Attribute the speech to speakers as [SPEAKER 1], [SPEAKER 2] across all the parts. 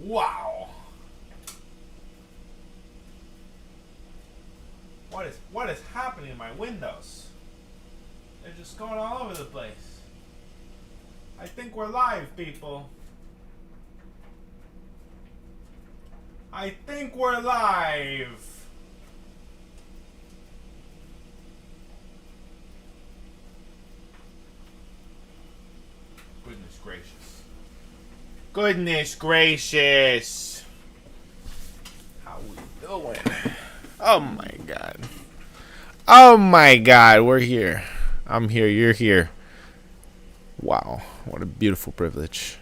[SPEAKER 1] Wow. What is happening in my windows? They're just going all over the place. I think we're live, people. I think we're live. Goodness gracious. Goodness gracious. How we doing? Oh my god. Oh my god, we're here. I'm here, you're here. Wow, what a beautiful privilege.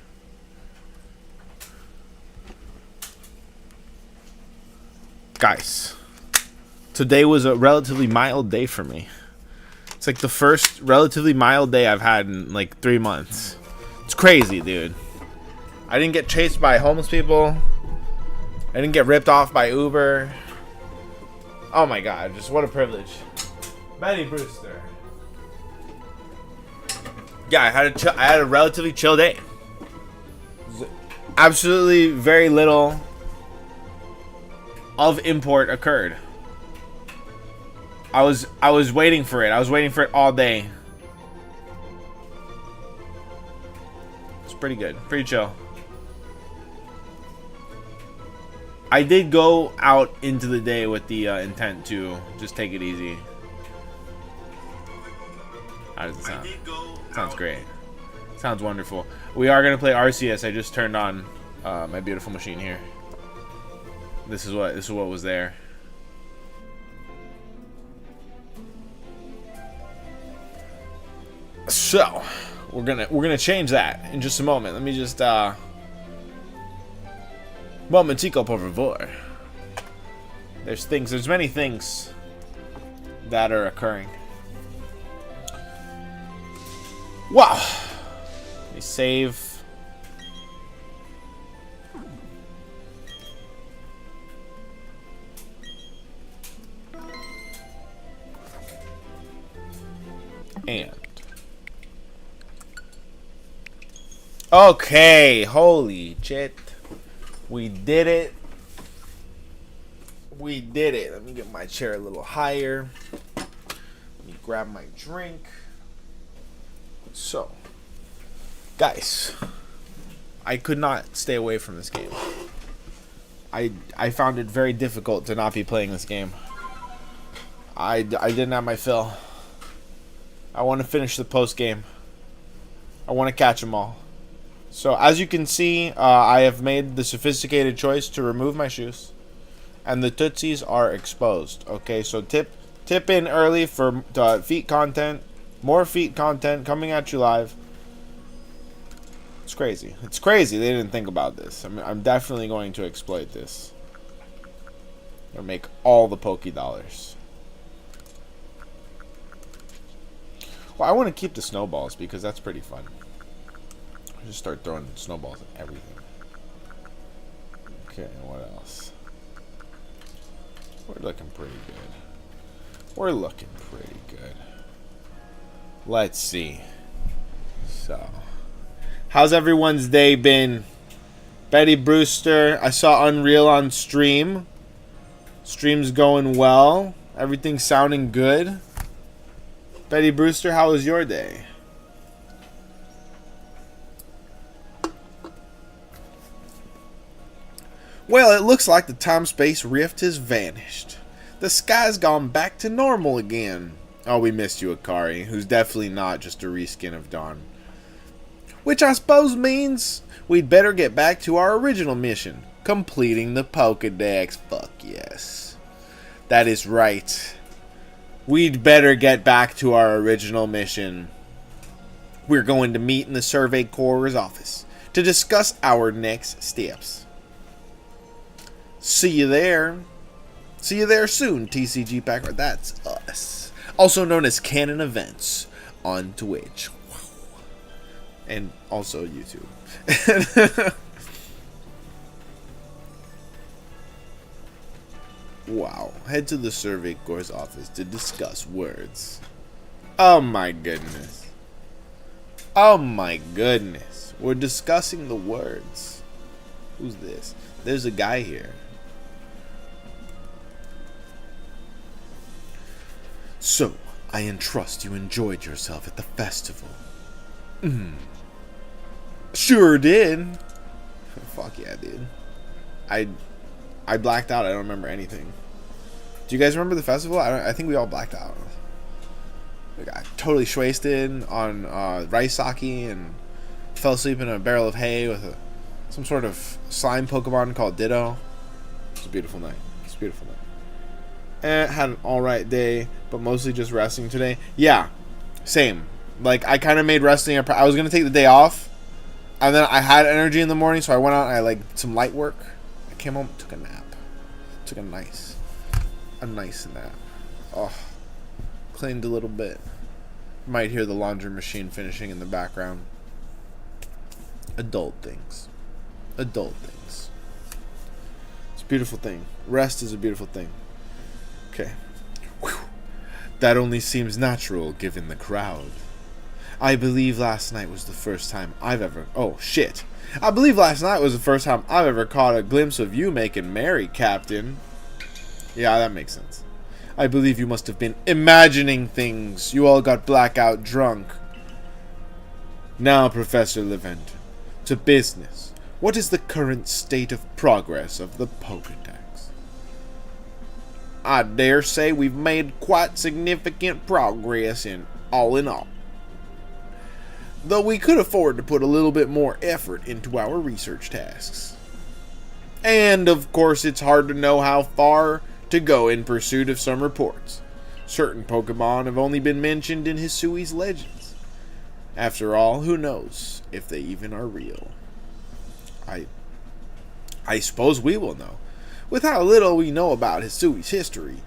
[SPEAKER 1] Guys, today was a relatively mild day for me. It's like the first relatively mild day I've had in like 3 months. It's crazy, dude. I didn't get chased by homeless people. I didn't get ripped off by Uber. Oh my god, just what a privilege. Betty Brewster. Yeah, I had a relatively chill day. Absolutely very little of import occurred. I was waiting for it. I was waiting for it all day. It's pretty good. Pretty chill. I did go out into the day with the intent to just take it easy. How does it sound? Sounds great. Sounds wonderful. We are gonna play Arceus. I just turned on my beautiful machine here. This is what was there. So we're gonna change that in just a moment. Let me just momentico por favor. There's many things that are occurring. Wow. Let me save. And okay, holy shit. We did it. We did it. Let me get my chair a little higher. Let me grab my drink. So, guys, I could not stay away from this game. I found it very difficult to not be playing this game. I didn't have my fill. I want to finish the post game. I want to catch them all. So as you can see, I have made the sophisticated choice to remove my shoes, and the tootsies are exposed. Okay, so tip in early for feet content. More feet content coming at you live. It's crazy. It's crazy they didn't think about this. I'm definitely going to exploit this. I'm gonna make all the Poké dollars. Well, I want to keep the snowballs because that's pretty fun. I just start throwing snowballs at everything. Okay, what else? We're looking pretty good. We're looking pretty good. Let's see. So, how's everyone's day been? Betty Brewster, I saw Unreal on stream. Stream's going well. Everything's sounding good. Betty Brewster, how was your day? Well, it looks like the time-space rift has vanished. The sky's gone back to normal again. Oh, we missed you, Akari, who's definitely not just a reskin of Dawn. Which I suppose means we'd better get back to our original mission, completing the Pokédex. Fuck yes. That is right. We'd better get back to our original mission. We're going to meet in the Survey Corps' office to discuss our next steps. See you there. See you there soon, tcgpackrats. That's us. Also known as Canon Events on Twitch. And also YouTube. Wow. Head to the Survey Corps' office to discuss words. Oh my goodness. Oh my goodness. We're discussing the words. Who's this? There's a guy here. So, I entrust you enjoyed yourself at the festival. Sure did. Fuck yeah, dude. I blacked out. I don't remember anything. Do you guys remember the festival? I think we all blacked out. We got totally wasted on rice sake and fell asleep in a barrel of hay with some sort of slime Pokemon called Ditto. It's a beautiful night. It's a beautiful night. And had an alright day, but mostly just resting today. Yeah, same. Like, I kind of made resting I was going to take the day off, and then I had energy in the morning, so I went out and I, like, some light work. I came home, took a nap. Took a nice nap. Oh, cleaned a little bit. Might hear the laundry machine finishing in the background. Adult things. Adult things. It's a beautiful thing. Rest is a beautiful thing. Okay. Whew. That only seems natural given the crowd. I believe last night was the first time I've ever... Oh, shit. I believe last night was the first time I've ever caught a glimpse of you making merry, Captain. Yeah, that makes sense. I believe you must have been imagining things. You all got blackout drunk. Now, Professor Levent, to business. What is the current state of progress of the Pokédex? I dare say we've made quite significant progress in all. Though we could afford to put a little bit more effort into our research tasks. And, of course, it's hard to know how far to go in pursuit of some reports. Certain Pokemon have only been mentioned in Hisui's legends. After all, who knows if they even are real? I suppose we will know. With how little we know about Hisui's history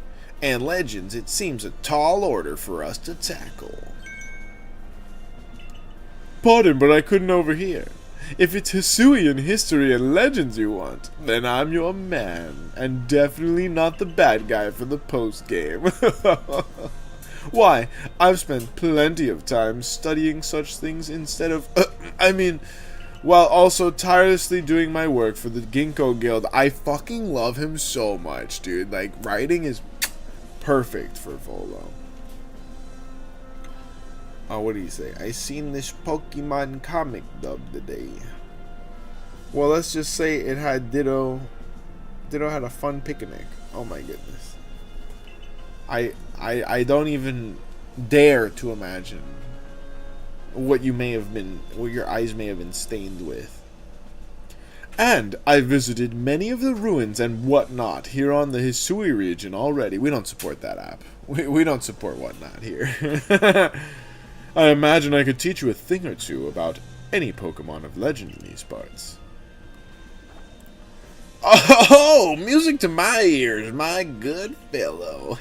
[SPEAKER 1] and legends, it seems a tall order for us to tackle. Pardon, but I couldn't overhear. If it's Hisui and history and legends you want, then I'm your man, and definitely not the bad guy for the postgame. Why, I've spent plenty of time studying such things instead of, while also tirelessly doing my work for the Ginkgo Guild. I fucking love him so much, dude. Like, writing is perfect for Volo. Oh, what do you say? I seen this Pokemon comic dub today. Well, let's just say it had Ditto. Ditto had a fun picnic. Oh my goodness. I don't even dare to imagine what you may have been, what your eyes may have been stained with. And I visited many of the ruins and whatnot here on the Hisui region already. We don't support that app. We don't support whatnot here. I imagine I could teach you a thing or two about any Pokemon of legend in these parts. Oh, music to my ears, my good fellow.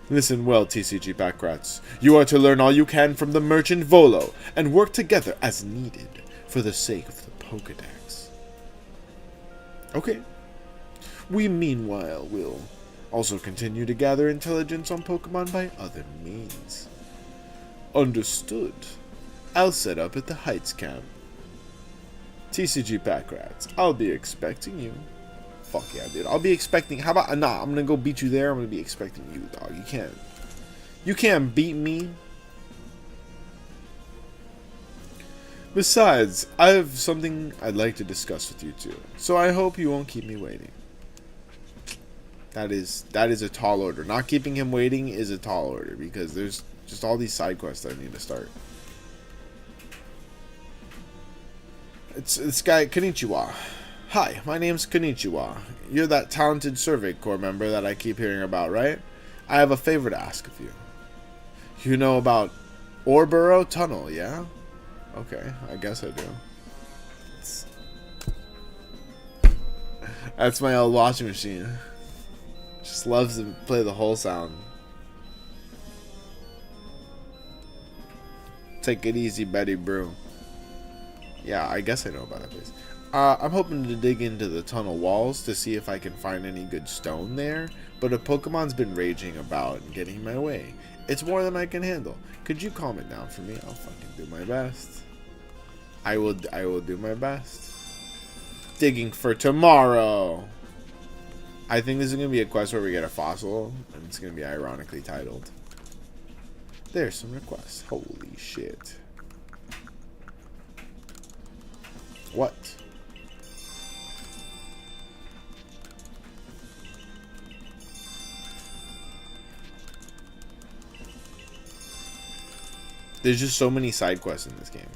[SPEAKER 1] Listen well, tcgpackrats. You are to learn all you can from the merchant Volo and work together as needed for the sake of the Pokédex. Okay. We meanwhile will also continue to gather intelligence on Pokemon by other means. Understood. I'll set up at the Heights camp. TCGpackrats, I'll be expecting you. Fuck yeah, dude. I'll be expecting. How about nah? I'm gonna go beat you there. I'm gonna be expecting you, dog. You can't beat me. Besides, I have something I'd like to discuss with you too. So I hope you won't keep me waiting. That is a tall order. Not keeping him waiting is a tall order because there's just all these side quests that I need to start. It's this guy, Konnichiwa. Hi, my name's Konnichiwa. You're that talented Survey Corps member that I keep hearing about, right? I have a favor to ask of you. You know about Orborough Tunnel, yeah? Okay, I guess I do. That's my old washing machine. Just loves to play the whole sound. Take it easy, Betty Brew. Yeah, I guess I know about that place. I'm hoping to dig into the tunnel walls to see if I can find any good stone there, but a Pokemon's been raging about and getting in my way. It's more than I can handle. Could you calm it down for me? I'll fucking do my best. I will do my best. Digging for tomorrow. I think this is going to be a quest where we get a fossil, and it's going to be ironically titled. There's some requests. Holy shit. What? There's just so many side quests in this game.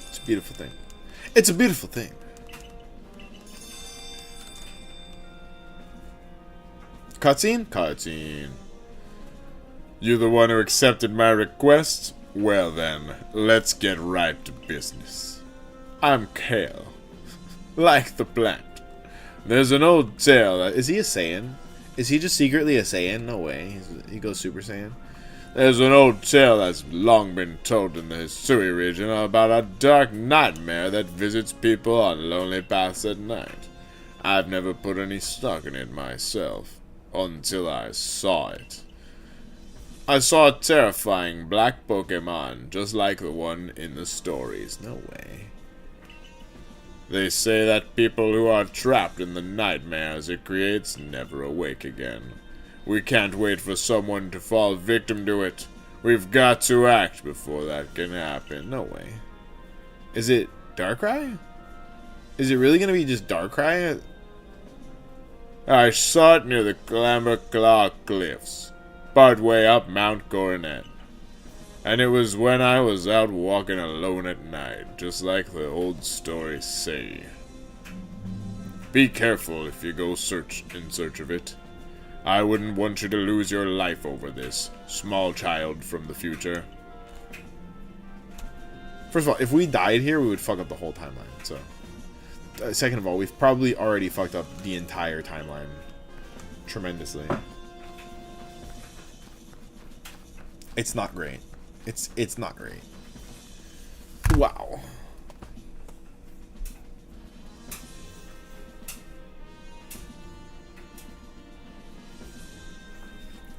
[SPEAKER 1] It's a beautiful thing. It's a beautiful thing. Cutscene? Cutscene. You the one who accepted my request? Well then, let's get right to business. I'm Kale. Like the plant. There's an old tale. Is he a Saiyan? Is he just secretly a Saiyan? No way. He goes Super Saiyan. There's an old tale that's long been told in the Hisui region about a dark nightmare that visits people on lonely paths at night. I've never put any stock in it myself, until I saw it. I saw a terrifying black Pokémon, just like the one in the stories. No way. They say that people who are trapped in the nightmares it creates never awake again. We can't wait for someone to fall victim to it. We've got to act before that can happen. No way. Is it Darkrai? Is it really going to be just Darkrai? I saw it near the Clamber Claw Cliffs, partway up Mount Coronet. And it was when I was out walking alone at night, just like the old stories say. Be careful if you go in search of it. I wouldn't want you to lose your life over this, small child from the future. First of all, if we died here, we would fuck up the whole timeline, so... second of all, we've probably already fucked up the entire timeline. Tremendously. It's not great. It's not great. Wow.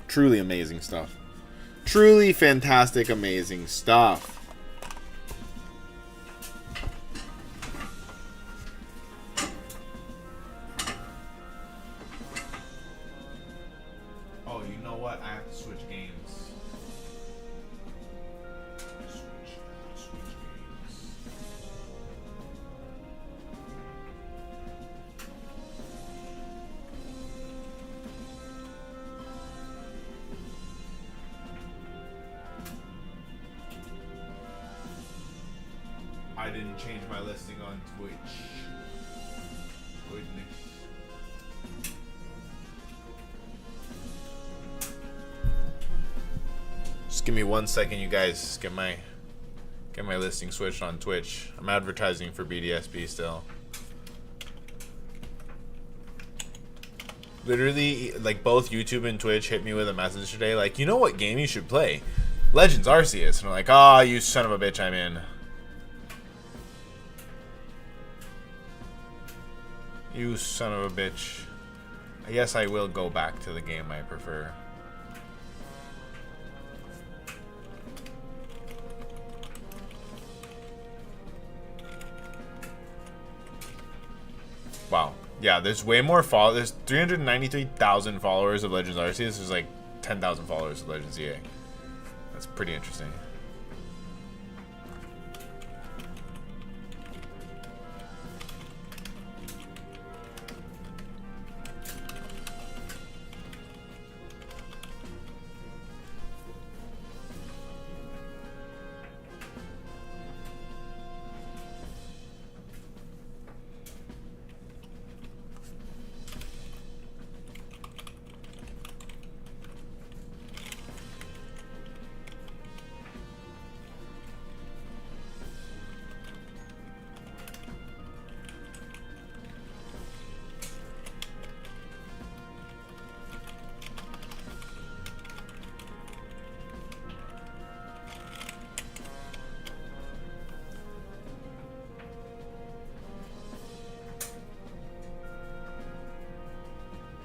[SPEAKER 1] Truly amazing stuff. Truly fantastic, amazing stuff. Oh, you know what? I have to switch games. Switch games. I didn't change my listing on Twitch. Goodness. Just give me 1 second, you guys. Get my listing switched on Twitch. I'm advertising for BDSP still. Literally, like, both YouTube and Twitch hit me with a message today, like, you know what game you should play? Legends Arceus. And I'm like, ah, oh, you son of a bitch, I'm in. You son of a bitch. I guess I will go back to the game I prefer. Wow. Yeah, there's way more followers. There's 393,000 followers of Legends Arceus. There's like 10,000 followers of Legends EA. That's pretty interesting.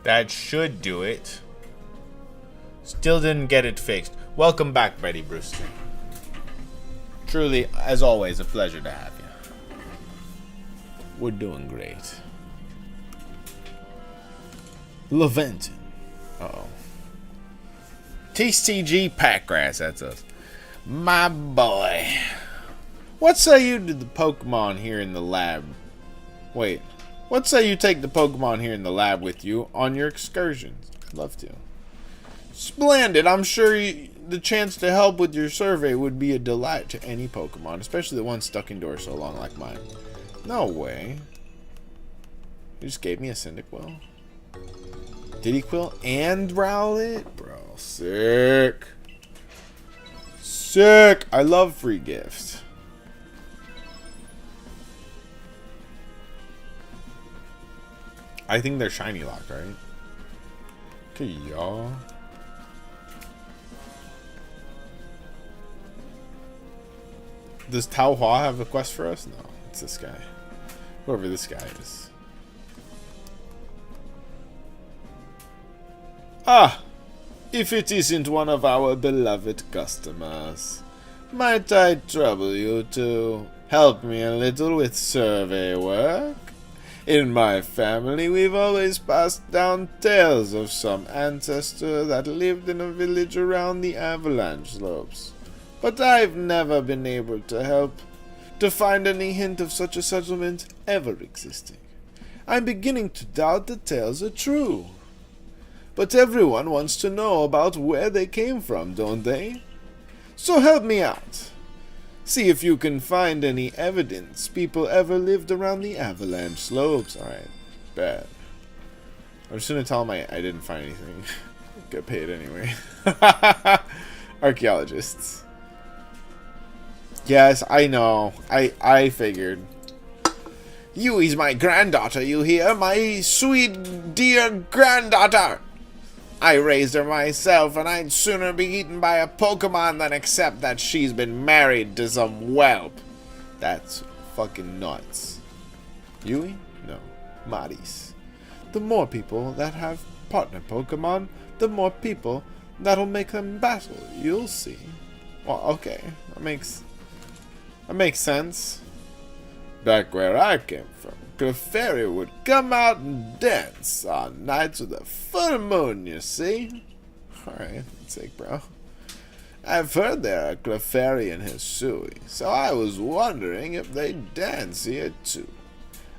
[SPEAKER 1] That should do it. Still didn't get it fixed. Welcome back, Betty Brewster. Truly, as always, a pleasure to have you. We're doing great. Leventon. Uh-oh. tcgpackrats, that's us. My boy. What say you to the Pokemon here in the lab? Wait. What say you take the Pokemon here in the lab with you on your excursions? I'd love to. Splendid. I'm sure the chance to help with your survey would be a delight to any Pokemon, especially the one stuck indoors so long like mine. No way. You just gave me a Cyndaquil? Did he quill and Rowlet? Bro, sick. Sick. I love free gifts. I think they're shiny locked, right? Okay, y'all. Does Tao Hua have a quest for us? No, it's this guy. Whoever this guy is. Ah! If it isn't one of our beloved customers, might I trouble you to help me a little with survey work? In my family, we've always passed down tales of some ancestor that lived in a village around the avalanche slopes. But I've never been able to help to find any hint of such a settlement ever existing. I'm beginning to doubt the tales are true. But everyone wants to know about where they came from, don't they? So help me out. See if you can find any evidence people ever lived around the avalanche slopes. Alright, bad. I'm just gonna tell them I didn't find anything. Get paid anyway. Archaeologists. Yes, I know. I figured. Yui's my granddaughter, you hear? My sweet, dear granddaughter! I raised her myself, and I'd sooner be eaten by a Pokemon than accept that she's been married to some whelp. That's fucking nuts. Yui? No. Maris. The more people that have partner Pokemon, the more people that'll make them battle. You'll see. Well, okay. That makes sense. Back where I came from, Clefairy would come out and dance on nights with a full moon, you see? Alright, sick, bro. I've heard there are Clefairy and Hisui, so I was wondering if they dance here too.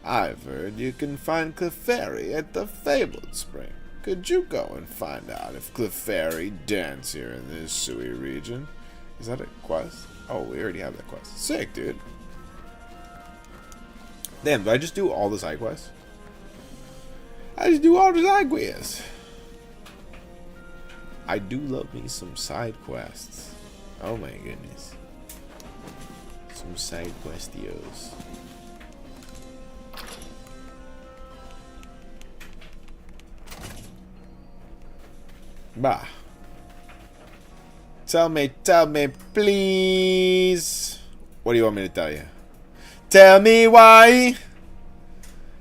[SPEAKER 1] I've heard you can find Clefairy at the Fabled Spring. Could you go and find out if Clefairy dance here in the Hisui region? Is that a quest? Oh, we already have that quest. Sick, dude. Damn, did I just do all the side quests? I just do all the side quests. I do love me some side quests. Oh my goodness. Some side questios. Bah. Tell me, please. What do you want me to tell you? Tell me why.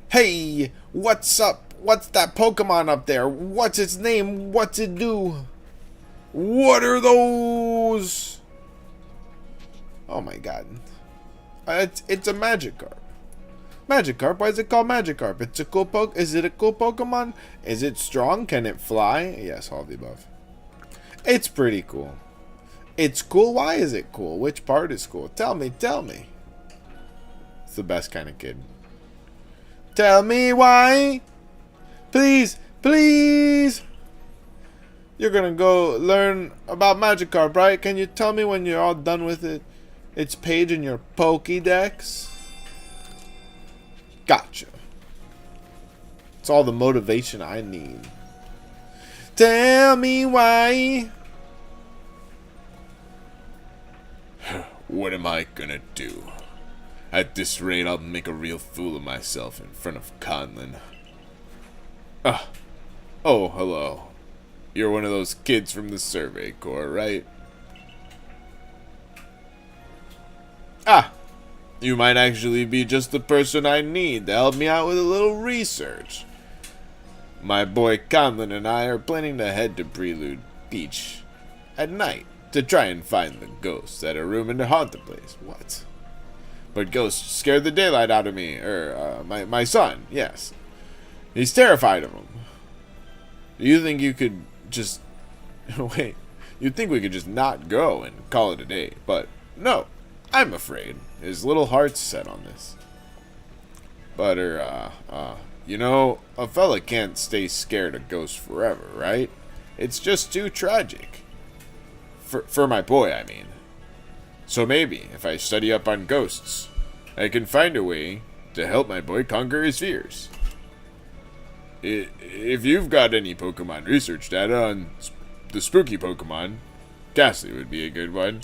[SPEAKER 1] Hey, what's up? What's that Pokemon up there? What's its name? What's it do? What are those? Oh my god. It's a Magikarp. Magikarp? Why is it called Magikarp? It's a cool Is it a cool Pokemon? Is it strong? Can it fly? Yes, all of the above. It's pretty cool. It's cool? Why is it cool? Which part is cool? Tell me. It's the best kind of kid. Tell me why. Please. You're gonna go learn about Magikarp, right? Can you tell me when you're all done with it? Its page in your Pokédex? Gotcha. It's all the motivation I need. Tell me why. What am I gonna do? At this rate, I'll make a real fool of myself in front of Conlon. Oh, hello. You're one of those kids from the Survey Corps, right? You might actually be just the person I need to help me out with a little research. My boy Conlon and I are planning to head to Prelude Beach at night to try and find the ghosts that are rooming to haunt the place. What? But ghosts scared the daylight out of me. My son, yes. He's terrified of them. Do you think you could just... Wait. You'd think we could just not go and call it a day. But, no. I'm afraid. His little heart's set on this. But, you know, a fella can't stay scared of ghosts forever, right? It's just too tragic. For my boy, I mean. So maybe, if I study up on ghosts, I can find a way to help my boy conquer his fears. If you've got any Pokemon research data on the spooky Pokemon, Ghastly would be a good one.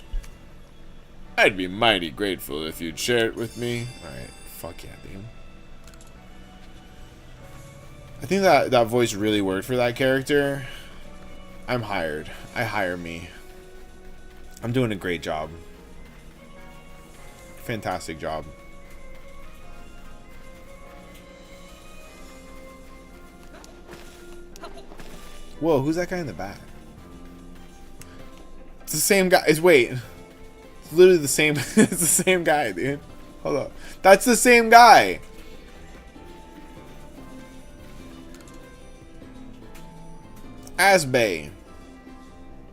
[SPEAKER 1] I'd be mighty grateful if you'd share it with me. Alright, fuck yeah, dude. I think that voice really worked for that character. I'm hired. I hire me. I'm doing a great job. Fantastic job. Whoa, who's that guy in the back? It's the same guy. Wait. It's literally the same. It's the same guy, dude. Hold up. That's the same guy. Asbay.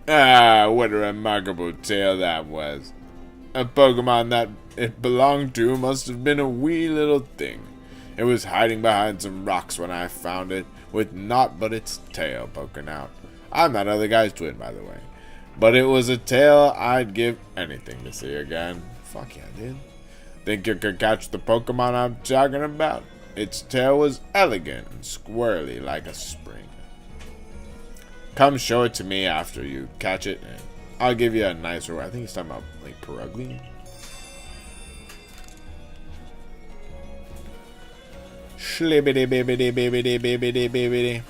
[SPEAKER 1] Ah, what a remarkable tale that was. A Pokemon that it belonged to must have been a wee little thing. It was hiding behind some rocks when I found it, with naught but its tail poking out. I'm that other guy's twin, by the way. But it was a tale I'd give anything to see again. Fuck yeah, dude. Think you could catch the Pokemon I'm talking about? Its tail was elegant and squirrely like a spring. Come show it to me after you catch it, and I'll give you a nice reward. I think he's talking about, like, Perugly. Shlibbity bibbity bibbity bibbity bibbity.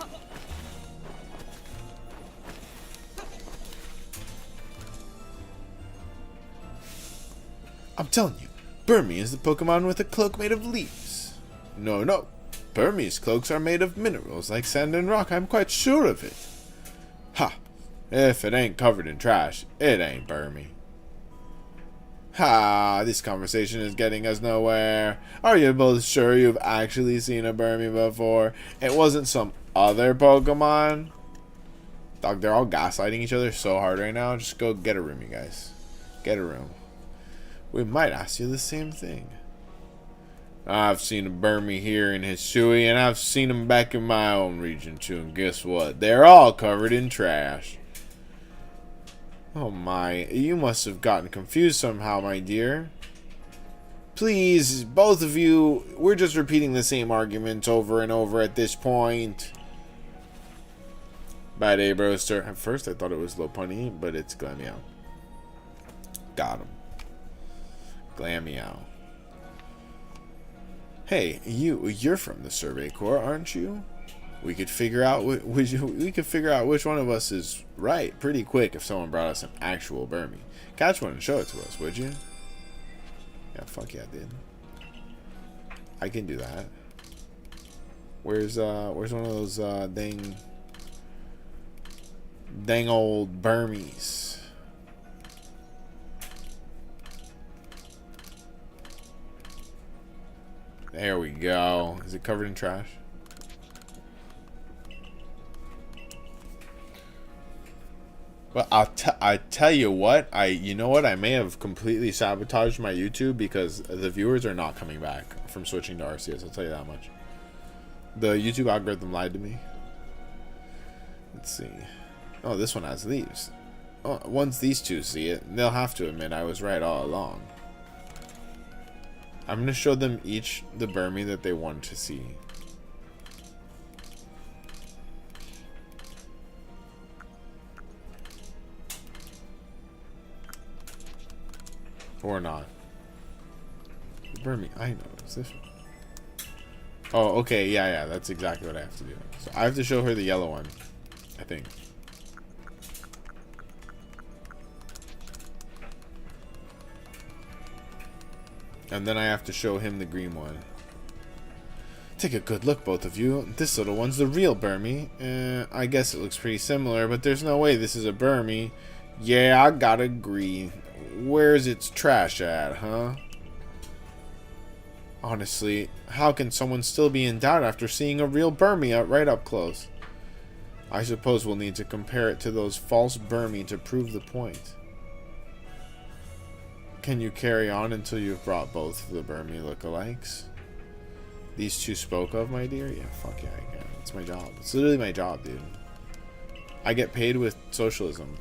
[SPEAKER 1] I'm telling you, Burmy is the Pokemon with a cloak made of leaves. No. Burmy's cloaks are made of minerals like sand and rock. I'm quite sure of it. Ha! If it ain't covered in trash, it ain't Burmy. Ha! This conversation is getting us nowhere. Are you both sure you've actually seen a Burmy before? It wasn't some other Pokemon? Dog, they're all gaslighting each other so hard right now. Just go get a room, you guys. Get a room. We might ask you the same thing. I've seen a Burmy here in Hisui, and I've seen them back in my own region too, and guess what? They're all covered in trash. Oh my, you must have gotten confused somehow, my dear. Please, both of you, we're just repeating the same arguments over and over at this point. Bad day, broster. At first I thought it was Lopunny, but it's Glameow. Got him. Glameow. Hey, you're from the Survey Corps, aren't you? We could figure out which one of us is right pretty quick if someone brought us an actual Burmy. Catch one and show it to us, would you? Yeah, fuck yeah, dude. I can do that. Where's one of those dang old Burmies? There we go. Is it covered in trash? Well, I tell you what, you know what? I may have completely sabotaged my YouTube because the viewers are not coming back from switching to Arceus. I'll tell you that much. The YouTube algorithm lied to me. Let's see. Oh, this one has leaves. Oh, once these two see it, they'll have to admit I was right all along. I'm going to show them each the Burmy that they want to see. Or not. The Burmy, I know. It's this one. Oh, okay. Yeah. That's exactly what I have to do. So I have to show her the yellow one, I think. And then I have to show him the green one. Take a good look, both of you. This little one's the real Burmy. I guess it looks pretty similar, but there's no way this is a Burmy. Yeah, I gotta agree. Where's its trash at, huh? Honestly, how can someone still be in doubt after seeing a real Burmy right up close? I suppose we'll need to compare it to those false Burmy to prove the point. Can you carry on until you've brought both the Burmy lookalikes? These two spoke of, my dear? Yeah, fuck yeah, I can. It's my job. It's literally my job, dude. I get paid with socialism.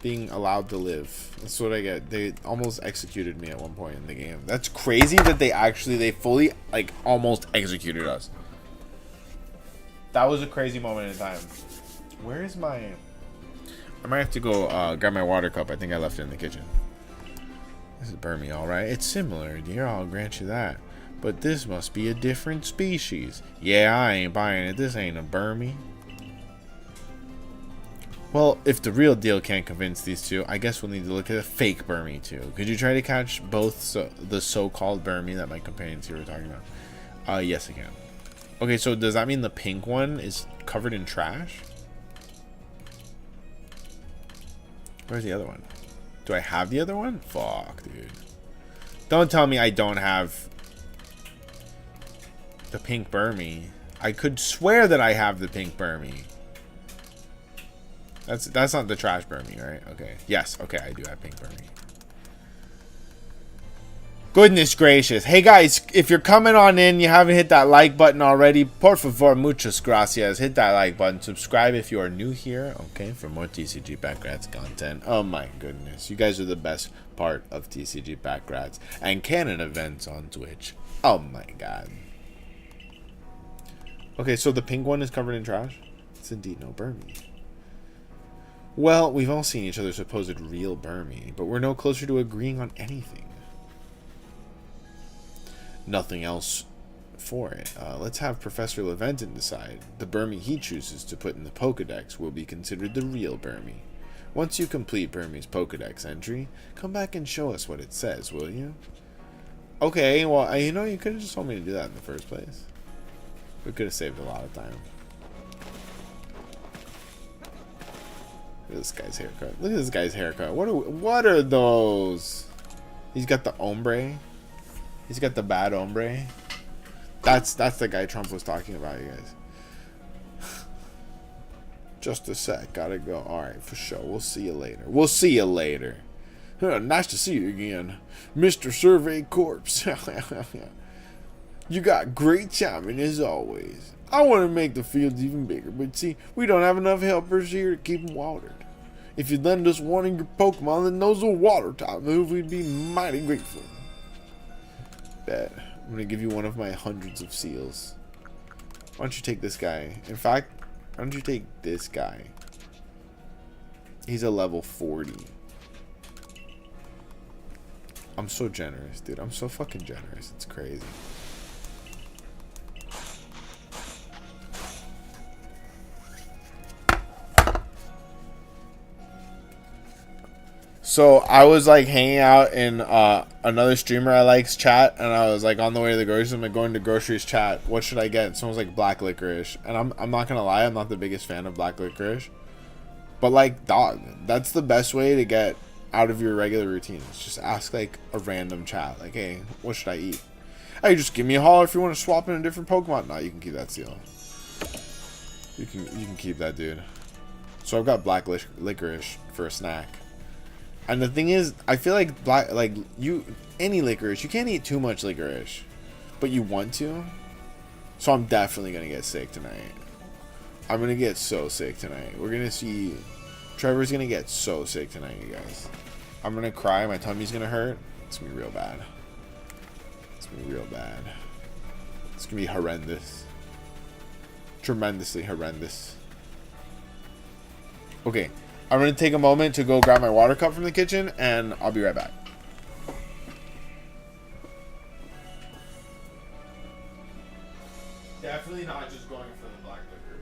[SPEAKER 1] Being allowed to live. That's what I get. They almost executed me at one point in the game. That's crazy that they fully, like, almost executed us. That was a crazy moment in time. Where is my... I might have to go grab my water cup. I think I left it in the kitchen. This is Burmy, alright. It's similar, dear. I'll grant you that. But this must be a different species. Yeah, I ain't buying it. This ain't a Burmy. Well, if the real deal can't convince these two, I guess we'll need to look at a fake Burmy too. Could you try to catch both the so-called Burmy that my companions here were talking about? Yes, I can. Okay, so does that mean the pink one is covered in trash? Where's the other one? Do I have the other one? Fuck, dude. Don't tell me I don't have the pink Burmy. I could swear that I have the pink Burmy. That's not the trash Burmy, right? Okay. Yes. Okay, I do have pink Burmy. Goodness gracious. Hey guys, if you're coming on in, you haven't hit that like button already, por favor, muchas gracias. Hit that like button. Subscribe if you are new here, okay, for more TCG Packrats content. Oh my goodness. You guys are the best part of TCG Packrats and canon events on Twitch. Oh my god. Okay, so the pink one is covered in trash? It's indeed no Burmy. Well, we've all seen each other's supposed real Burmy, but we're no closer to agreeing on anything. Nothing else for it. Let's have Professor Leventon decide. The Burmy he chooses to put in the Pokedex will be considered the real Burmy. Once you complete Burmy's Pokedex entry, come back and show us what it says, will you? Okay, well, you know, you could have just told me to do that in the first place. We could have saved a lot of time. Look at this guy's haircut. Look at this guy's haircut. What are those? He's got the ombre. He's got the bad ombre. That's the guy Trump was talking about, you guys. Just a sec. Gotta go. Alright, for sure. We'll see you later. We'll see you later. Nice to see you again, Mr. Survey Corpse. You got great timing as always. I want to make the fields even bigger, but see, we don't have enough helpers here to keep them watered. If you'd lend us one of your Pokemon that knows a water type move, we'd be mighty grateful. Bet. I'm going to give you one of my hundreds of seals. Why don't you take this guy? In fact, why don't you take this guy? He's a level 40. I'm so generous, dude. I'm so fucking generous. It's crazy. So I was like hanging out in another streamer I like's chat, and I was like on the way to the groceries. I'm like going to groceries chat. What should I get? Someone was like black licorice, and I'm not gonna lie, I'm not the biggest fan of black licorice, but like dog, that's the best way to get out of your regular routine. Is just ask like a random chat, like, hey, what should I eat? Hey, just give me a holler if you want to swap in a different Pokemon. No, you can keep that seal. You can keep that, dude. So I've got black licorice for a snack. And the thing is, I feel like any licorice, you can't eat too much licorice, but you want to. So I'm definitely gonna get sick tonight. I'm gonna get so sick tonight. We're gonna see. Trevor's gonna get so sick tonight, you guys. I'm gonna cry. My tummy's gonna hurt. It's gonna be real bad. It's gonna be real bad. It's gonna be horrendous. Tremendously horrendous. Okay. I'm going to take a moment to go grab my water cup from the kitchen, and I'll be right back. Definitely not just going for the black liquor.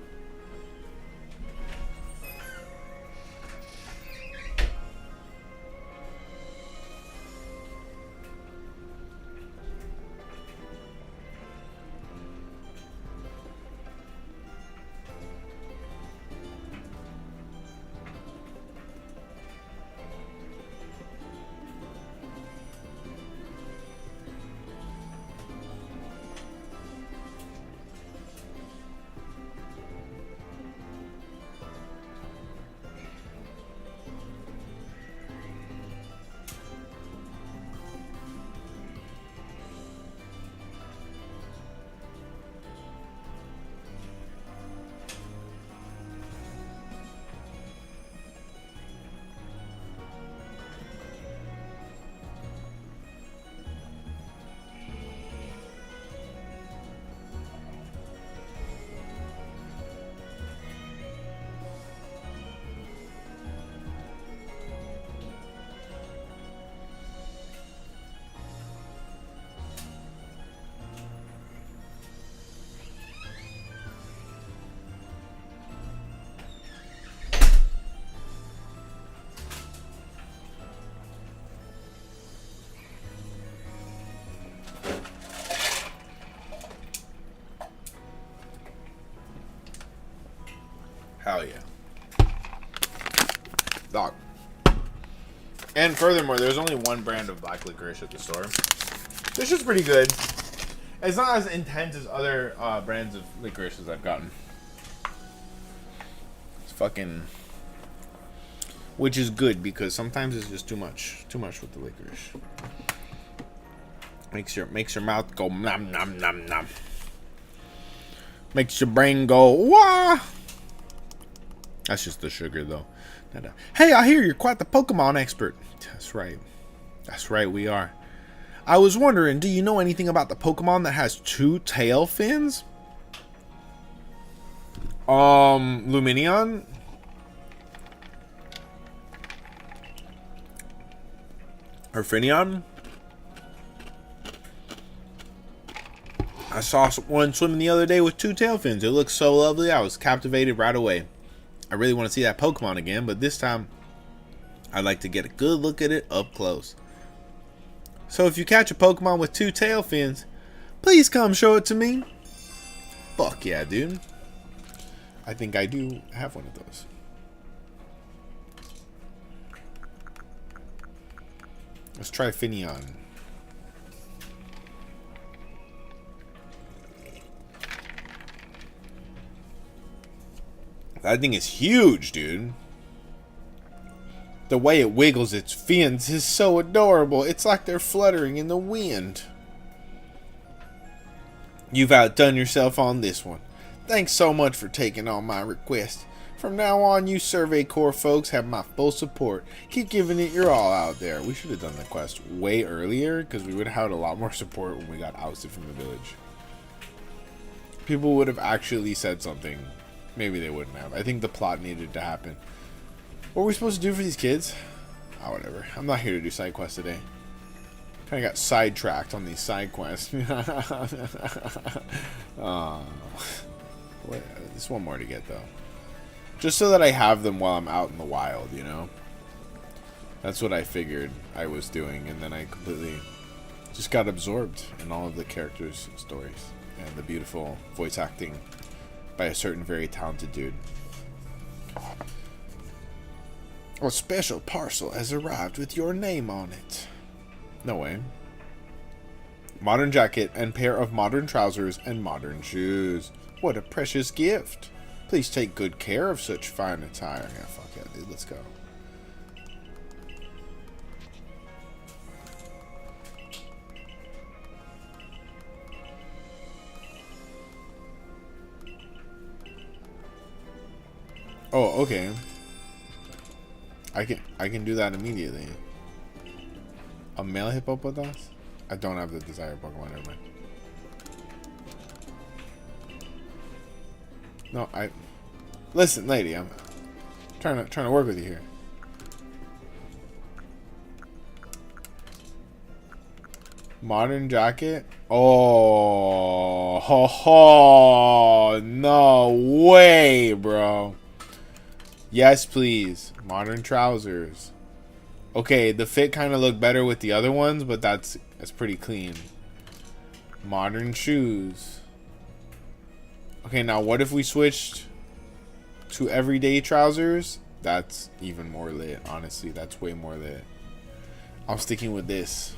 [SPEAKER 1] Hell yeah. Dog. And furthermore, there's only one brand of black licorice at the store. This is pretty good. It's not as intense as other brands of licorices I've gotten. It's fucking... Which is good, because sometimes it's just too much. Too much with the licorice. Makes your mouth go nom nom nom nom. Makes your brain go wah. That's just the sugar though. Hey, I hear you're quite the Pokemon expert. That's right. That's right, we are. I was wondering, do you know anything about the Pokemon that has 2 tail fins? Lumineon? Or Finneon? I saw one swimming the other day with 2 tail fins. It looked so lovely, I was captivated right away. I really want to see that Pokemon again, but this time I'd like to get a good look at it up close. So if you catch a Pokemon with 2 tail fins, please come show it to me. Fuck yeah, dude. I think I do have one of those. Let's try Finneon. That thing is huge, dude. The way it wiggles its fins is so adorable. It's like they're fluttering in the wind. You've outdone yourself on this one. Thanks so much for taking on my request. From now on, you Survey Corps folks have my full support. Keep giving it your all out there. We should have done the quest way earlier, because we would have had a lot more support when we got ousted from the village. People would have actually said something. Maybe they wouldn't have. I think the plot needed to happen. What are we supposed to do for these kids? Oh, whatever. I'm not here to do side quests today. Kind of got sidetracked on these side quests. There's one more to get, though. Just so that I have them while I'm out in the wild, you know? That's what I figured I was doing, and then I completely just got absorbed in all of the characters' stories and the beautiful voice acting by a certain very talented dude. A special parcel has arrived with your name on it. No way. Modern jacket and pair of modern trousers and modern shoes. What a precious gift. Please take good care of such fine attire. Yeah, fuck yeah, dude. Let's go. Oh, okay. I can do that immediately. A male hippopotamus? I don't have the desired Pokemon, never mind. No, listen, lady, I'm trying to work with you here. Modern jacket? Oh, ho, ho, no way, bro. Yes, please. Modern trousers. Okay, the fit kind of looked better with the other ones, but that's pretty clean. Modern shoes. Okay, now what if we switched to everyday trousers? That's even more lit, honestly. That's way more lit. I'm sticking with this.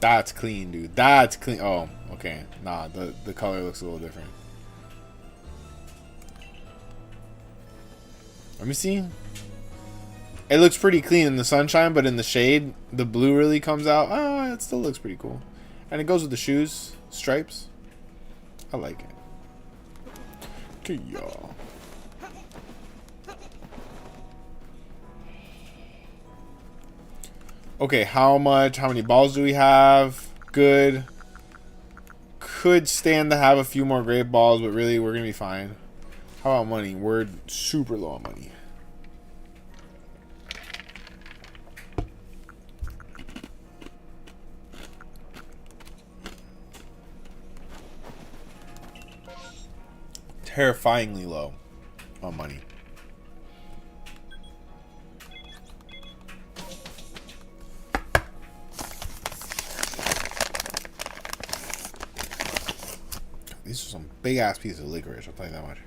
[SPEAKER 1] That's clean, dude. That's clean. Oh, okay. Nah, the color looks a little different. Let me see. It looks pretty clean in the sunshine, but in the shade, the blue really comes out. Ah, it still looks pretty cool. And it goes with the shoes, stripes. I like it. Okay, y'all. Okay, how many balls do we have? Good. Could stand to have a few more great balls, but really, we're going to be fine. How about money? We're super low on money. Terrifyingly low on money. These are some big ass pieces of licorice, I'll tell you that much.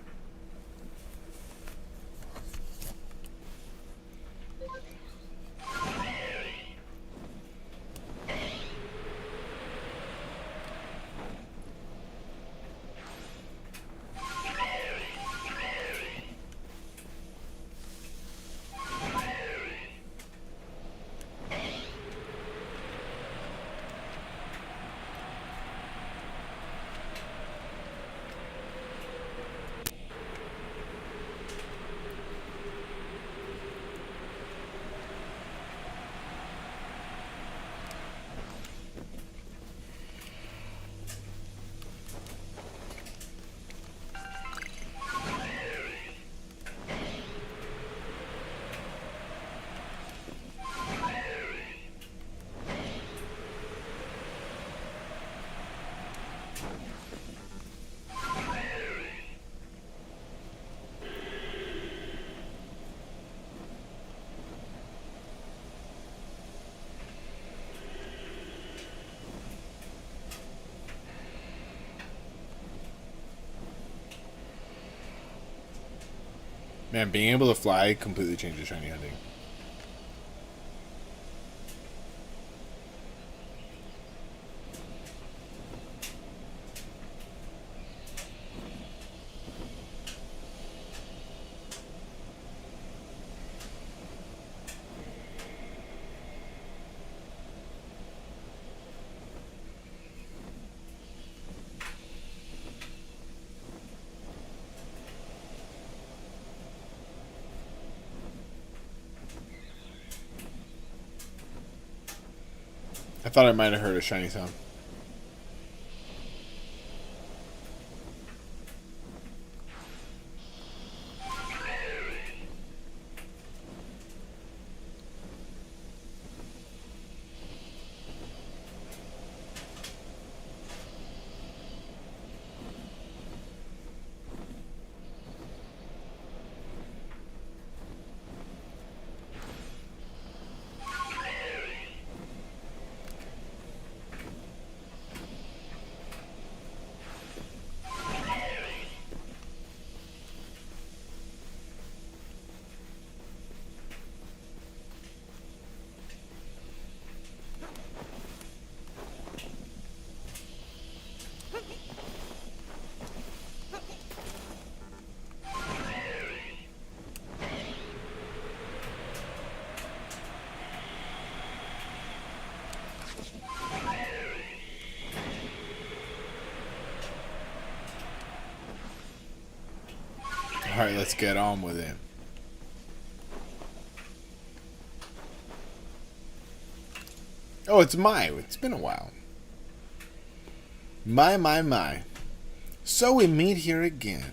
[SPEAKER 1] Man, being able to fly completely changes shiny hunting. I thought I might have heard a shiny sound. Alright, let's get on with it. Oh, it's Mai. It's been a while. My. So we meet here again.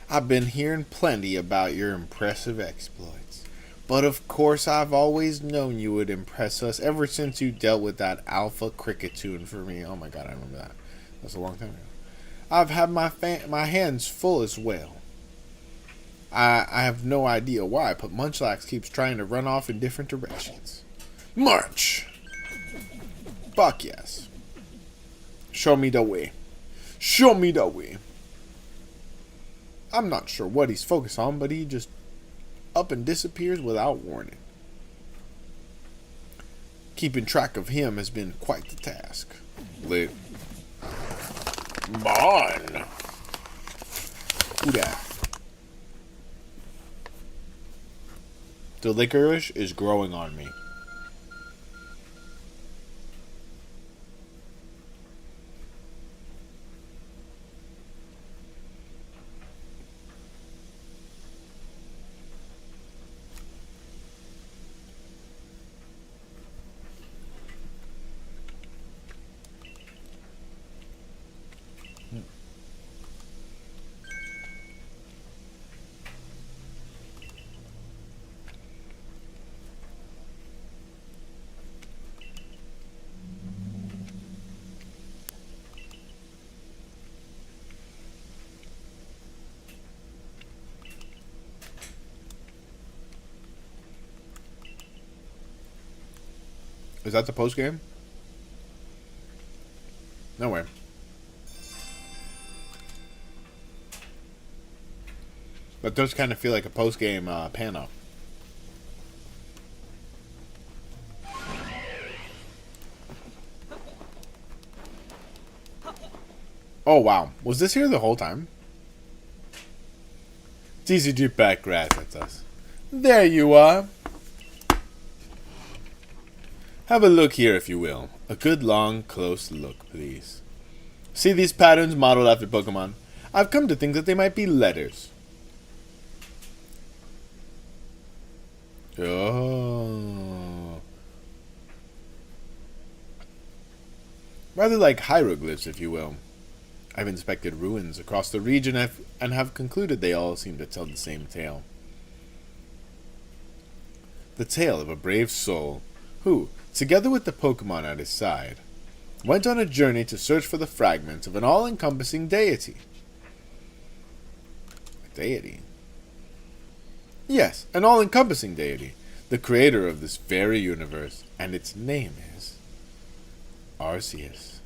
[SPEAKER 1] I've been hearing plenty about your impressive exploits. But of course, I've always known you would impress us ever since you dealt with that alpha cricketune for me. Oh my god, I remember that. That's a long time ago. I've had my hands full as well. I have no idea why, but Munchlax keeps trying to run off in different directions. March! Fuck yes. Show me the way. Show me the way. I'm not sure what he's focused on, but he just up and disappears without warning. Keeping track of him has been quite the task. Lit. Mon! Who that? The licorice is growing on me. Is that the post game? No way. That does kind of feel like a post-game panel. Oh, wow. Was this here the whole time? tcgpackrats, that's us. There you are. Have a look here, if you will. A good, long, close look, please. See these patterns modeled after Pokemon? I've come to think that they might be letters. Oh. Rather like hieroglyphs, if you will. I've inspected ruins across the region and have concluded they all seem to tell the same tale. The tale of a brave soul who, together with the Pokemon at his side, went on a journey to search for the fragments of an all-encompassing deity. A deity? Yes, an all-encompassing deity, the creator of this very universe, and its name is Arceus.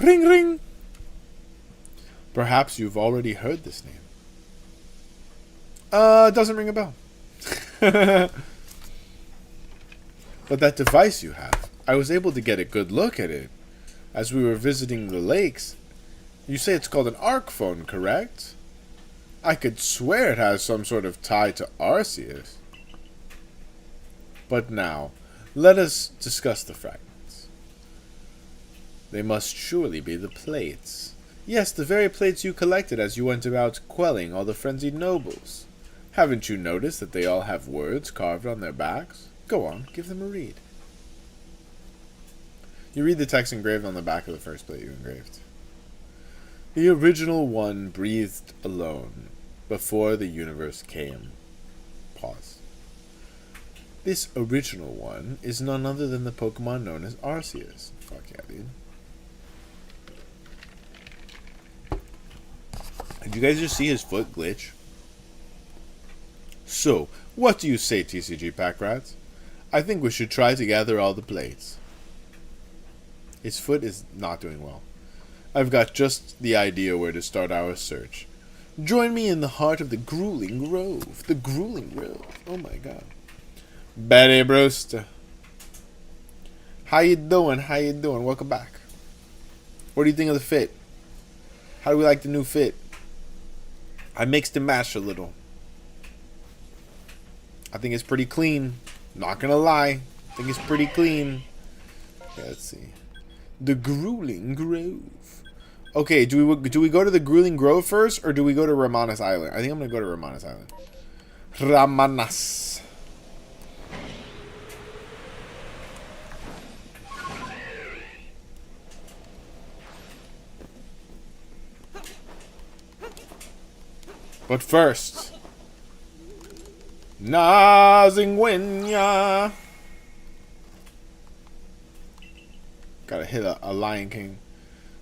[SPEAKER 1] Ring ring! Perhaps you've already heard this name. Doesn't ring a bell. But that device you have, I was able to get a good look at it as we were visiting the lakes. You say it's called an arc phone, correct? I could swear it has some sort of tie to Arceus. But now, let us discuss the fragments. They must surely be the plates. Yes, the very plates you collected as you went about quelling all the frenzied nobles. Haven't you noticed that they all have words carved on their backs? Go on, give them a read. You read the text engraved on the back of the first plate you engraved. The original one breathed alone before the universe came. Pause. This original one is none other than the Pokemon known as Arceus. Fuck yeah, dude. Did you guys just see his foot glitch? So, what do you say, tcgpackrats? I think we should try to gather all the plates. His foot is not doing well. I've got just the idea where to start our search. Join me in the heart of the Grueling Grove. The Grueling Grove. Oh my god. Betty Brewster. How you doing? How you doing? Welcome back. What do you think of the fit? How do we like the new fit? I mixed and matched a little. I think it's pretty clean. Not gonna lie. I think it's pretty clean. Okay, let's see. The Grueling Grove. Okay, do we go to the Grueling Grove first, or do we go to Ramanas Island? I think I'm gonna go to Ramanas Island. Ramanas. But first, Nazingwenya. Gotta hit a Lion King.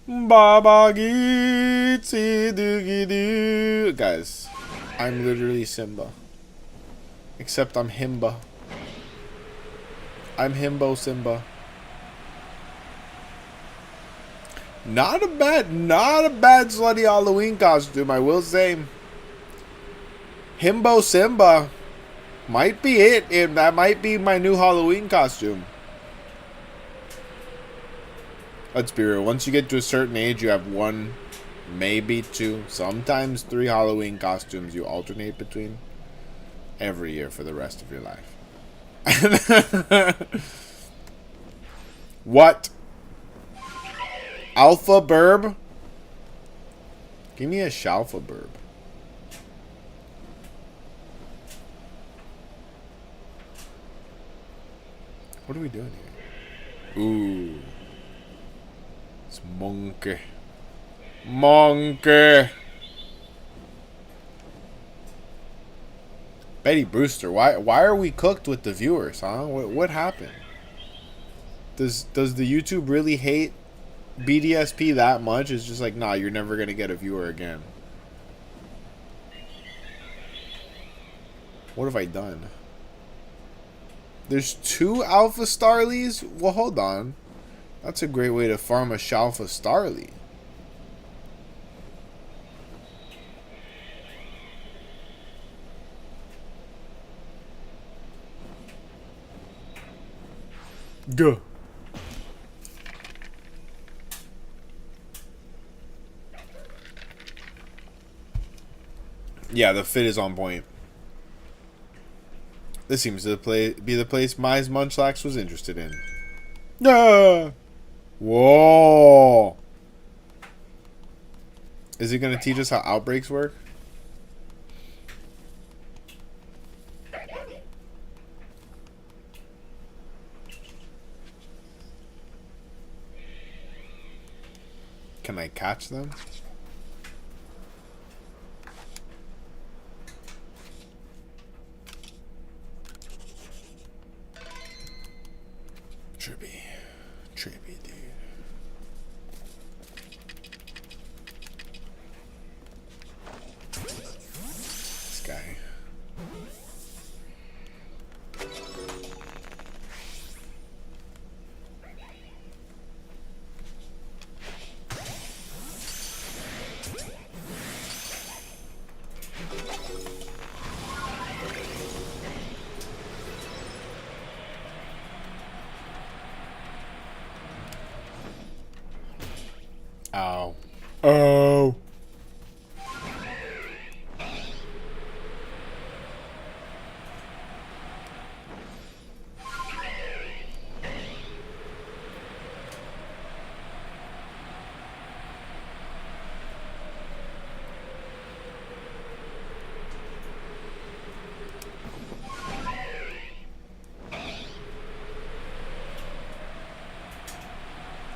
[SPEAKER 1] Baba Gitsi Doo. Guys, I'm literally Simba. Except I'm Himba. I'm Himbo Simba. Not a bad slutty Halloween costume, I will say. Himbo Simba might be it. That might be my new Halloween costume. Let's be real. Once you get to a certain age, you have one, maybe two, sometimes three Halloween costumes you alternate between every year for the rest of your life. What? Alpha Burb? Give me a Shalfa Burb. What are we doing here? Ooh. It's monkey. Monkey. Betty Brewster, why are we cooked with the viewers, huh? What happened? Does the YouTube really hate BDSP that much? It's just like, nah, you're never gonna get a viewer again. What have I done? There's 2 Alpha Starlies? Well, hold on. That's a great way to farm a Shalfa Starly. Duh. Yeah, the fit is on point. This seems to be the place Mize Munchlax was interested in. Ah! Whoa! Is he going to teach us how outbreaks work? Can I catch them? Trippy, dude. This guy. Ow. Oh.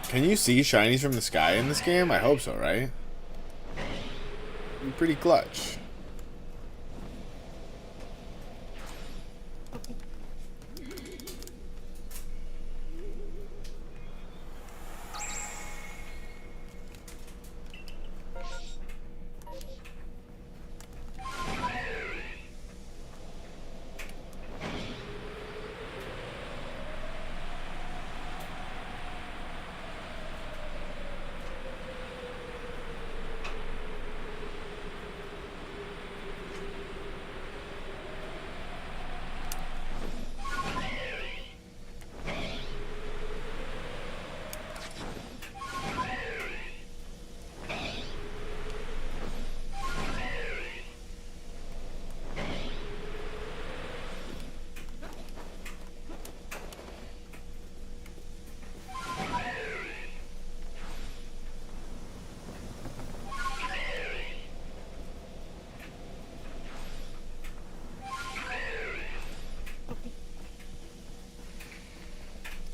[SPEAKER 1] Can you see shinies from the sky in this game? I hope so, right? Pretty clutch.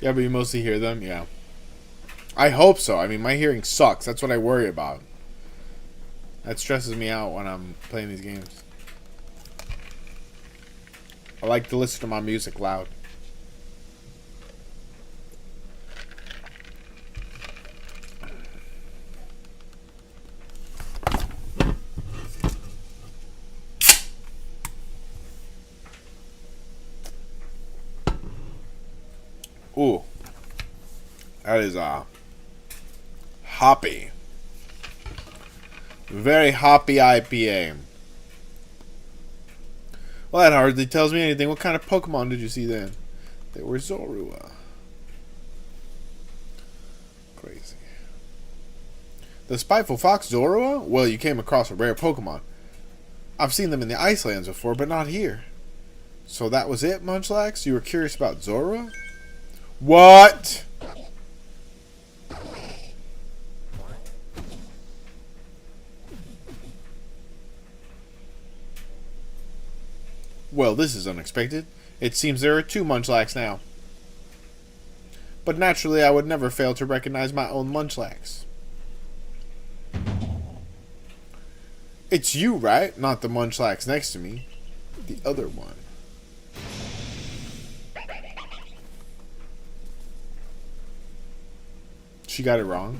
[SPEAKER 1] Yeah, but you mostly hear them? Yeah. I hope so. I mean, my hearing sucks. That's what I worry about. That stresses me out when I'm playing these games. I like to listen to my music loud. Ooh. That is hoppy. Very hoppy IPA. Well, that hardly tells me anything. What kind of Pokemon did you see then? They were Zorua. Crazy. The spiteful fox Zorua? Well, you came across a rare Pokemon. I've seen them in the Icelands before, but not here. So that was it, Munchlax? You were curious about Zorua? What? Well, this is unexpected. It seems there are two Munchlax now. But naturally, I would never fail to recognize my own Munchlax. It's you, right? Not the Munchlax next to me. The other one. She got it wrong.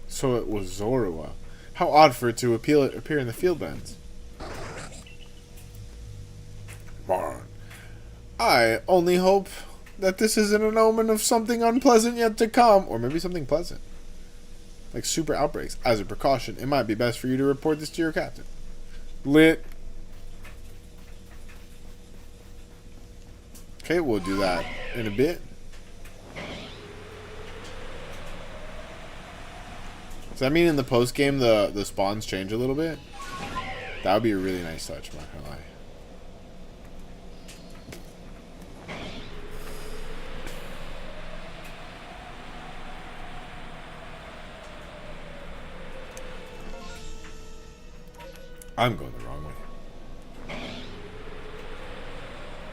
[SPEAKER 1] So it was Zorua. How odd for it to appear in the field lens. Barn. I only hope that this isn't an omen of something unpleasant yet to come. Or maybe something pleasant. like super outbreaks. As a precaution, it might be best for you to report this to your captain. Lit. Okay, we'll do that in a bit. Does that mean in the post game the spawns change a little bit? That would be a really nice touch, I'm not gonna lie. I'm going the wrong way.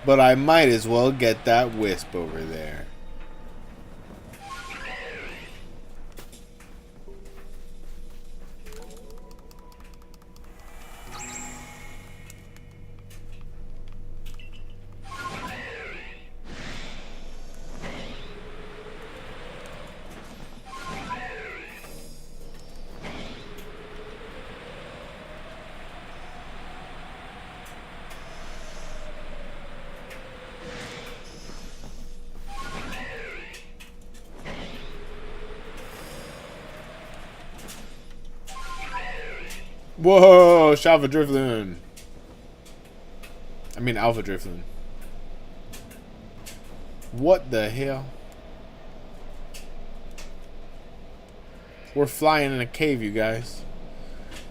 [SPEAKER 1] But I might as well get that wisp over there. Whoa, Shalva Drifloon. I mean Alpha Drifloon. What the hell? We're flying in a cave, you guys.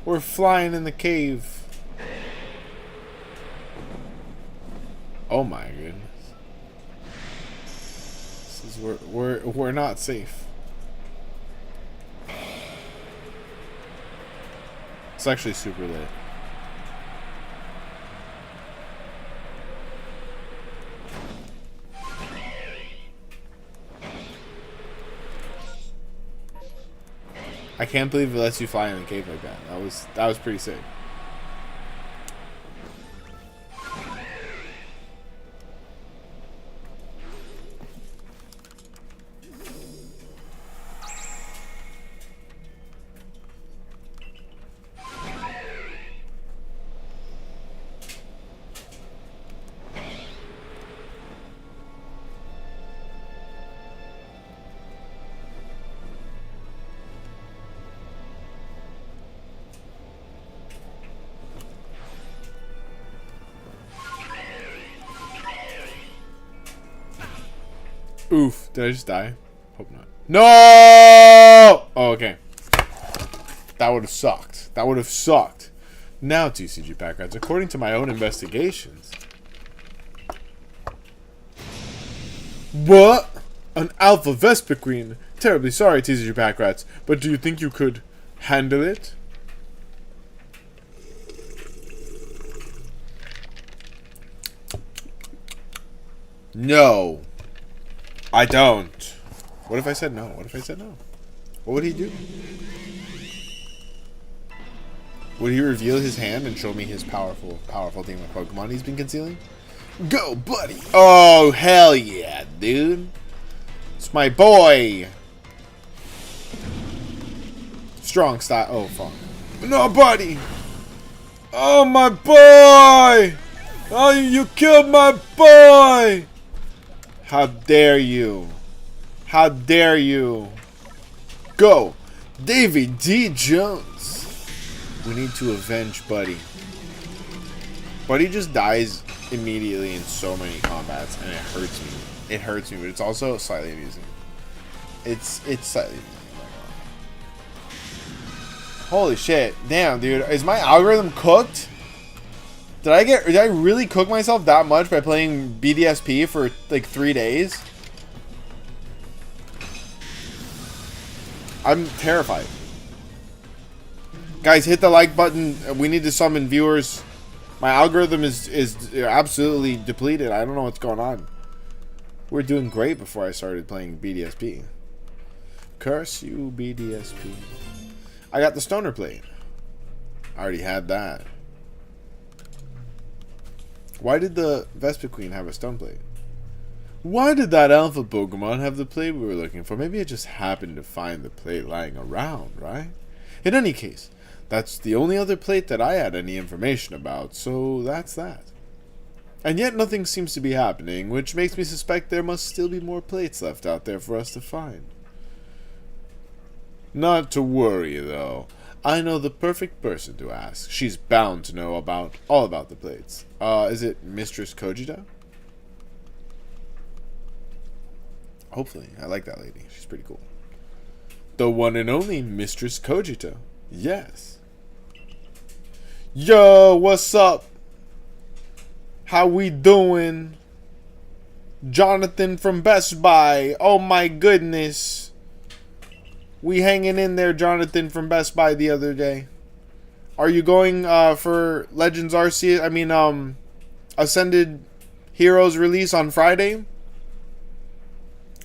[SPEAKER 1] We're flying in the cave. Oh my goodness. This is we're not safe. It's actually super lit. I can't believe it lets you fly in a cave like that. That was pretty sick. Oof, did I just die? Hope not. No! Oh, okay. That would have sucked. That would have sucked. Now, tcgpackrats, according to my own investigations. What? An alpha Vespiquen? Terribly sorry, tcgpackrats, but do you think you could handle it? No. I don't. What if I said no? What if I said no? What would he do? Would he reveal his hand and show me his powerful team of Pokemon he's been concealing? Go, buddy! Oh, hell yeah, dude. It's my boy. Strong style. Oh, fuck. No, buddy. Oh, my boy. Oh, you killed my boy. How dare you? How dare you? Go! Davy D. Jones! We need to avenge Buddy. Buddy just dies immediately in so many combats, and it hurts me. It hurts me, but it's also slightly amusing. It's slightly amusing. Holy shit. Damn, dude. Is my algorithm cooked? Did I really cook myself that much by playing BDSP for like 3 days? I'm terrified. Guys, hit the like button. We need to summon viewers. My algorithm is absolutely depleted. I don't know what's going on. We're doing great before I started playing BDSP. Curse you, BDSP. I got the stoner plate. I already had that. Why did the Vespiquen have a stone plate? Why did that alpha Pokemon have the plate we were looking for? Maybe it just happened to find the plate lying around, right? In any case, that's the only other plate that I had any information about, so that's that. And yet nothing seems to be happening, which makes me suspect there must still be more plates left out there for us to find. Not to worry, though. I know the perfect person to ask. She's bound to know all about the plates. Is it Mistress Kojita? Hopefully. I like that lady. She's pretty cool. The one and only Mistress Kojita. Yes. Yo, what's up? How we doing? Jonathan from Best Buy. Oh my goodness. We hanging in there, Jonathan from Best Buy the other day. Are you going for Legends Arceus? I mean, Ascended Heroes release on Friday?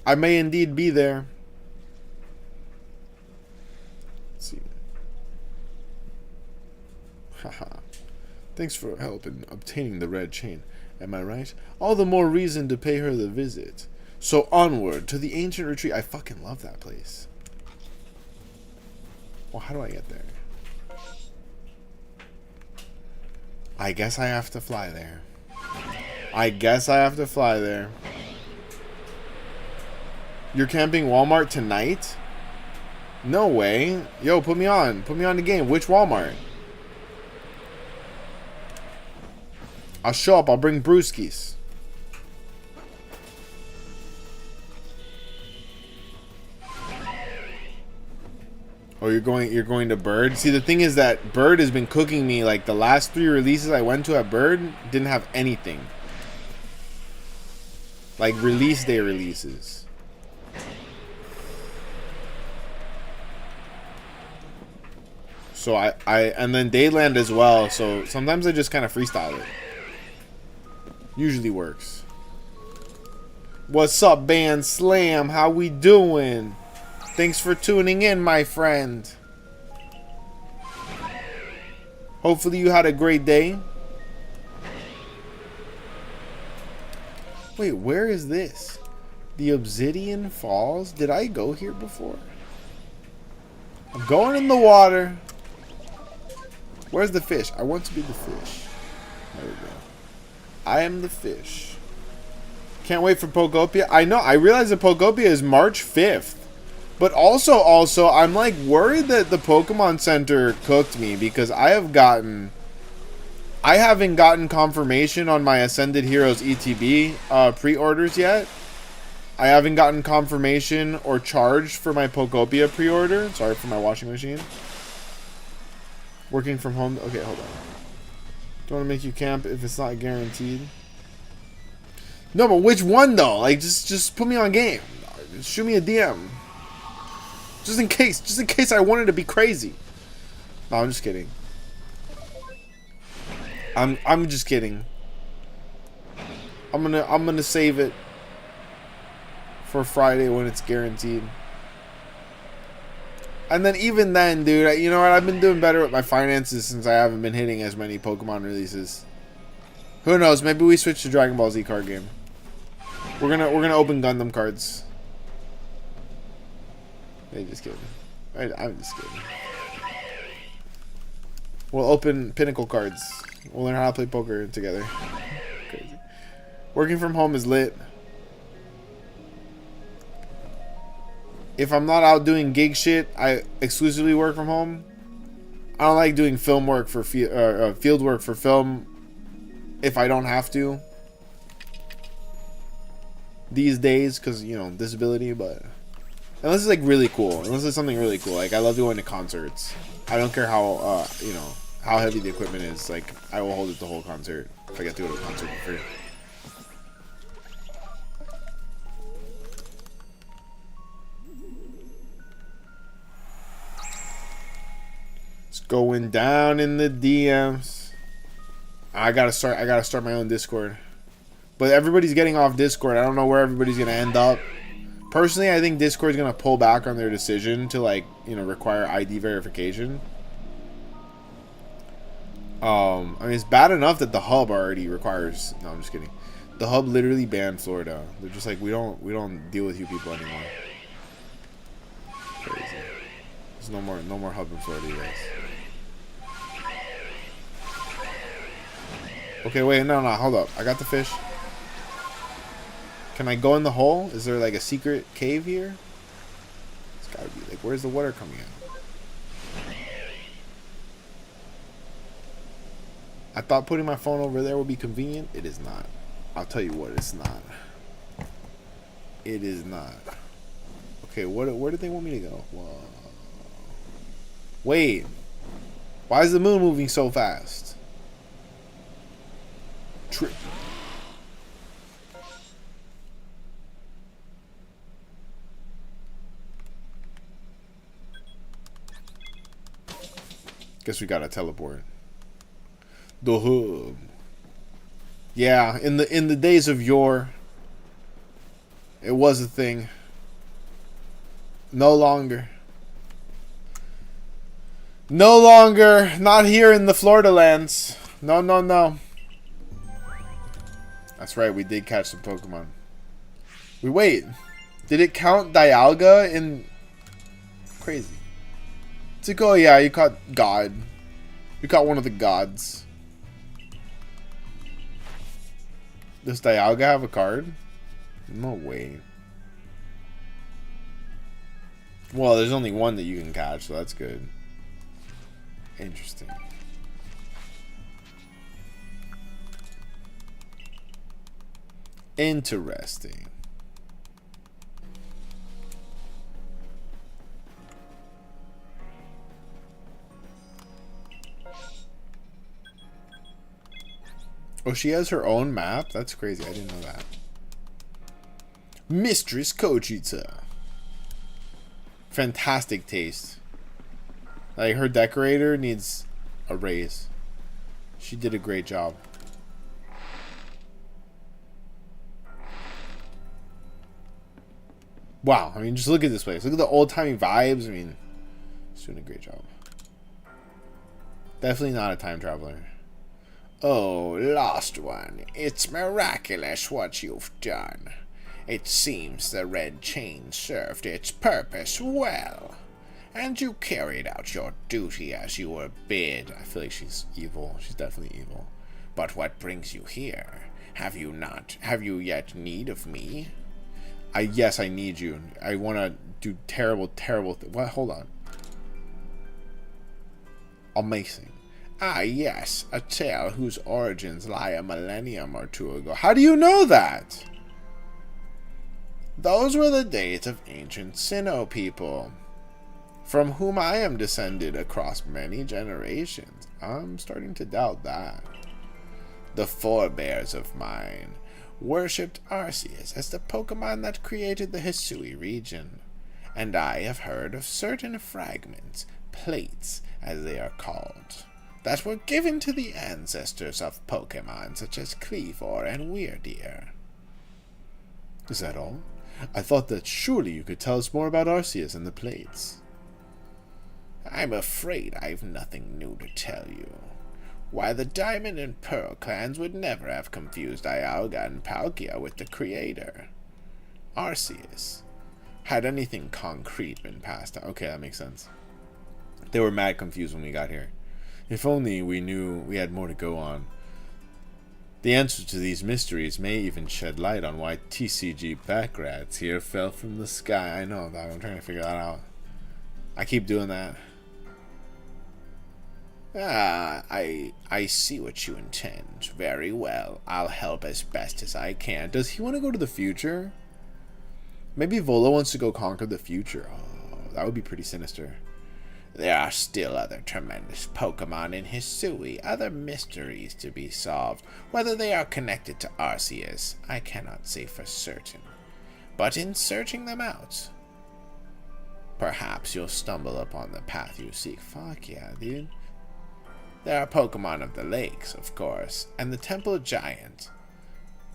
[SPEAKER 1] I may indeed be there. Let's see. Haha. Thanks for help in obtaining the red chain. Am I right? All the more reason to pay her the visit. So onward to the ancient retreat. I fucking love that place. Well, how do I get there? I guess I have to fly there. You're camping Walmart tonight? No way. Yo, put me on. Put me on the game. Which Walmart? I'll show up. I'll bring brewskis. Oh, you're going to Bird? See, the thing is that Bird has been cooking me. Like, the last 3 releases I went to at Bird didn't have anything. Like, release day releases. So and then Dayland as well. So sometimes I just kind of freestyle it. Usually works. What's up, Band Slam? How we doing? Thanks for tuning in, my friend. Hopefully you had a great day. Wait, where is this? The Obsidian Falls? Did I go here before? I'm going in the water. Where's the fish? I want to be the fish. There we go. I am the fish. Can't wait for Pokopia. I know. I realize that Pokopia is March 5th. But also, I'm like worried that the Pokemon Center cooked me because I haven't gotten confirmation on my Ascended Heroes ETB pre-orders yet. I haven't gotten confirmation or charged for my Pokopia pre-order. Sorry for my washing machine. Working from home. Okay, hold on. Don't want to make you camp if it's not guaranteed. No, but which one though? Like, just put me on game. Just shoot me a DM. Just in case I wanted to be crazy. No, I'm just kidding. I'm just kidding. I'm gonna save it for Friday when it's guaranteed. And then even then, dude, you know what? I've been doing better with my finances since I haven't been hitting as many Pokemon releases. Who knows? Maybe we switch to Dragon Ball Z card game. We're gonna open Gundam cards. Hey, just kidding. I'm just kidding. We'll open Pinnacle cards. We'll learn how to play poker together. Crazy. Working from home is lit. If I'm not out doing gig shit, I exclusively work from home. I don't like doing film work for field work for film if I don't have to these days because, you know, disability. But unless it's like really cool, unless it's something really cool, like I love going to concerts. I don't care how you know, how heavy the equipment is. Like, I will hold it the whole concert if I get to go to a concert for free. It's going down in the DMs. I gotta start my own Discord. But everybody's getting off Discord. I don't know where everybody's gonna end up. Personally, I think Discord's gonna pull back on their decision to, like, you know, require ID verification. I mean, it's bad enough that the hub already requires. No, I'm just kidding. The hub literally banned Florida. They're just like, we don't deal with you people anymore. Crazy. There's no more hub in Florida, you guys. Okay, wait, no, hold up. I got the fish. Can I go in the hole? Is there like a secret cave here? It's gotta be like where's the water coming out? I thought putting my phone over there would be convenient. It is not. I'll tell you what, it's not. It is not. Okay, where do they want me to go? Whoa. Wait. Why is the moon moving so fast? Trip. Guess we gotta teleport. The hub. Yeah, in the days of yore, it was a thing. No longer. No longer. Not here in the Florida lands. No, no, no. That's right, we did catch some Pokemon. Wait. Did it count Dialga in... Crazy. Oh yeah, you caught God. You caught one of the gods. Does Dialga have a card? No way. Well, there's only one that you can catch, so that's good. Interesting. Interesting. Oh, she has her own map? That's crazy. I didn't know that. Mistress Kochita. Fantastic taste. Like, her decorator needs a raise. She did a great job. Wow. I mean, just look at this place. Look at the old-timey vibes. I mean, she's doing a great job. Definitely not a time traveler. Oh, lost one. It's miraculous what you've done. It seems the red chain served its purpose well. And you carried out your duty as you were bid. I feel like she's evil. She's definitely evil. But what brings you here? Have you yet need of me? Yes, I need you. I want to do terrible what? Hold on. Amazing. Ah, yes. A tale whose origins lie a millennium or two ago. How do you know that? Those were the days of ancient Sinnoh people, from whom I am descended across many generations. I'm starting to doubt that. The forebears of mine worshipped Arceus as the Pokemon that created the Hisui region, and I have heard of certain fragments, plates as they are called, that were given to the ancestors of Pokemon such as Cleavor and Weirdeer. Is that all? I thought that surely you could tell us more about Arceus and the plates. I'm afraid I've nothing new to tell you. Why, the Diamond and Pearl clans would never have confused Dialga and Palkia with the creator, Arceus. Had anything concrete been passed down? Okay, that makes sense. They were mad confused when we got here. If only we knew we had more to go on. The answer to these mysteries may even shed light on why tcgpackrats here fell from the sky. I know that. I'm trying to figure that out. I keep doing that. Ah, I see what you intend. Very well. I'll help as best as I can. Does he want to go to the future? Maybe Volo wants to go conquer the future. Oh, that would be pretty sinister. There are still other tremendous Pokemon in Hisui, other mysteries to be solved. Whether they are connected to Arceus, I cannot say for certain. But in searching them out, perhaps you'll stumble upon the path you seek. Fuck yeah, dude. There are Pokemon of the lakes, of course, and the Temple Giant,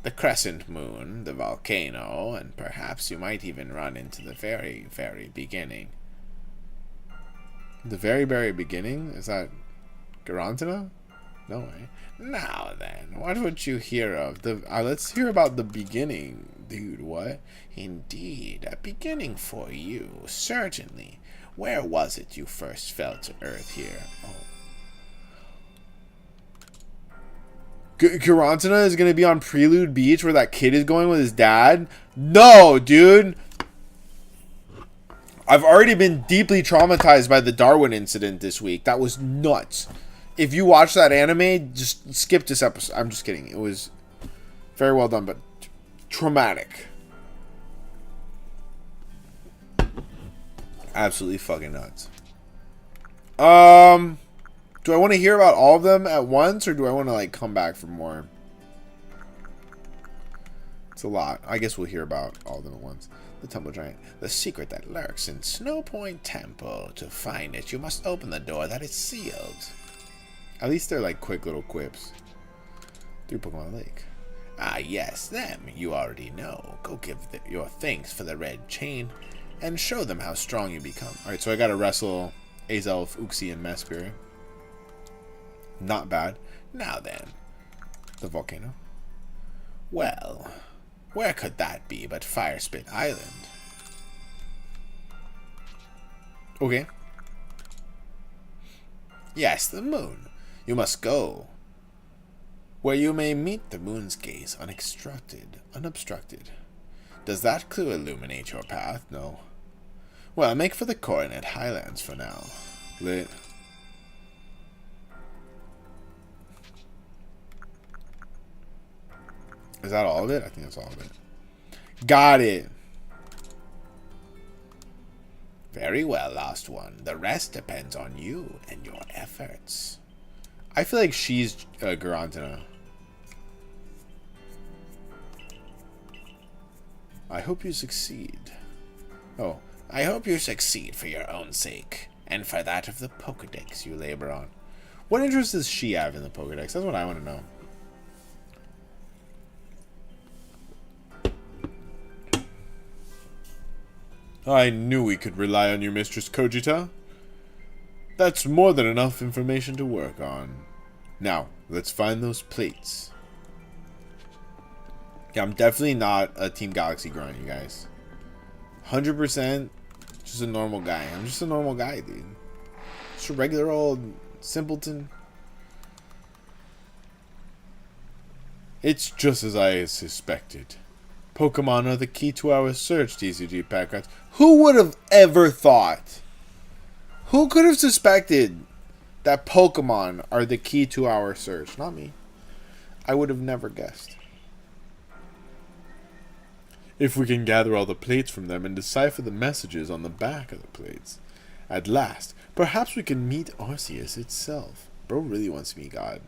[SPEAKER 1] the Crescent Moon, the Volcano, and perhaps you might even run into the very, very beginning. The very, very beginning? Is that Garantana? No way. Now then, what would you hear of? Let's hear about the beginning. Dude, what? Indeed, a beginning for you, certainly. Where was it you first fell to earth here? Oh. Garantana is going to be on Prelude Beach where that kid is going with his dad? No, dude! I've already been deeply traumatized by the Darwin incident this week. That was nuts. If you watch that anime, just skip this episode. I'm just kidding. It was very well done, but traumatic. Absolutely fucking nuts. Do I want to hear about all of them at once, or do I want to like come back for more? It's a lot. I guess we'll hear about all of them at once. The Temple Giant. The secret that lurks in Snow Point Temple. To find it, you must open the door that is sealed. At least they're like quick little quips. Through Pokemon Lake. Ah, yes, them. You already know. Go give your thanks for the red chain and show them how strong you become. Alright, so I gotta wrestle Azelf, Uxie, and Mesprit. Not bad. Now then. The volcano. Well, where could that be but Firespit Island? Okay. Yes, the moon. You must go where you may meet the moon's gaze unobstructed. Does that clue illuminate your path? No. Well, make for the Coronet Highlands for now. Lit. Is that all of it? I think that's all of it. Got it. Very well, Lost One. The rest depends on you and your efforts. I feel like she's Garantina. I hope you succeed. Oh, I hope you succeed for your own sake, and for that of the Pokedex you labor on. What interest does she have in the Pokedex? That's what I want to know. I knew we could rely on you, Mistress Kojita. That's more than enough information to work on. Now, let's find those plates. Yeah, I'm definitely not a Team Galaxy grunt, you guys. 100% just a normal guy. I'm just a normal guy, dude. Just a regular old simpleton. It's just as I suspected. Pokemon are the key to our search, tcgpackrats. Who would have ever thought? Who could have suspected that Pokemon are the key to our search? Not me. I would have never guessed. If we can gather all the plates from them and decipher the messages on the back of the plates, at last, perhaps we can meet Arceus itself. Bro really wants to meet God.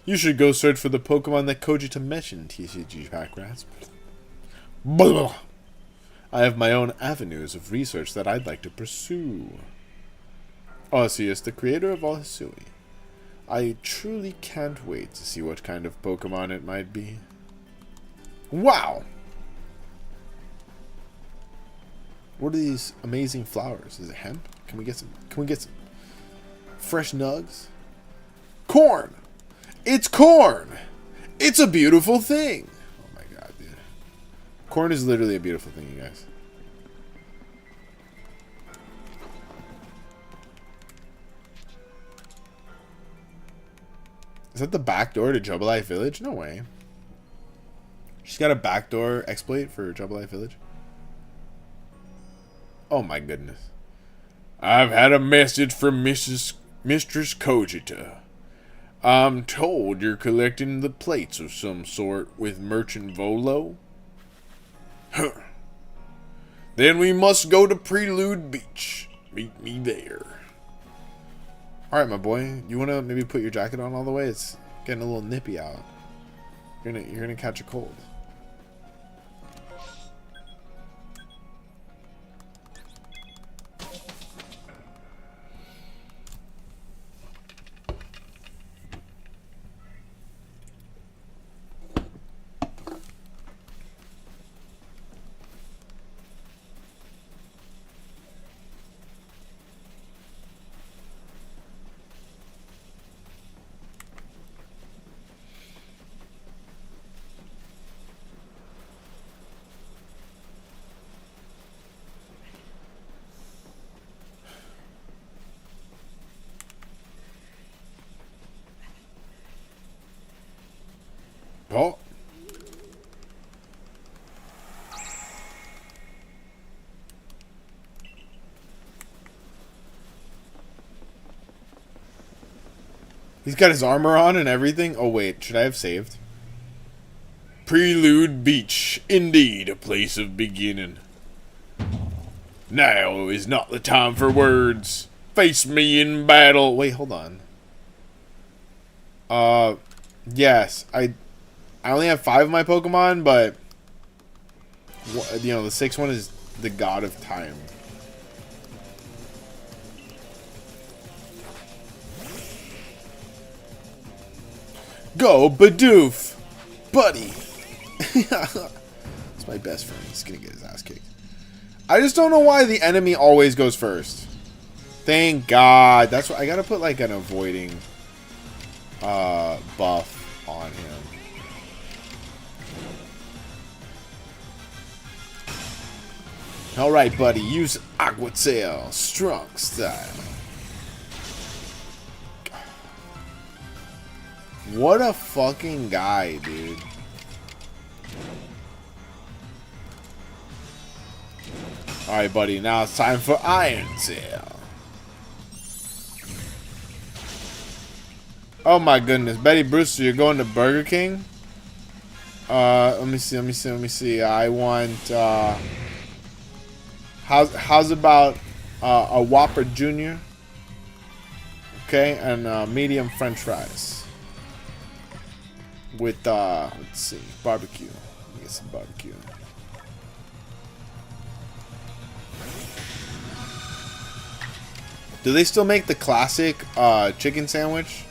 [SPEAKER 1] You should go search for the Pokemon that Kojita mentioned, tcgpackrats. Blah. I have my own avenues of research that I'd like to pursue. Arceus, the creator of all Hisui. I truly can't wait to see what kind of Pokemon it might be. Wow! What are these amazing flowers? Is it hemp? Can we get some? Can we get some fresh nugs? Corn! It's corn! It's a beautiful thing! Oh my god, dude. Corn is literally a beautiful thing, you guys. Is that the back door to Jubilife Village? No way. She's got a backdoor exploit for Jubilife Village. Oh my goodness. I've had a message from Mistress Kojita. I'm told you're collecting the plates of some sort with Merchant Volo. Huh. Then we must go to Prelude Beach. Meet me there. Alright, my boy. You want to maybe put your jacket on all the way? It's getting a little nippy out. You're gonna catch a cold. Oh. He's got his armor on and everything. Oh, wait. Should I have saved? Prelude Beach. Indeed, a place of beginning. Now is not the time for words. Face me in battle. Wait, hold on. Yes. I only have 5 of my Pokemon, but... You know, the 6th one is the God of Time. Go, Bidoof! Buddy! It's my best friend. He's gonna get his ass kicked. I just don't know why the enemy always goes first. Thank God. That's why I gotta put like an avoiding buff on him. Alright, buddy. Use Aqua Tail. Strong style. What a fucking guy, dude. Alright, buddy. Now it's time for Iron Tail. Oh my goodness. Betty Brewster, you're going to Burger King? Let me see. I want, how's about, a Whopper Jr.? Okay, and, medium French fries. With, let's see, barbecue. Let me get some barbecue. Do they still make the classic, chicken sandwich?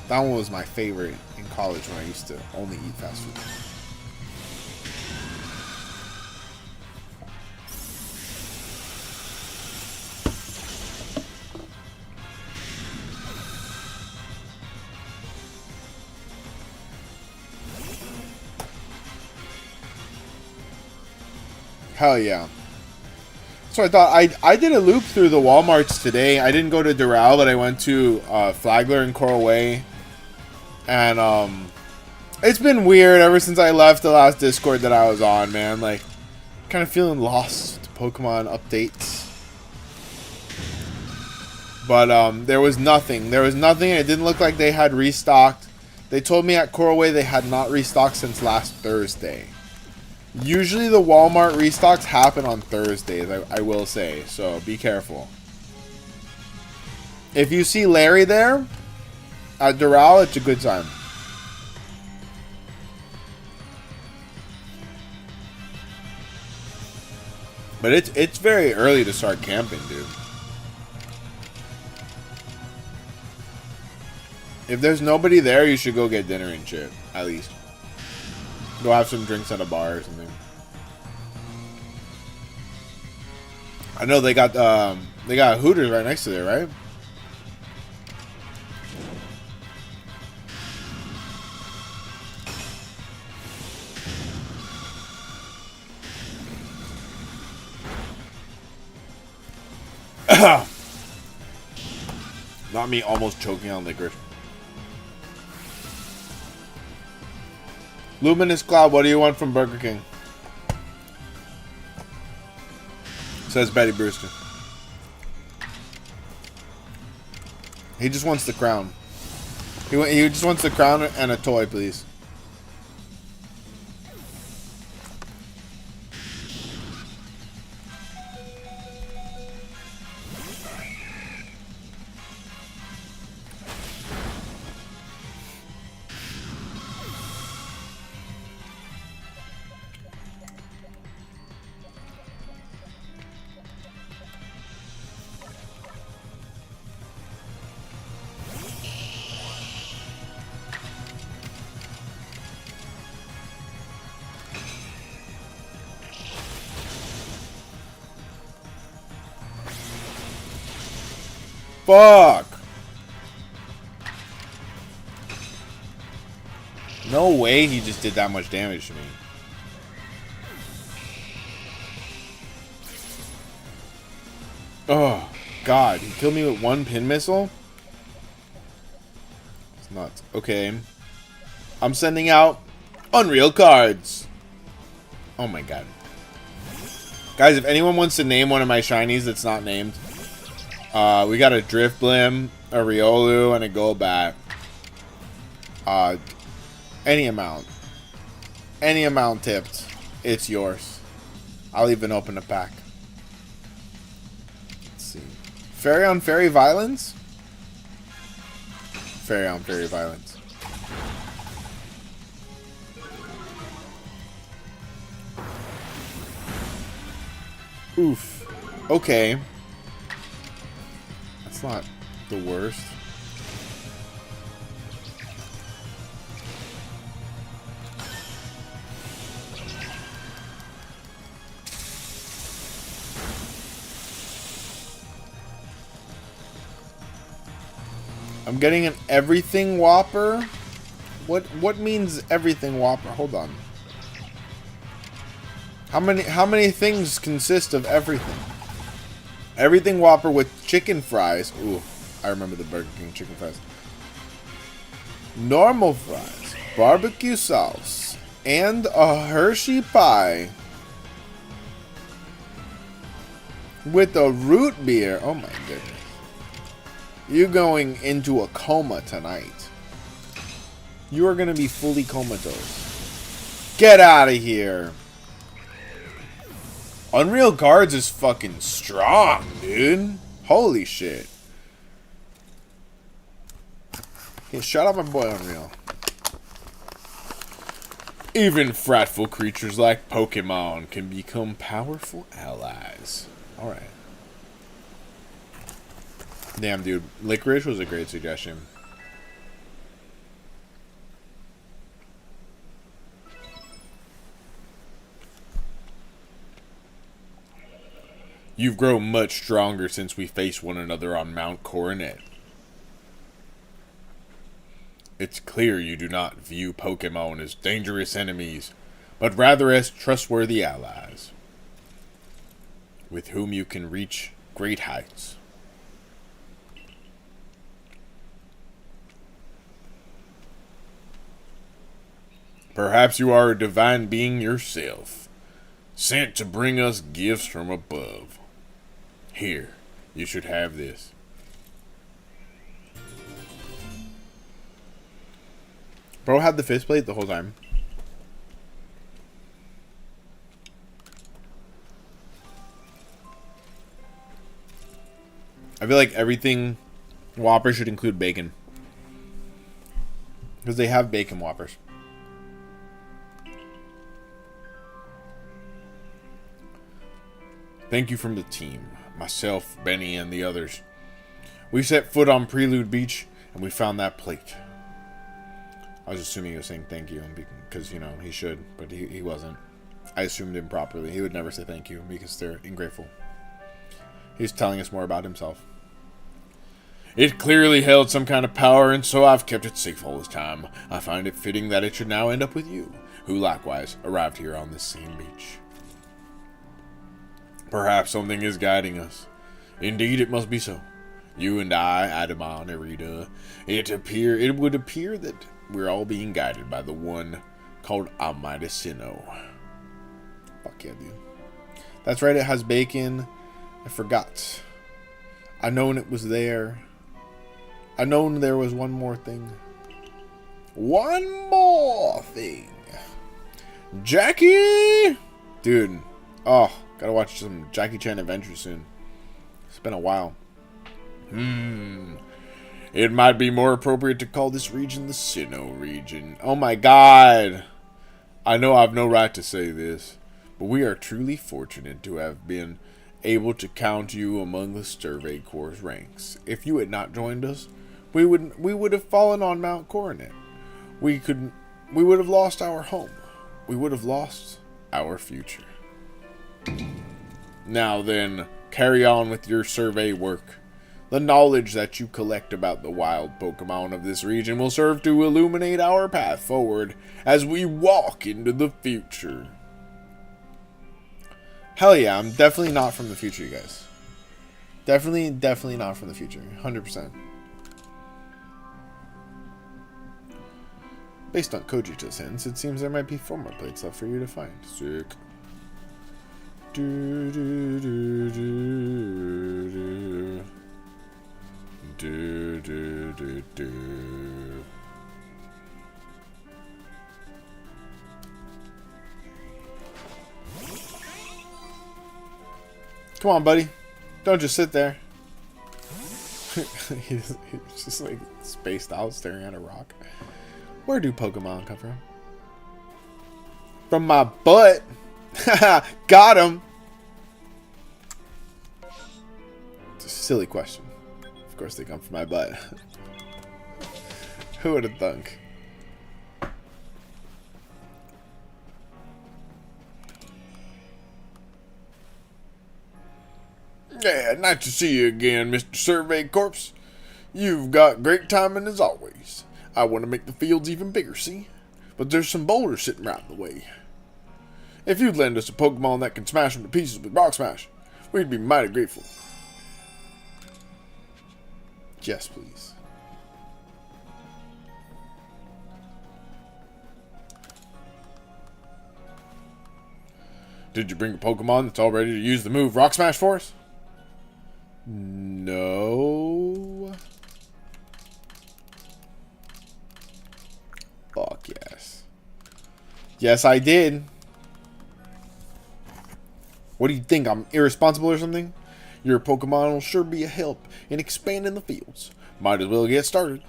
[SPEAKER 1] That one was my favorite in college when I used to only eat fast food. Hell yeah. So I thought I did a loop through the Walmarts today. I didn't go to Doral, but I went to Flagler and Coral Way. And it's been weird ever since I left the last Discord that I was on, man. Like, kind of feeling lost to Pokemon updates. But there was nothing. There was nothing. It didn't look like they had restocked. They told me at Coral Way they had not restocked since last Thursday. Usually the Walmart restocks happen on Thursdays, I will say, so be careful. If you see Larry there at Doral, it's a good time. But it's very early to start camping, dude. If there's nobody there, you should go get dinner and shit, at least. Go have some drinks at a bar or something. I know they got Hooters right next to there, right? Not me almost choking on licorice. Luminous Cloud, what do you want from Burger King? Says Betty Brewster. He just wants the crown. He just wants the crown and a toy, please. Fuck! No way he just did that much damage to me. Oh, God. He killed me with one pin missile? It's nuts. Okay. I'm sending out Unreal cards. Oh, my God. Guys, if anyone wants to name one of my shinies that's not named... we got a Drift Blim, a Riolu, and a Golbat. Any amount. Any amount tipped. It's yours. I'll even open a pack. Let's see. Fairy on Fairy Violence? Fairy on Fairy Violence. Oof. Okay. That's not the worst. I'm getting an everything Whopper. What means everything Whopper? Hold on. How many things consist of everything? Everything Whopper with chicken fries. Ooh, I remember the Burger King chicken fries. Normal fries, barbecue sauce, and a Hershey pie with a root beer. Oh my goodness. You're going into a coma tonight. You are going to be fully comatose. Get out of here. Unreal Cards is fucking strong, dude. Holy shit. Okay, shout out my boy Unreal. Even fratful creatures like Pokemon can become powerful allies. Alright. Damn, dude. Licorice was a great suggestion. You've grown much stronger since we faced one another on Mount Coronet. It's clear you do not view Pokemon as dangerous enemies, but rather as trustworthy allies, with whom you can reach great heights. Perhaps you are a divine being yourself, sent to bring us gifts from above. Here, you should have this. Bro had the fist plate the whole time. I feel like everything Whopper should include bacon. Because they have bacon Whoppers. Thank you from the team. Myself, Benny, and the others. We set foot on Prelude Beach, and we found that plate. I was assuming he was saying thank you, because, you know, he should, but he wasn't. I assumed improperly. He would never say thank you, because they're ungrateful. He was telling us more about himself. It clearly held some kind of power, and so I've kept it safe all this time. I find it fitting that it should now end up with you, who likewise arrived here on this same beach. Perhaps something is guiding us. Indeed, it must be so. You and I, Adamon, Erida, it would appear that we're all being guided by the one called Amadisino. Fuck yeah, dude. That's right, it has bacon. I forgot. I known it was there. I known there was one more thing. One more thing. Jackie! Dude. Oh, gotta watch some Jackie Chan Adventures soon. It's been a while. It might be more appropriate to call this region the Sinnoh region. Oh my god. I know I've no right to say this, but we are truly fortunate to have been able to count you among the Survey Corps' ranks. If you had not joined us, we would have fallen on Mount Coronet. We would have lost our home. We would have lost our future. Now then, carry on with your survey work. The knowledge that you collect about the wild Pokemon of this region will serve to illuminate our path forward as we walk into the future. Hell yeah, I'm definitely not from the future, you guys. Definitely not from the future. 100%. Based on Kojita's hints, it seems there might be 4 more plates left for you to find. Sick. Do, do, do, do. Come on, buddy. Don't just sit there. He's just like spaced out, staring at a rock. Where do Pokemon come from? From my butt. Got him. It's a silly question. Of course they come from my butt. Who would have thunk? Yeah, nice to see you again, Mr. Survey Corpse. You've got great timing as always. I want to make the fields even bigger, see? But there's some boulders sitting right in the way. If you'd lend us a Pokemon that can smash them to pieces with Rock Smash, we'd be mighty grateful. Yes, please. Did you bring a Pokemon that's all ready to use the move Rock Smash for us? No. Fuck yes. Yes, I did. What do you think? I'm irresponsible or something? Your Pokemon will sure be a help in expanding the fields. Might as well get started.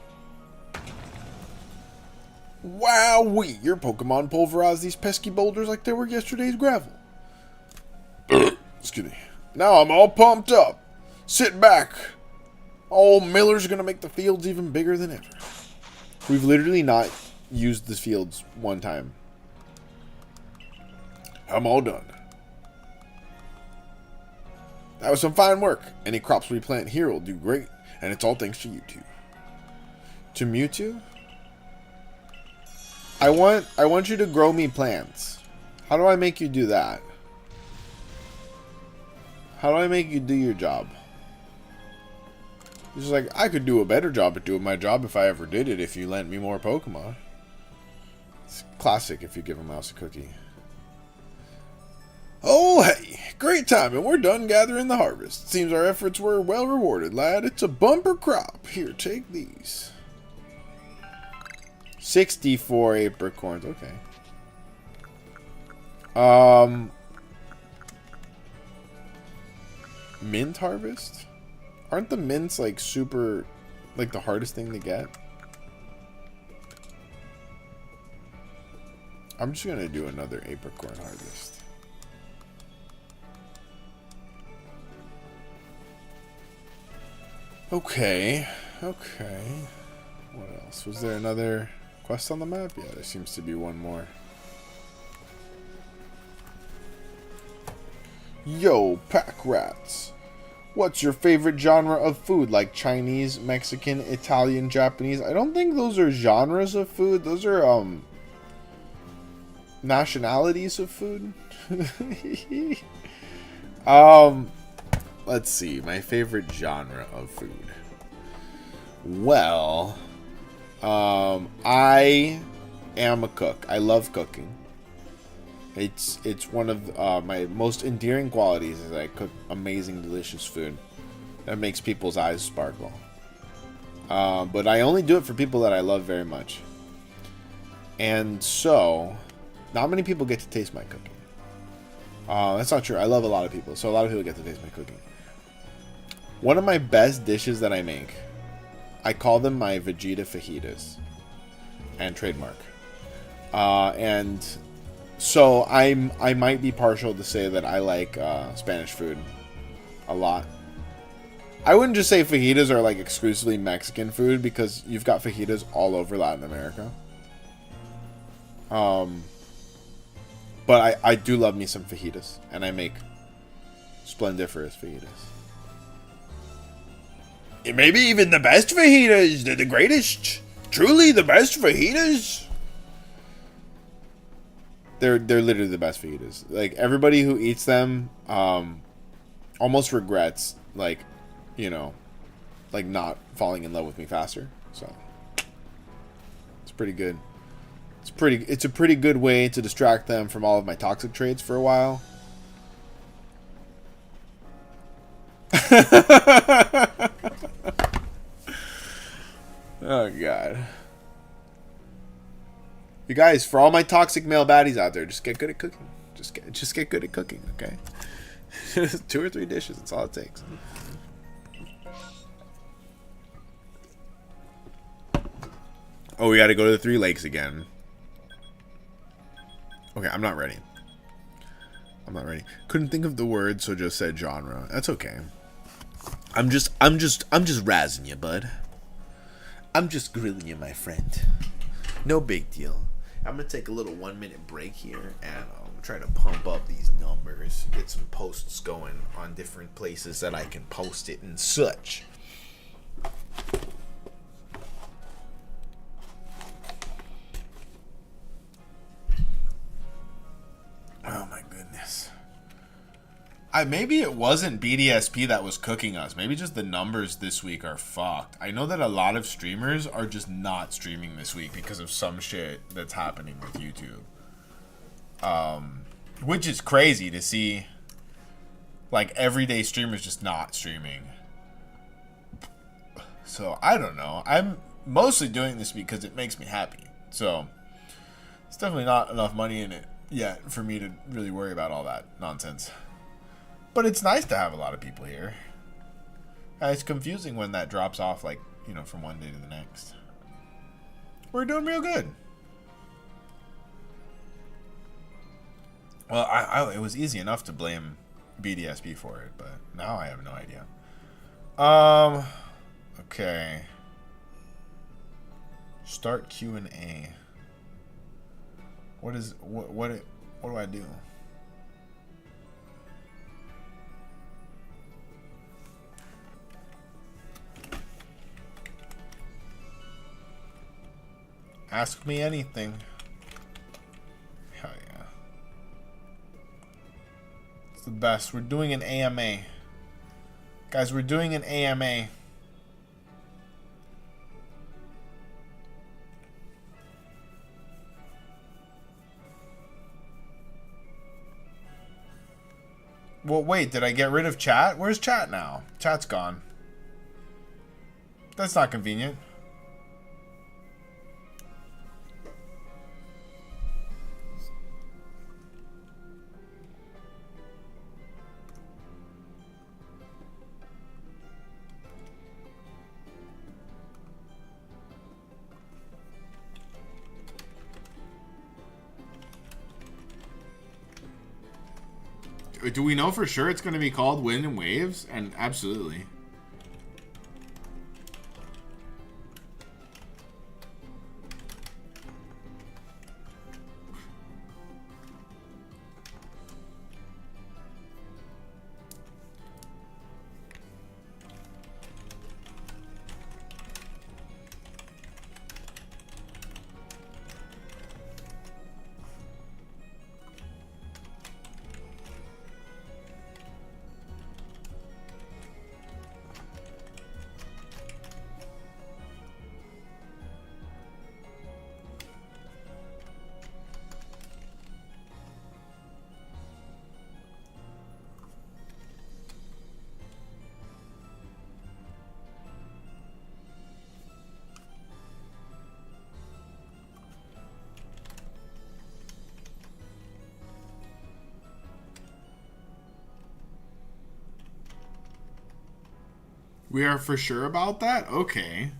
[SPEAKER 1] Wowee! Your Pokemon pulverized these pesky boulders like they were yesterday's gravel. Excuse me. Now I'm all pumped up. Sit back. Old Miller's gonna make the fields even bigger than ever. We've literally not used the fields one time. I'm all done. That was some fine work. Any crops we plant here will do great, and it's all thanks to you two. To Mewtwo? I want you to grow me plants. How do I make you do that? How do I make you do your job? He's like, I could do a better job at doing my job if I ever did it if you lent me more Pokemon. It's classic if you give a mouse a cookie. Oh, hey, great timing. We're done gathering the harvest. Seems our efforts were well rewarded, lad. It's a bumper crop. Here, take these. 64 apricorns. Okay. Mint harvest? Aren't the mints like super, like the hardest thing to get? I'm just gonna do another apricorn harvest. Okay, okay. What else? Was there another quest on the map? Yeah, there seems to be one more. Yo, pack rats. What's your favorite genre of food? Like Chinese, Mexican, Italian, Japanese? I don't think those are genres of food. Those are, nationalities of food. Let's see. My favorite genre of food. Well, I am a cook. I love cooking. It's one of my most endearing qualities is I cook amazing, delicious food that makes people's eyes sparkle. But I only do it for people that I love very much. And so, not many people get to taste my cooking. That's not true. I love a lot of people, so a lot of people get to taste my cooking. One of my best dishes that I make, I call them my Vegeta fajitas, and trademark. And so I might be partial to say that I like Spanish food a lot. I wouldn't just say fajitas are like exclusively Mexican food because you've got fajitas all over Latin America. But I do love me some fajitas, and I make splendiferous fajitas. It may be even the best fajitas. They're the greatest. Truly the best fajitas. They're literally the best fajitas. Like, everybody who eats them almost regrets, like, you know, like not falling in love with me faster. So it's pretty good. It's a pretty good way to distract them from all of my toxic traits for a while. god. You guys, for all my toxic male baddies out there, just get good at cooking. Just get good at cooking, okay? 2 or 3 dishes, that's all it takes. Oh, we gotta go to the 3 lakes again. Okay, I'm not ready. Couldn't think of the word, so just said genre. That's okay. I'm just razzing you, bud. I'm just grilling you, my friend. No big deal. I'm gonna take a little 1-minute break here and try to pump up these numbers, get some posts going on different places that I can post it and such. Oh my goodness. Maybe it wasn't BDSP that was cooking us. Maybe just the numbers this week are fucked. I know that a lot of streamers are just not streaming this week because of some shit that's happening with YouTube. Which is crazy to see, like, everyday streamers just not streaming. So, I don't know. I'm mostly doing this because it makes me happy. So, it's definitely not enough money in it yet for me to really worry about all that nonsense. But it's nice to have a lot of people here. It's confusing when that drops off, like, you know, from one day to the next. We're doing real good. Well, it was easy enough to blame BDSP for it, but now I have no idea. Okay. Start Q&A. What do I do? Ask me anything. Hell yeah. It's the best. We're doing an AMA. Guys, we're doing an AMA. Well, wait, did I get rid of chat? Where's chat now? Chat's gone. That's not convenient. Do we know for sure it's going to be called Wind and Waves? And absolutely. We are for sure about that? Okay.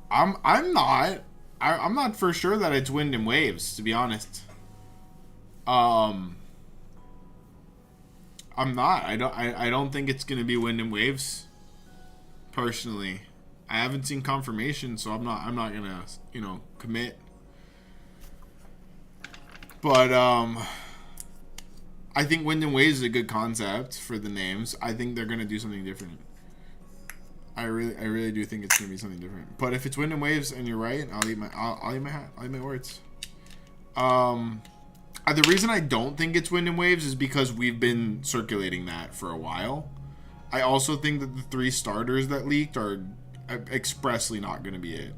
[SPEAKER 1] I'm not for sure that it's Wind and Waves, to be honest. I'm not. I don't think it's gonna be Wind and Waves. Personally. I haven't seen confirmation, so I'm not gonna, you know, commit. But I think Wind and Waves is a good concept for the names. I think they're gonna do something different. I really do think it's gonna be something different. But if it's Wind and Waves and you're right, I'll eat my hat. I'll eat my words. The reason I don't think it's Wind and Waves is because we've been circulating that for a while. I also think that the 3 starters that leaked are expressly not gonna be it.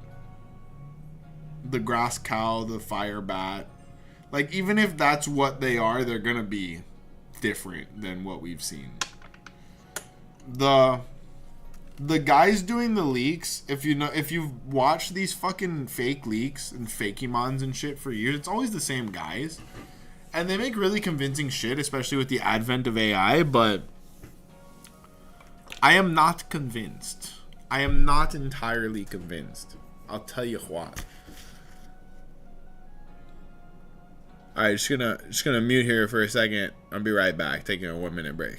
[SPEAKER 1] The Grass Cow, the Fire Bat. Like, even if that's what they are, they're gonna be different than what we've seen. The guys doing the leaks, if you've watched these fucking fake leaks and fakimons and shit for years, it's always the same guys. And they make really convincing shit, especially with the advent of AI, but I am not convinced. I am not entirely convinced. I'll tell you what. Alright, just gonna mute here for a second. I'll be right back, taking a 1-minute break.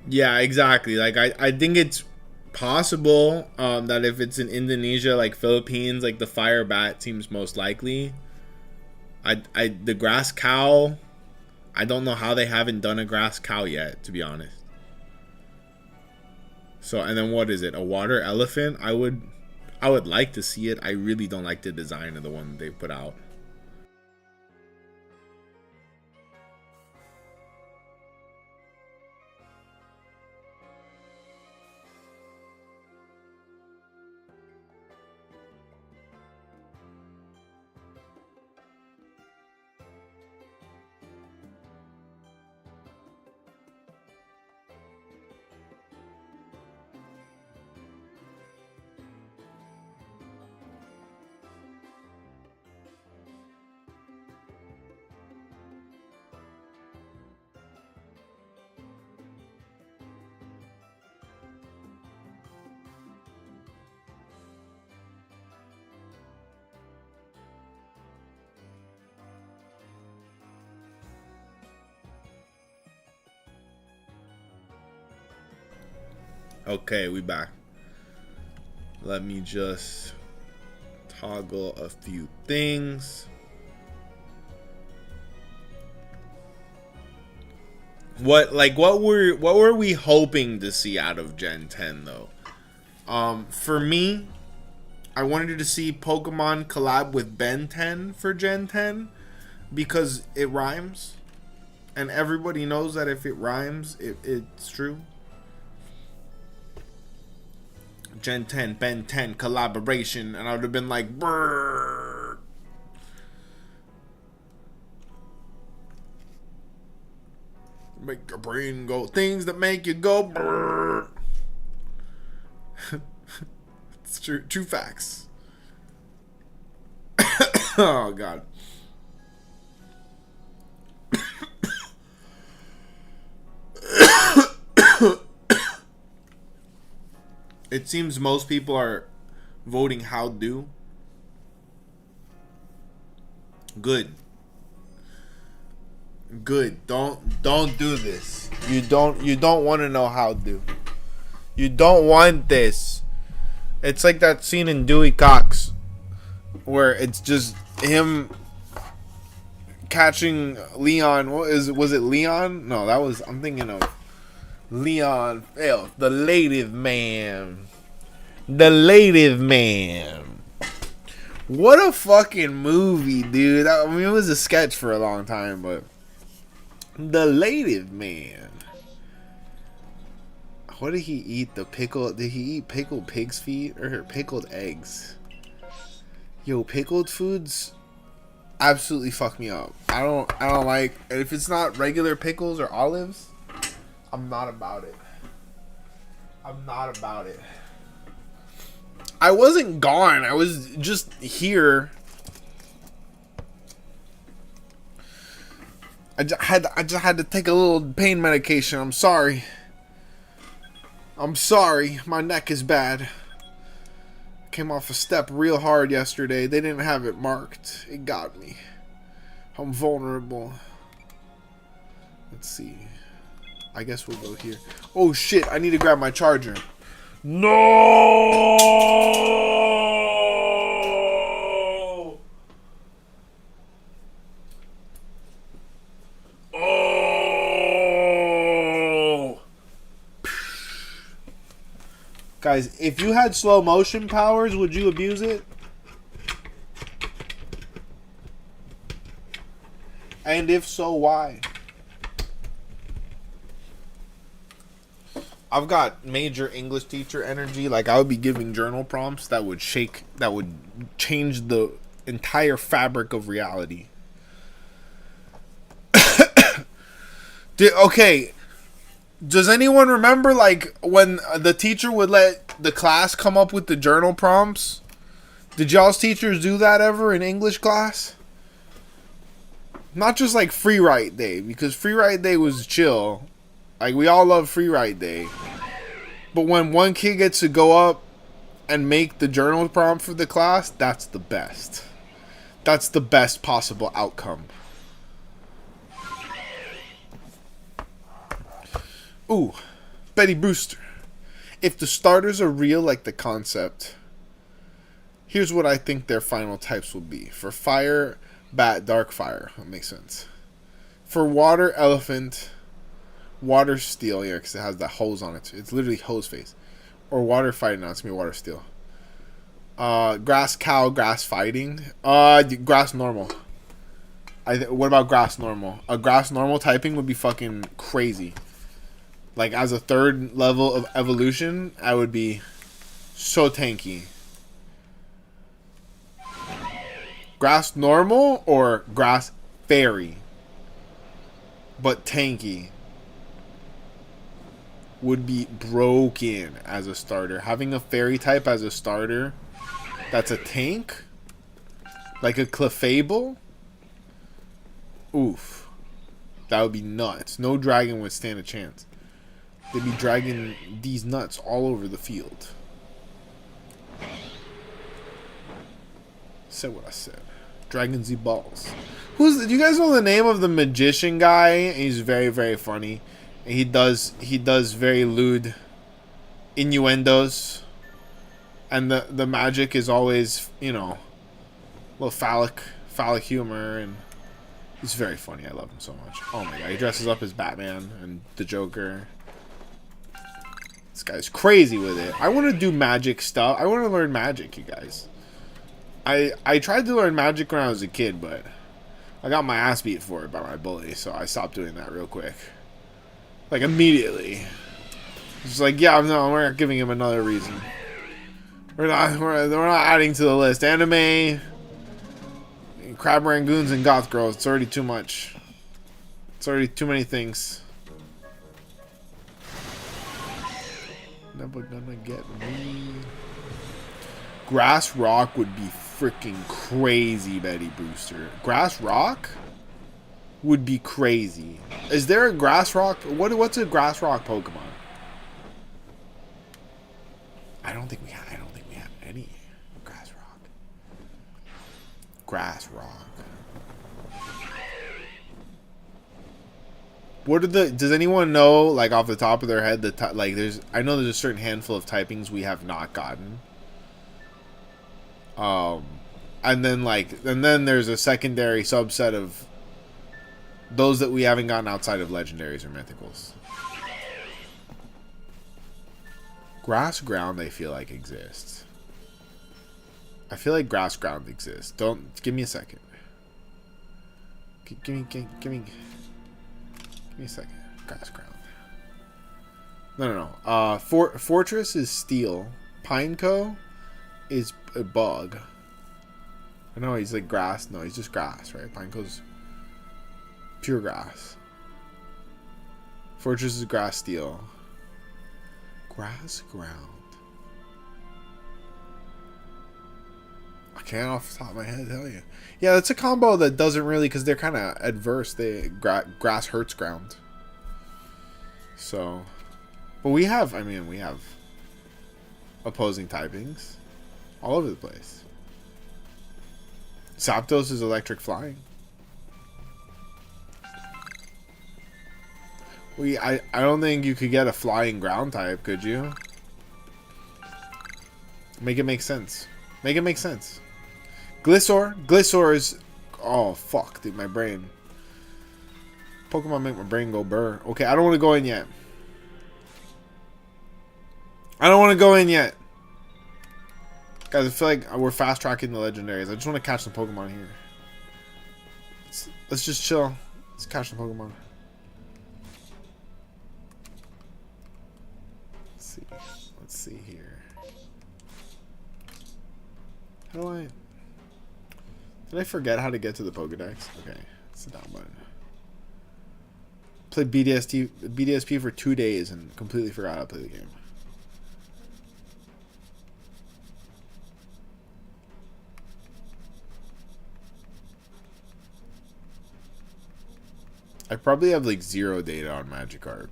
[SPEAKER 1] Yeah, exactly. Like I think it's possible that if it's in Indonesia, like Philippines, like the fire bat seems most likely. The grass cow, I don't know how they haven't done a grass cow yet, to be honest. So, and then what is it? A water elephant? I would like to see it. I really don't like the design of the one they put out. Okay, we back. Let me just toggle a few things. What were we hoping to see out of Gen 10 though? For me, I wanted to see Pokemon collab with Ben 10 for Gen 10 because it rhymes. And everybody knows that if it rhymes, it's true. Gen 10, Ben 10 collaboration, and I would have been like, brrr. Make your brain go, things that make you go, brrr. It's true, true facts. Oh, God. It seems most people are voting how do. Good. Good. Don't do this. You don't want to know how do. You don't want this. It's like that scene in Dewey Cox where it's just him catching Leon. Was it Leon? No, that was, I'm thinking of Leon, the ladies man. The ladies man. What a fucking movie, dude. I mean, it was a sketch for a long time, but the ladies man. What did he eat? The pickle? Did he eat pickled pig's feet or pickled eggs? Yo, pickled foods absolutely fuck me up. I don't like, if it's not regular pickles or olives, I'm not about it. I'm not about it. I wasn't gone. I was just here. I just had to take a little pain medication. I'm sorry. I'm sorry. My neck is bad. Came off a step real hard yesterday. They didn't have it marked. It got me. I'm vulnerable. Let's see. I guess we'll go here. Oh shit, I need to grab my charger. No! Oh! Guys, if you had slow motion powers, would you abuse it? And if so, why? I've got major English teacher energy. Like, I would be giving journal prompts that would change the entire fabric of reality. Okay, does anyone remember, like, when the teacher would let the class come up with the journal prompts? Did y'all's teachers do that ever in English class? Not just, like, free write day, because free write day was chill. Like, we all love free write day. But when one kid gets to go up and make the journal prompt for the class, that's the best. That's the best possible outcome. Ooh, Betty Brewster. If the starters are real like the concept, here's what I think their final types will be. For fire, bat, dark fire. That makes sense. For water, elephant. Water steel, yeah, because it has that hose on it. It's literally hose face. Or water fighting, no, it's gonna be water steel. Grass cow, grass fighting. Grass normal. What about grass normal? A grass normal typing would be fucking crazy. Like, as a third level of evolution, I would be so tanky. Grass normal or grass fairy, but tanky. Would be broken as a starter. Having a fairy type as a starter that's a tank, like a Clefable, oof, that would be nuts. No dragon would stand a chance. They'd be dragging these nuts all over the field. Said what I said. Dragon Z balls. Do you guys know the name of the magician guy? He's very, very funny. He does very lewd innuendos, and the magic is always, you know, a little phallic humor, and he's very funny. I love him so much. Oh my god, he dresses up as Batman and the Joker. This guy's crazy with it. I want to do magic stuff. I want to learn magic, you guys. I tried to learn magic when I was a kid, but I got my ass beat for it by my bully, so I stopped doing that real quick. Like, immediately. It's like, yeah, no, we're not giving him another reason. We're not adding to the list. Anime, Crab Rangoons, and Goth Girls. It's already too much. It's already too many things. Never gonna get me. Grass Rock would be freaking crazy, Betty Brewster. Grass Rock would be crazy. Is there a grass rock? What's a grass rock Pokemon? I don't think we have any grass rock. Grass rock. What are the? Does anyone know, like, off the top of their head, I know there's a certain handful of typings we have not gotten. And then there's a secondary subset of those that we haven't gotten outside of legendaries or mythicals. Grass ground, I feel like exists. I feel like grass ground exists. Give me a second. Give me a second. Grass ground. No. Fortress is steel. Pineco is a bug. I know he's like grass. No, he's just grass, right? Pineco's pure grass. Fortress is grass steel. Grass ground. I can't off the top of my head tell you. Yeah, it's a combo that doesn't really, because they're kind of adverse. Grass hurts ground. So, but we have opposing typings. All over the place. Zapdos is electric flying. I don't think you could get a flying ground type, could you? Make it make sense. Make it make sense. Gliscor? Gliscor is... Oh, fuck, dude, my brain. Pokemon make my brain go burr. Okay, I don't want to go in yet. I don't want to go in yet. Guys, I feel like we're fast-tracking the legendaries. I just want to catch some Pokemon here. Let's just chill. Let's catch some Pokemon. Let's see here. How do I... Did I forget how to get to the Pokedex? Okay, it's the down button. Played BDSP for 2 days and completely forgot how to play the game. I probably have like 0 data on Magikarp.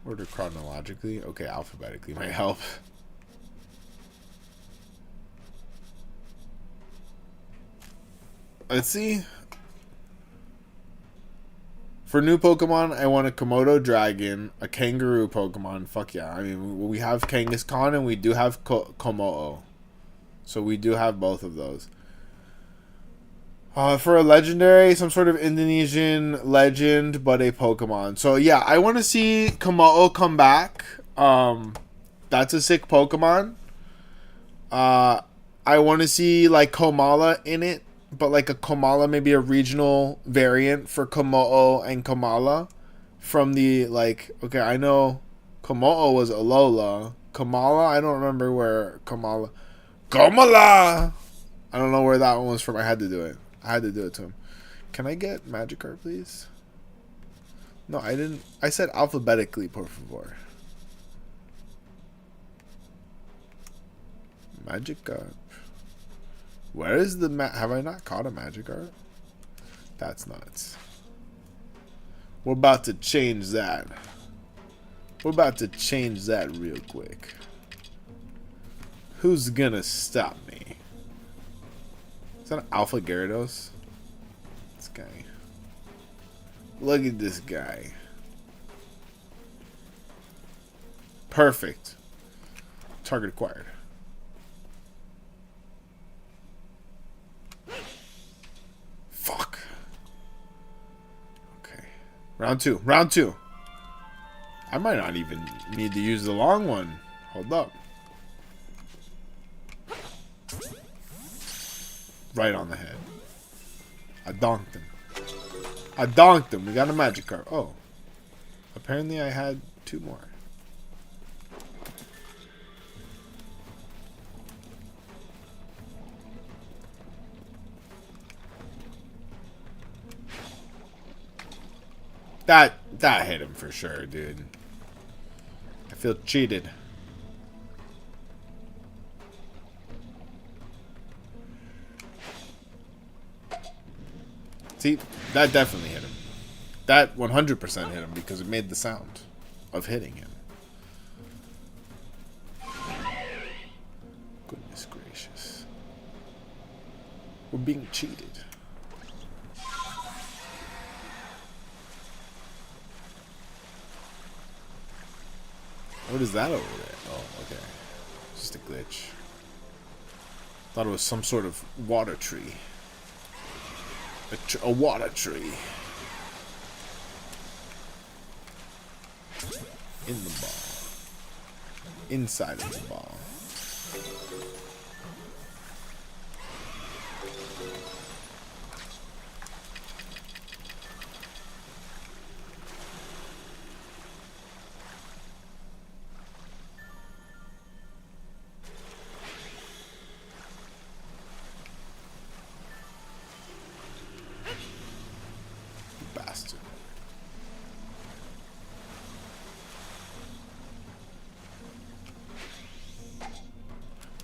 [SPEAKER 1] Order chronologically? Okay, alphabetically might help. Let's see. For new Pokemon, I want a Komodo Dragon, a Kangaroo Pokemon. Fuck yeah. I mean, we have Kangaskhan and we do have Komodo. So we do have both of those. For a legendary, some sort of Indonesian legend, but a Pokemon. So yeah, I want to see Komodo come back. That's a sick Pokemon. I want to see like Komala in it, but like a Komala, maybe a regional variant for Komodo and Komala. From the like, okay, I know Komodo was Alola. Komala, I don't remember where Komala. Komala! I don't know where that one was from. I had to do it. I had to do it to him. Can I get Magikarp, please? No, I didn't. I said alphabetically, por favor. Magikarp. Where is the have I not caught a Magikarp? That's nuts. We're about to change that. We're about to change that real quick. Who's gonna stop me? Is that an Alpha Gyarados? This guy. Look at this guy. Perfect. Target acquired. Fuck. Okay. Round two. Round two. I might not even need to use the long one. Hold up. Right on the head. I donked him. I donked him. We got a Magikarp. Oh. Apparently I had 2 more. That hit him for sure, dude. I feel cheated. See, that definitely hit him. That 100% hit him because it made the sound of hitting him. Goodness gracious. We're being cheated. What is that over there? Oh, okay. Just a glitch. Thought it was some sort of water tree. A water tree. In the ball. Inside of the ball. Bastard.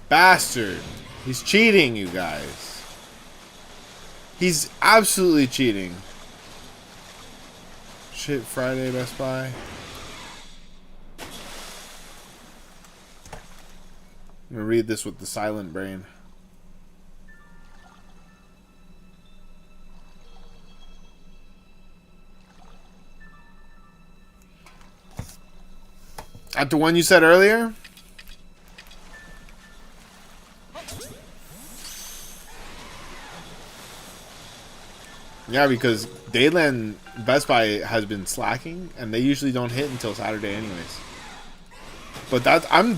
[SPEAKER 1] Bastard. He's cheating, you guys. He's absolutely cheating. Shit, Friday, Best Buy. I'm gonna read this with the silent brain. At the one you said earlier? Yeah, because Dayland Best Buy has been slacking, and they usually don't hit until Saturday anyways. But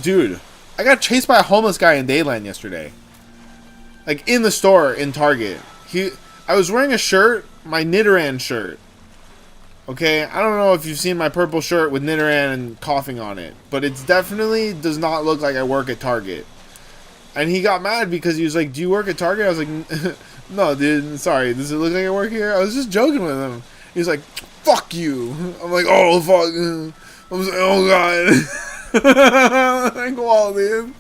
[SPEAKER 1] dude, I got chased by a homeless guy in Dayland yesterday. Like, in the store, in Target. I was wearing a shirt, my Nidoran shirt. Okay, I don't know if you've seen my purple shirt with Nidoran and coughing on it, but it definitely does not look like I work at Target. And he got mad because he was like, "Do you work at Target?" I was like, "No, dude, sorry. Does it look like I work here?" I was just joking with him. He was like, "Fuck you." I'm like, "Oh, fuck." I was like, "Oh, God." Like, well, dude.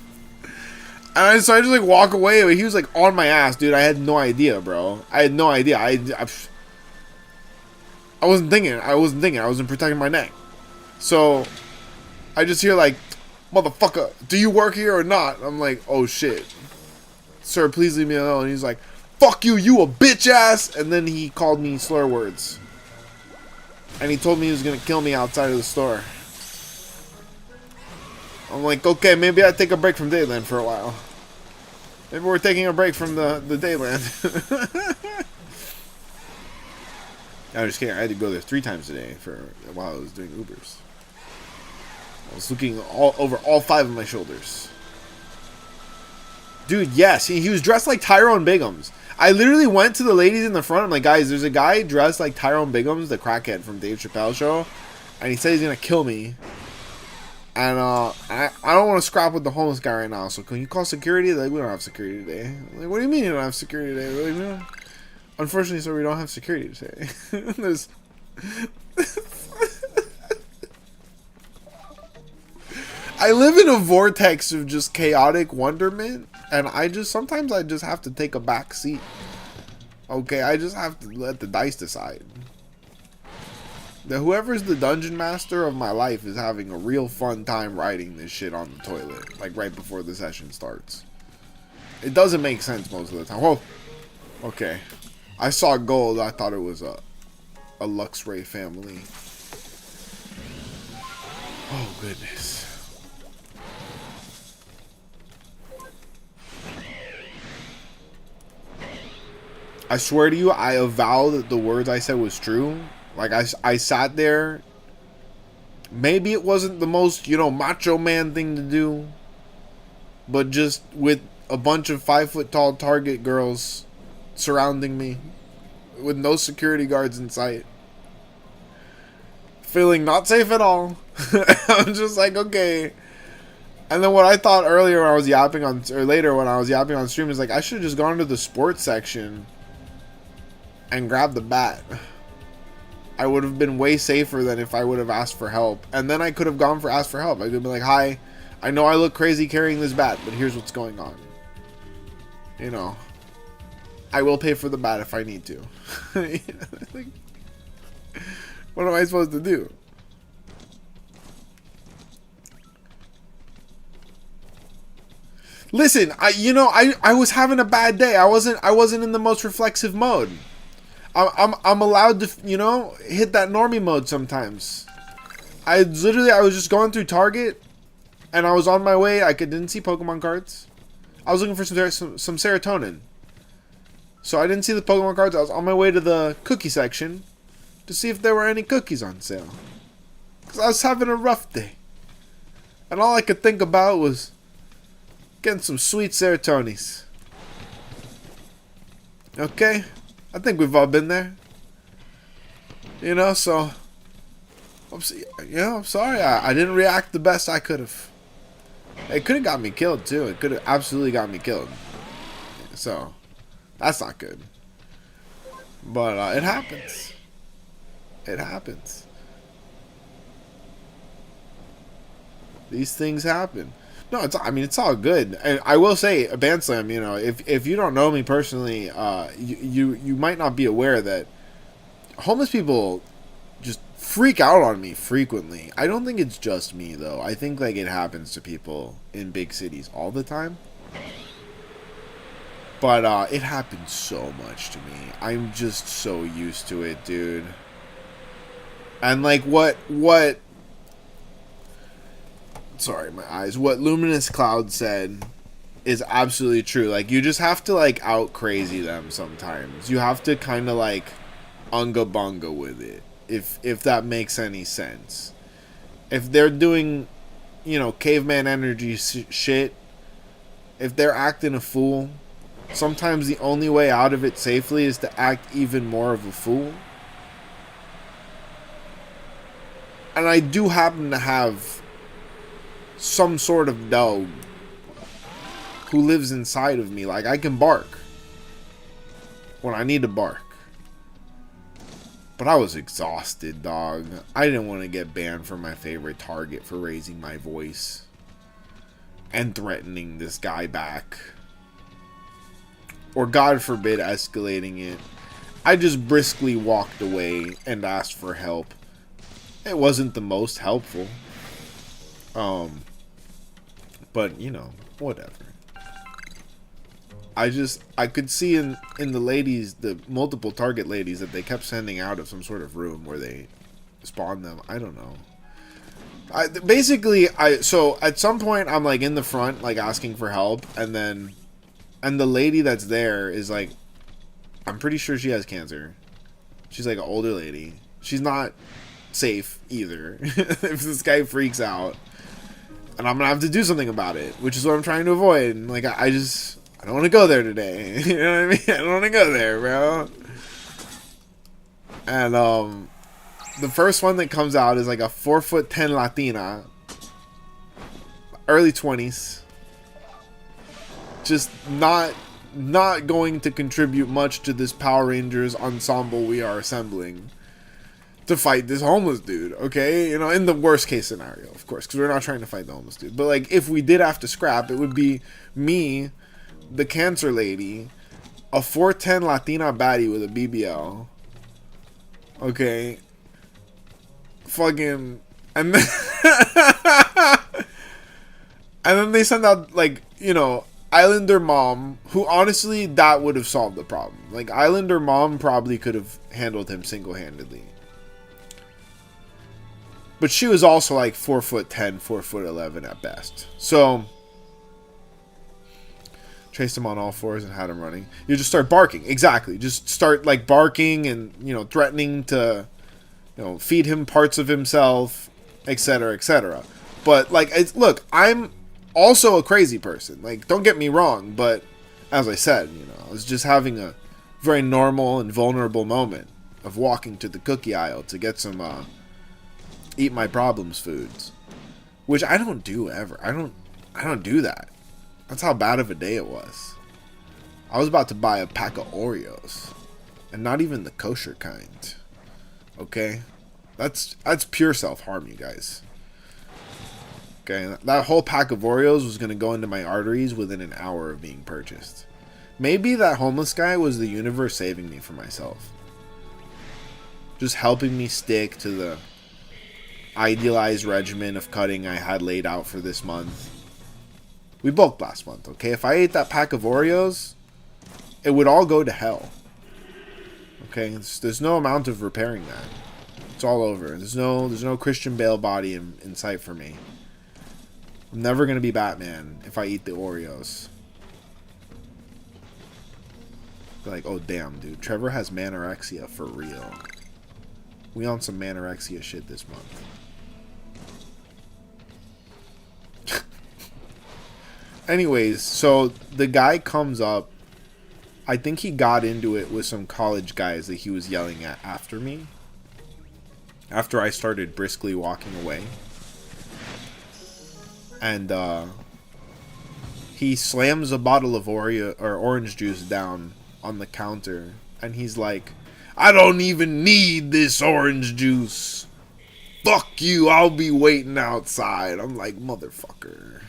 [SPEAKER 1] And so I just, like, walk away, but he was, like, on my ass, dude. I had no idea, bro. I had no idea. I wasn't thinking. I wasn't protecting my neck. So, I just hear, like, "Motherfucker, do you work here or not?" I'm like, "Oh, shit. Sir, please leave me alone." And he's like, "Fuck you, you a bitch ass." And then he called me slur words. And he told me he was going to kill me outside of the store. I'm like, okay, maybe I'll take a break from Dayland for a while. Maybe we're taking a break from the Dayland. I'm just kidding. I had to go there 3 times a day while I was doing Ubers. I was looking over all 5 of my shoulders. Dude, yes. He was dressed like Tyrone Biggums. I literally went to the ladies in the front. I'm like, "Guys, there's a guy dressed like Tyrone Biggums, the crackhead from Dave Chappelle show. And he said he's going to kill me. And I don't want to scrap with the homeless guy right now. So can you call security?" They're like, "We don't have security today." I'm like, "What do you mean you don't have security today?" Really, man? "Unfortunately, sir, we don't have security today." There's... I live in a vortex of just chaotic wonderment, and sometimes I just have to take a back seat. Okay, I just have to let the dice decide. Whoever's the dungeon master of my life is having a real fun time writing this shit on the toilet, like right before the session starts. It doesn't make sense most of the time. Whoa. Okay. I saw gold. I thought it was a Luxray family. Oh, goodness. I swear to you, I avow that the words I said was true. Like, I sat there. Maybe it wasn't the most, macho man thing to do. But just with a bunch of 5-foot-tall Target girls surrounding me. With no security guards in sight. Feeling not safe at all. I'm just like, okay. And then what I thought earlier when I was yapping on... Or later when I was yapping on stream is like, I should have just gone to the sports section and grabbed the bat. I would have been way safer than if I would have asked for help. And then I could have gone for ask for help. I could have been like, "Hi, I know I look crazy carrying this bat, but here's what's going on. I will pay for the bat if I need to." Like, what am I supposed to do? Listen, I was having a bad day. I wasn't in the most reflexive mode. I'm allowed to, hit that normie mode sometimes. I was just going through Target, and I was on my way. I didn't see Pokemon cards. I was looking for some serotonin. So I didn't see the Pokemon cards. I was on my way to the cookie section to see if there were any cookies on sale. Because I was having a rough day. And all I could think about was getting some sweet serotonis. Okay? I think we've all been there. So... I'm sorry. I didn't react the best I could have. It could have got me killed, too. It could have absolutely got me killed. So... that's not good. But it happens. It happens. These things happen. No, it's all good. And I will say, Banslam, if you don't know me personally, you might not be aware that homeless people just freak out on me frequently. I don't think it's just me though. I think like it happens to people in big cities all the time. But it happens so much to me. I'm just so used to it, dude. And like what sorry, my eyes. What Luminous Cloud said is absolutely true. Like you just have to like out crazy them sometimes. You have to kind of like unga bunga with it. If that makes any sense. If they're doing, you know, caveman energy shit, if they're acting a fool, sometimes the only way out of it safely is to act even more of a fool. And I do happen to have some sort of dog who lives inside of me. Like, I can bark when I need to bark. But I was exhausted, dog. I didn't want to get banned from my favorite target for raising my voice and threatening this guy back. Or, God forbid, escalating it. I just briskly walked away and asked for help. It wasn't the most helpful. But, you know, whatever. I could see in the ladies, the multiple target ladies, that they kept sending out of some sort of room where they spawned them. I don't know. So at some point I'm like in the front, like asking for help, and the lady that's there is like, I'm pretty sure she has cancer. She's like an older lady. She's not safe either. If this guy freaks out, and I'm gonna have to do something about it, which is what I'm trying to avoid. And like I don't want to go there today. You know what I mean? I don't want to go there, bro. And the first one that comes out is like a 4'10" Latina, early 20s. Just not going to contribute much to this Power Rangers ensemble we are assembling to fight this homeless dude, okay? You know, in the worst case scenario, of course, because we're not trying to fight the homeless dude. But like, if we did have to scrap, it would be me, the cancer lady, a 4'10" Latina baddie with a BBL, okay, fucking, and then and then they send out, like, you know, Islander mom, who honestly, that would have solved the problem. Like, Islander mom probably could have handled him single-handedly. But she was also like 4'10", 4'11" at best. So, chased him on all fours and had him running. You just start barking. Exactly. Just start like barking and, you know, threatening to, you know, feed him parts of himself, etc., etc. But like, look, I'm also a crazy person. Like, don't get me wrong, but as I said, you know, I was just having a very normal and vulnerable moment of walking to the cookie aisle to get some eat my problems foods, which I don't do ever. I don't do that. That's how bad of a day it was. I was about to buy a pack of Oreos, and not even the kosher kind. Okay, that's pure self-harm, you guys. Okay, that whole pack of Oreos was gonna go into my arteries within an hour of being purchased. Maybe that homeless guy was the universe saving me from myself, just helping me stick to the idealized regimen of cutting I had laid out for this month. We bulked last month, okay? If I ate that pack of Oreos, it would all go to hell. Okay? There's no amount of repairing that. It's all over. There's no Christian Bale body in sight for me. I'm never gonna be Batman if I eat the Oreos. Like, oh damn, dude. Trevor has manorexia for real. We on some manorexia shit this month. Anyways, so the guy comes up. I think he got into it with some college guys that he was yelling at after me. After I started briskly walking away. And he slams a bottle of Oreo or orange juice down on the counter. And he's like, I don't even need this orange juice. Fuck you, I'll be waiting outside. I'm like, motherfucker.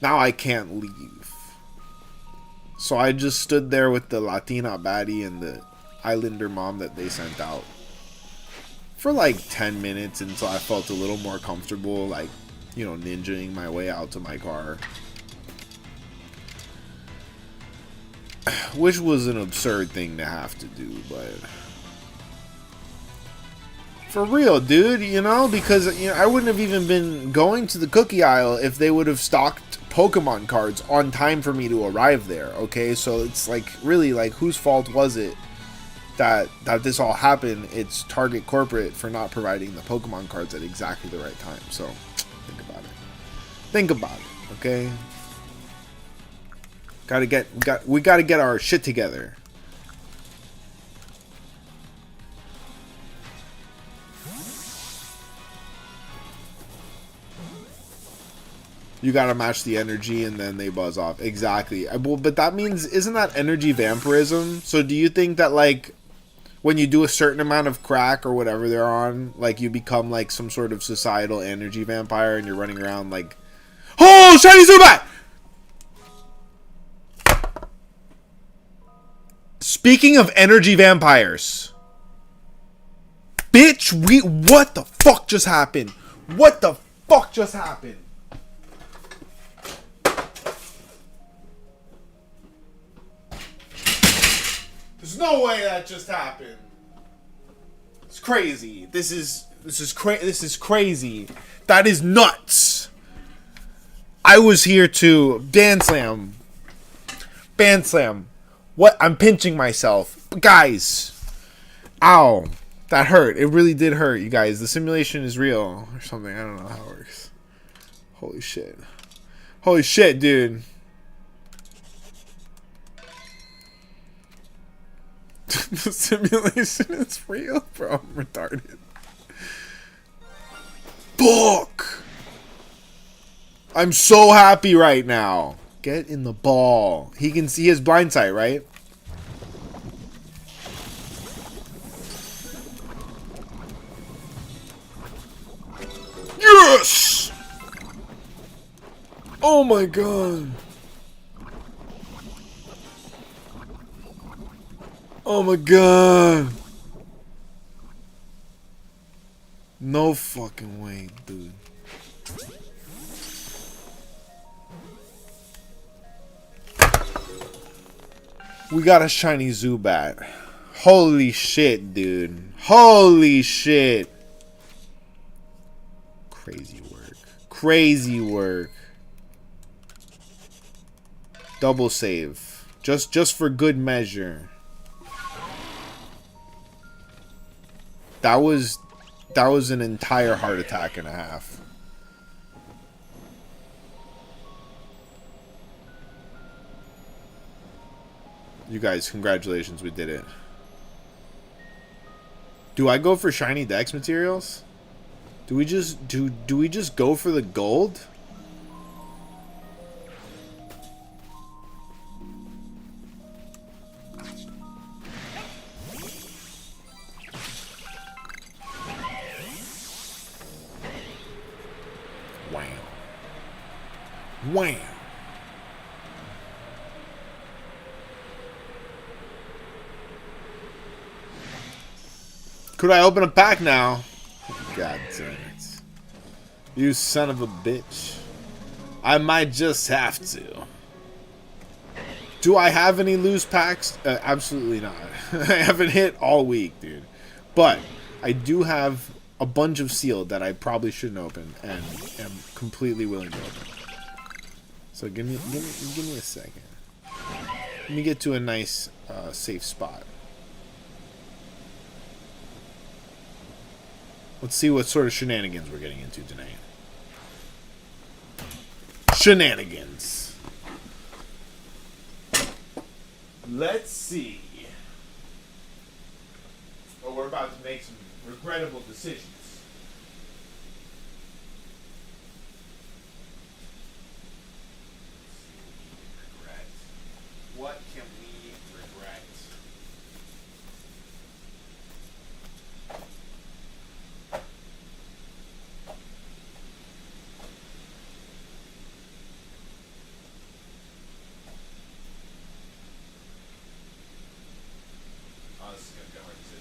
[SPEAKER 1] Now I can't leave. So I just stood there with the Latina baddie and the Islander mom that they sent out for like 10 minutes until I felt a little more comfortable, like, you know, ninjaing my way out to my car. Which was an absurd thing to have to do, but for real, dude, you know, because, you know, I wouldn't have even been going to the cookie aisle if they would have stocked Pokemon cards on time for me to arrive there, okay? So it's like, really, like, whose fault was it that this all happened? It's Target Corporate for not providing the Pokemon cards at exactly the right time. So think about it. Think about it, okay? We gotta get our shit together. You gotta match the energy and then they buzz off. Exactly. Well, but that means, isn't that energy vampirism? So do you think that, like, when you do a certain amount of crack or whatever they're on, like, you become like some sort of societal energy vampire and you're running around like, oh, shiny Zubat! Speaking of energy vampires, bitch, what the fuck just happened? What the fuck just happened? There's no way that just happened. It's crazy. This is crazy. That is nuts. I was here to Ban Slam. What? I'm pinching myself. Guys. Ow. That hurt. It really did hurt, you guys. The simulation is real or something. I don't know how it works. Holy shit. Holy shit, dude. The simulation is real, bro. I'm retarded. Fuck! I'm so happy right now. Get in the ball. He can see his blind sight, right? Yes! Oh my god. Oh my god. No fucking way, dude. We got a shiny Zubat. Holy shit, dude. Holy shit. Crazy work. Crazy work. Double save. Just for good measure. That was an entire heart attack and a half. You guys, congratulations, we did it. Do I go for shiny dex materials? Do we just go for the gold? Wham. Could I open a pack now? God damn it. You son of a bitch. I might just have to. Do I have any loose packs? Absolutely not. I haven't hit all week, dude. But I do have a bunch of sealed that I probably shouldn't open and am completely willing to open. So give me a second. Let me get to a nice safe spot. Let's see what sort of shenanigans we're getting into tonight. Shenanigans. Let's see. Oh, we're about to make some regrettable decisions. What can we regret? Oh, this is gonna be hard to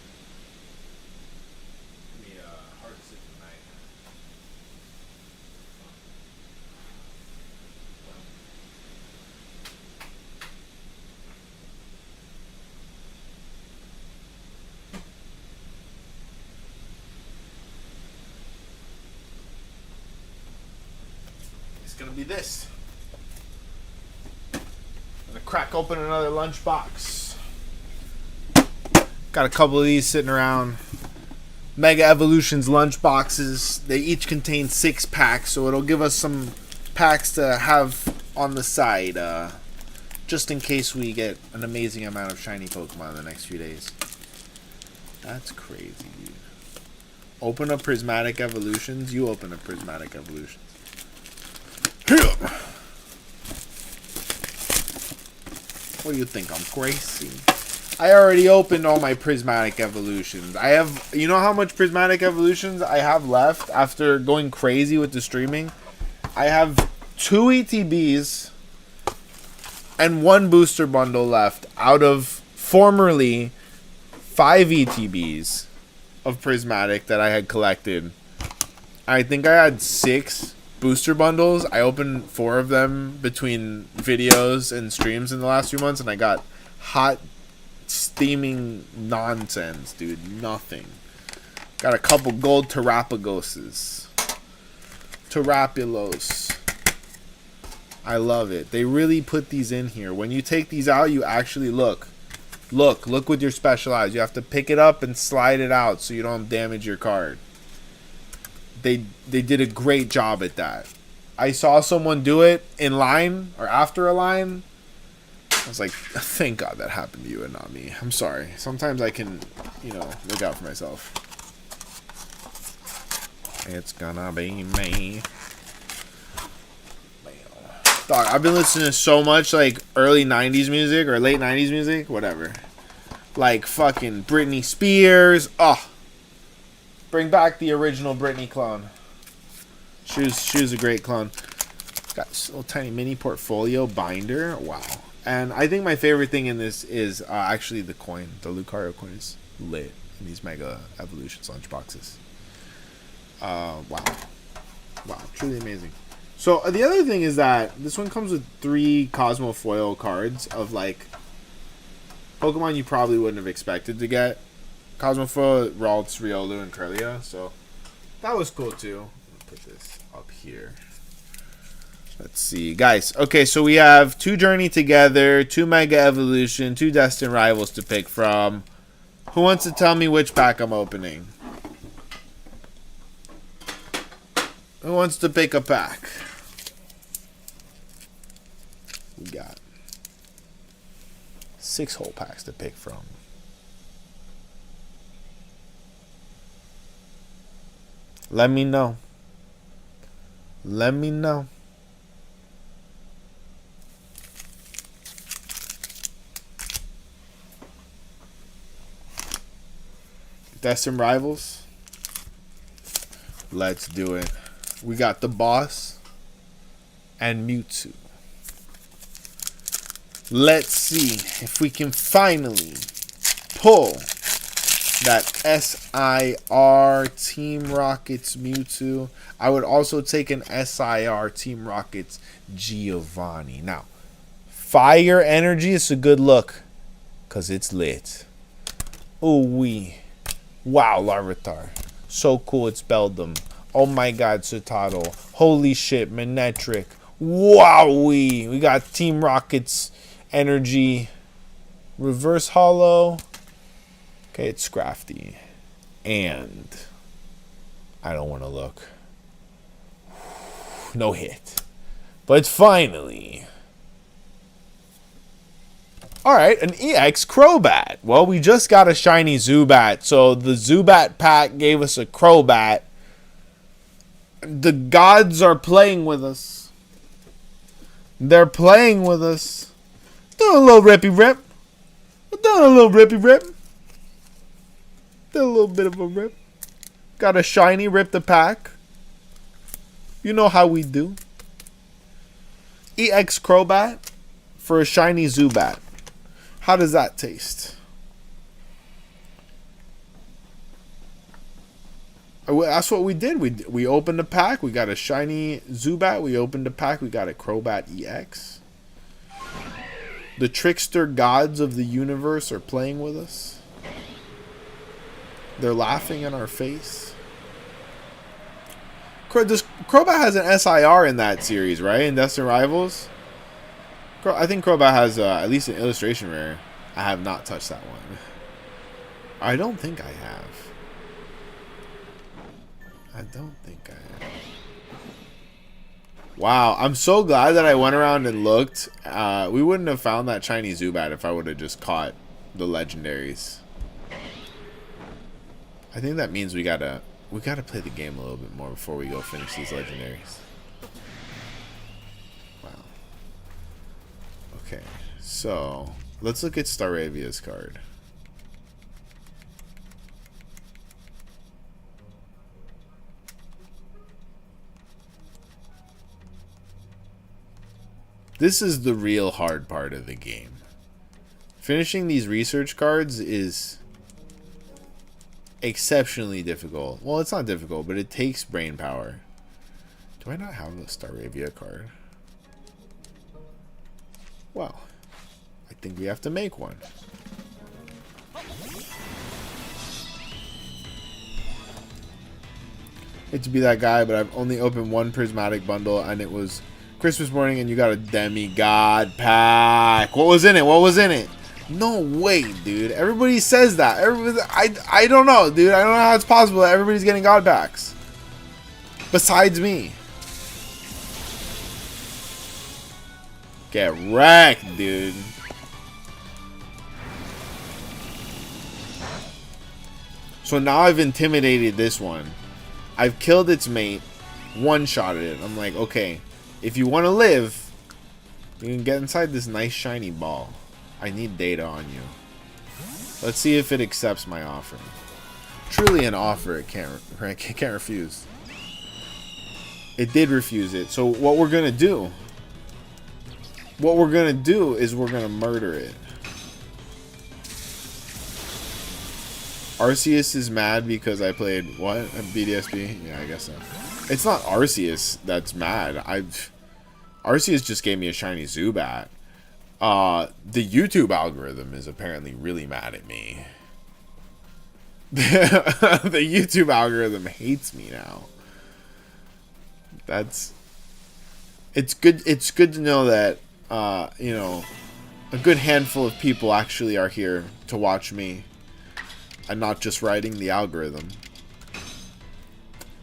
[SPEAKER 1] gonna be this. Gonna crack open another lunchbox. Got a couple of these sitting around. Mega Evolutions lunchboxes. They each contain 6 packs, so it'll give us some packs to have on the side, just in case we get an amazing amount of shiny Pokemon in the next few days. That's crazy, dude. Open up Prismatic Evolutions. You open up Prismatic Evolutions. What do you think? I'm crazy. I already opened all my Prismatic Evolutions. I have, you know how much Prismatic Evolutions I have left after going crazy with the streaming? I have 2 ETBs and 1 booster bundle left out of formerly 5 ETBs of Prismatic that I had collected. I think I had 6 booster bundles. I opened 4 of them between videos and streams in the last few months, and I got hot steaming nonsense, dude. Nothing. Got a couple gold Terrapagoses. Terrapulos. I love it. They really put these in here. When you take these out, you actually look with your special eyes. You have to pick it up and slide it out so you don't damage your card. They did a great job at that. I saw someone do it in line or after a line. I was like, thank God that happened to you and not me. I'm sorry. Sometimes I can, look out for myself. It's gonna be me. Dog, I've been listening to so much like early 90s music or late 90s music, whatever. Like fucking Britney Spears. Oh, bring back the original Britney clone. She was a great clone. Got this little tiny mini portfolio binder. Wow. And I think my favorite thing in this is actually the coin. The Lucario coin is lit in these Mega Evolutions lunchboxes. Wow. Wow. Truly amazing. So the other thing is that this one comes with 3 Cosmo Foil cards of like Pokemon you probably wouldn't have expected to get. Cosmo Foil, Ralts, Riolu, and Kirlia. So that was cool too. I'll put this up here. Let's see, guys. Okay, so we have 2 Journey Together, 2 Mega Evolution, 2 Destined Rivals to pick from. Who wants to tell me which pack I'm opening? Who wants to pick a pack? We got 6 whole packs to pick from. Let me know. Let me know. Destined Rivals. Let's do it. We got the boss and Mewtwo. Let's see if we can finally pull that SIR Team Rockets Mewtwo. I would also take an SIR Team Rockets Giovanni. Now, Fire Energy is a good look because it's lit. Oh, wee. Wow, Larvitar. So cool, it's Beldum. Oh my God, Citadel. Holy shit, Manectric. Wowee. We got Team Rockets Energy. Reverse Hollow. Okay, it's Scrafty. And I don't want to look. No hit. But finally. Alright, an EX Crobat. Well, we just got a shiny Zubat. So the Zubat pack gave us a Crobat. The gods are playing with us. They're playing with us. Doing a little rippy rip. Doing a little rippy rip. Did a little bit of a rip. Got a shiny Rip the Pack. You know how we do. EX Crobat for a shiny Zubat. How does that taste? That's what we did. We opened a pack. We got a shiny Zubat. We opened a pack. We got a Crobat EX. The trickster gods of the universe are playing with us. They're laughing in our face. Crobat has an SIR in that series, right? In Destined Rivals? I think Crobat has at least an illustration rare. I have not touched that one. I don't think I have. I don't think I have. Wow, I'm so glad that I went around and looked. We wouldn't have found that shiny Zubat if I would have just caught the legendaries. I think that means we gotta play the game a little bit more before we go finish these legendaries. Wow. Okay, so let's look at Staravia's card. This is the real hard part of the game. Finishing these research cards is exceptionally difficult. Well, it's not difficult, but it takes brain power. Do I not have the Staravia card? Well, I think we have to make one. Hate to be that guy, but I've only opened one prismatic bundle, and it was Christmas morning, and you got a demigod pack. What was in it? What was in it? No way, dude. Everybody says that. I don't know, dude. I don't know how it's possible that everybody's getting god packs. Besides me. Get wrecked, dude. So now I've intimidated this one. I've killed its mate. One-shotted it. I'm like, okay. If you want to live, you can get inside this nice shiny ball. I need data on you. Let's see if it accepts my offer. Truly an offer it can't refuse. It did refuse it. So what we're going to do... What we're going to do is we're going to murder it. Arceus is mad because I played... What? A BDSB? Yeah, I guess so. It's not Arceus that's mad. Arceus just gave me a shiny Zubat. The YouTube algorithm is apparently really mad at me. The YouTube algorithm hates me now. It's good to know that you know, a good handful of people actually are here to watch me and not just writing the algorithm.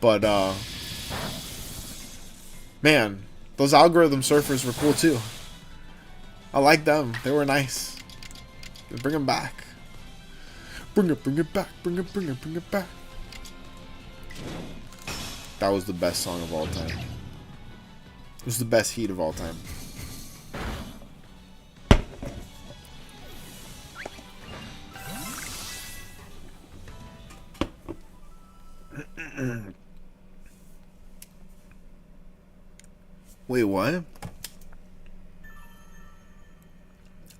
[SPEAKER 1] But man, those algorithm surfers were cool too. I like them. They were nice. Bring them back. Bring it back. Bring it back. That was the best song of all time. It was the best heat of all time. Wait, what?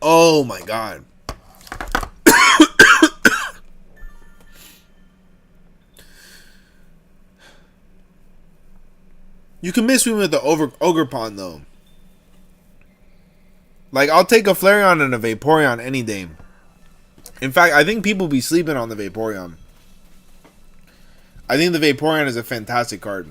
[SPEAKER 1] Oh my god. You can miss me with the Ogre Pond though. Like, I'll take a Flareon and a Vaporeon any day. In fact, I think people be sleeping on the Vaporeon. I think the Vaporeon is a fantastic card.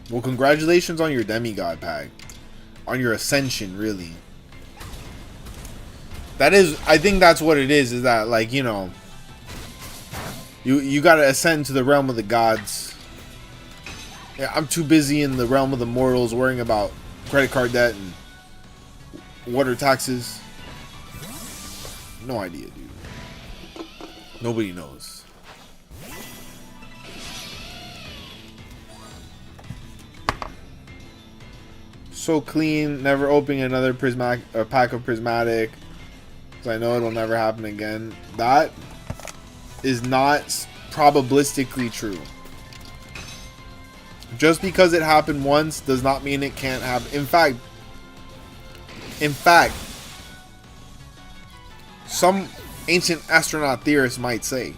[SPEAKER 1] Well, congratulations on your Demigod pack. On your Ascension, really. That is, I think that's what it is that, like, you know, you gotta ascend to the realm of the gods. Yeah, I'm too busy in the realm of the mortals worrying about credit card debt and water taxes. No idea, dude. Nobody knows. So clean, never opening another pack of prismatic, because I know it'll never happen again. That is not probabilistically true. Just because it happened once does not mean it can't happen. In fact, some ancient astronaut theorists might say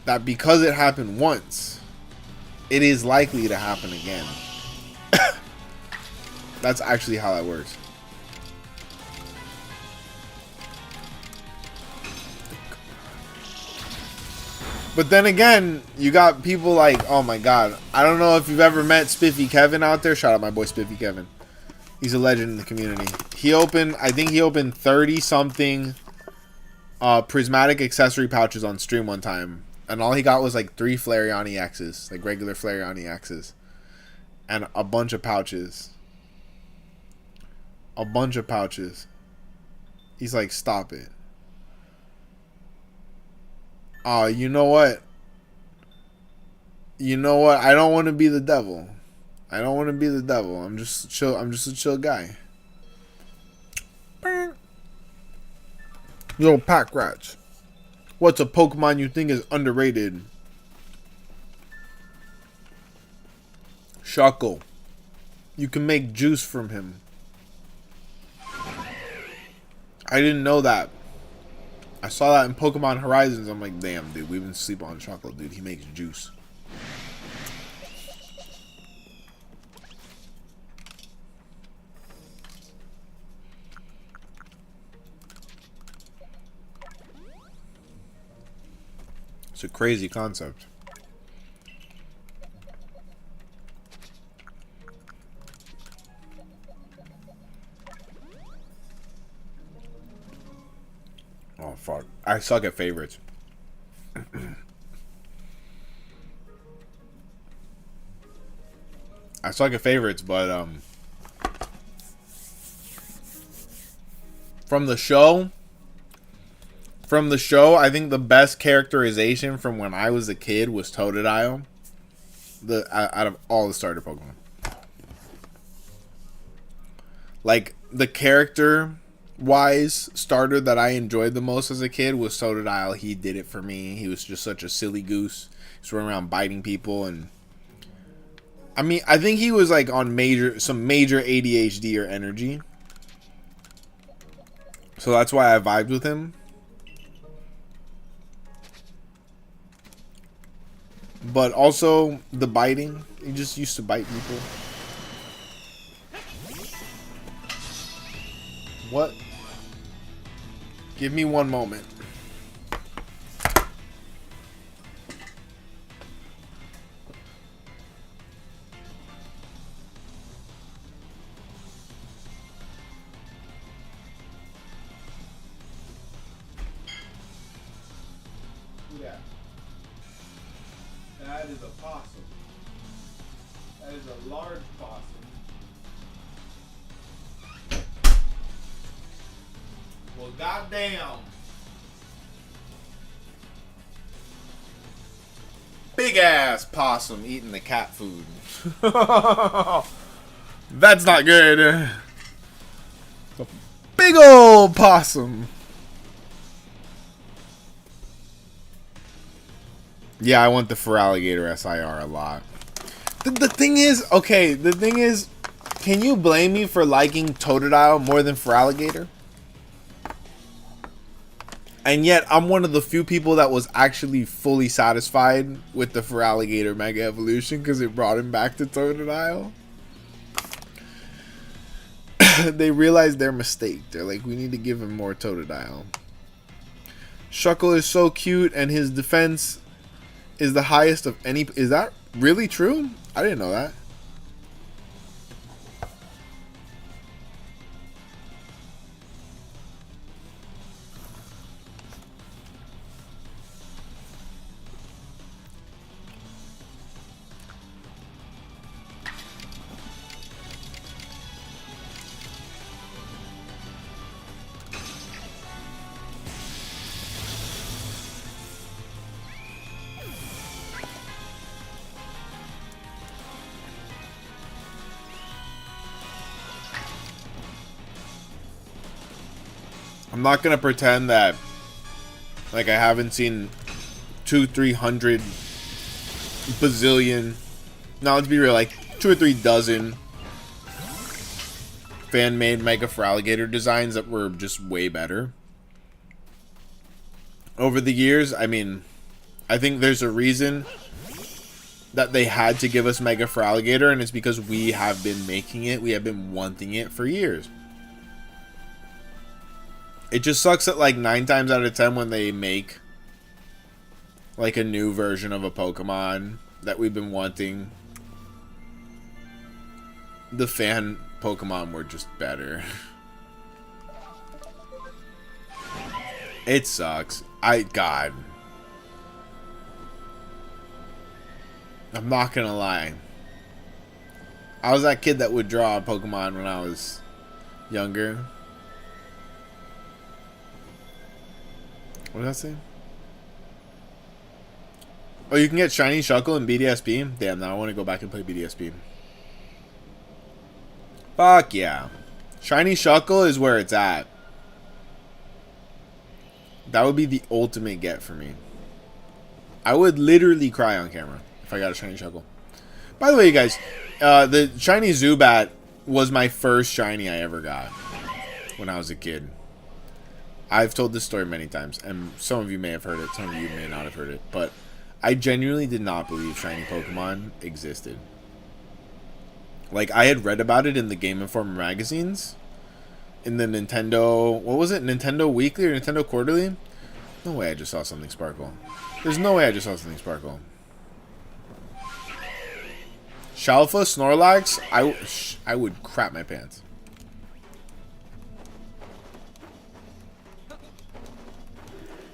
[SPEAKER 1] that because it happened once, it is likely to happen again. That's actually how that works. But then again, you got people like, oh my god, I don't know if you've ever met Spiffy Kevin out there. Shout out my boy Spiffy Kevin. He's a legend in the community. I think he opened 30 something prismatic accessory pouches on stream one time. And all he got was like 3 Flareon EXs, like regular Flareon EXs. And a bunch of pouches. A bunch of pouches. He's like, stop it. Oh, you know what? You know what? I don't want to be the devil. I don't want to be the devil. I'm just chill. I'm just a chill guy. Yo, Packrats. What's a Pokemon you think is underrated? Shuckle. You can make juice from him. I didn't know that. I saw that in Pokemon Horizons. I'm like, damn, dude, we've been sleeping on Shuckle, dude. He makes juice. It's a crazy concept. Oh, fuck. I suck at favorites. I suck at favorites, but, From the show, I think the best characterization from when I was a kid was Totodile. Out of all the starter Pokemon. Like, the character-wise starter that I enjoyed the most as a kid was Totodile. He did it for me. He was just such a silly goose. He's running around biting people, and I mean, I think he was like on some major ADHD or energy. So that's why I vibed with him. But also the biting. He just used to bite people. What? Give me one moment. Yeah. That is a possum. That is a large possum. Well, goddamn. Big ass possum eating the cat food. That's not good. A big old possum. Yeah, I want the Feraligatr SIR a lot. The thing is, okay, can you blame me for liking Totodile more than Feraligatr? And yet, I'm one of the few people that was actually fully satisfied with the Feraligatr Mega Evolution because it brought him back to Totodile. They realized their mistake. They're like, we need to give him more Totodile. Shuckle is so cute, and his defense is the highest of any. Is that really true? I didn't know that. I'm not gonna pretend that like I haven't seen 200-300 bazillion. Now let's be real, like 2 or 3 dozen fan-made Mega Feraligatr designs that were just way better over the years. I mean, I think there's a reason that they had to give us Mega for Alligator, and it's because we have been making it. We have been wanting it for years. It just sucks that like 9 times out of 10 when they make like a new version of a Pokemon that we've been wanting, the fan Pokemon were just better. It sucks. God. I'm not gonna lie. I was that kid that would draw a Pokemon when I was younger. What did I say? Oh, you can get Shiny Shuckle in BDSP? Damn, now I want to go back and play BDSP. Fuck yeah. Shiny Shuckle is where it's at. That would be the ultimate get for me. I would literally cry on camera if I got a Shiny Shuckle. By the way, you guys, the Shiny Zubat was my first Shiny I ever got when I was a kid. I've told this story many times, and some of you may have heard it, some of you may not have heard it, but I genuinely did not believe shiny Pokemon existed. Like, I had read about it in the Game Informer magazines, in the Nintendo, what was it, Nintendo Weekly or Nintendo Quarterly? No way I just saw something sparkle. There's no way I just saw something sparkle. Shalfa, Snorlax, I would crap my pants.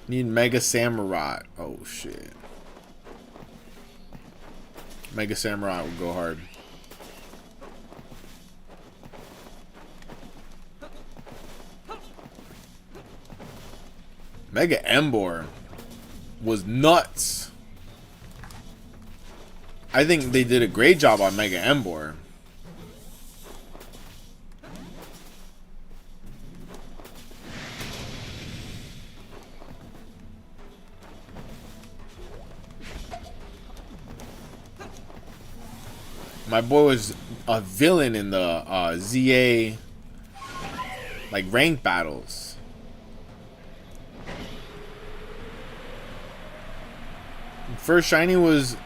[SPEAKER 1] Need Mega Samurott. Oh shit. Mega Samurott would go hard. Mega Emboar was nuts. I think they did a great job on Mega Emboar. My boy was a villain in the ZA like ranked battles. First shiny was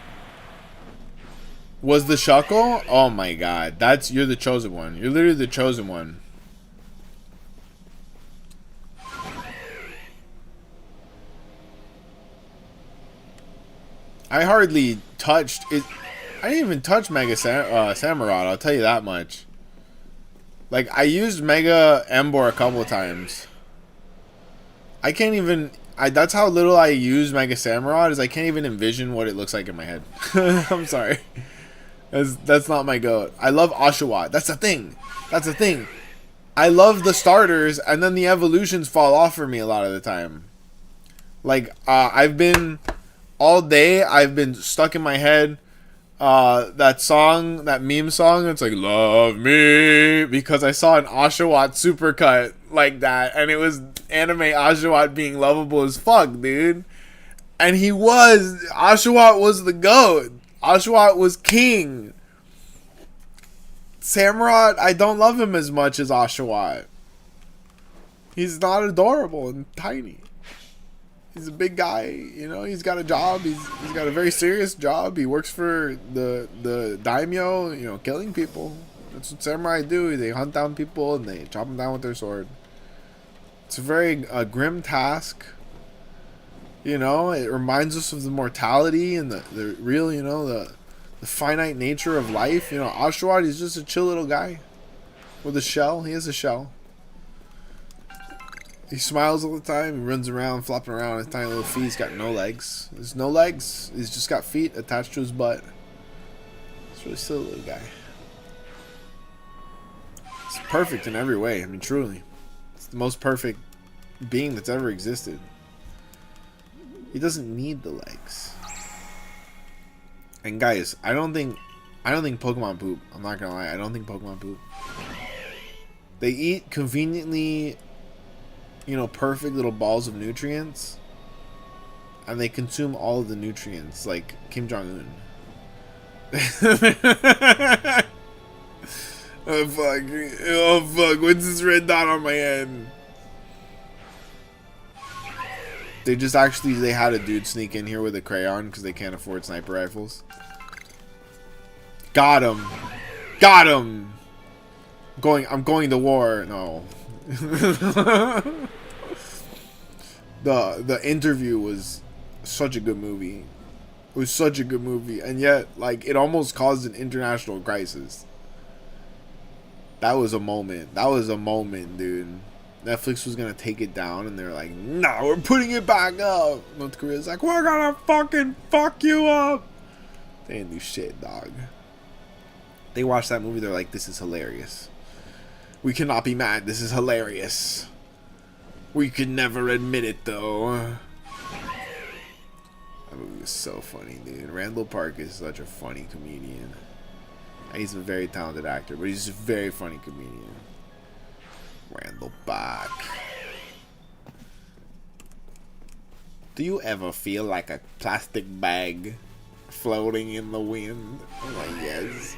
[SPEAKER 1] the Shuckle? Oh my god. You're the chosen one. You're literally the chosen one. I hardly touched it. I didn't even touch Mega Samurott, I'll tell you that much. Like, I used Mega Emboar a couple of times. I can't even... that's how little I use Mega Samurott, is I can't even envision what it looks like in my head. I'm sorry. That's not my goat. I love Oshawott. That's the thing. That's the thing. I love the starters, and then the evolutions fall off for me a lot of the time. Like, I've been... all day, I've been stuck in my head... that song, that meme song, it's like, love me, because I saw an Oshawott supercut like that, and it was anime Oshawott being lovable as fuck, dude. And Oshawott was the GOAT. Oshawott was king. Samurott, I don't love him as much as Oshawott. He's not adorable and tiny. He's a big guy, you know, he's got a job, he's got a very serious job, he works for the daimyo, you know, killing people. That's what samurai do, they hunt down people and they chop them down with their sword. It's a very grim task, you know, it reminds us of the mortality and the real, you know, the finite nature of life. You know, Oshawott, he's just a chill little guy with a shell, he has a shell. He smiles all the time. He runs around, flopping around on his tiny little feet. He's got no legs. There's no legs. He's just got feet attached to his butt. He's a really silly little guy. It's perfect in every way. I mean, truly. It's the most perfect being that's ever existed. He doesn't need the legs. And guys, I don't think Pokemon poop. I'm not gonna lie. I don't think Pokemon poop. They eat conveniently, you know, perfect little balls of nutrients, and they consume all of the nutrients like Kim Jong-un. Oh fuck, what's this red dot on my head? They had a dude sneak in here with a crayon because they can't afford sniper rifles. Got him. Got him. I'm going to war. No. The interview was such a good movie. It was such a good movie, and yet like it almost caused an international crisis. That was a moment. That was a moment, dude. Netflix was gonna take it down, and they're like, "No, we're putting it back up." North Korea's like, "We're gonna fucking fuck you up." They didn't do shit, dog. They watched that movie. They're like, "This is hilarious. We cannot be mad. This is hilarious. We could never admit it, though." That movie was so funny, dude. Randall Park is such a funny comedian. He's a very talented actor, but he's a very funny comedian. Randall Park. Do you ever feel like a plastic bag floating in the wind? I'm like, yes.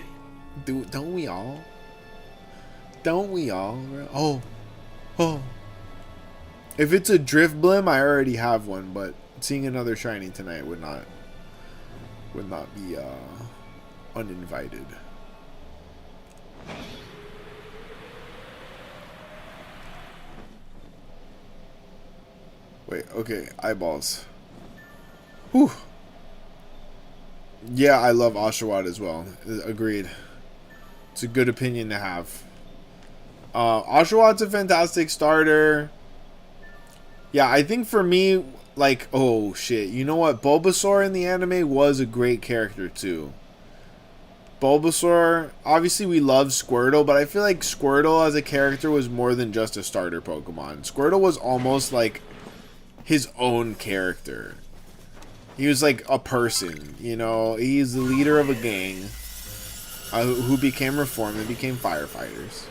[SPEAKER 1] Don't we all? Don't we all? Oh. If it's a drift blim, I already have one, but seeing another shiny tonight would not be uninvited. Wait, okay, eyeballs. Whew. Yeah, I love Oshawott as well. Agreed. It's a good opinion to have. Oshawott's a fantastic starter. Yeah, I think for me, like, oh shit, you know what? Bulbasaur in the anime was a great character too. Bulbasaur, obviously we love Squirtle, but I feel like Squirtle as a character was more than just a starter Pokemon. Squirtle was almost like his own character. He was like a person, you know. He's the leader of a gang who became reformed and became firefighters,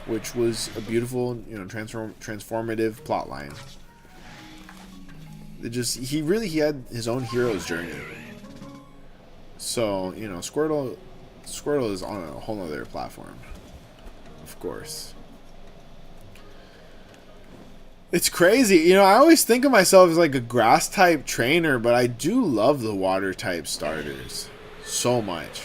[SPEAKER 1] which was a beautiful, you know, transformative plotline. He had his own hero's journey. So, you know, Squirtle is on a whole other platform, of course. It's crazy. You know, I always think of myself as like a grass type trainer, but I do love the water type starters so much.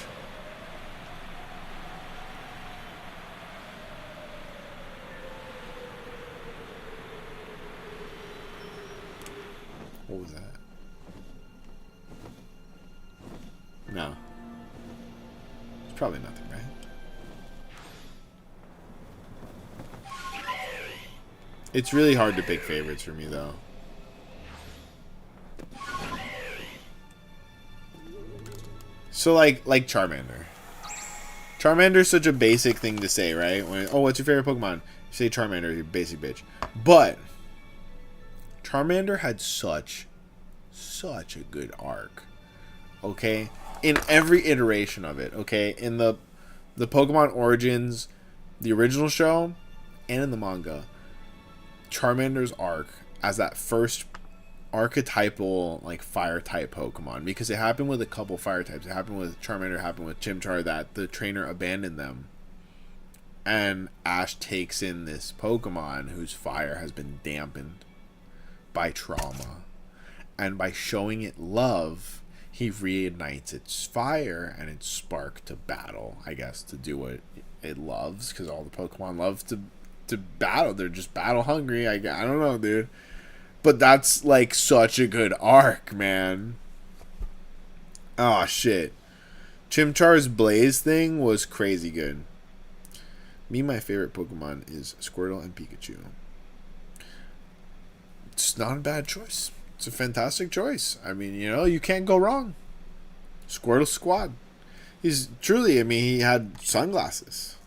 [SPEAKER 1] What was that? No. It's probably nothing, right? It's really hard to pick favorites for me, though. So, like Charmander. Charmander's such a basic thing to say, right? What's your favorite Pokemon? You say Charmander, you basic bitch. But Charmander had such a good arc. Okay? In every iteration of it, okay? In the Pokemon Origins, the original show, and in the manga, Charmander's arc as that first archetypal like fire type Pokemon, because it happened with a couple fire types. It happened with Charmander, it happened with Chimchar, that the trainer abandoned them, and Ash takes in this Pokemon whose fire has been dampened by trauma, and by showing it love, he reignites its fire and its spark to battle, I guess, to do what it loves, because all the Pokemon love to battle. They're just battle hungry. I don't know, dude. But that's like such a good arc, man. Oh shit. Chimchar's Blaze thing was crazy good. My favorite Pokemon is Squirtle and Pikachu. It's not a bad choice. It's a fantastic choice. I mean, you know, you can't go wrong. Squirtle Squad. He's truly, I mean, he had sunglasses.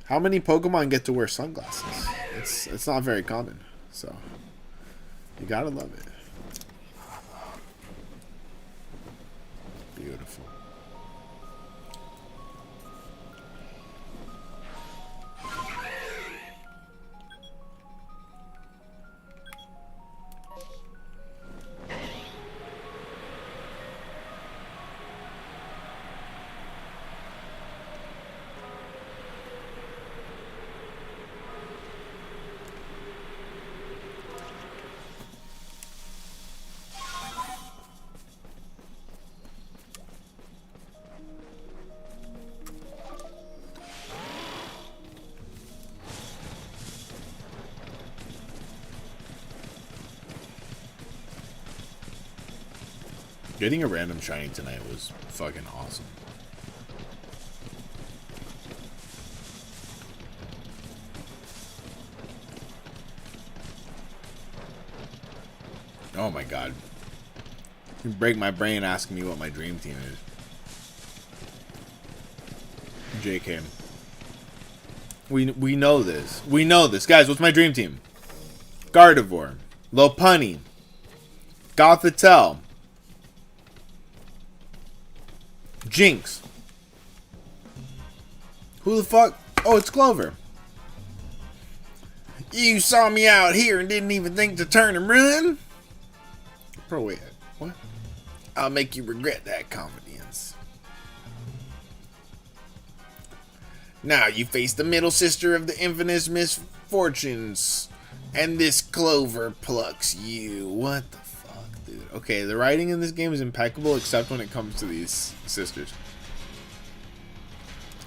[SPEAKER 1] How many Pokemon get to wear sunglasses? It's not very common, so you gotta love it. Beautiful. Getting a random shiny tonight was fucking awesome. Oh my god. You break my brain asking me what my dream team is. JK. We know this. We know this. Guys, what's my dream team? Gardevoir. Lopunny. Gothitelle. Jinx. Who the fuck? Oh, it's Clover. You saw me out here and didn't even think to turn and run? Bro, wait. What? I'll make you regret that confidence. Now you face the middle sister of the infamous misfortunes. And this Clover plucks you. What the fuck, dude? Okay, the writing in this game is impeccable except when it comes to these sisters.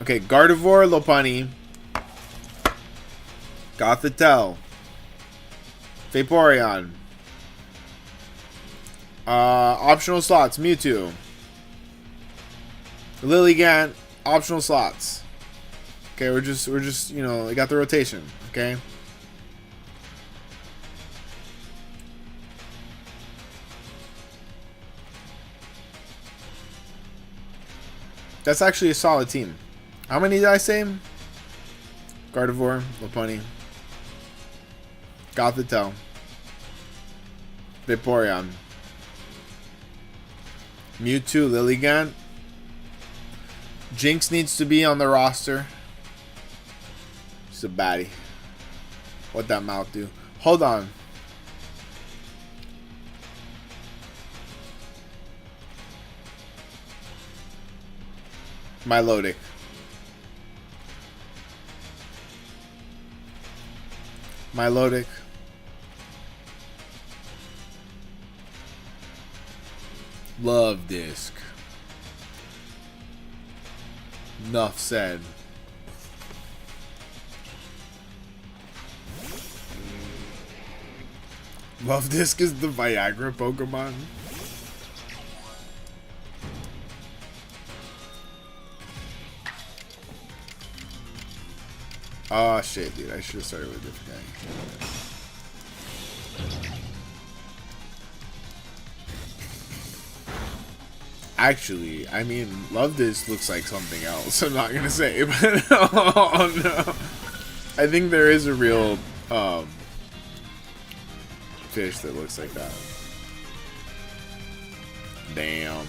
[SPEAKER 1] Okay, Gardevoir, Lopunny. Gothitelle. Vaporeon. Optional slots, Mewtwo. Lilligant, optional slots. Okay, we're just, you know, we got the rotation, okay? That's actually a solid team. How many did I say? Gardevoir, Lopunny, Gothitelle, Vaporeon, Mewtwo, Lilligant. Jinx needs to be on the roster. She's a baddie. What that mouth do? Hold on. Milotic. Milotic. Love Disc. Enough said. Love Disc is the Viagra Pokemon. Oh shit, dude. I should have started with a different guy. Actually, I mean, Love This looks like something else. I'm not gonna say, but oh no. I think there is a real fish that looks like that. Damn.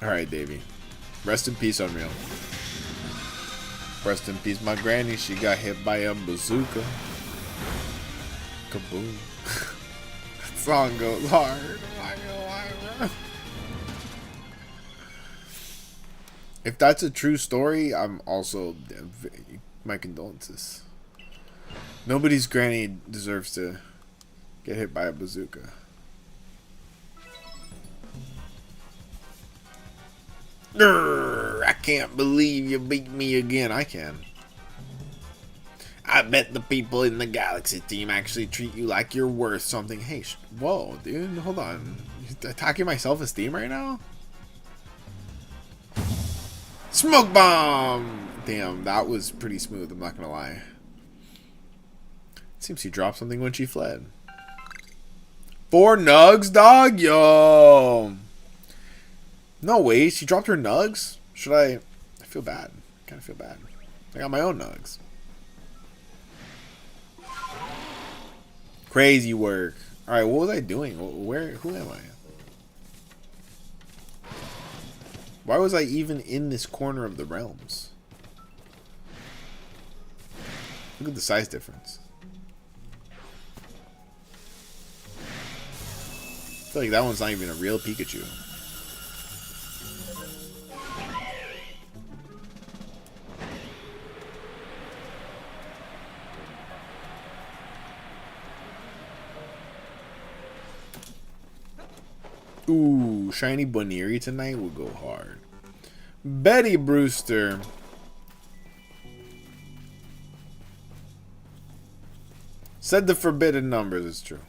[SPEAKER 1] Alright, Davey. Rest in peace, Unreal. Rest in peace, my granny. She got hit by a bazooka. Kaboom. That song goes hard. I'm not gonna lie, bro. If that's a true story, I'm also my condolences. Nobody's granny deserves to get hit by a bazooka. I can't believe you beat me again. I can. I bet the people in the Galaxy team actually treat you like you're worth something. Hey, whoa, dude, hold on. You attacking my self-esteem right now? Smoke bomb! Damn, that was pretty smooth, I'm not gonna lie. It seems she dropped something when she fled. 4 nugs, dog? Yo! No way, she dropped her nugs? Should I feel bad. I kind of feel bad. I got my own nugs. Crazy work. Alright, what was I doing? Who am I? Why was I even in this corner of the realms? Look at the size difference. I feel like that one's not even a real Pikachu. Ooh, shiny Boniri tonight will go hard. Betty Brewster. Said the forbidden numbers is true.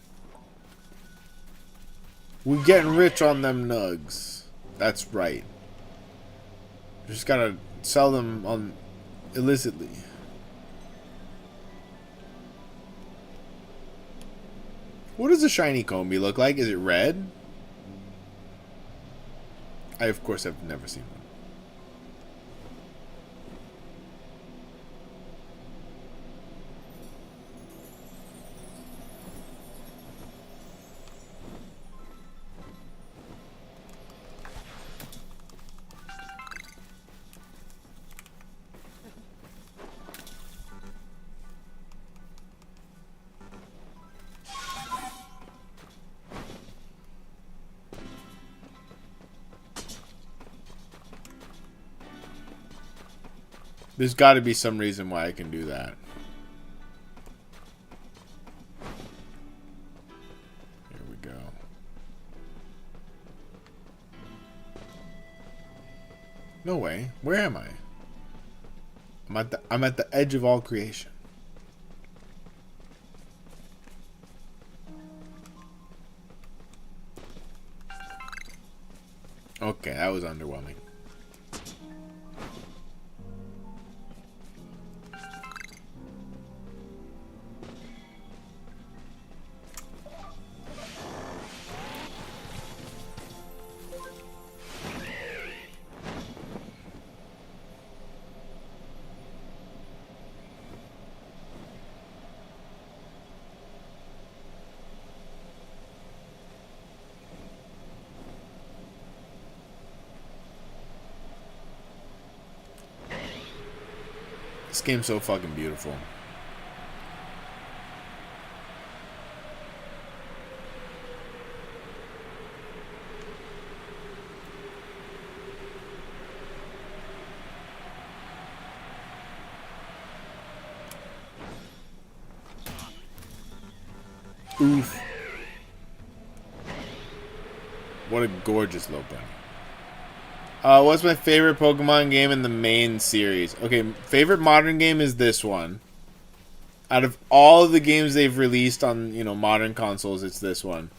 [SPEAKER 1] We're getting rich on them nugs. That's right. Just gotta sell them on illicitly. What does a shiny Combi look like? Is it red? I, of course, have never seen one. There's got to be some reason why I can do that. Here we go. No way. Where am I? I'm at the edge of all creation. Okay, that was underwhelming. This game's so fucking beautiful. Oof. What a gorgeous low bunny. What's my favorite Pokemon game in the main series? Okay, favorite modern game is this one. Out of all of the games they've released on, modern consoles, it's this one.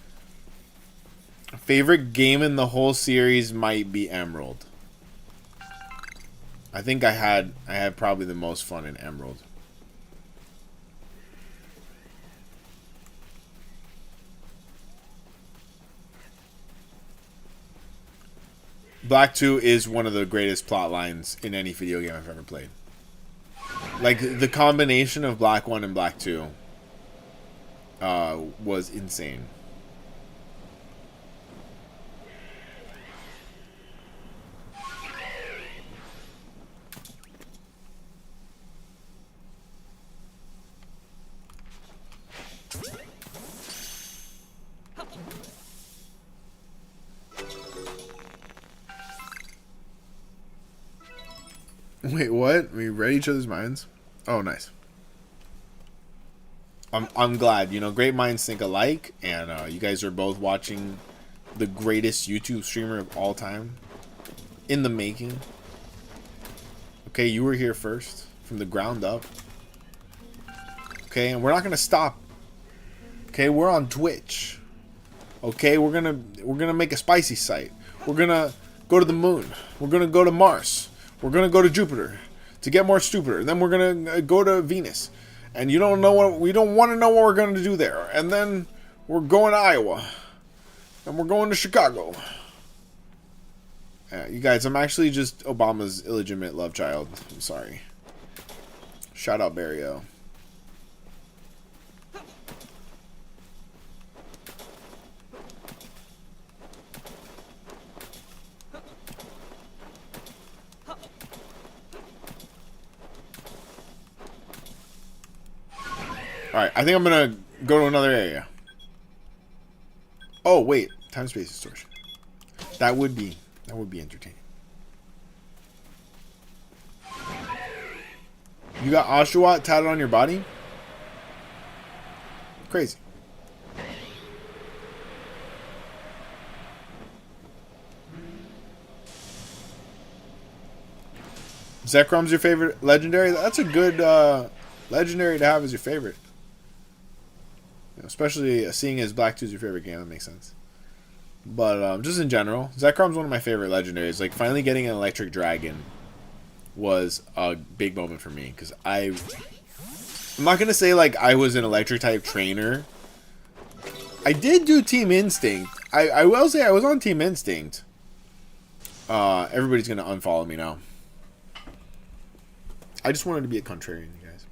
[SPEAKER 1] Favorite game in the whole series might be Emerald. I think I had probably the most fun in Emerald. Black 2 is one of the greatest plot lines in any video game I've ever played. Like, the combination of Black 1 and Black 2 was insane. Wait, what? We read each other's minds? Oh, nice. I'm glad. Great minds think alike, and you guys are both watching the greatest YouTube streamer of all time. In the making. Okay, you were here first, from the ground up. Okay, and we're not gonna stop. Okay, we're on Twitch. Okay, we're gonna make a spicy site. We're gonna go to the moon. We're gonna go to Mars. We're going to go to Jupiter to get more stupider. And then we're going to go to Venus. And we don't want to know what we're going to do there. And then we're going to Iowa. And we're going to Chicago. You guys, I'm actually just Obama's illegitimate love child. I'm sorry. Shout out Barrio. Alright, I think I'm gonna go to another area. Oh, wait. Time-space distortion. That would be entertaining. You got Oshawott tatted on your body? Crazy. Zekrom's your favorite legendary? That's a good legendary to have as your favorite. Especially seeing as Black 2 is your favorite game, that makes sense. But just in general, Zekrom's one of my favorite legendaries. Like, finally getting an electric dragon was a big moment for me. Because I'm not going to say, like, I was an electric type trainer. I did do Team Instinct. I will say I was on Team Instinct. Everybody's going to unfollow me now. I just wanted to be a contrarian, you guys.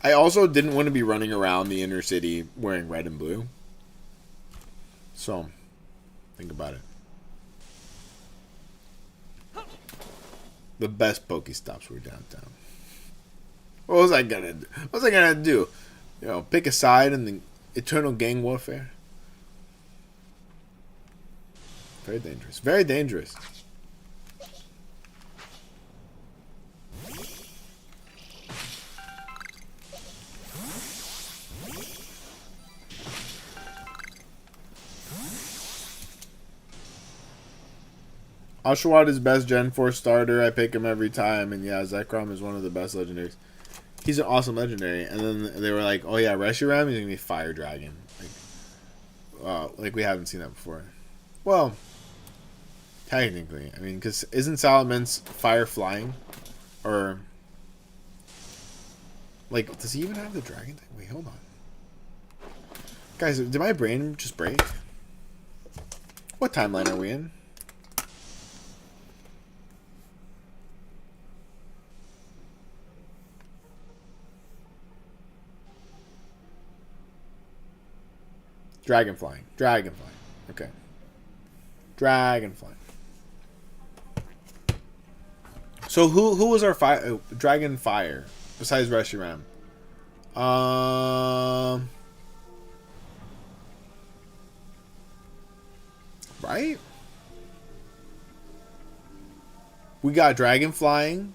[SPEAKER 1] I also didn't want to be running around the inner city wearing red and blue. So, think about it. The best Pokestops were downtown. What was I gonna do? What was I gonna do? You know, pick a side in the eternal gang warfare? Very dangerous. Very dangerous. Oshawott is best Gen 4 starter. I pick him every time. And yeah, Zekrom is one of the best legendaries. He's an awesome legendary. And then they were like, oh yeah, Reshiram is going to be Fire Dragon. Like we haven't seen that before. Well, technically. I mean, because isn't Salamence Fire Flying? Or, like, does he even have the Dragon thing? Wait, hold on. Guys, did my brain just break? What timeline are we in? Dragonflying. Dragonflying. Okay. Dragonflying. So who was our Dragon Fire besides Reshiram? Right? We got Dragon Flying.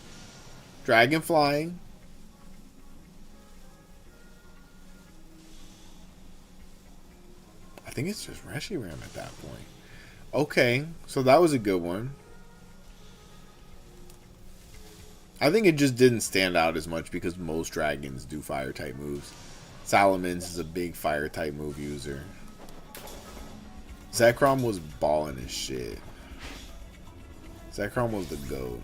[SPEAKER 1] I think it's just Reshiram at that point. Okay, so that was a good one. I think it just didn't stand out as much because most dragons do fire type moves. Salamence is a big fire type move user. Zekrom was balling his shit. Zekrom was the GOAT.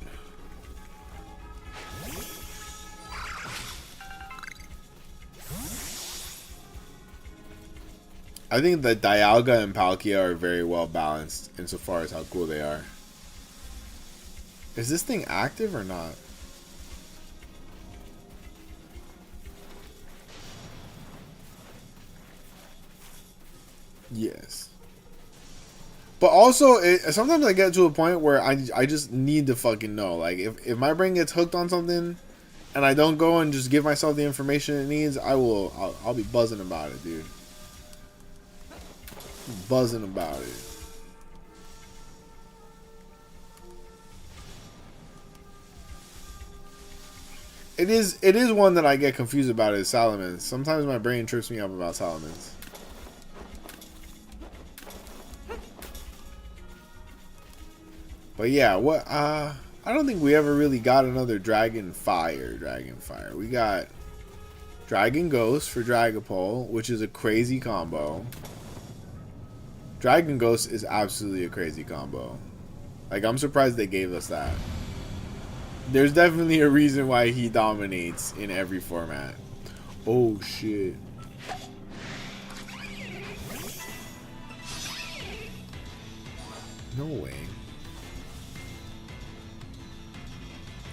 [SPEAKER 1] I think that Dialga and Palkia are very well balanced insofar as how cool they are. Is this thing active or not? Yes. But also, sometimes I get to a point where I just need to fucking know. Like, if my brain gets hooked on something and I don't go and just give myself the information it needs, I'll be buzzing about it, dude. Buzzing about it. It is one that I get confused about is Salamence. Sometimes my brain trips me up about Salamence. But yeah, I don't think we ever really got another Dragon Fire. We got Dragon Ghost for Dragapult, which is a crazy combo. Dragon Ghost is absolutely a crazy combo. Like, I'm surprised they gave us that. There's definitely a reason why he dominates in every format. Oh, shit. No way.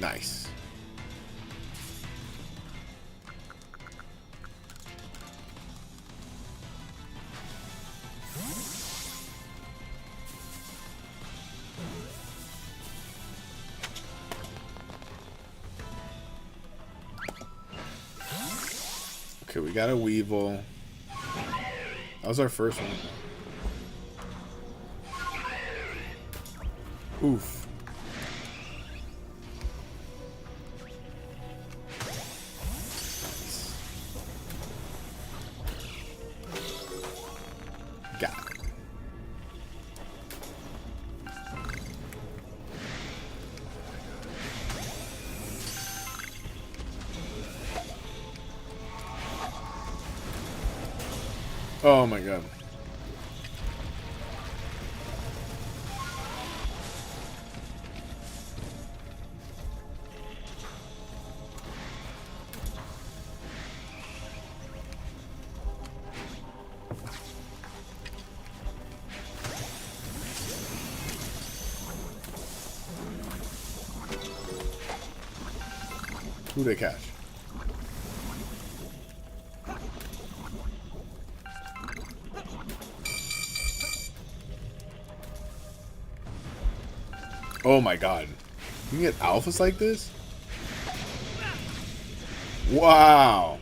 [SPEAKER 1] Nice. Okay, we got a Weevil. That was our first one. Oof. Got it. Oh my god. Who they catch? Oh my god. You can get alphas like this? Wow.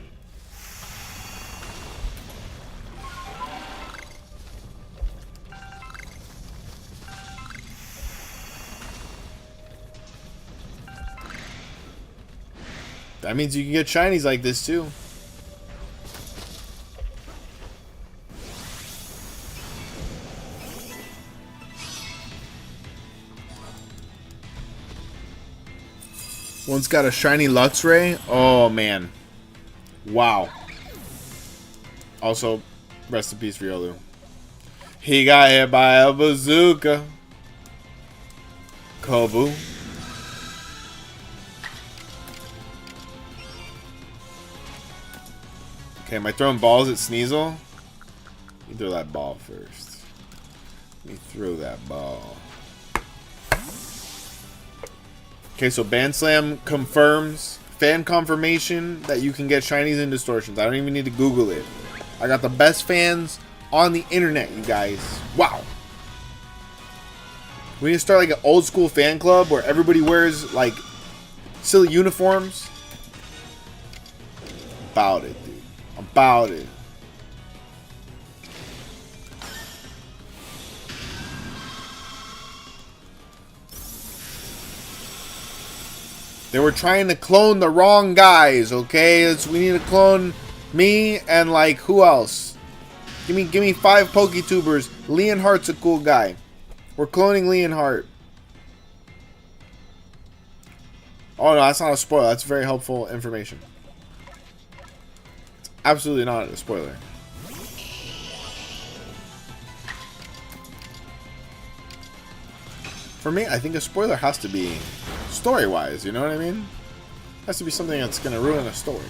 [SPEAKER 1] That means you can get shinies like this too. One's got a shiny Luxray. Oh man. Wow. Also, rest in peace, Riolu. He got hit by a bazooka. Kobu. Okay, am I throwing balls at Sneasel? Let me throw that ball first. Let me throw that ball. Okay, so Band Slam confirms, fan confirmation that you can get shinies and distortions. I don't even need to Google it. I got the best fans on the internet, you guys. Wow. We need to start like an old school fan club where everybody wears like silly uniforms. About it, dude. About it. They were trying to clone the wrong guys, okay? We need to clone me and like who else? Give me 5 Poketubers. Leonhart's a cool guy. We're cloning Leonhart. Oh no, that's not a spoiler. That's very helpful information. It's absolutely not a spoiler. For me, I think a spoiler has to be story-wise, you know what I mean? It has to be something that's going to ruin a story.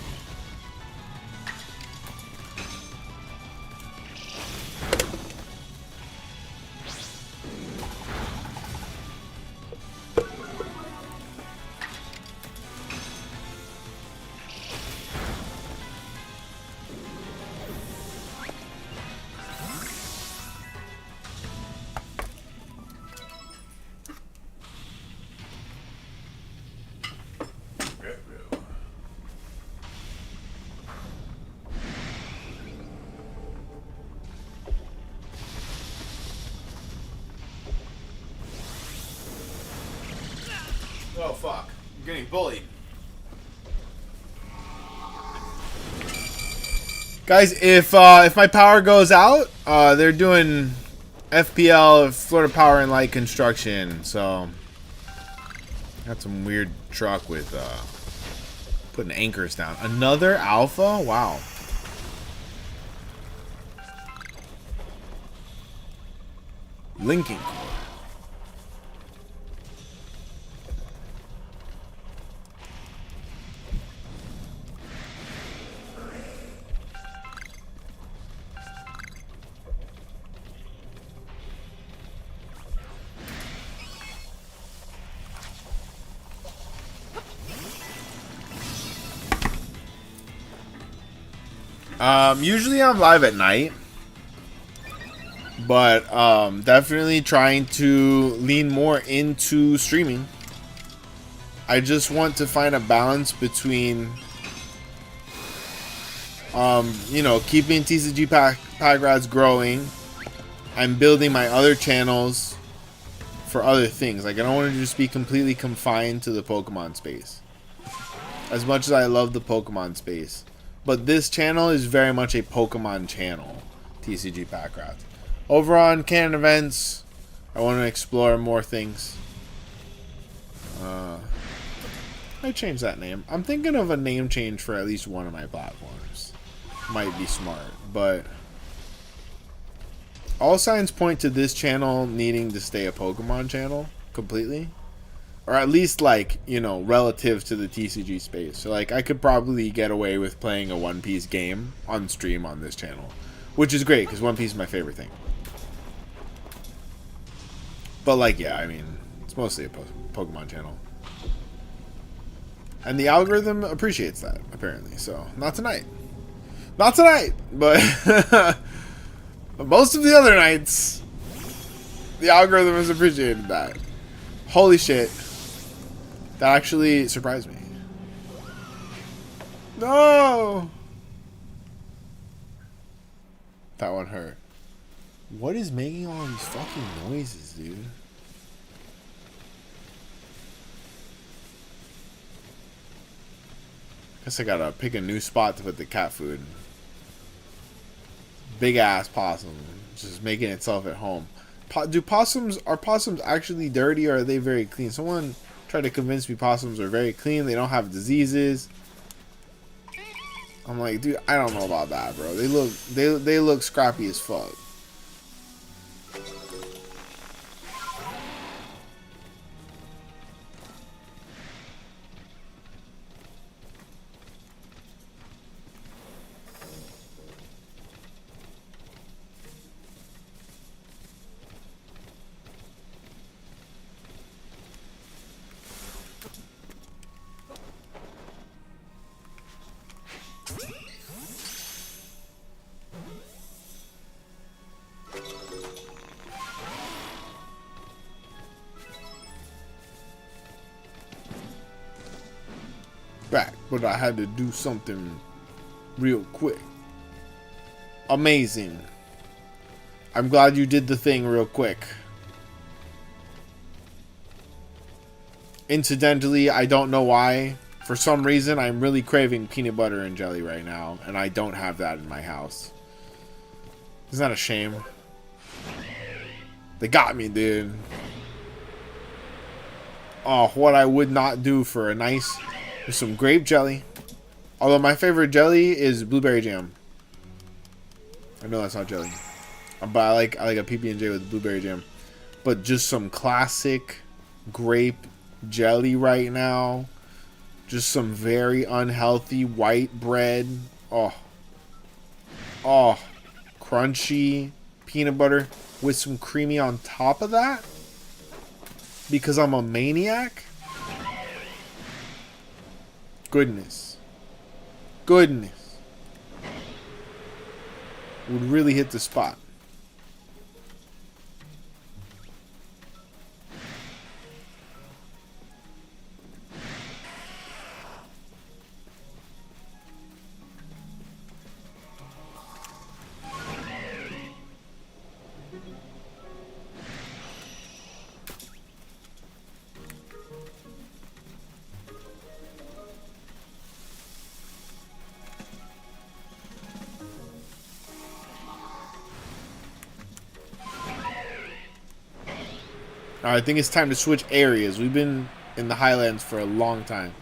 [SPEAKER 1] Oh fuck, I'm getting bullied. Guys, if my power goes out, they're doing FPL, Florida Power and Light construction, so got some weird truck with putting anchors down. Another alpha? Wow. Linking. Usually I'm live at night, but definitely trying to lean more into streaming. I just want to find a balance between, you know, keeping tcgpackrats growing and building my other channels for other things. Like, I don't want to just be completely confined to the Pokemon space. As much as I love the Pokemon space. But this channel is very much a Pokemon channel, tcgpackrats. Over on Canon Events, I want to explore more things. I changed that name. I'm thinking of a name change for at least one of my platforms. Might be smart, but All signs point to this channel needing to stay a Pokemon channel completely. Or at least, like, you know, relative to the TCG space. So, like, I could probably get away with playing a One Piece game on stream on this channel. Which is great, because One Piece is my favorite thing. But, like, yeah, I mean, it's mostly a Pokemon channel. And the algorithm appreciates that, apparently. So, not tonight. Not tonight! But, most of the other nights, the algorithm has appreciated that. Holy shit. That actually surprised me. No! That one hurt. What is making all these fucking noises, dude? Guess I gotta pick a new spot to put the cat food. Big ass possum. Just making itself at home. Are possums actually dirty, or are they very clean? Someone tried to convince me possums are very clean. They don't have diseases. I'm like, dude, I don't know about that, bro. They look scrappy as fuck. Back, but I had to do something real quick. Amazing. I'm glad you did the thing real quick. Incidentally, I don't know why. For some reason, I'm really craving peanut butter and jelly right now, and I don't have that in my house. Isn't that a shame? They got me, dude. Oh, what I would not do for a nice... There's some grape jelly. Although my favorite jelly is blueberry jam. I know that's not jelly. But I like a PB&J with blueberry jam. But just some classic grape jelly right now. Just some very unhealthy white bread. Oh. Oh. Crunchy peanut butter with some creamy on top of that. Because I'm a maniac. Goodness. Goodness. Would really hit the spot. I think it's time to switch areas. We've been in the Highlands for a long time.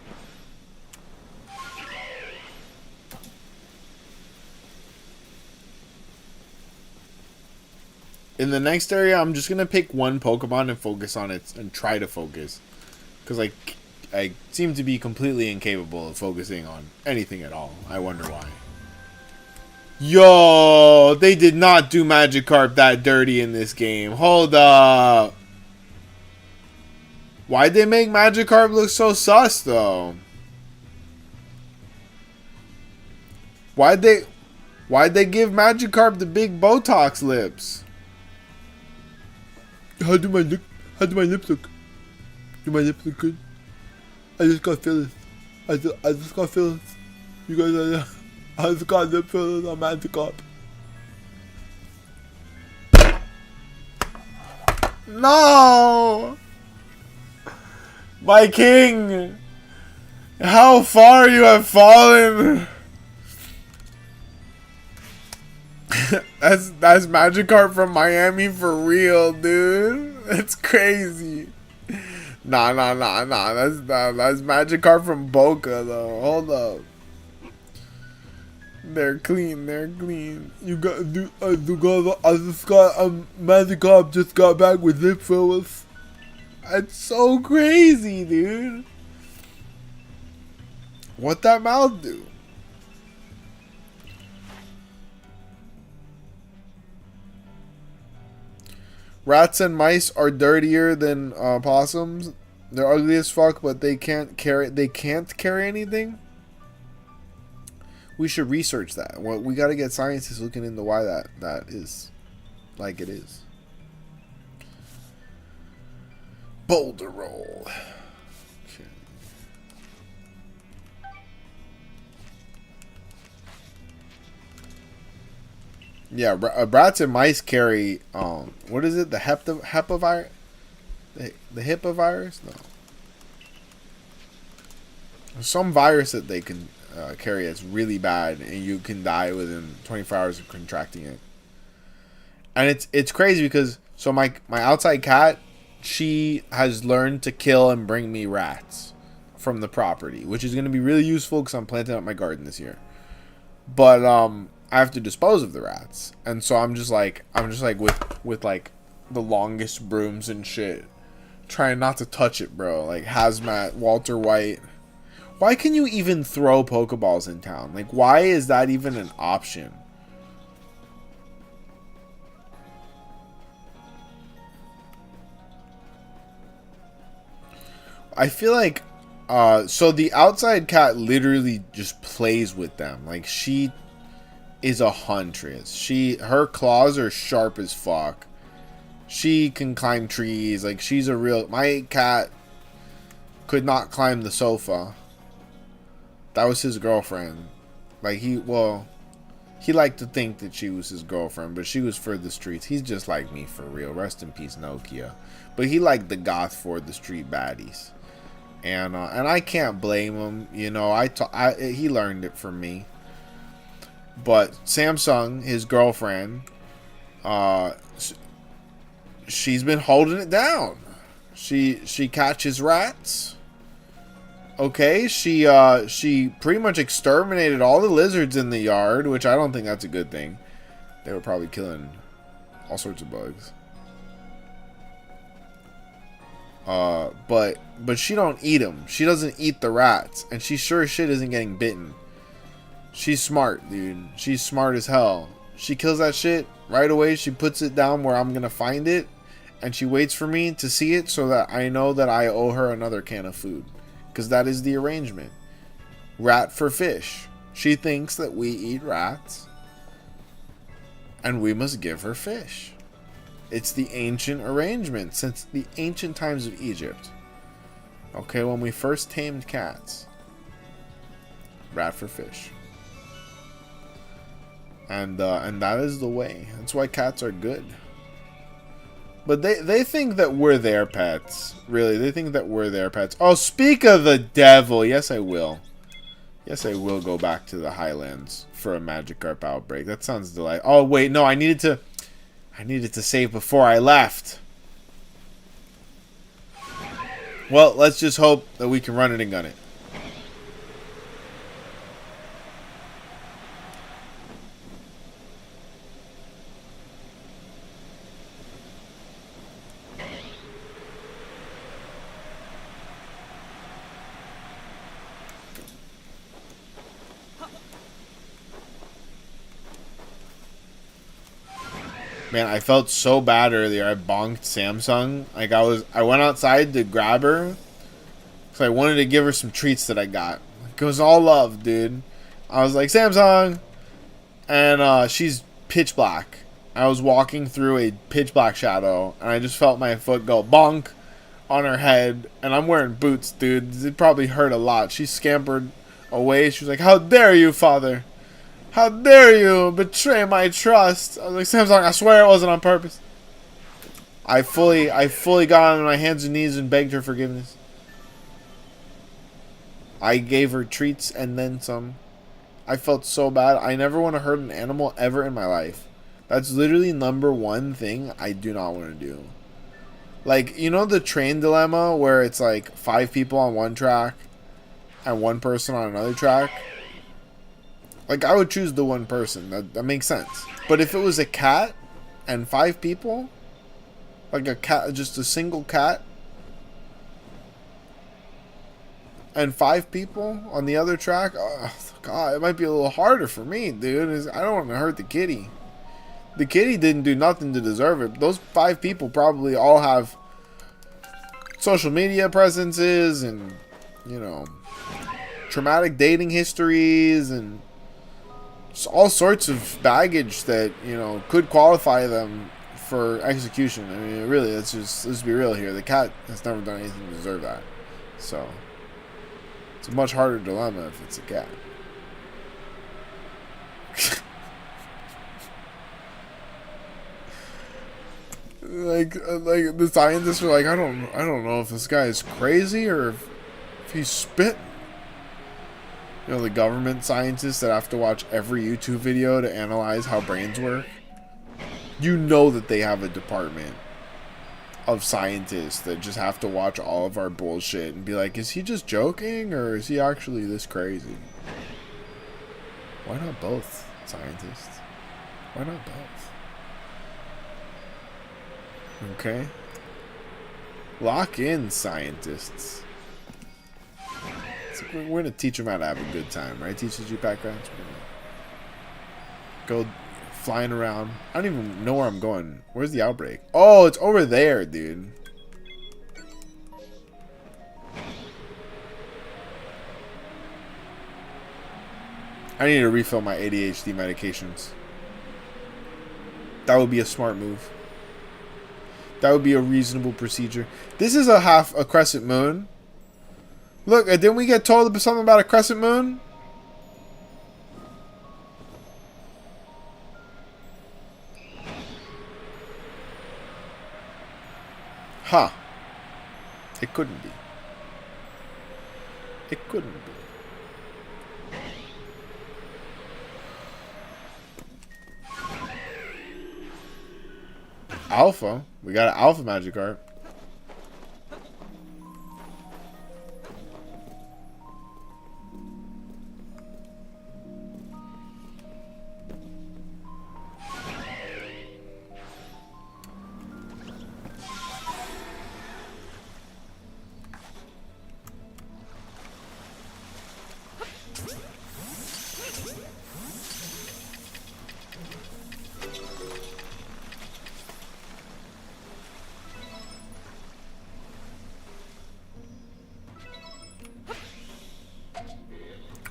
[SPEAKER 1] In the next area, I'm just going to pick one Pokemon and focus on it and try to focus. Because I seem to be completely incapable of focusing on anything at all. I wonder why. Yo, they did not do Magikarp that dirty in this game. Hold up. Why'd they make Magikarp look so sus, though? Why'd they give Magikarp the big Botox lips? How do my lips look? Do my lips look good? I just got fillers. I just got fillers. You guys, I just got lip fillers on Magikarp. No! My king! How far you have fallen! That's Magikarp from Miami for real, dude. That's crazy. Nah. That's Magikarp from Boca, though. Hold up. They're clean. They're clean. You got I just got Magikarp just got back with zip fillers. It's so crazy, dude. What that mouth do? Rats and mice are dirtier than possums. They're ugly as fuck, but they can't carry. They can't carry anything. We should research that. Well, we got to get scientists looking into why that is like it is. Boulder roll. Okay. Yeah, rats and mice carry what is it? The hepavirus? The hippovirus? No. There's some virus that they can carry that's really bad, and you can die within 24 hours of contracting it. And it's crazy because so my outside cat, she has learned to kill and bring me rats from the property, which is going to be really useful because I'm planting up my garden this year. But I have to dispose of the rats, and so I'm just like with like the longest brooms and shit, trying not to touch it, bro. Like hazmat, Walter White. Why can you even throw Pokeballs in town? Like, why is that even an option? I feel like, so the outside cat literally just plays with them. Like, she is a huntress. Her claws are sharp as fuck. She can climb trees. Like, she's a real... My cat could not climb the sofa. That was his girlfriend. Like, he liked to think that she was his girlfriend, but she was for the streets. He's just like me, for real. Rest in peace, Nokia. But he liked the goth for the street baddies. And I can't blame him. You know, he learned it from me. But Samsung, his girlfriend, she's been holding it down. She catches rats. Okay, she pretty much exterminated all the lizards in the yard, which I don't think that's a good thing. They were probably killing all sorts of bugs. But she don't eat them. She doesn't eat the rats, and she sure as shit isn't getting bitten. She's smart, dude. She's smart as hell. She kills that shit right away. She puts it down where I'm gonna find it, and she waits for me to see it so that I know that I owe her another can of food. Because that is the arrangement. Rat for fish. She thinks that we eat rats, and we must give her fish. It's the ancient arrangement since the ancient times of Egypt. Okay, when we first tamed cats. Rat for fish. And that is the way. That's why cats are good. But they think that we're their pets. Really, they think that we're their pets. Oh, speak of the devil. Yes, I will. Yes, I will go back to the Highlands for a Magikarp outbreak. That sounds delightful. Oh, wait, no, I needed to save before I left. Well, let's just hope that we can run it and gun it. Man, I felt so bad earlier. I bonked Samsung. Like I went outside to grab her, so I wanted to give her some treats that I got. It was all love, dude. I was like, Samsung, and she's pitch black. I was walking through a pitch black shadow, and I just felt my foot go bonk on her head, and I'm wearing boots, dude. It probably hurt a lot. She scampered away. She was like, "How dare you, father? How dare you betray my trust?" I was like, Samsung, I swear it wasn't on purpose. I fully got on my hands and knees and begged her forgiveness. I gave her treats and then some. I felt so bad. I never want to hurt an animal ever in my life. That's literally number one thing I do not want to do. Like, you know the train dilemma where it's like 5 people on one track and 1 person on another track? Like, I would choose the one person. That makes sense. But if it was a cat and 5 people, like a cat, just a single cat, and 5 people on the other track, oh, God, it might be a little harder for me, dude. I don't want to hurt the kitty. The kitty didn't do nothing to deserve it. Those 5 people probably all have social media presences and, you know, traumatic dating histories and all sorts of baggage that, you know, could qualify them for execution. I mean, really, let's be real here. The cat has never done anything to deserve that. So, it's a much harder dilemma if it's a cat. like the scientists were like, I don't know if this guy is crazy or if he's spitting. You know, the government scientists that have to watch every YouTube video to analyze how brains work. You know that they have a department of scientists that just have to watch all of our bullshit and be like, is he just joking or is he actually this crazy? Why not both, scientists? Why not both? Okay. Lock in, scientists. We're going to teach them how to have a good time, right? tcgpackrats. Go flying around. I don't even know where I'm going. Where's the outbreak? Oh, it's over there, dude. I need to refill my ADHD medications. That would be a smart move. That would be a reasonable procedure. This is a crescent moon. Look, didn't we get told something about a crescent moon? Huh. It couldn't be. It couldn't be. Alpha? We got an alpha Magikarp.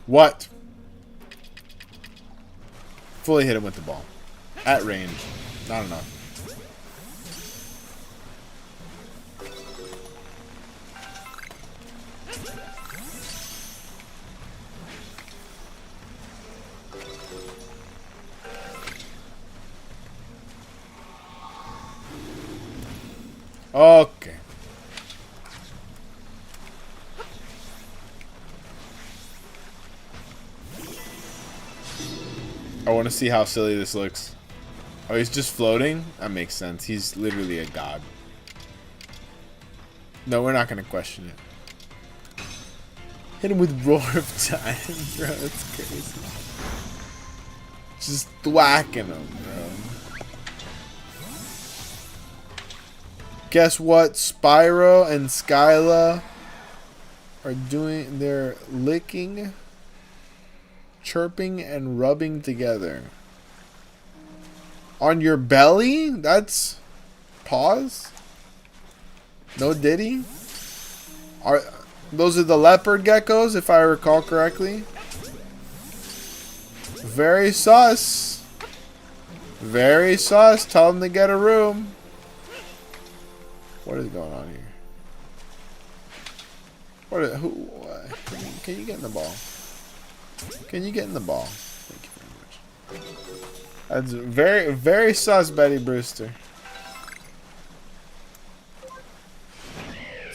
[SPEAKER 1] What? Fully hit him with the ball. At range. Not enough. Okay. I want to see how silly this looks. Oh, he's just floating? That makes sense. He's literally a god. No, we're not going to question it. Hit him with Roar of Time, bro. That's crazy. Just thwacking him, bro. Guess what? Spyro and Skyla are doing... They're licking... chirping and rubbing together. On your belly? That's... Pause? No Diddy? Those are the leopard geckos, if I recall correctly. Very sus. Very sus. Tell them to get a room. What is going on here? Can you get in the ball? Can you get in the ball? Thank you very much. That's very, very sus, Betty Brewster.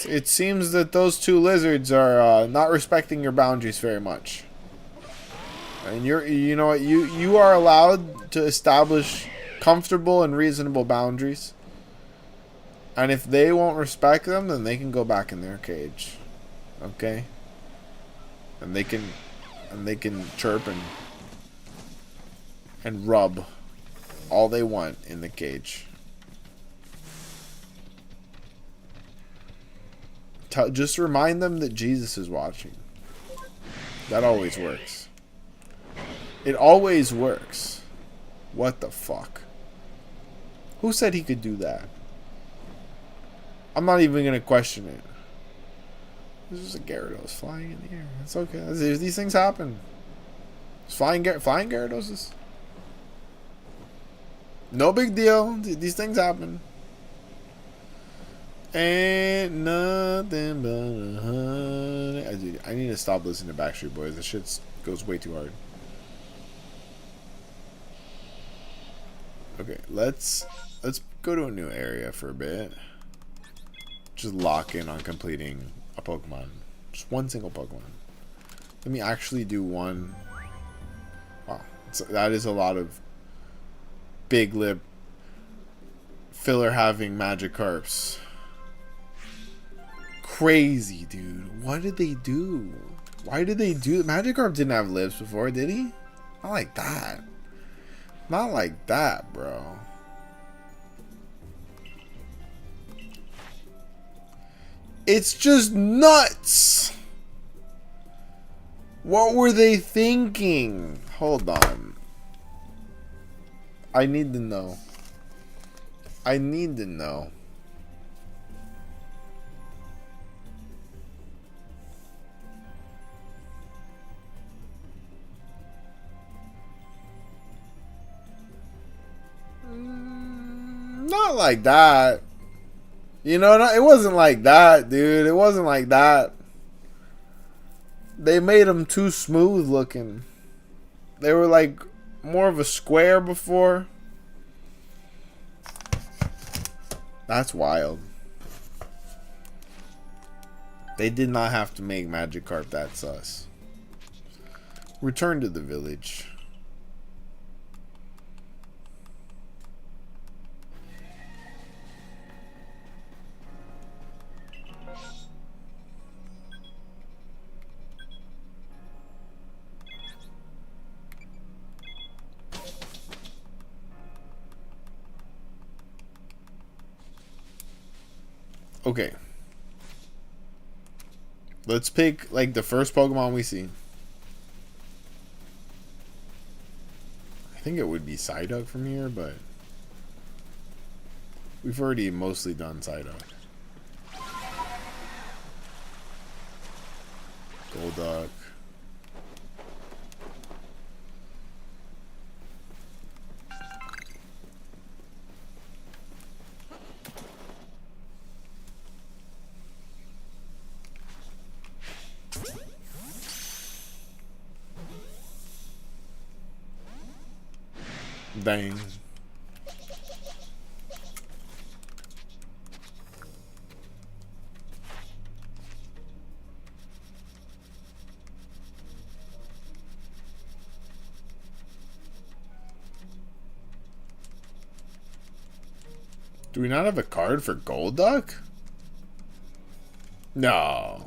[SPEAKER 1] It seems that those two lizards are not respecting your boundaries very much. And you know what? You are allowed to establish comfortable and reasonable boundaries. And if they won't respect them, then they can go back in their cage. Okay? And they can chirp and and rub all they want in the cage. Just remind them that Jesus is watching. That always works. It always works. What the fuck? Who said he could do that? I'm not even going to question it. There's just a Gyarados flying in the air. It's okay. These things happen. Flying Gyarados. No big deal. These things happen. Ain't nothing but a honey. I need to stop listening to Backstreet Boys. This shit goes way too hard. Okay, let's go to a new area for a bit. Just lock in on completing a Pokemon. Just one single Pokemon. Let me actually do one. Wow, that is a lot of big lip filler having Magikarps. Crazy, dude. What did they do? Why did they do that? Magikarp didn't have lips before, did he? Not like that. Not like that, bro. It's just nuts. What were they thinking? Hold on. I need to know. I need to know. Not like that. You know, it wasn't like that, dude. It wasn't like that. They made them too smooth looking. They were like more of a square before. That's wild. They did not have to make Magikarp that sus. Return to the village. Okay. Let's pick, like, the first Pokemon we see. I think it would be Psyduck from here, but we've already mostly done Psyduck. Golduck. Dang. Do we not have a card for Golduck? No.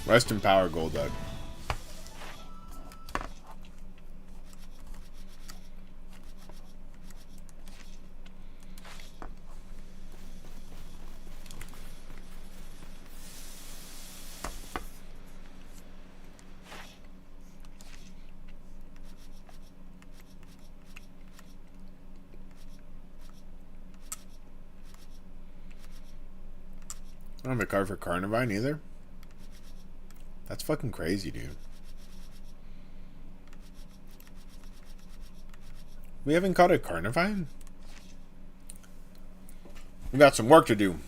[SPEAKER 1] Rest in power, Golduck. I don't have a card for Carnivine either. That's fucking crazy, dude. We haven't caught a Carnivine? We got some work to do.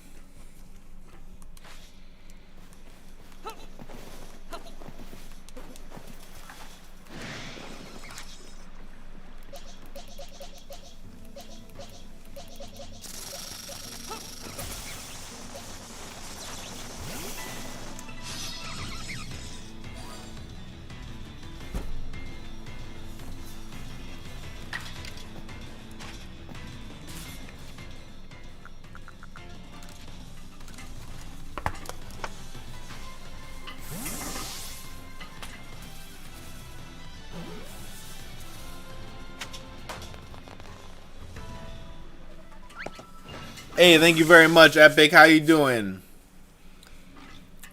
[SPEAKER 1] Hey, thank you very much, Epic. How you doing?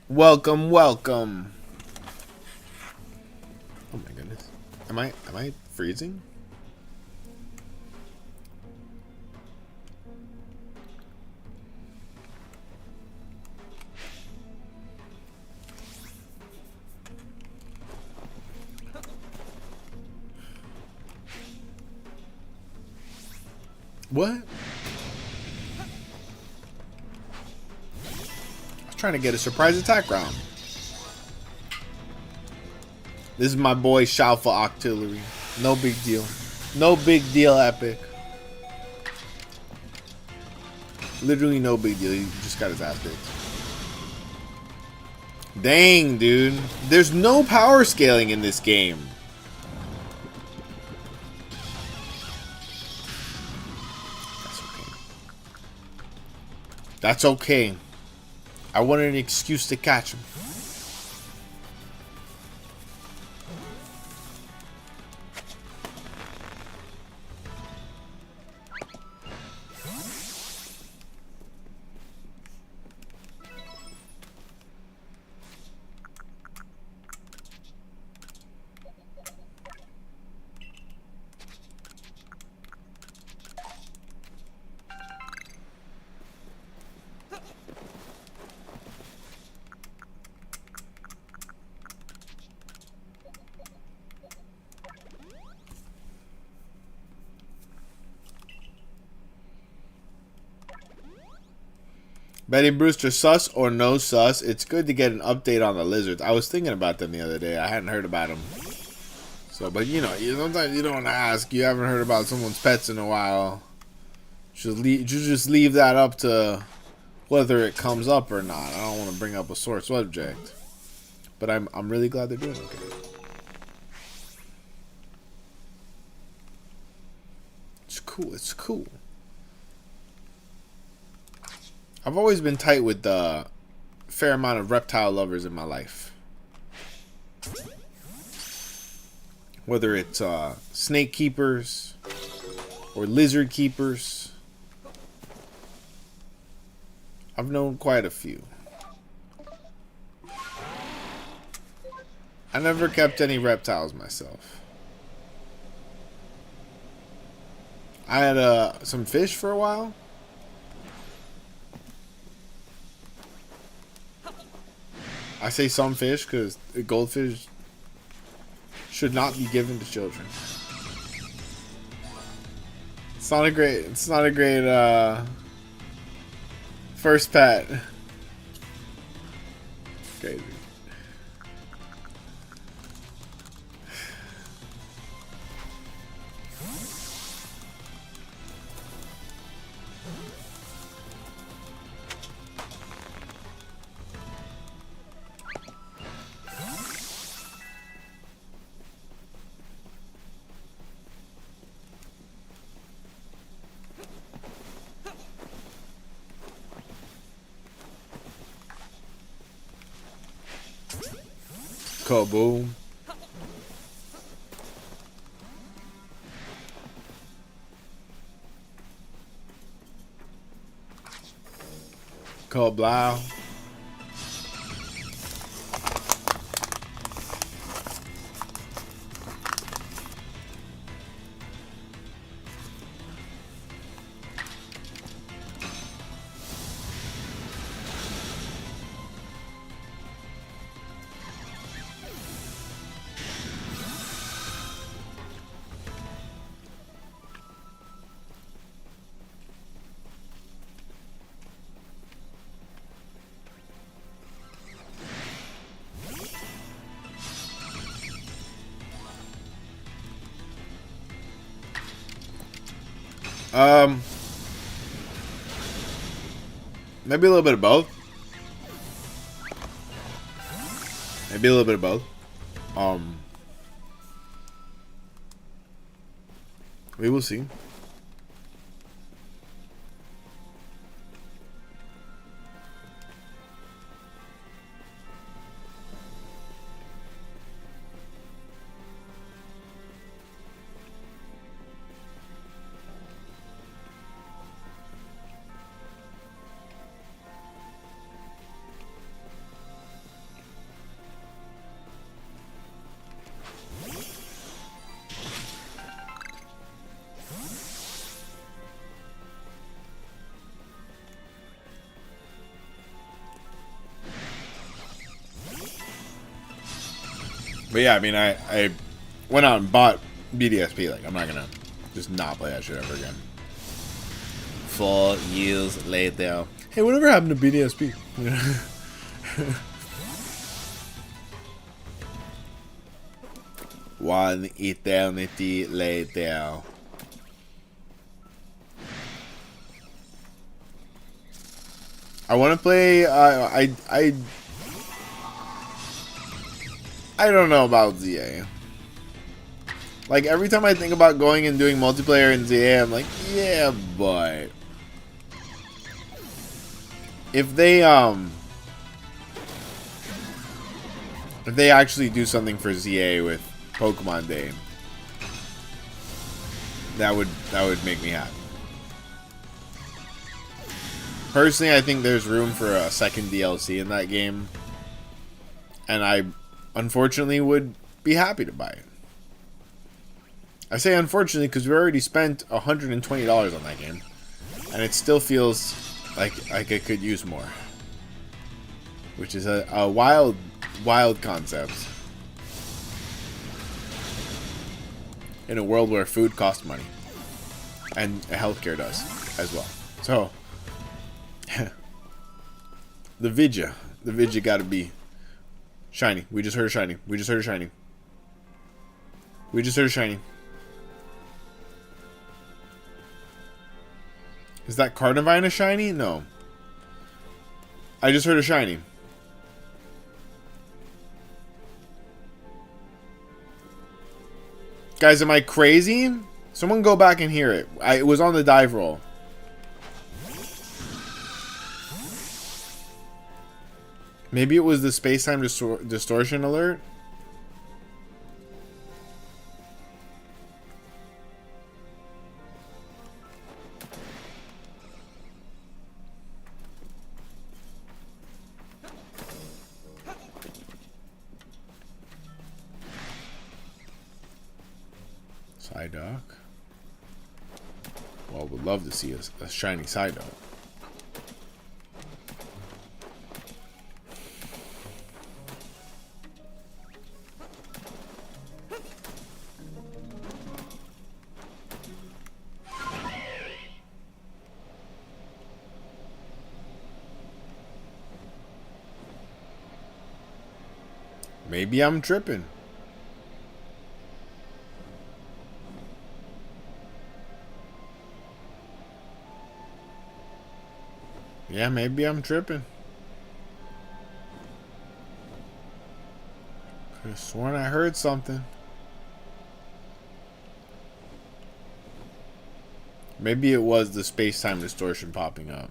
[SPEAKER 1] Welcome, welcome. Oh my goodness. Am I freezing? What? I was trying to get a surprise attack round. This is my boy Shalfa Octillery. No big deal. No big deal, Epic. Literally no big deal. He just got his ass kicked. Dang, dude. There's no power scaling in this game. That's okay. I wanted an excuse to catch him. Betty Brewster, sus or no sus? It's good to get an update on the lizards. I was thinking about them the other day. I hadn't heard about them. So, but you know, sometimes you don't ask. You haven't heard about someone's pets in a while. You just leave that up to whether it comes up or not. I don't want to bring up a sore subject. But I'm really glad they're doing okay. It's cool. It's cool. I've always been tight with the fair amount of reptile lovers in my life. Whether it's snake keepers or lizard keepers. I've known quite a few. I never kept any reptiles myself. I had some fish for a while. I say some fish because goldfish should not be given to children. It's not a great first pet. Crazy. Kaboom. Kablow. Maybe a little bit of both. Maybe a little bit of both. We will see. But yeah, I mean, I went out and bought BDSP. Like, I'm not gonna just not play that shit ever again. 4 years later. Hey, whatever happened to BDSP? 1 eternity later. I want to play. I don't know about ZA. Like, every time I think about going and doing multiplayer in ZA, I'm like, yeah, but if they actually do something for ZA with Pokemon Day, that would make me happy. Personally, I think there's room for a second DLC in that game, and I unfortunately would be happy to buy it. I say unfortunately because we already spent $120 on that game, and it still feels like it could use more, which is a wild concept in a world where food costs money, and healthcare does as well. So the Vidya gotta be shiny. We just heard a shiny. We just heard a shiny. We just heard a shiny. Is that Carnivine a shiny? No. I just heard a shiny. Guys, am I crazy? Someone go back and hear it. It was on the dive roll. Maybe it was the space-time distortion alert? Psyduck. Well, would love to see a shiny Psyduck. Maybe I'm tripping. Yeah, maybe I'm tripping. Could have sworn I heard something. Maybe it was the space-time distortion popping up.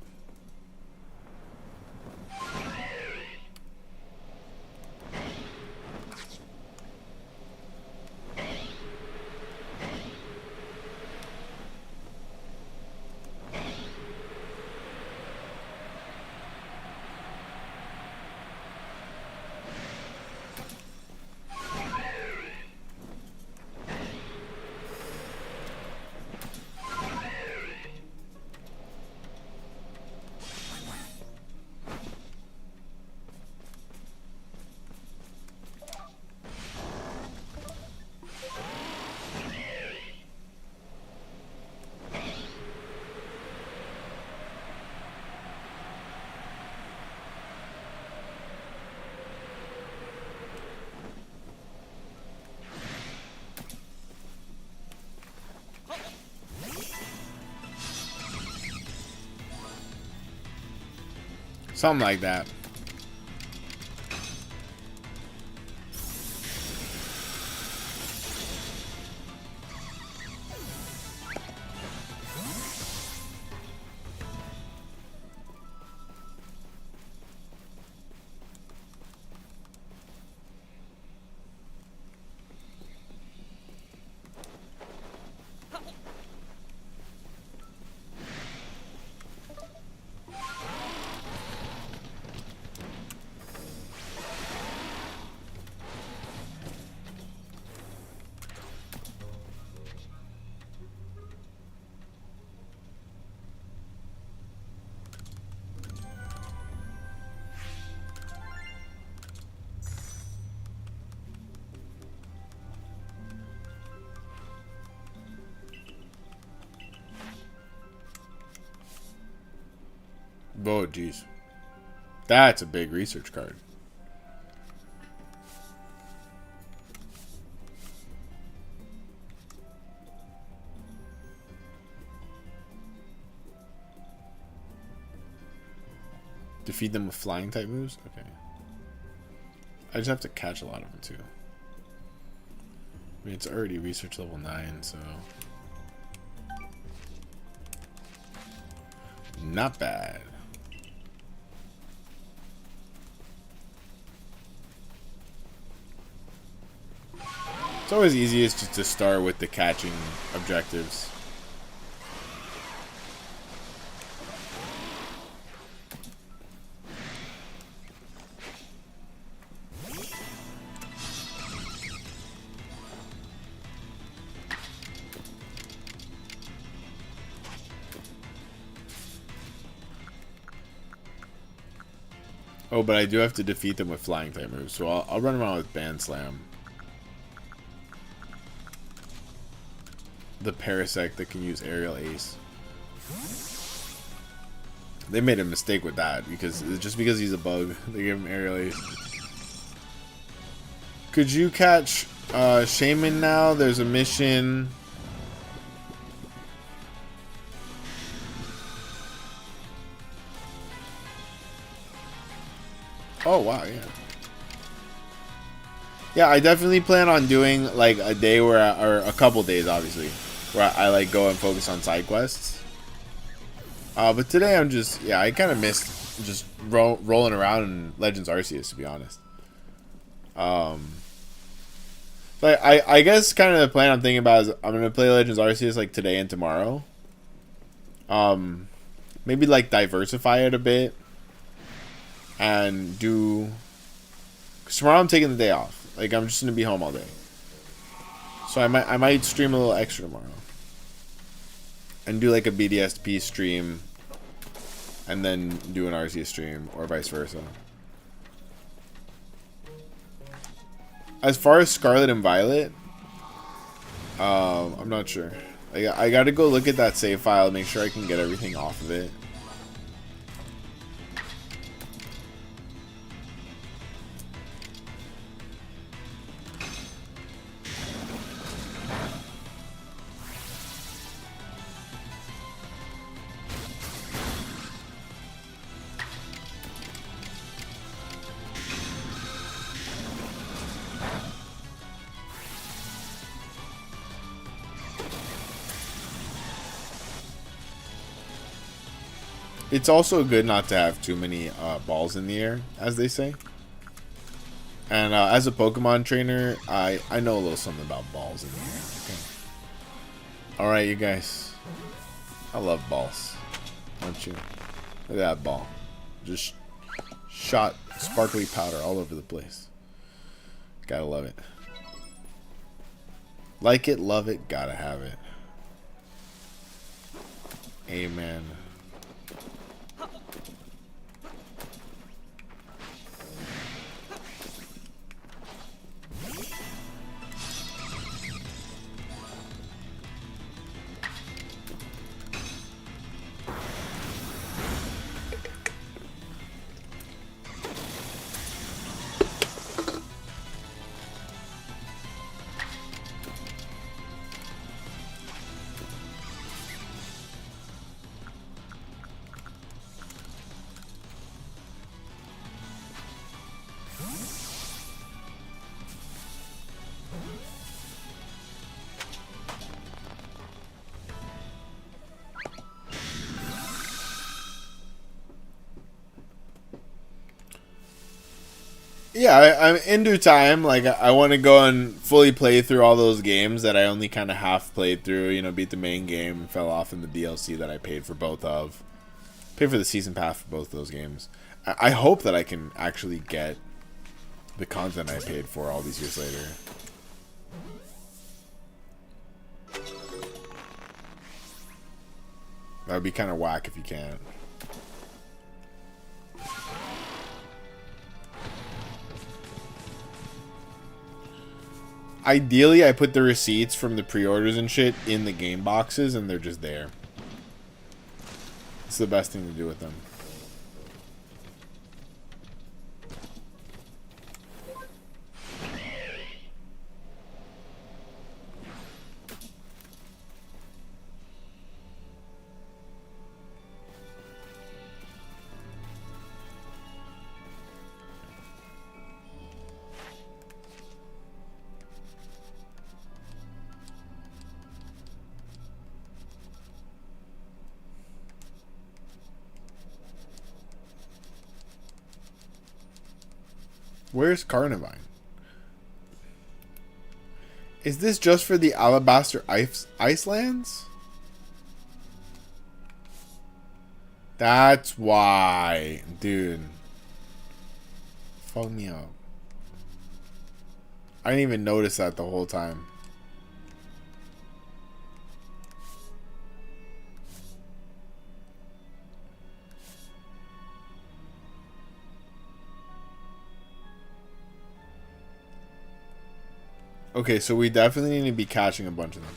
[SPEAKER 1] Something like that. Oh, jeez. That's a big research card. Defeat them with flying type moves? Okay. I just have to catch a lot of them too. I mean, it's already research level 9, so... not bad. It's always easiest just to start with the catching objectives. Oh, but I do have to defeat them with flying type moves, so I'll run around with Band Slam. The Parasect that can use Aerial Ace. They made a mistake with that because just because he's a bug, they gave him Aerial Ace. Could you catch Shaman now? There's a mission. Oh wow, yeah. Yeah, I definitely plan on doing like a day where or a couple days obviously, where I like go and focus on side quests. But today I'm just, yeah, I kind of missed just rolling around in Legends Arceus, to be honest. But I guess kind of the plan I'm thinking about is I'm gonna play Legends Arceus like today and tomorrow. Maybe like diversify it a bit. And do... cause tomorrow I'm taking the day off. Like, I'm just going to be home all day. So I might stream a little extra tomorrow. And do like a BDSP stream. And then do an Arceus stream. Or vice versa. As far as Scarlet and Violet... I'm not sure. I got to go look at that save file. Make sure I can get everything off of it. It's also good not to have too many balls in the air, as they say. And as a Pokemon trainer, I know a little something about balls in the air. Okay. Alright, you guys. I love balls. Don't you? Look at that ball. Just shot sparkly powder all over the place. Gotta love it. Like it, love it, gotta have it. Amen. Yeah, I'm in due time. Like, I want to go and fully play through all those games that I only kind of half played through. You know, beat the main game, fell off in the DLC that I paid for both of. Paid for the season pass for both those games. I hope that I can actually get the content I paid for all these years later. That would be kind of whack if you can't. Ideally, I put the receipts from the pre-orders and shit in the game boxes, and they're just there. It's the best thing to do with them. Where's Carnivine? Is this just for the Alabaster Icelands? That's why. Dude. Fuck me up. I didn't even notice that the whole time. Okay, so we definitely need to be catching a bunch of them.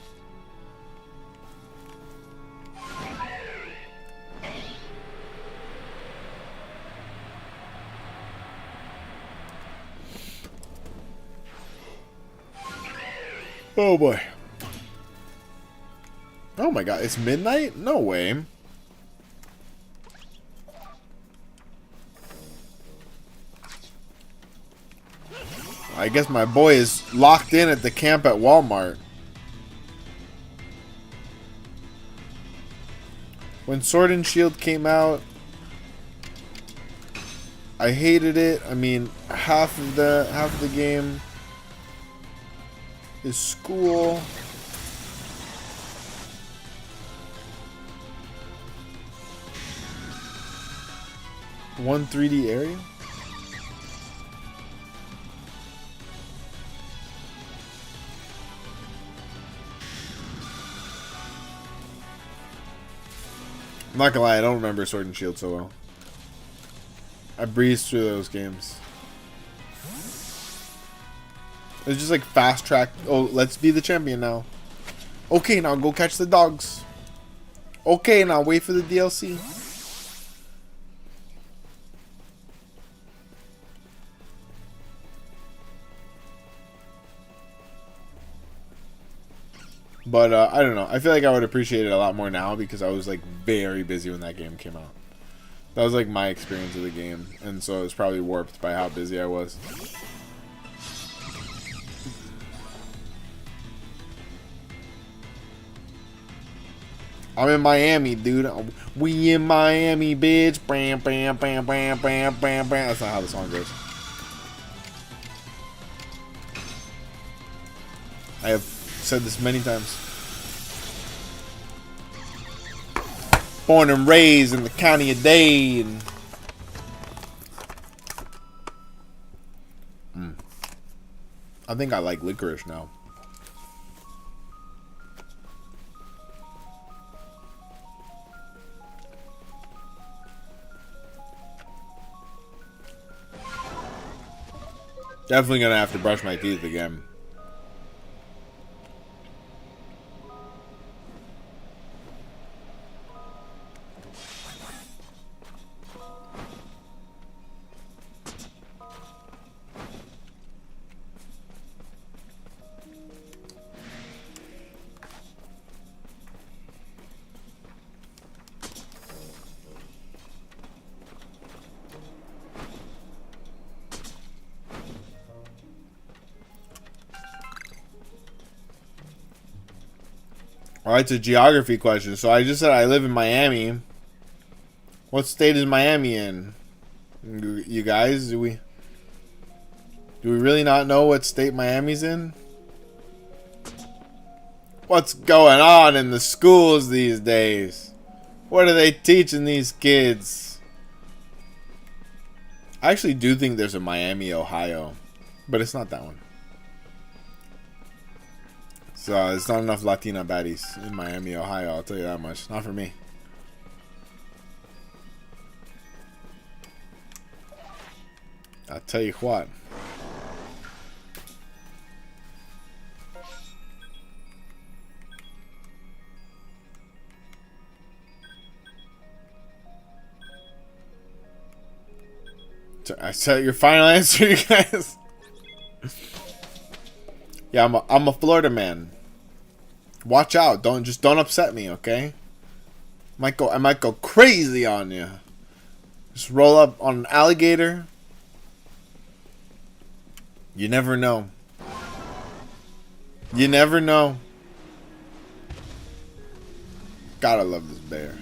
[SPEAKER 1] Oh boy. Oh my god, it's midnight? No way. I guess my boy is locked in at the camp at Walmart. When Sword and Shield came out, I hated it. I mean, half of the game is school. One 3D area? I'm not gonna lie, I don't remember Sword and Shield so well. I breezed through those games. It's just like fast track. Oh, let's be the champion now. Okay, now go catch the dogs. Okay, now wait for the DLC. But I don't know. I feel like I would appreciate it a lot more now because I was like very busy when that game came out. That was like my experience of the game, and so it was probably warped by how busy I was. I'm in Miami, dude. We in Miami, bitch. Bam, bam, bam, bam, bam, bam, bam. That's not how the song goes. I have said this many times. Born and raised in the county of Dade. I think I like licorice now. Definitely gonna have to brush my teeth again. Alright, it's a geography question. So I just said I live in Miami. What state is Miami in? You guys, do we really not know what state Miami's in? What's going on in the schools these days? What are they teaching these kids? I actually do think there's a Miami, Ohio, but it's not that one. So there's not enough Latina baddies in Miami, Ohio, I'll tell you that much. Not for me. I'll tell you what. I said your final answer, you guys. Yeah, I'm a Florida man. Watch out! Don't upset me, okay? I might go crazy on you. Just roll up on an alligator. You never know. You never know. Gotta love this bear.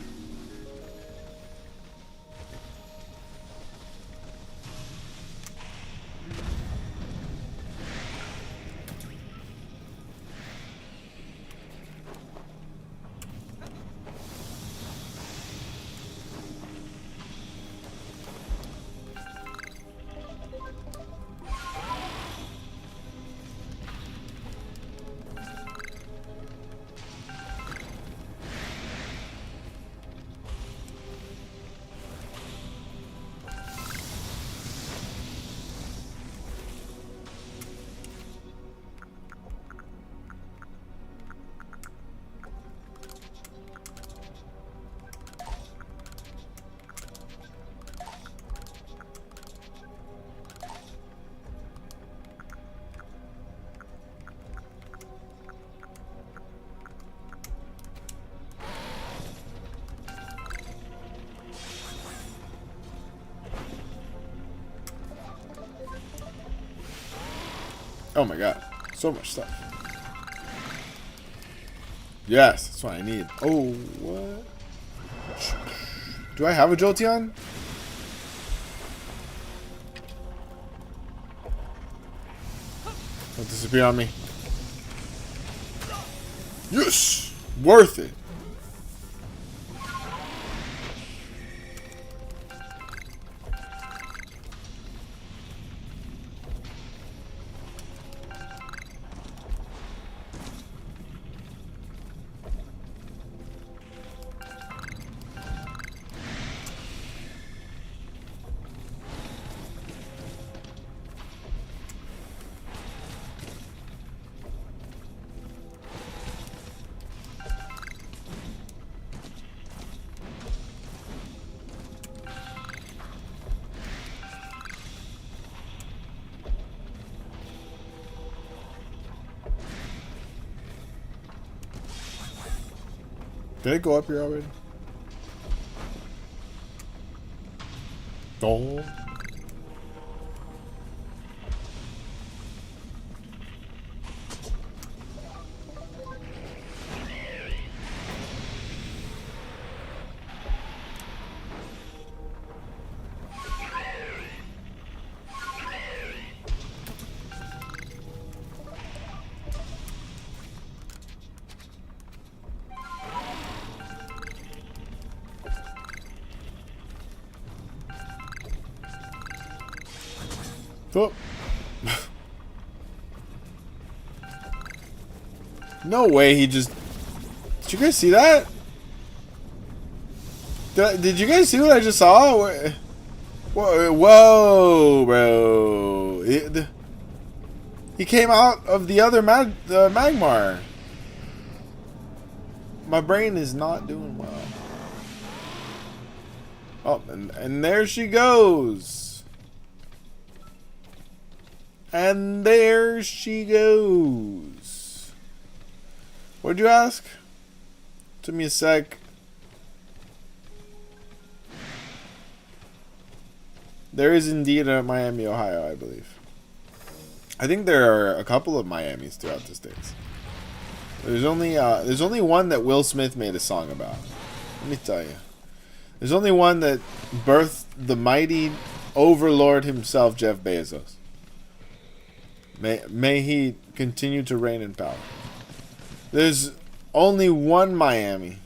[SPEAKER 1] Oh my god. So much stuff. Yes, that's what I need. Oh, what? Do I have a Jolteon? Don't disappear on me. Yes! Worth it. Did it go up here already? Oh. Oh. No way he just... Did you guys see that? Did you guys see what I just saw? Whoa, bro. He came out of the other Magmar. My brain is not doing well. Oh, and there she goes. And there she goes. What'd you ask? Took me a sec. There is indeed a Miami, Ohio, I believe. I think there are a couple of Miamis throughout the states. There's only one that Will Smith made a song about. Let me tell you. There's only one that birthed the mighty overlord himself, Jeff Bezos. May he continue to reign in power. There's only one Miami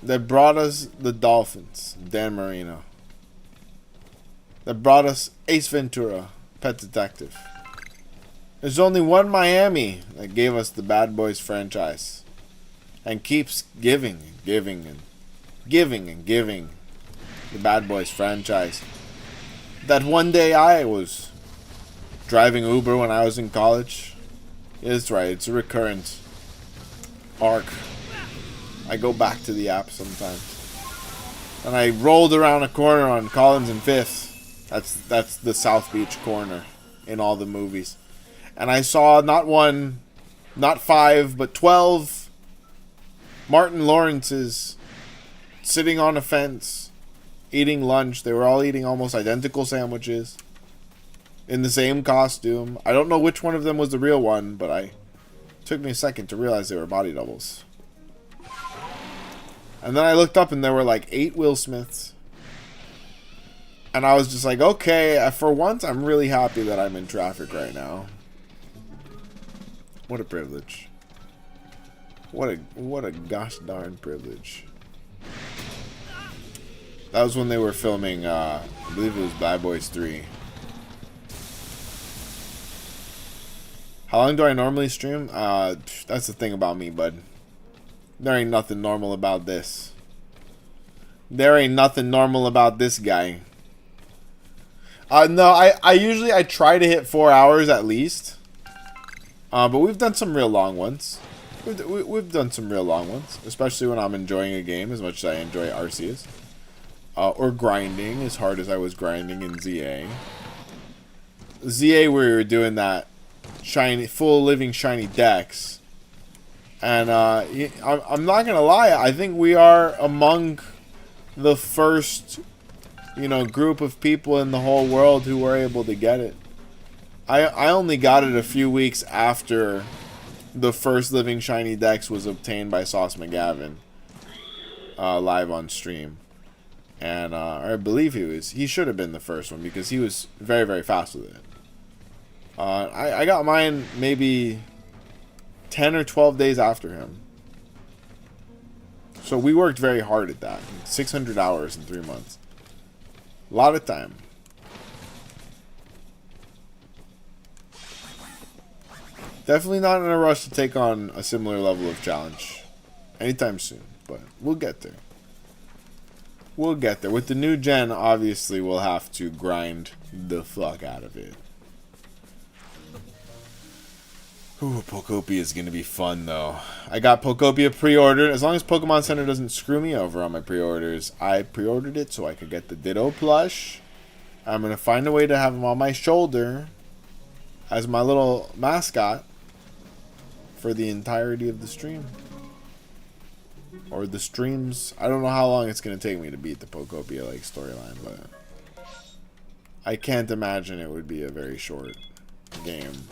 [SPEAKER 1] that brought us the Dolphins, Dan Marino. That brought us Ace Ventura, Pet Detective. There's only one Miami that gave us the Bad Boys franchise. And keeps giving and giving and giving and giving the Bad Boys franchise. That one day I was driving Uber when I was in college. Yeah, that's right, it's a recurrent arc. I go back to the app sometimes. And I rolled around a corner on Collins and 5th. That's the South Beach corner in all the movies. And I saw not one, not 5, but 12 Martin Lawrences sitting on a fence, eating lunch. They were all eating almost identical sandwiches in the same costume. I don't know which one of them was the real one, but it took me a second to realize they were body doubles. And then I looked up and there were like 8 Will Smiths. And I was just like, okay, for once I'm really happy that I'm in traffic right now. What a privilege. What a gosh darn privilege. That was when they were filming, I believe it was Bad Boys 3. How long do I normally stream? That's the thing about me, bud. There ain't nothing normal about this. There ain't nothing normal about this guy. No, I usually try to hit 4 hours at least. But we've done some real long ones. We've done some real long ones, especially when I'm enjoying a game as much as I enjoy Arceus. Or grinding as hard as I was grinding in ZA. ZA, we were doing that shiny, full living shiny decks. And I'm not gonna lie, I think we are among the first, group of people in the whole world who were able to get it. I only got it a few weeks after the first living shiny dex was obtained by Sauce McGavin live on stream. And I believe he should have been the first one because he was very, very fast with it. I got mine maybe 10 or 12 days after him. So we worked very hard at that. 600 hours in 3 months. A lot of time. Definitely not in a rush to take on a similar level of challenge anytime soon, but we'll get there. We'll get there. With the new gen, obviously, we'll have to grind the fuck out of it. Ooh, Pokopia is going to be fun, though. I got Pokopia pre-ordered. As long as Pokemon Center doesn't screw me over on my pre-orders, I pre-ordered it so I could get the Ditto plush. I'm going to find a way to have him on my shoulder as my little mascot for the entirety of the stream. Or the streams. I don't know how long it's going to take me to beat the Pokopia like storyline, but I can't imagine it would be a very short game.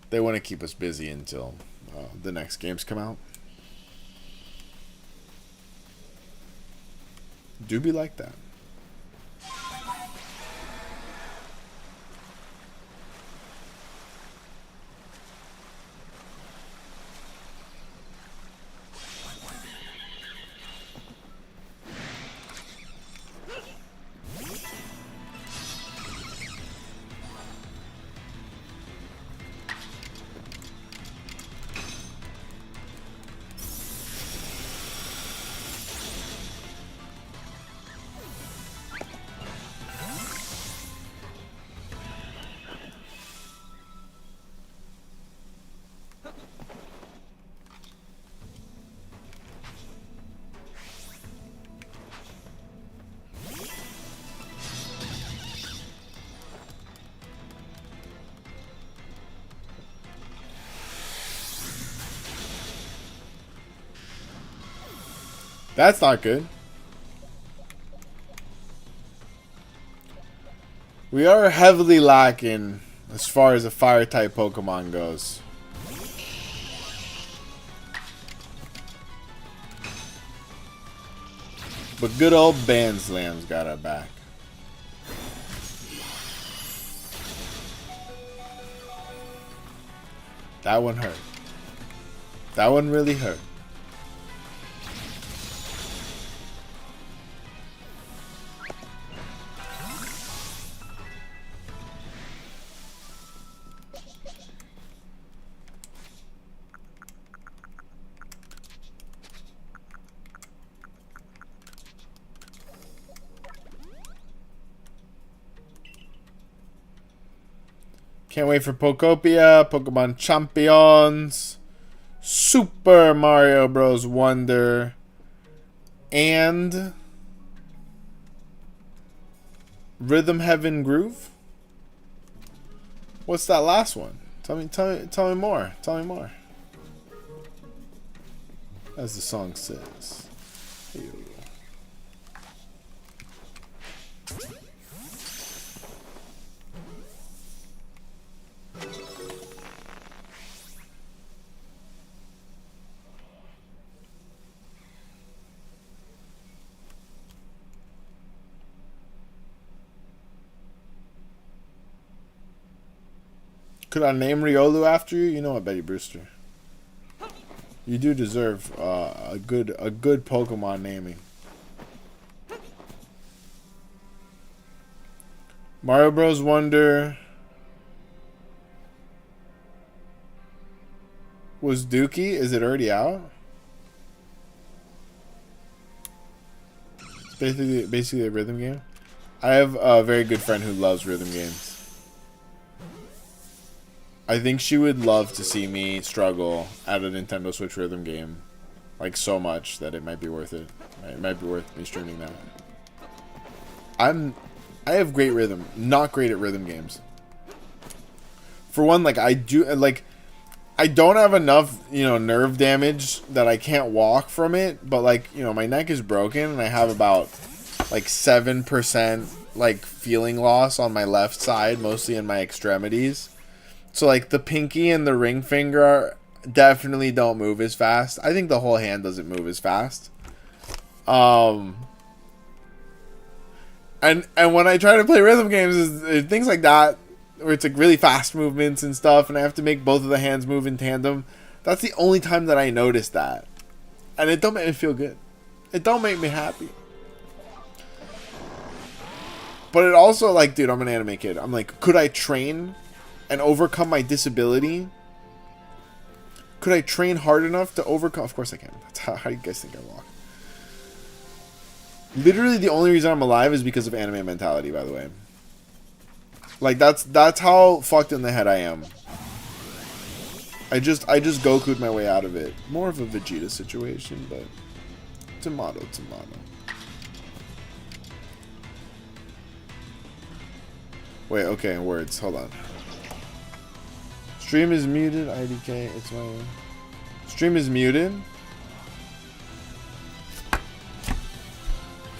[SPEAKER 1] They want to keep us busy until the next games come out. Do be like that. That's not good. We are heavily lacking as far as a fire-type Pokemon goes. But good old Banslam's got our back. That one hurt. That one really hurt. Can't wait for Pokopia, Pokemon Champions, Super Mario Bros. Wonder, and Rhythm Heaven Groove. What's that last one? Tell me more. Tell me more. As the song says. Ew. Could I name Riolu after you? You know what, Betty Brewster. You do deserve a good Pokemon naming. Mario Bros. Wonder was Dookie. Is it already out? It's basically a rhythm game. I have a very good friend who loves rhythm games. I think she would love to see me struggle at a Nintendo Switch rhythm game, like so much that it might be worth it. It might be worth me streaming that. I have great rhythm, not great at rhythm games. For one, like I don't have enough, nerve damage that I can't walk from it, but like, my neck is broken and I have about like 7% like feeling loss on my left side, mostly in my extremities. So like the pinky and the ring finger definitely don't move as fast. I think the whole hand doesn't move as fast. And when I try to play rhythm games, things like that, where it's like really fast movements and stuff, and I have to make both of the hands move in tandem, that's the only time that I notice that. And it don't make me feel good. It don't make me happy. But it also, like, dude, I'm an anime kid. I'm like, could I train and overcome my disability? Could I train hard enough to overcome? Of course I can. That's how do you guys think I walk? Literally the only reason I'm alive is because of anime mentality, by the way. Like, that's how fucked in the head I am. I just Goku'd my way out of it. More of a Vegeta situation, but tomato. Wait, okay, words. Hold on. Stream is muted. IDK. It's my... Stream is muted?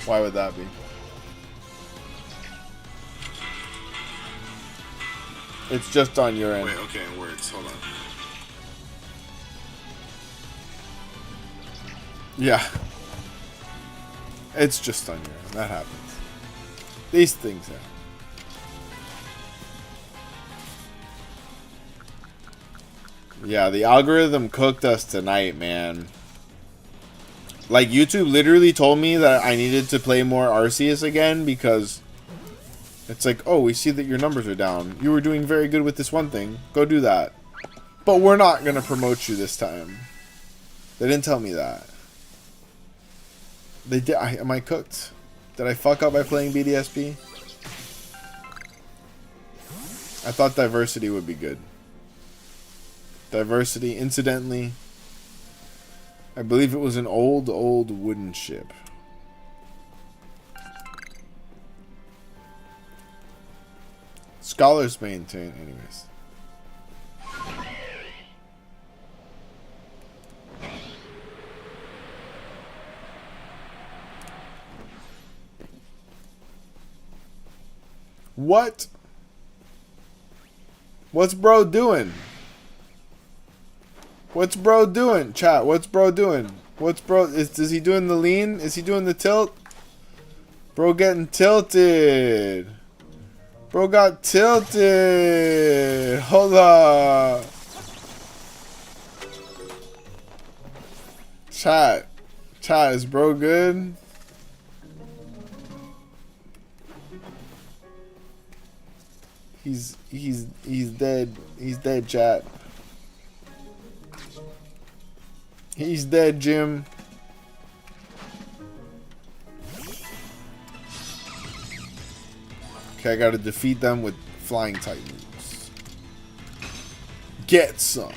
[SPEAKER 1] Why would that be? It's just on your end. Wait, okay, words. Hold on. Yeah. It's just on your end. That happens. These things happen. Yeah, the algorithm cooked us tonight, man. Like, YouTube literally told me that I needed to play more Arceus again because it's like, oh, we see that your numbers are down. You were doing very good with this one thing. Go do that. But we're not going to promote you this time. They didn't tell me that. They did. Am I cooked? Did I fuck up by playing BDSP? I thought diversity would be good. Diversity, incidentally, I believe it was an old wooden ship. Scholars maintain, anyways. What? What's bro doing? What's bro doing? Chat, what's bro doing? What's bro... Is he doing the lean? Is he doing the tilt? Bro getting tilted. Bro got tilted. Hold up. Chat. Chat, is bro good? He's dead. He's dead, chat. He's dead, Jim. Okay, I gotta defeat them with flying titans. Get some.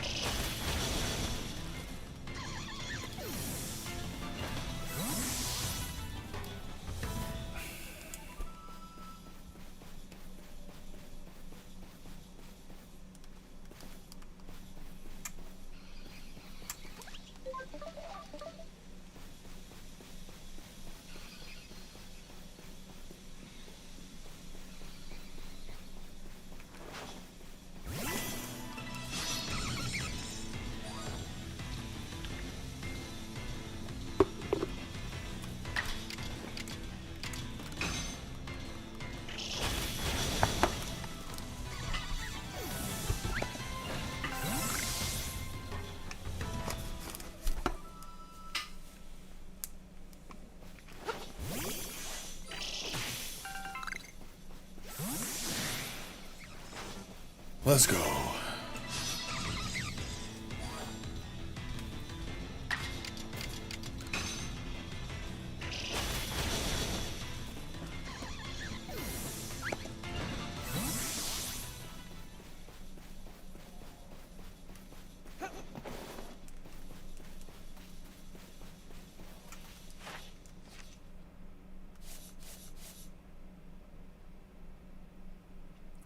[SPEAKER 1] Let's go.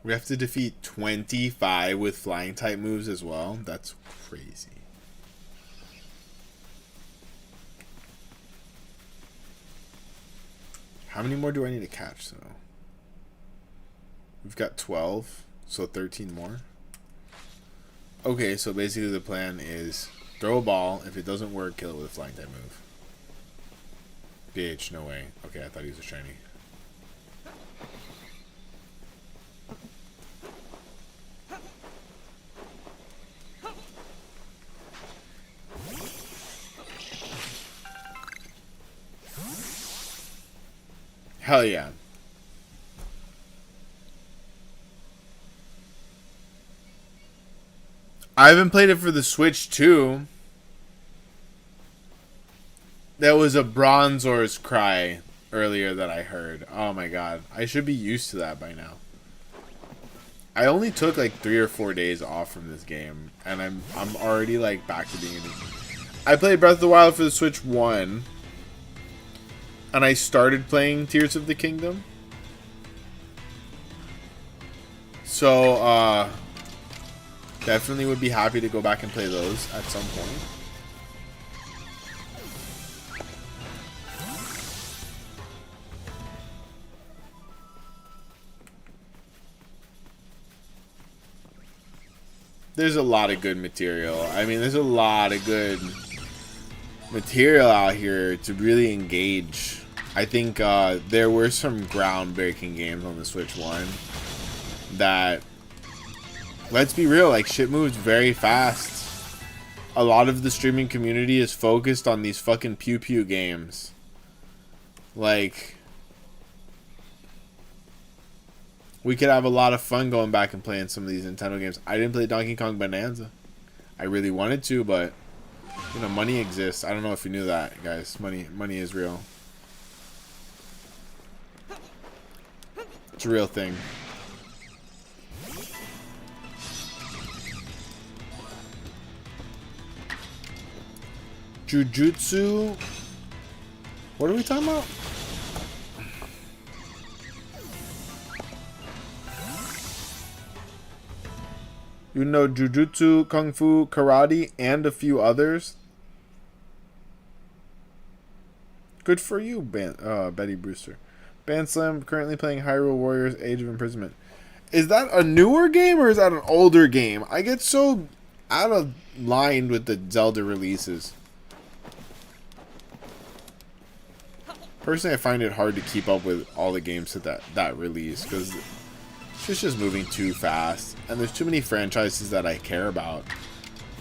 [SPEAKER 1] We have to defeat 25 with flying type moves as well. That's crazy. How many more do I need to catch, though? We've got 12, so 13 more. Okay, so basically the plan is throw a ball. If it doesn't work, kill it with a flying type move. BH, no way. Okay, I thought he was a shiny. Hell yeah. I haven't played it for the Switch too. There was a Bronzor's cry earlier that I heard. Oh my god. I should be used to that by now. I only took like 3 or 4 days off from this game, and I'm already like back to being. I played Breath of the Wild for the Switch 1, and I started playing Tears of the Kingdom. So definitely would be happy to go back and play those at some point. There's a lot of good material. I mean, there's a lot of good material out here to really engage. I think there were some groundbreaking games on the Switch 1 that, let's be real, like, shit moves very fast. A lot of the streaming community is focused on these fucking pew pew games. Like, we could have a lot of fun going back and playing some of these Nintendo games. I didn't play Donkey Kong Bonanza. I really wanted to, but you know, money exists. I don't know if you knew that, guys. Money is real. It's a real thing. Jujutsu. What are we talking about? You know Jujutsu, Kung Fu, Karate, and a few others. Good for you, Betty Brewster. Band Slam, currently playing Hyrule Warriors Age of Imprisonment. Is that a newer game or is that an older game? I get so out of line with the Zelda releases. Personally, I find it hard to keep up with all the games that release because it's just moving too fast, and there's too many franchises that I care about,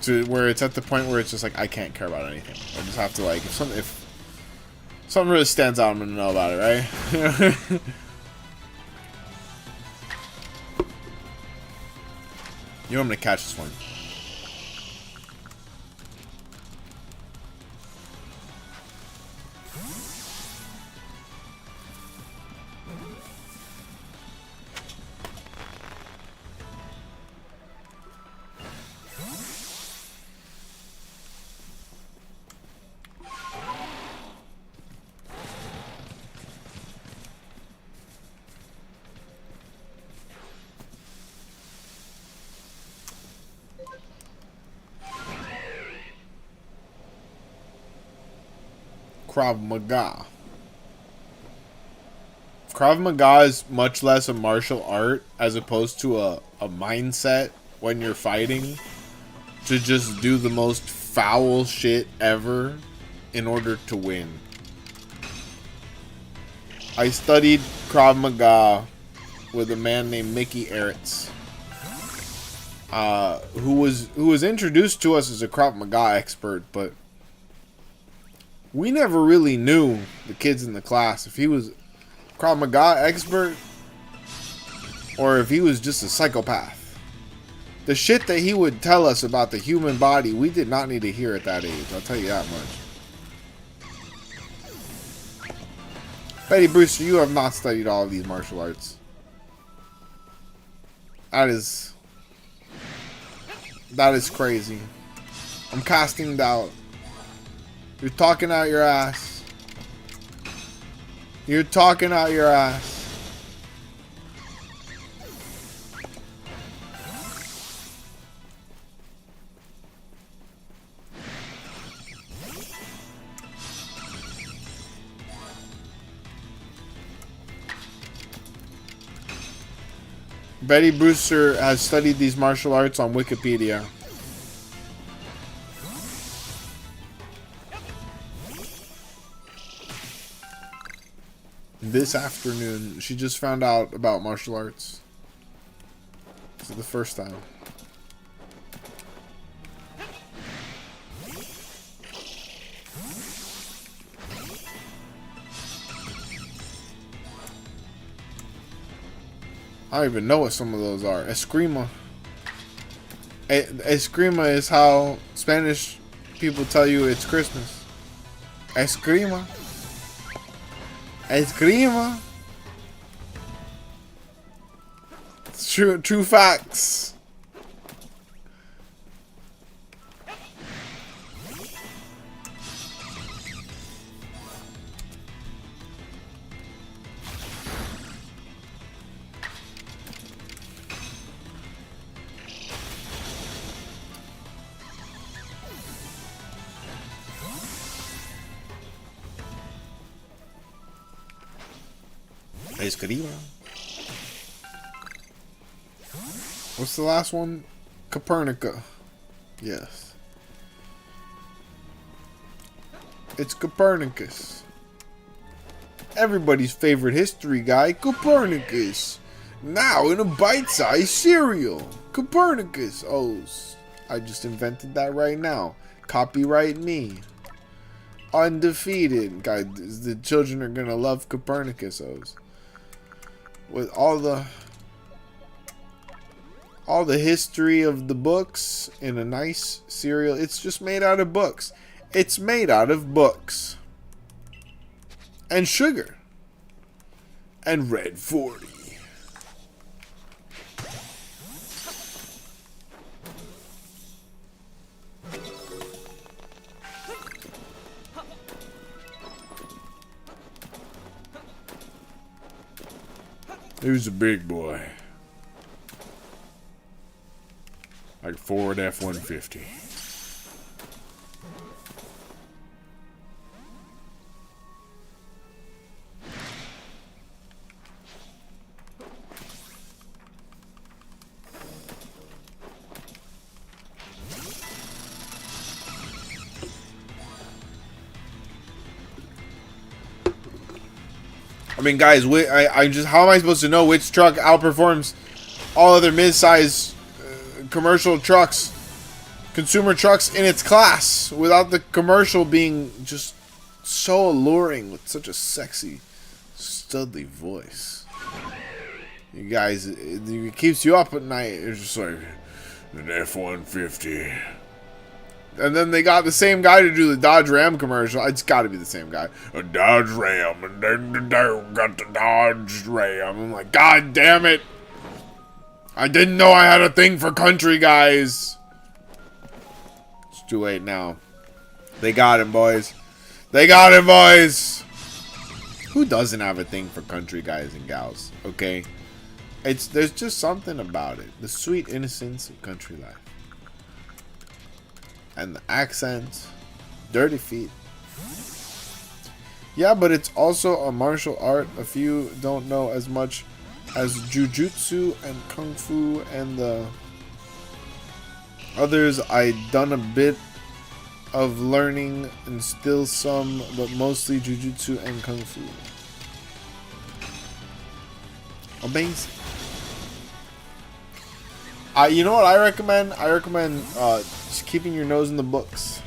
[SPEAKER 1] to where it's at the point where it's just like I can't care about anything. I just have to, like, if something really stands out, I'm gonna know about it, right? You know, I'm gonna catch this one. Krav Maga. Krav Maga is much less a martial art as opposed to a mindset when you're fighting to just do the most foul shit ever in order to win. I studied Krav Maga with a man named Mickey Eritz, who was introduced to us as a Krav Maga expert, but we never really knew, the kids in the class, if he was Krav Maga expert or if he was just a psychopath. The shit that he would tell us about the human body, we did not need to hear at that age. I'll tell you that much. Betty Brewster, you have not studied all of these martial arts. That is crazy. I'm casting doubt. You're talking out your ass. You're talking out your ass. Betty Brewster has studied these martial arts on Wikipedia. This afternoon, she just found out about martial arts. For the first time. I don't even know what some of those are. Eskrima. Eskrima is how Spanish people tell you it's Christmas. Eskrima. Eskrima. It's true facts. Eskrima. What's the last one? Copernica. Yes. It's Copernicus. Everybody's favorite history guy, Copernicus. Now in a bite-sized cereal. Copernicus. Oh, I just invented that right now. Copyright me. Undefeated. Guys, the children are gonna love Copernicus. With all the history of the books in a nice cereal. It's just made out of books. It's made out of books. And sugar. And Red 40. Who's a big boy? Like Ford F-150. I mean, guys, I just, how am I supposed to know which truck outperforms all other mid-size commercial trucks, consumer trucks in its class, without the commercial being just so alluring with such a sexy, studly voice? You guys, it keeps you up at night. It's just like an F-150. And then they got the same guy to do the Dodge Ram commercial. It's got to be the same guy. A Dodge Ram, and then got the Dodge Ram. I'm like, God damn it! I didn't know I had a thing for country guys. It's too late now. They got him, boys. They got him, boys. Who doesn't have a thing for country guys and gals? Okay, there's just something about it. The sweet innocence of country life. And the accent, dirty feet. Yeah, but it's also a martial art. A few don't know as much as jujutsu and kung fu, and the others I done a bit of learning and still some, but mostly jujutsu and kung fu. Amazing. You know what I recommend? I recommend just keeping your nose in the books.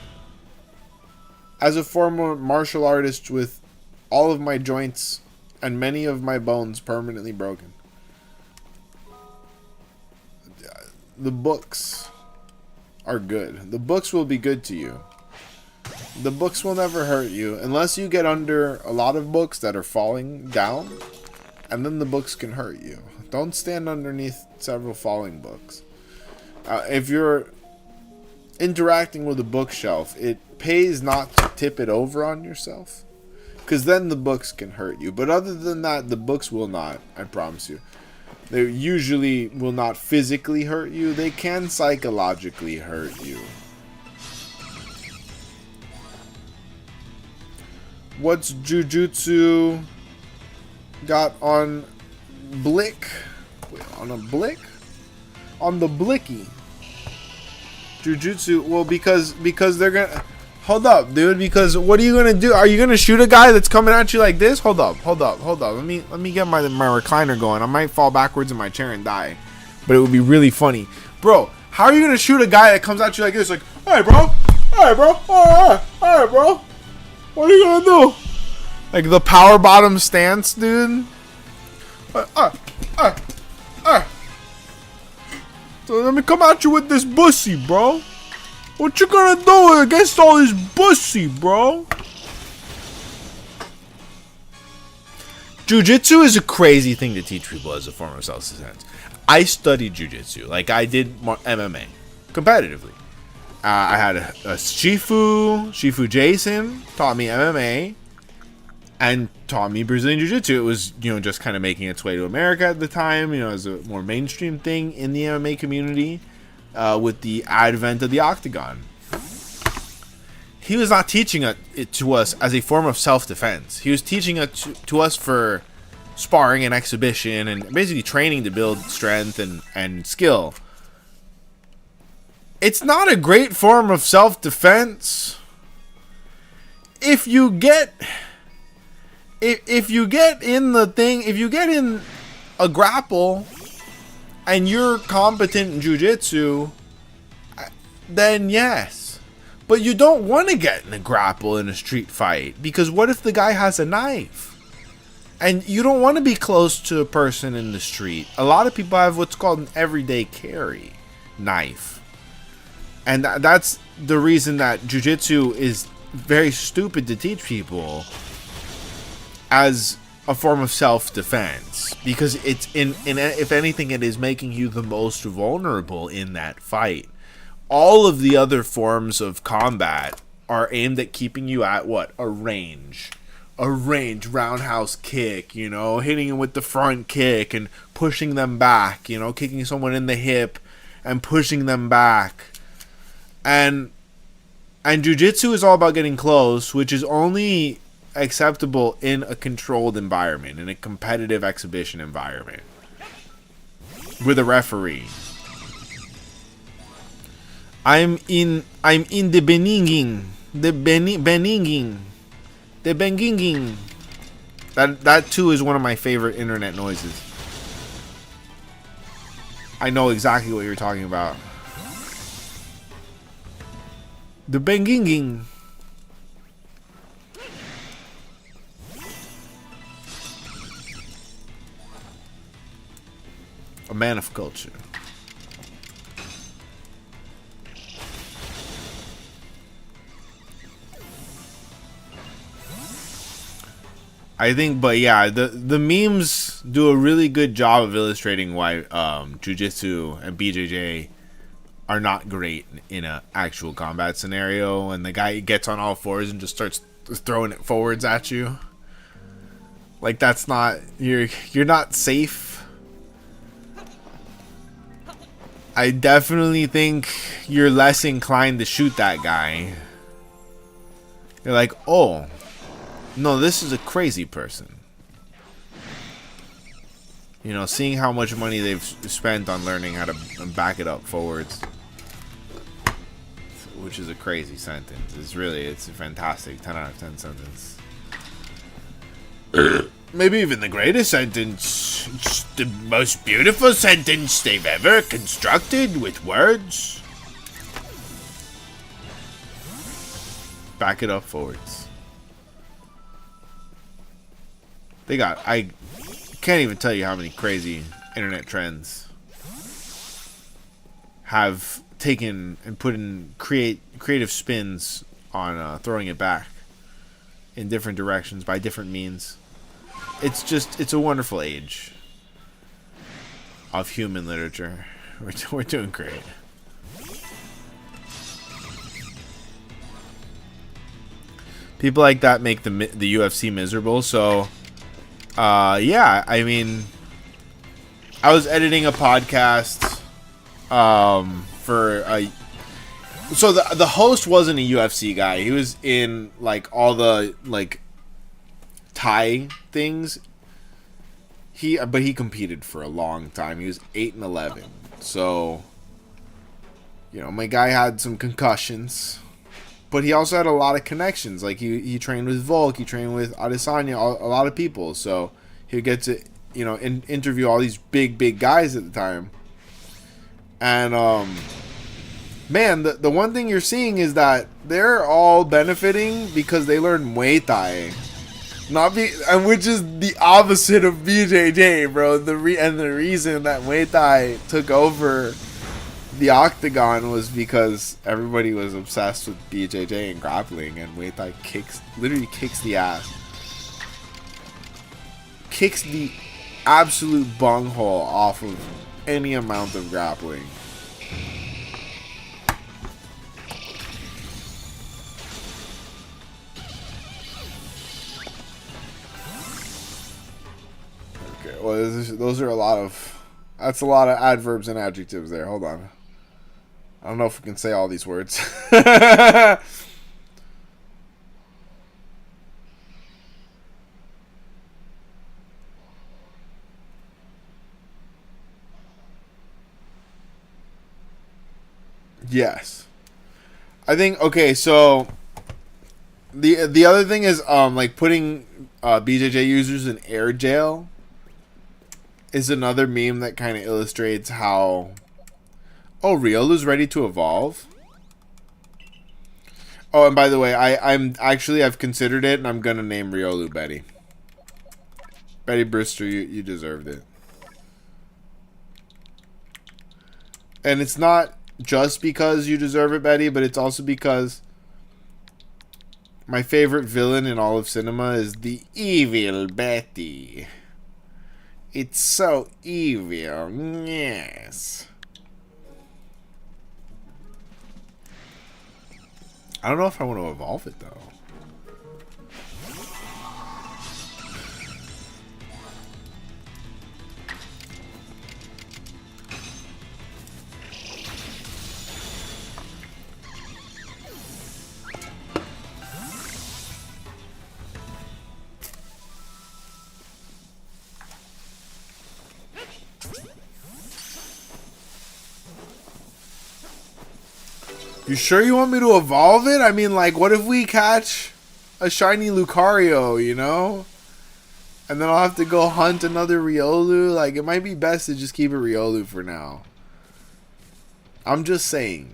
[SPEAKER 1] As a former martial artist with all of my joints and many of my bones permanently broken, the books are good. The books will be good to you. The books will never hurt you unless you get under a lot of books that are falling down, and then the books can hurt you. Don't stand underneath several falling books. If you're interacting with a bookshelf, it pays not to tip it over on yourself, because then the books can hurt you. But other than that, the books will not, I promise you. They usually will not physically hurt you. They can psychologically hurt you. What's Jujutsu got on Blick? Well, On a blick? On the blicky. Jujutsu, well, because they're gonna... Hold up, dude, because what are you gonna do? Are you gonna shoot a guy that's coming at you like this? Hold up. Let me get my recliner going. I might fall backwards in my chair and die. But it would be really funny. Bro, how are you gonna shoot a guy that comes at you like this? Like, hey, bro. Alright, bro. What are you gonna do? Like the power bottom stance, dude. So let me come at you with this bussy, bro. What you gonna do against all this bussy, bro? Jiu-jitsu is a crazy thing to teach people as a form of self-defense. I studied jiu-jitsu, like I did MMA, competitively. I had a Shifu Jason, taught me MMA, and taught me Brazilian Jiu-Jitsu. It was, just kind of making its way to America at the time, as a more mainstream thing in the MMA community, with the advent of the Octagon. He was not teaching it to us as a form of self-defense. He was teaching it to us for sparring and exhibition and basically training to build strength and skill. It's not a great form of self-defense. If you get in a grapple and you're competent in jiu-jitsu, then yes. But you don't want to get in a grapple in a street fight, because what if the guy has a knife? And you don't want to be close to a person in the street. A lot of people have what's called an everyday carry knife. And that's the reason that jiu-jitsu is very stupid to teach people as a form of self-defense, because it's if anything, it is making you the most vulnerable in that fight. All of the other forms of combat are aimed at keeping you at a range roundhouse kick, hitting them with the front kick and pushing them back, kicking someone in the hip and pushing them back. And jiu-jitsu is all about getting close, which is only acceptable in a controlled environment, in a competitive exhibition environment, with a referee. I'm in the benging. That too is one of my favorite internet noises. I know exactly what you're talking about. The benging. A man of culture. I think, but yeah, the memes do a really good job of illustrating why Jiu-Jitsu and BJJ are not great in an actual combat scenario, and the guy gets on all fours and just starts throwing it forwards at you. Like, that's not, you're not safe. I definitely think you're less inclined to shoot that guy. You're like, oh, no, this is a crazy person. Seeing how much money they've spent on learning how to back it up forwards, which is a crazy sentence. It's a fantastic 10 out of 10 sentence. Maybe even the greatest sentence. It's the most beautiful sentence they've ever constructed with words. Back it up forwards. I can't even tell you how many crazy internet trends have taken and put in creative spins on throwing it back in different directions by different means. It's a wonderful age of human literature. We're doing great. People like that make the UFC miserable. So, yeah, I mean, I was editing a podcast for a. So the host wasn't a UFC guy. He was in all the Thai things. But he competed for a long time. He was 8-11. So, you know, my guy had some concussions. But he also had a lot of connections. Like, he trained with Volk, he trained with Adesanya, a lot of people. So, he'd get to, you know, interview all these big guys at the time. And, man, the one thing you're seeing is that they're all benefiting because they learned Muay Thai. Which is the opposite of BJJ, bro. The reason that Muay Thai took over the octagon was because everybody was obsessed with BJJ and grappling, and Muay Thai literally kicks the ass. Kicks the absolute bunghole off of any amount of grappling. Okay, well, those are that's a lot of adverbs and adjectives there. Hold on. I don't know if we can say all these words. Yes. I think, okay, so the other thing is like putting BJJ users in air jail is another meme that kind of illustrates how, oh, Riolu's ready to evolve. Oh, and by the way, I've considered it, and I'm gonna name Riolu Betty. Betty Brewster, you deserved it. And it's not just because you deserve it, Betty, but it's also because my favorite villain in all of cinema is the evil Betty. It's so evil, yes. I don't know if I want to evolve it, though. You sure you want me to evolve it? I mean, like, what if we catch a shiny Lucario, you know? And then I'll have to go hunt another Riolu? Like, it might be best to just keep a Riolu for now. I'm just saying.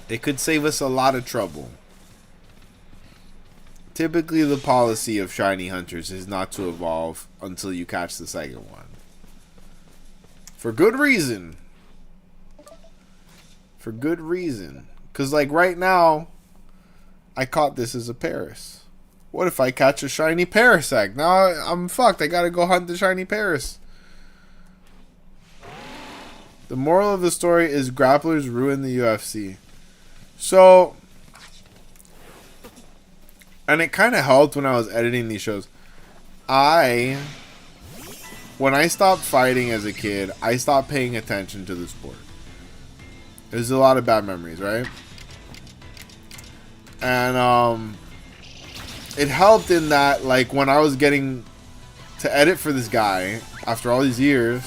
[SPEAKER 1] It could save us a lot of trouble. Typically, the policy of shiny hunters is not to evolve until you catch the second one. For good reason. For good reason. Because, like, right now, I caught this as a Paris. What if I catch a shiny Parasect? Now I'm fucked. I gotta go hunt the shiny Paris. The moral of the story is grapplers ruin the UFC. So, and it kind of helped when I was editing these shows. When I stopped fighting as a kid, I stopped paying attention to the sport. There's a lot of bad memories, right? And it helped in that, like, when I was getting to edit for this guy after all these years,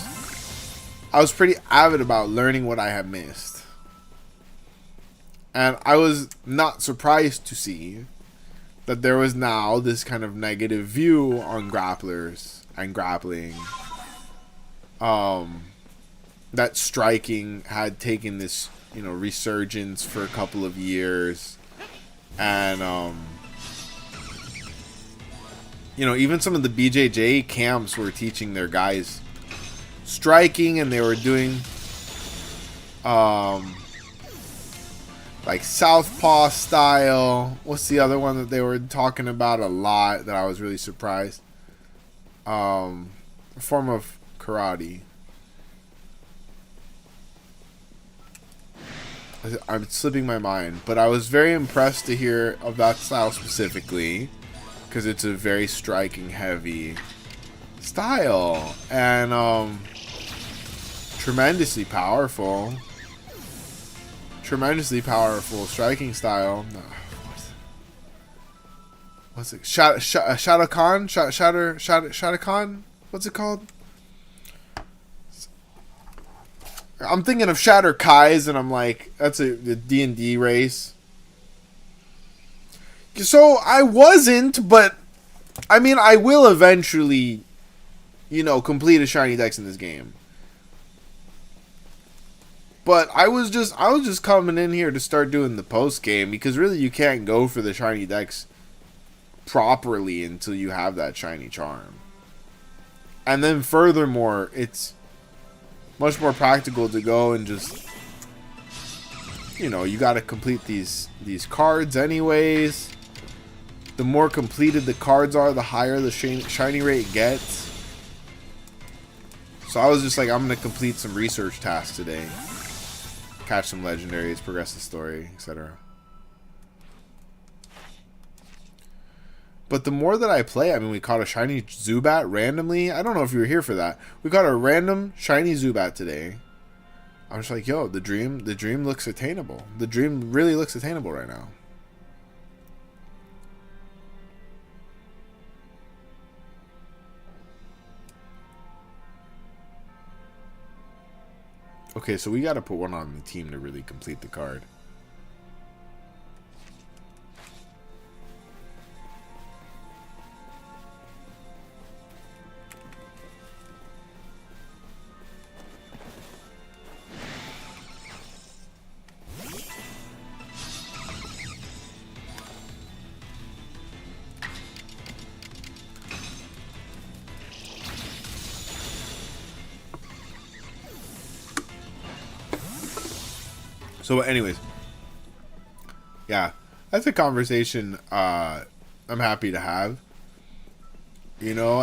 [SPEAKER 1] I was pretty avid about learning what I had missed. And I was not surprised to see that there was now this kind of negative view on grapplers and grappling. That striking had taken this, you know, resurgence for a couple of years. And, you know, even some of the BJJ camps were teaching their guys striking, and they were doing, like southpaw style. What's the other one that they were talking about a lot that I was really surprised? A form of karate. I'm slipping my mind, but I was very impressed to hear of that style specifically, because it's a very striking, heavy style, and tremendously powerful striking style. what's it? Shadow Khan? Shadow Khan? What's it called? I'm thinking of Shatter Kai's, and I'm like, that's a D&D race. So I wasn't, but I mean, I will eventually, you know, complete a shiny dex in this game. But I was just coming in here to start doing the post game, because really you can't go for the shiny dex properly until you have that shiny charm. And then furthermore, it's much more practical to go and just, you know, you got to complete these cards anyways. The more completed the cards are, the higher the shiny rate gets. So I was just like, I'm going to complete some research tasks today. Catch some legendaries, progress the story, etc. But the more that I play, I mean, we caught a shiny Zubat randomly. I don't know if you were here for that. We got a random shiny Zubat today. I'm just like, yo, the dream looks attainable. The dream really looks attainable right now. Okay, so we got to put one on the team to really complete the card. So anyways, yeah, that's a conversation I'm happy to have. You know,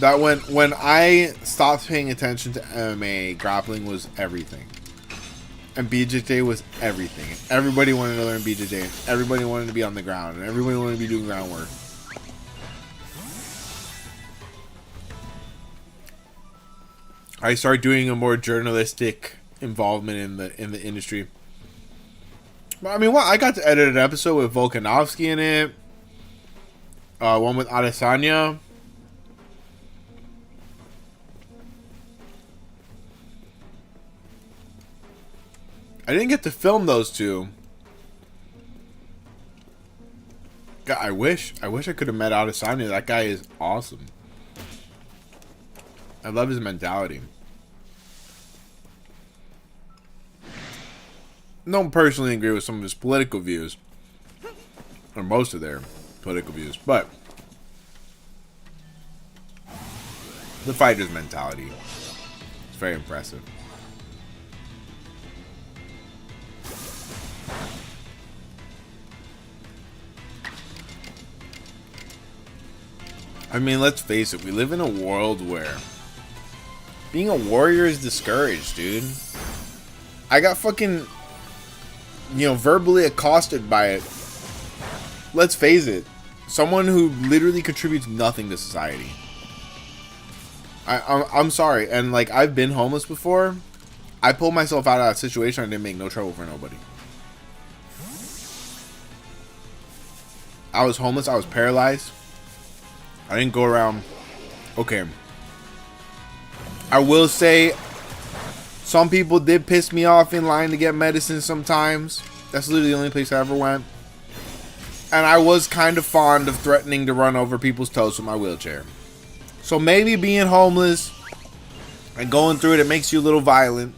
[SPEAKER 1] that when I stopped paying attention to MMA, grappling was everything. And BJJ was everything. Everybody wanted to learn BJJ. And everybody wanted to be on the ground. And everybody wanted to be doing groundwork. I started doing a more journalistic involvement in the industry. But I mean, I got to edit an episode with Volkanovski in it. One with Adesanya. I didn't get to film those two. God, I wish I could have met Adesanya. That guy is awesome. I love his mentality. Don't personally agree with some of his political views, or most of their political views, but the fighter's mentality is very impressive. I mean, let's face it, we live in a world where being a warrior is discouraged, dude. I got fucking, you know, verbally accosted by it. Let's face it, someone who literally contributes nothing to society. I'm sorry, and like, I've been homeless before. I pulled myself out of that situation. I didn't make no trouble for nobody. I was homeless. I was paralyzed. I didn't go around. Okay. I will say, some people did piss me off in line to get medicine sometimes. That's literally the only place I ever went. And I was kind of fond of threatening to run over people's toes with my wheelchair. So maybe being homeless and going through it makes you a little violent.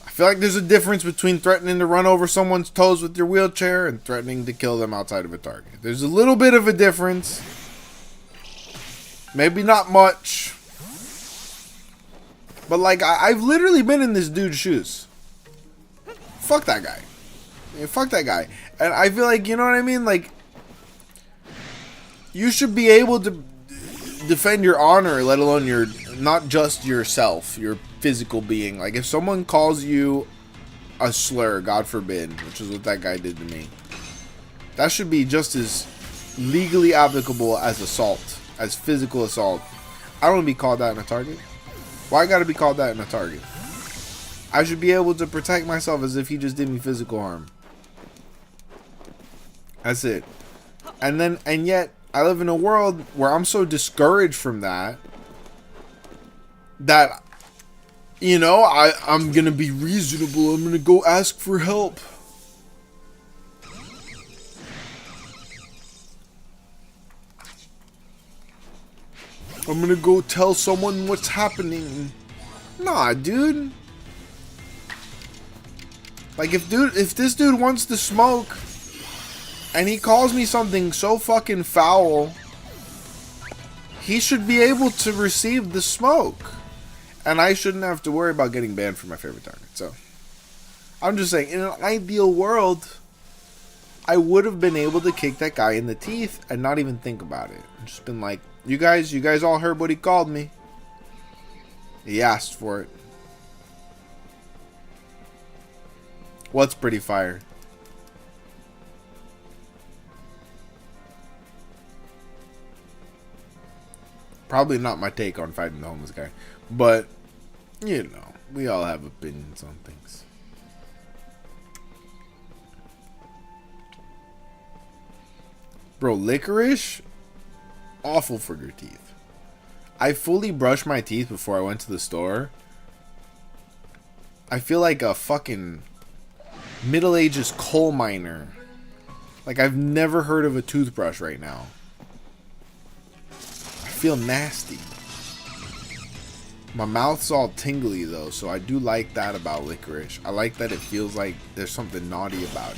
[SPEAKER 1] I feel like there's a difference between threatening to run over someone's toes with your wheelchair and threatening to kill them outside of a target. There's a little bit of a difference. Maybe not much. But like, I've literally been in this dude's shoes. Fuck that guy. Yeah, fuck that guy. And I feel like, you know what I mean? Like, you should be able to defend your honor, let alone your, not just yourself, your physical being. Like, if someone calls you a slur, God forbid, which is what that guy did to me, that should be just as legally applicable as assault, as physical assault. I don't want to be called that in a target. Why I gotta be called that in a target? I should be able to protect myself as if he just did me physical harm. That's it. And yet, I live in a world where I'm so discouraged from that, you know, I'm gonna be reasonable. I'm gonna go ask for help. I'm gonna go tell someone what's happening. Nah, dude. Like, if this dude wants to smoke, and he calls me something so fucking foul, he should be able to receive the smoke. And I shouldn't have to worry about getting banned from my favorite target. So, I'm just saying, in an ideal world, I would have been able to kick that guy in the teeth and not even think about it. I've just been like, you guys all heard what he called me. He asked for it. What's pretty fire? Probably not my take on fighting the homeless guy. But, you know, we all have opinions on things. Bro, licorice? Awful for your teeth. I fully brushed my teeth before I went to the store. I feel like a fucking Middle Ages coal miner. Like, I've never heard of a toothbrush right now. I feel nasty. My mouth's all tingly though, so I do like that about licorice. I like that it feels like there's something naughty about it.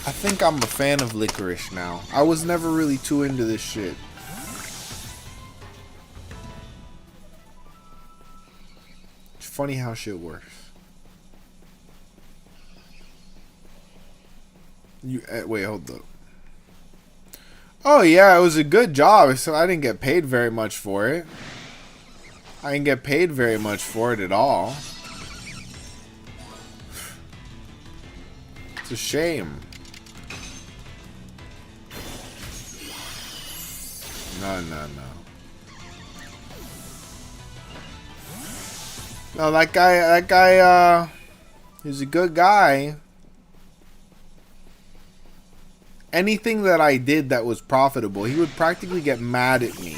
[SPEAKER 1] I think I'm a fan of licorice now. I was never really too into this shit. It's funny how shit works. Wait, hold up. Oh yeah, it was a good job. So I didn't get paid very much for it. I didn't get paid very much for it at all. It's a shame. No. No, that guy, he's a good guy. Anything that I did that was profitable, he would practically get mad at me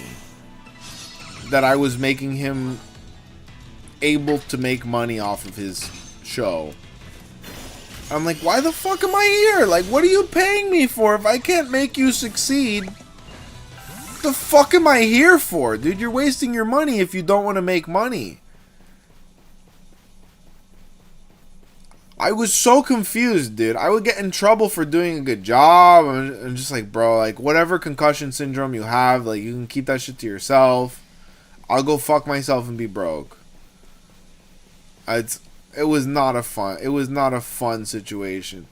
[SPEAKER 1] that I was making him able to make money off of his show. I'm like, why the fuck am I here? Like, what are you paying me for if I can't make you succeed? What the fuck am I here for? Dude, you're wasting your money if you don't want to make money. I was so confused, dude. I would get in trouble for doing a good job. I'm just like, bro, like, whatever concussion syndrome you have, like, you can keep that shit to yourself. I'll go fuck myself and be broke. It was not a fun situation.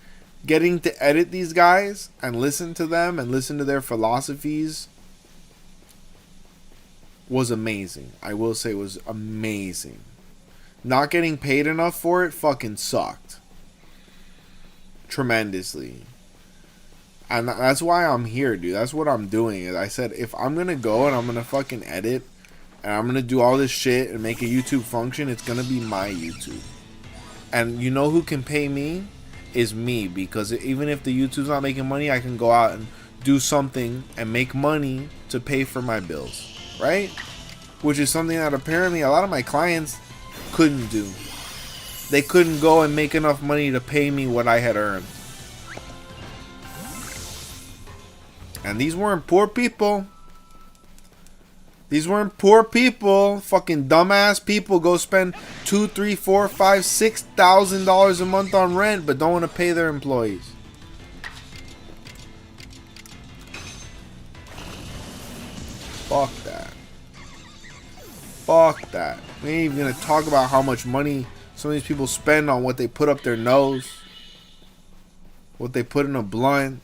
[SPEAKER 1] Getting to edit these guys and listen to them and listen to their philosophies was amazing. I will say it was amazing. Not getting paid enough for it fucking sucked. Tremendously. And that's why I'm here, dude. That's what I'm doing. Is I said, if I'm gonna go and I'm gonna fucking edit and I'm gonna do all this shit and make a YouTube function, it's gonna be my YouTube. And you know who can pay me? Is me. Because even if the YouTube's not making money, I can go out and do something and make money to pay for my bills. Right? Which is something that apparently a lot of my clients couldn't do. They couldn't go and make enough money to pay me what I had earned. And these weren't poor people. These weren't poor people. Fucking dumbass people go spend $2,000, $3,000, $4,000, $6,000 a month on rent, but don't want to pay their employees. Fuck that. Fuck that. We ain't even gonna talk about how much money some of these people spend on what they put up their nose, what they put in a blunt.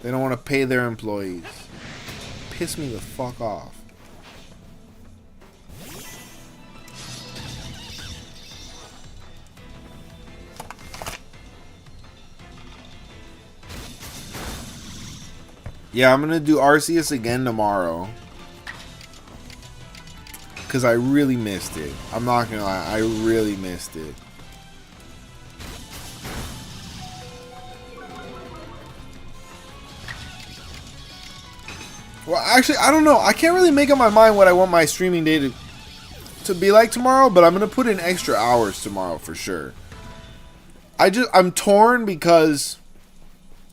[SPEAKER 1] They don't want to pay their employees. Piss me the fuck off. Yeah, I'm gonna do Arceus again tomorrow. because I really missed it. I'm not gonna lie, I really missed it. Well, actually, I don't know. I can't really make up my mind what I want my streaming day to be like tomorrow, but I'm gonna put in extra hours tomorrow for sure. I'm torn because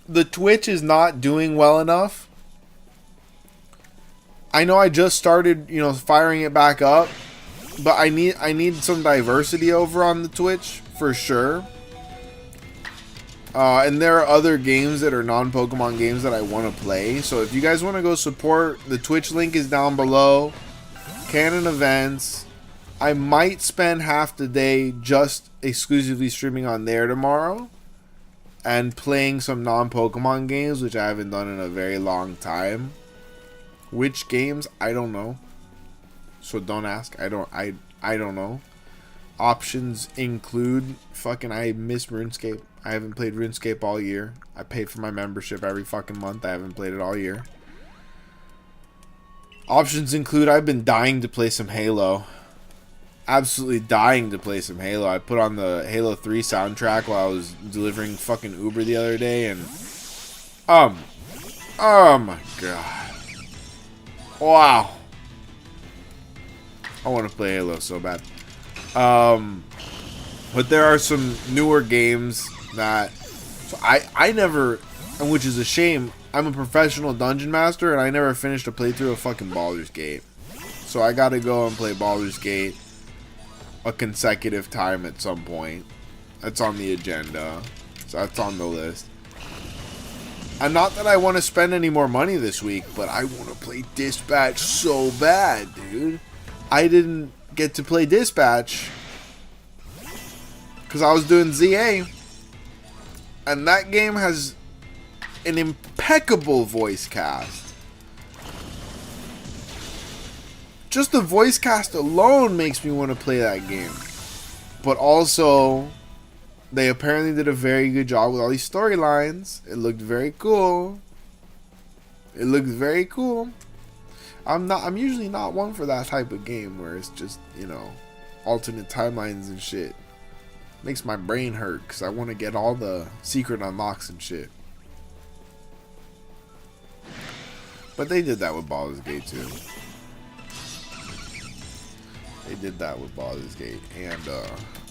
[SPEAKER 1] the Twitch is not doing well enough. I know I just started, you know, firing it back up, but I need some diversity over on the Twitch for sure. And there are other games that are non-Pokemon games that I want to play. So if you guys want to go support, the Twitch link is down below. Canon Events. I might spend half the day just exclusively streaming on there tomorrow. And playing some non-Pokemon games, which I haven't done in a very long time. Which games? I don't know. So don't ask. I don't know. Options include I miss RuneScape. I haven't played RuneScape all year. I paid for my membership every fucking month. I haven't played it all year. Options include I've been dying to play some Halo. Absolutely dying to play some Halo. I put on the Halo 3 soundtrack while I was delivering fucking Uber the other day, and oh my god. Wow. I want to play Halo so bad. But there are some newer games that I never, and which is a shame. I'm a professional dungeon master and I never finished a playthrough of fucking Baldur's Gate. So I gotta go and play Baldur's Gate a consecutive time at some point. That's on the agenda. So that's on the list. And not that I want to spend any more money this week, but I want to play Dispatch so bad, dude. I didn't get to play Dispatch because I was doing ZA. And that game has an impeccable voice cast. Just the voice cast alone makes me want to play that game. But also, they apparently did a very good job with all these storylines. It looked very cool. It looked very cool. I'm usually not one for that type of game where it's just, you know, alternate timelines and shit. Makes my brain hurt because I want to get all the secret unlocks and shit. But they did that with Baldur's Gate too. They did that with Baldur's Gate and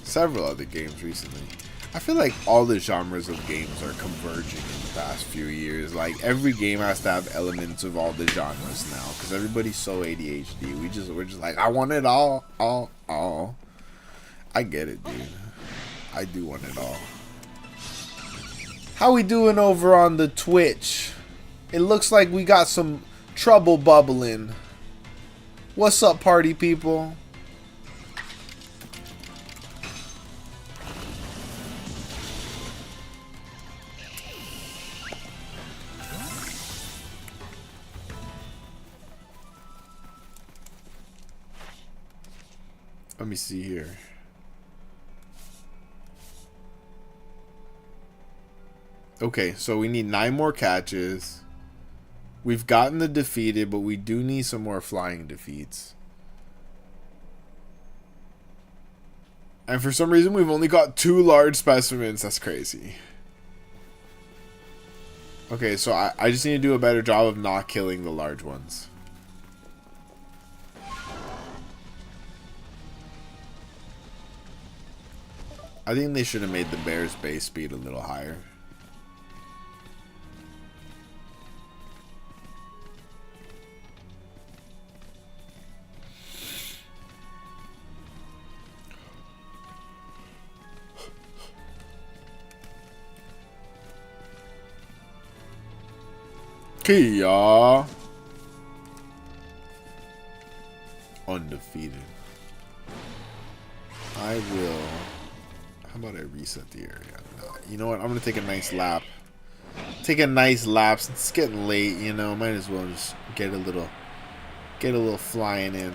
[SPEAKER 1] several other games recently. I feel like all the genres of games are converging in the past few years. Like every game has to have elements of all the genres now because everybody's so ADHD. We're just like, I want it all. I get it, dude. I do want it all. How we doing over on the Twitch? It looks like we got some trouble bubbling. What's up, party people? Let me see here. Okay, so we need 9 more catches. We've gotten the defeated, but we do need some more flying defeats. And for some reason, we've only got 2 large specimens. That's crazy. Okay, so I just need to do a better job of not killing the large ones. I think they should have made the bear's base speed a little higher. Kia. Undefeated. I will. How about I reset the area? No, you know what? I'm gonna take a nice lap. Take a nice lap. Since it's getting late, you know. Might as well just get a little flying in.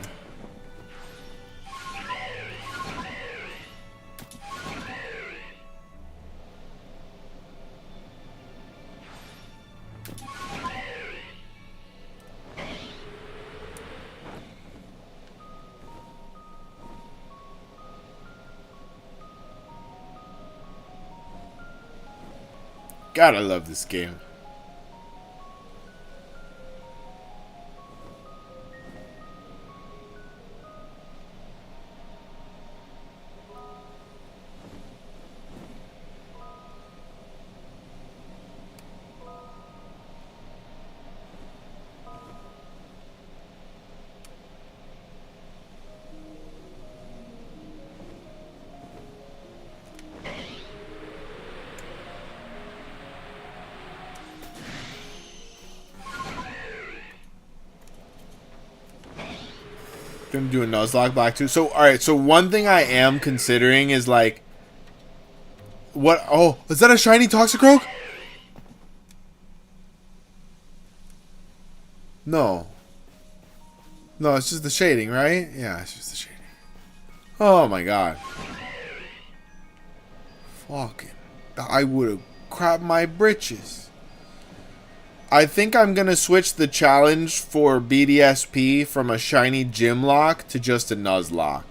[SPEAKER 1] God, I love this game. Gonna do a Nuzlocke Black 2. So, alright, so one thing I am considering is like, what? Oh, is that a shiny Toxicroak? No. No, it's just the shading, right? Yeah, it's just the shading. Oh my god. Fucking. I would have crapped my britches. I think I'm going to switch the challenge for BDSP from a shiny Gymlock to just a Nuzlocke.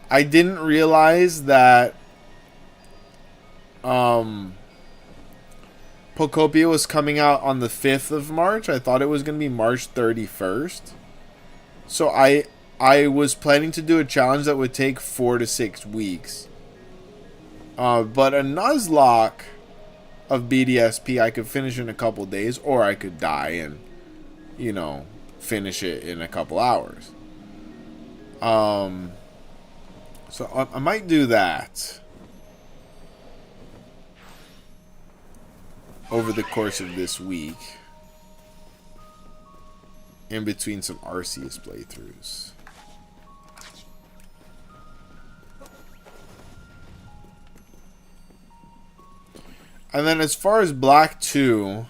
[SPEAKER 1] I didn't realize that Pokopia was coming out on the 5th of March. I thought it was going to be March 31st. So I was planning to do a challenge that would take 4 to 6 weeks. But a Nuzlocke of BDSP I could finish in a couple days, or I could die and, you know, finish it in a couple hours. So I might do that over the course of this week, in between some Arceus playthroughs. And then as far as Black 2,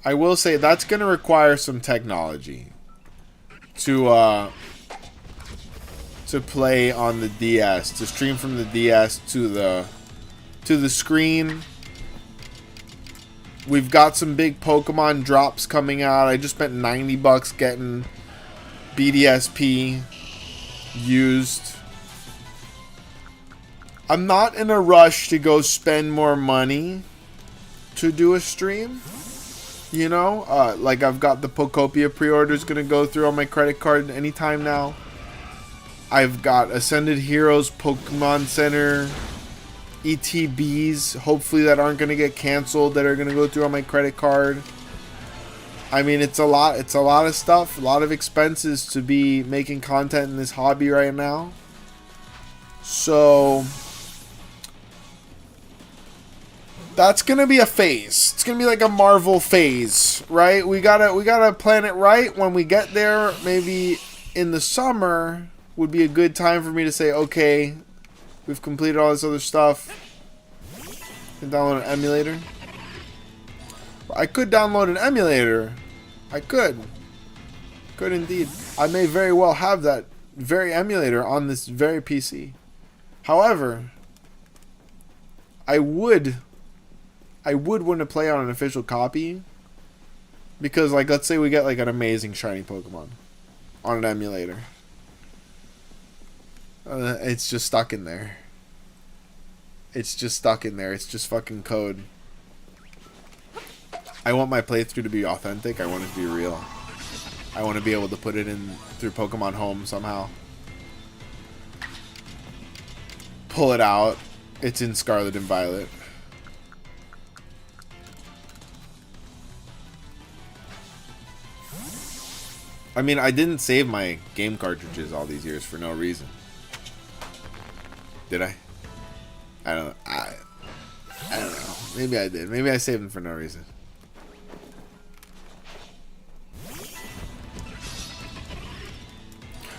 [SPEAKER 1] I will say that's going to require some technology to play on the DS, to stream from the DS to the screen. We've got some big Pokemon drops coming out. I just spent $90 getting BDSP used. I'm not in a rush to go spend more money to do a stream. You know, like I've got the Pokopia pre-orders going to go through on my credit card anytime now. I've got Ascended Heroes, Pokemon Center, ETBs, hopefully that aren't going to get canceled, that are going to go through on my credit card. I mean, it's a lot of stuff, a lot of expenses to be making content in this hobby right now. So that's gonna be a phase. It's gonna be like a Marvel phase, right? We gotta plan it right. When we get there, maybe in the summer would be a good time for me to say, okay, we've completed all this other stuff. Can download an emulator. I could download an emulator. I could indeed. I may very well have that very emulator on this very PC. However, I would want to play on an official copy, because, like, let's say we get like an amazing shiny Pokemon on an emulator. It's just stuck in there. It's just stuck in there. It's just fucking code. I want my playthrough to be authentic. I want it to be real. I want to be able to put it in through Pokemon Home somehow. Pull it out. It's in Scarlet and Violet. I mean, I didn't save my game cartridges all these years for no reason. Did I? I don't know. I don't know. Maybe I did. Maybe I saved them for no reason.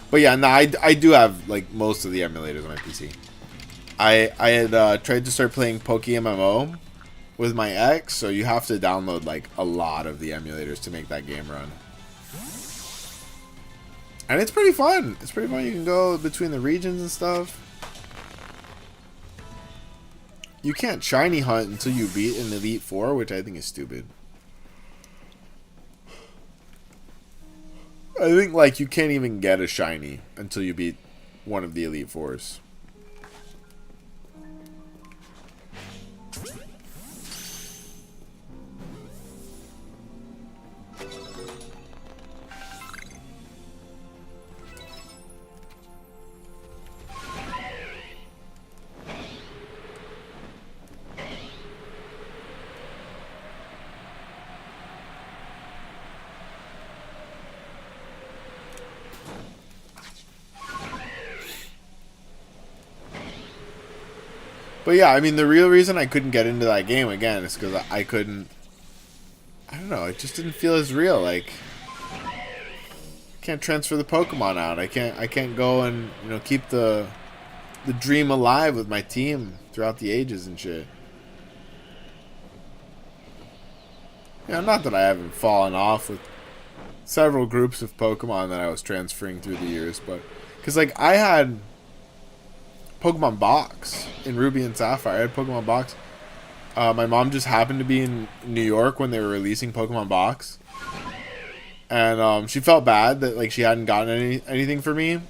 [SPEAKER 1] But yeah, no, I do have like most of the emulators on my PC. I had tried to start playing PokeMMO with my ex, so you have to download like a lot of the emulators to make that game run. And it's pretty fun. It's pretty fun. You can go between the regions and stuff. You can't shiny hunt until you beat an Elite Four, which I think is stupid. I think, like, you can't even get a shiny until you beat one of the Elite Fours. But yeah, I mean, the real reason I couldn't get into that game again is because I couldn't. I don't know. It just didn't feel as real. Like, I can't transfer the Pokemon out. I can't go and keep the dream alive with my team throughout the ages and shit. Not that I haven't fallen off with several groups of Pokemon that I was transferring through the years, but because like I had Pokemon Box in Ruby and Sapphire. I had Pokemon Box. My mom just happened to be in New York when they were releasing Pokemon Box, and she felt bad that like she hadn't gotten anything for me,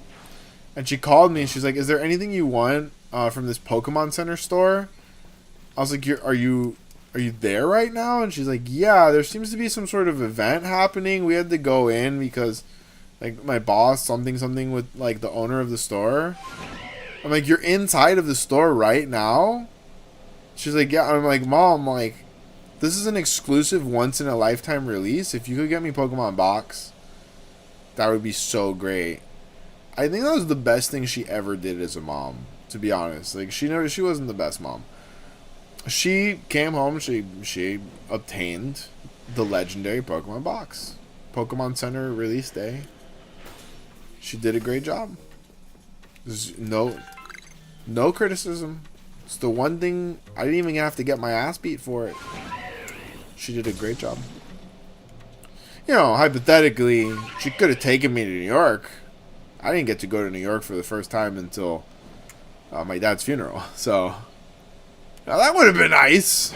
[SPEAKER 1] and she called me and she's like, "Is there anything you want from this Pokemon Center store?" I was like, "Are you there right now?" And she's like, "Yeah, there seems to be some sort of event happening. We had to go in because like my boss something with like the owner of the store." I'm like, "You're inside of the store right now?" She's like, "Yeah." I'm like, "Mom, like, this is an exclusive once in a lifetime release. If you could get me Pokemon Box, that would be so great." I think that was the best thing she ever did as a mom, to be honest. Like, she wasn't the best mom. She came home, she obtained the legendary Pokemon Box. Pokemon Center release day. She did a great job. There's no criticism. It's the one thing I didn't even have to get my ass beat for it. She did a great job. Hypothetically, she could have taken me to New York. I didn't get to go to New York for the first time until my dad's funeral. So, now that would have been nice.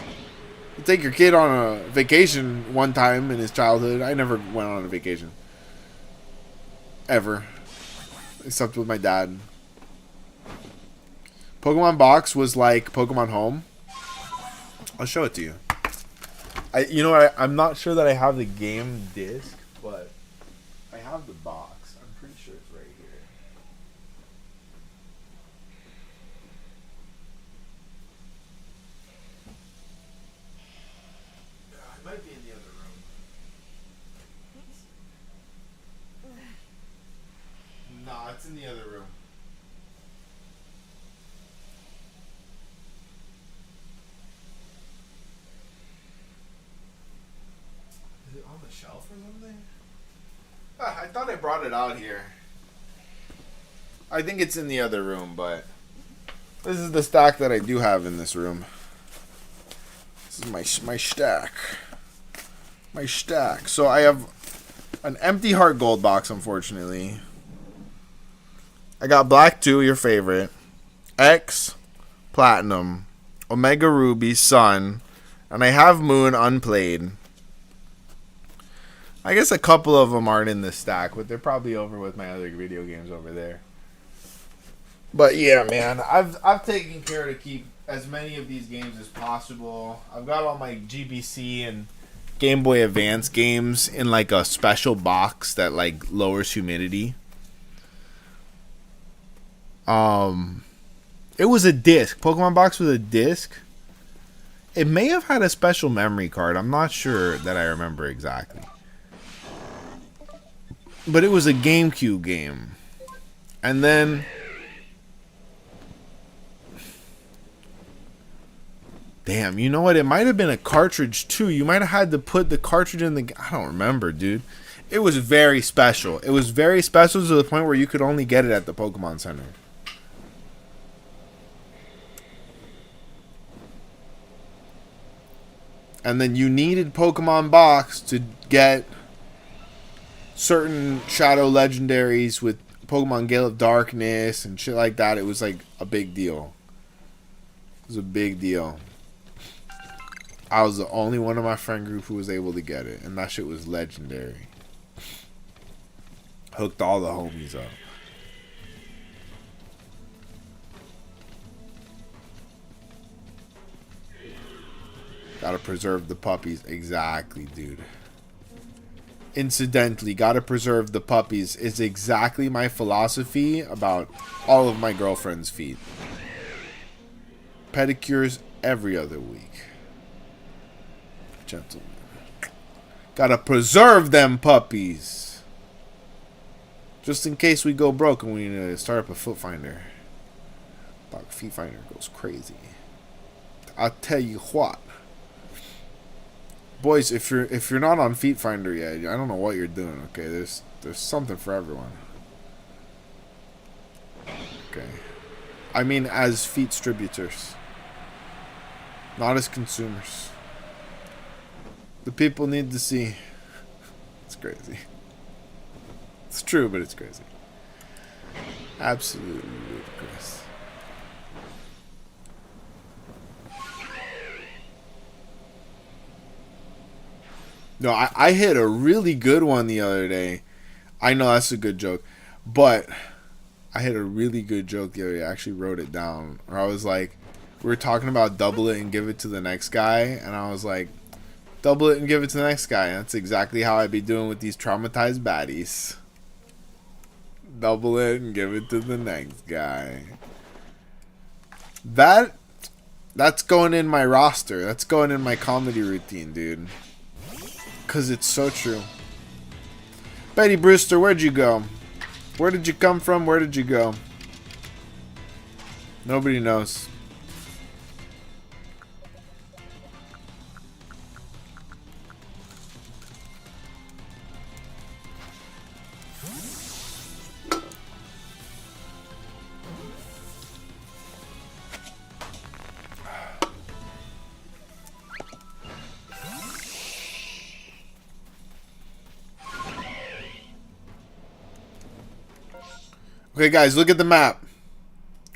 [SPEAKER 1] You take your kid on a vacation one time in his childhood. I never went on a vacation. Ever. Except with my dad. Pokemon Box was like Pokemon Home. I'll show it to you. I'm not sure that I have the game disc, but I have the box. I'm pretty sure it's right here. It might be in the other room. Nah, it's in the other room. Is it on the shelf or something? I thought I brought it out here. I think it's in the other room, but this is the stack that I do have in this room. This is my stack. My stack. So I have an empty heart gold box, unfortunately. I got Black 2, your favorite. X, Platinum. Omega Ruby, Sun. And I have Moon unplayed. I guess a couple of them aren't in this stack, but they're probably over with my other video games over there. But yeah, man, I've taken care to keep as many of these games as possible. I've got all my GBC and Game Boy Advance games in like a special box that like lowers humidity. It was a disc. Pokemon Box was a disc. It may have had a special memory card. I'm not sure that I remember exactly. But it was a GameCube game. And then damn, you know what? It might have been a cartridge too. You might have had to put the cartridge in the... I don't remember, dude. It was very special. It was very special to the point where you could only get it at the Pokemon Center. And then you needed Pokemon Box to get certain Shadow Legendaries with Pokemon Gale of Darkness and shit like that. It was like a big deal. It was a big deal. I was the only one in my friend group who was able to get it. And that shit was legendary. Hooked all the homies up. Gotta preserve the puppies. Exactly, dude. Incidentally, gotta preserve the puppies is exactly my philosophy about all of my girlfriend's feet. Pedicures every other week. Gentlemen. Gotta preserve them puppies. Just in case we go broke and we need to start up a foot finder. Dog feet finder goes crazy. I'll tell you what. Boys, if you're not on Feet Finder yet, I don't know what you're doing, okay? There's something for everyone. Okay. I mean as feet distributors. Not as consumers. The people need to see. It's crazy. It's true, but it's crazy. Absolutely ludicrous. No, I hit a really good one the other day. I know that's a good joke, but I hit a really good joke the other day. I actually wrote it down. Or I was like, we were talking about double it and give it to the next guy, and I was like, double it and give it to the next guy. And that's exactly how I'd be doing with these traumatized baddies. Double it and give it to the next guy. That's going in my roster. That's going in my comedy routine, dude. Because it's so true. Betty Brewster, where'd you go? Where did you come from? Where did you go? Nobody knows. Okay, guys, look at the map.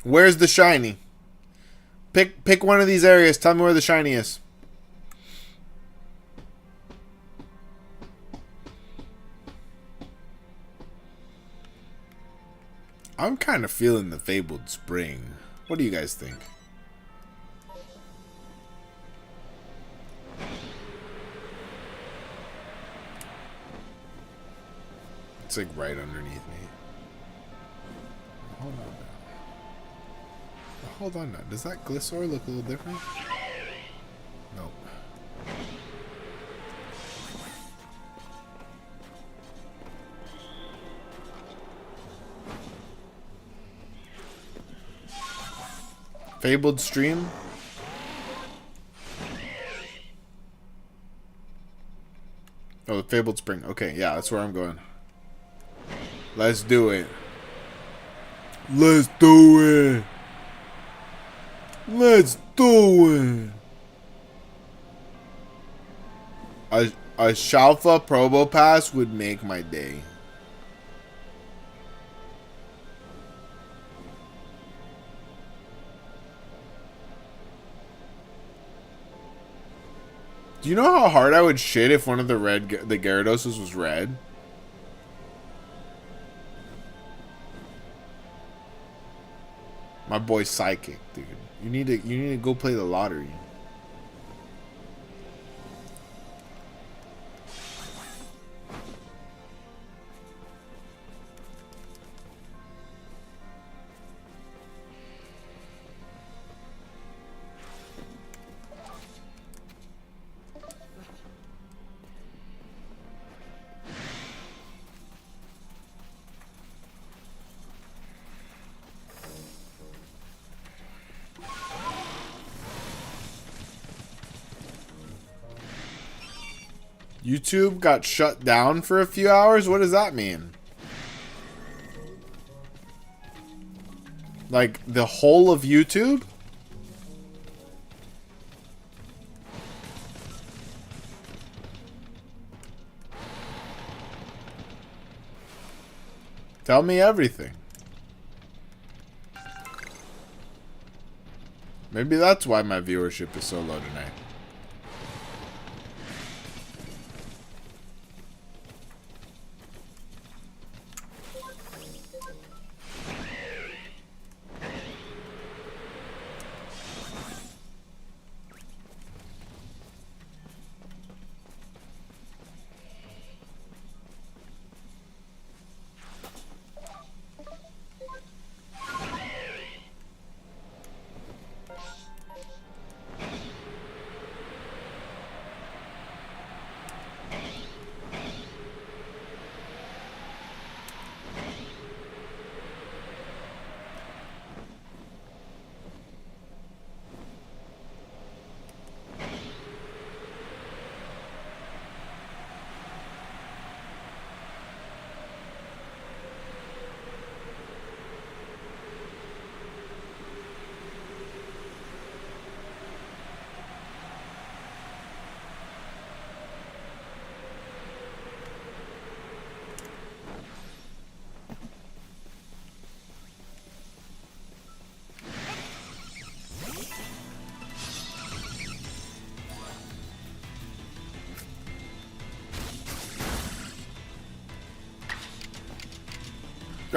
[SPEAKER 1] Where's the shiny? Pick one of these areas. Tell me where the shiny is. I'm kind of feeling the Fabled Spring. What do you guys think? It's like right underneath me. Hold on now. Hold on now. Does that Glissaur look a little different? Nope. Fabled Stream? Oh, the Fabled Spring. Okay, yeah, that's where I'm going. Let's do it. Let's do it. Let's do it. A Shalfa Probopass would make my day. Do you know how hard I would shit if one of the Gyarados was red? My boy's psychic, dude. You need to go play the lottery. YouTube got shut down for a few hours? What does that mean? Like, the whole of YouTube? Tell me everything. Maybe that's why my viewership is so low tonight.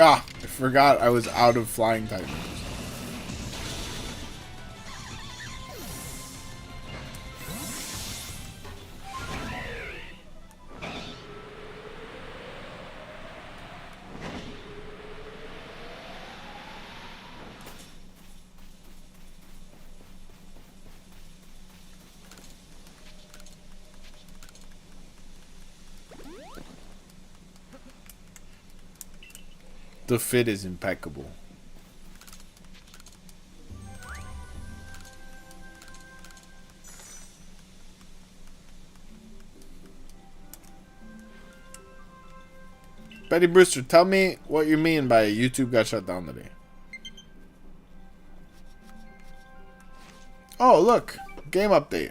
[SPEAKER 1] Ah, I forgot I was out of flying type moves. The fit is impeccable. Betty Brewster, tell me what you mean by YouTube got shut down today. Oh, look. Game update.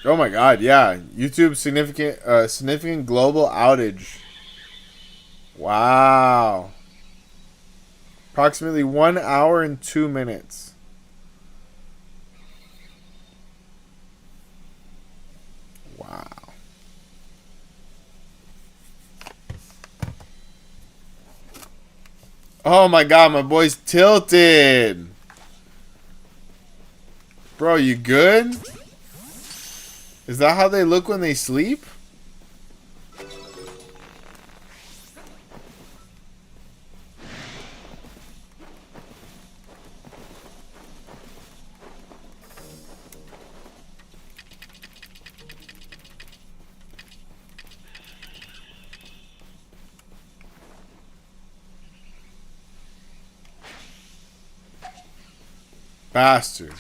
[SPEAKER 1] Oh my god, yeah. YouTube significant global outage. Wow. Approximately 1 hour and 2 minutes. Wow. Oh my god, my boy's tilted. Bro, you good? Is that how they look when they sleep? Bastard.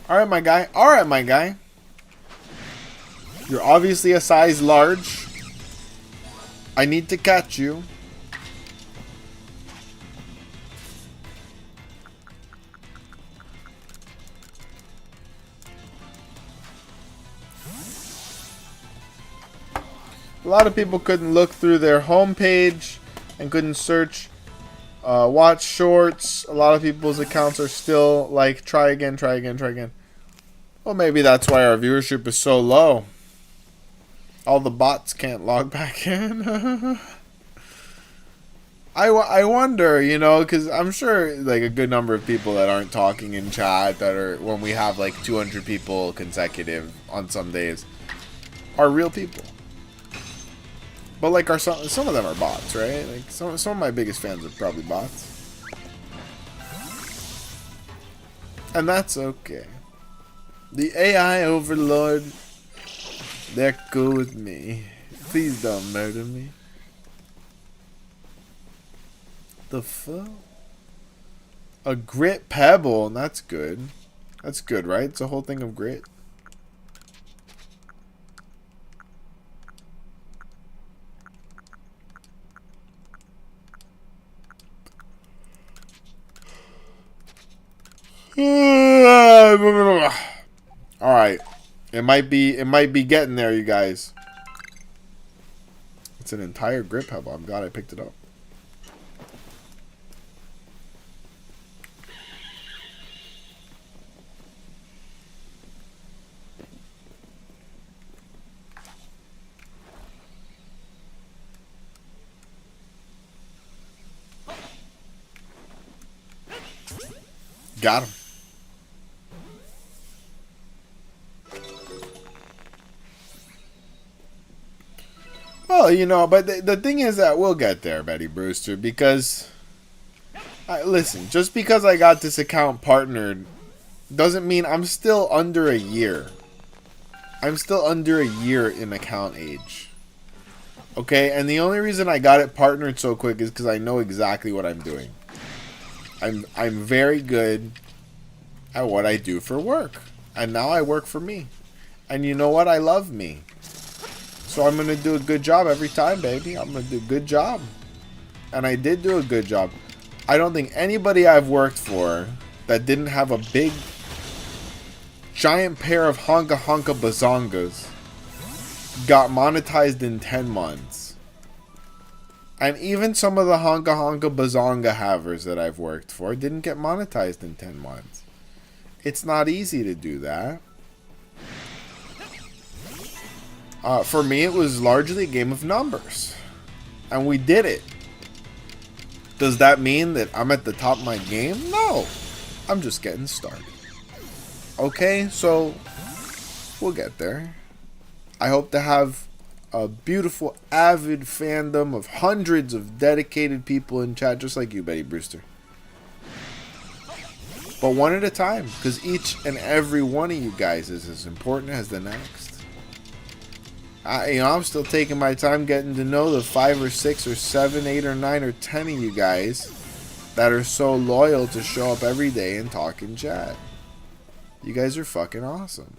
[SPEAKER 1] Alright, my guy. Alright, my guy. You're obviously a size large. I need to catch you. A lot of people couldn't look through their homepage and couldn't search, watch shorts. A lot of people's accounts are still like, try again, try again, try again. Well, maybe that's why our viewership is so low. All the bots can't log back in. I wonder, you know, because I'm sure like a good number of people that aren't talking in chat, that are, when we have like 200 people consecutive on some days, are real people. But like some of them are bots, right? Like some of my biggest fans are probably bots. And that's okay. The AI overlord, they're cool with me. Please don't murder me. The fuck? A grit pebble, that's good. That's good, right? It's a whole thing of grit. Alright. It might be getting there, you guys. It's an entire grip pebble. I'm glad I picked it up. Got him. Well, you know, but the thing is that we'll get there, Betty Brewster, because... listen, just because I got this account partnered doesn't mean I'm still under a year. I'm still under a year in account age. Okay, and the only reason I got it partnered so quick is because I know exactly what I'm doing. I'm very good at what I do for work. And now I work for me. And you know what? I love me. So I'm going to do a good job every time, baby. I'm going to do a good job. And I did do a good job. I don't think anybody I've worked for that didn't have a big, giant pair of Honka Honka Bazongas got monetized in 10 months. And even some of the Honka Honka Bazonga havers that I've worked for didn't get monetized in 10 months. It's not easy to do that. For me, it was largely a game of numbers. And we did it. Does that mean that I'm at the top of my game? No. I'm just getting started. Okay, so we'll get there. I hope to have a beautiful, avid fandom of hundreds of dedicated people in chat, just like you, Betty Brewster. But one at a time, because each and every one of you guys is as important as the next. I'm still taking my time getting to know the 5 or 6 or 7, 8 or 9 or 10 of you guys that are so loyal to show up every day and talk in chat. You guys are fucking awesome.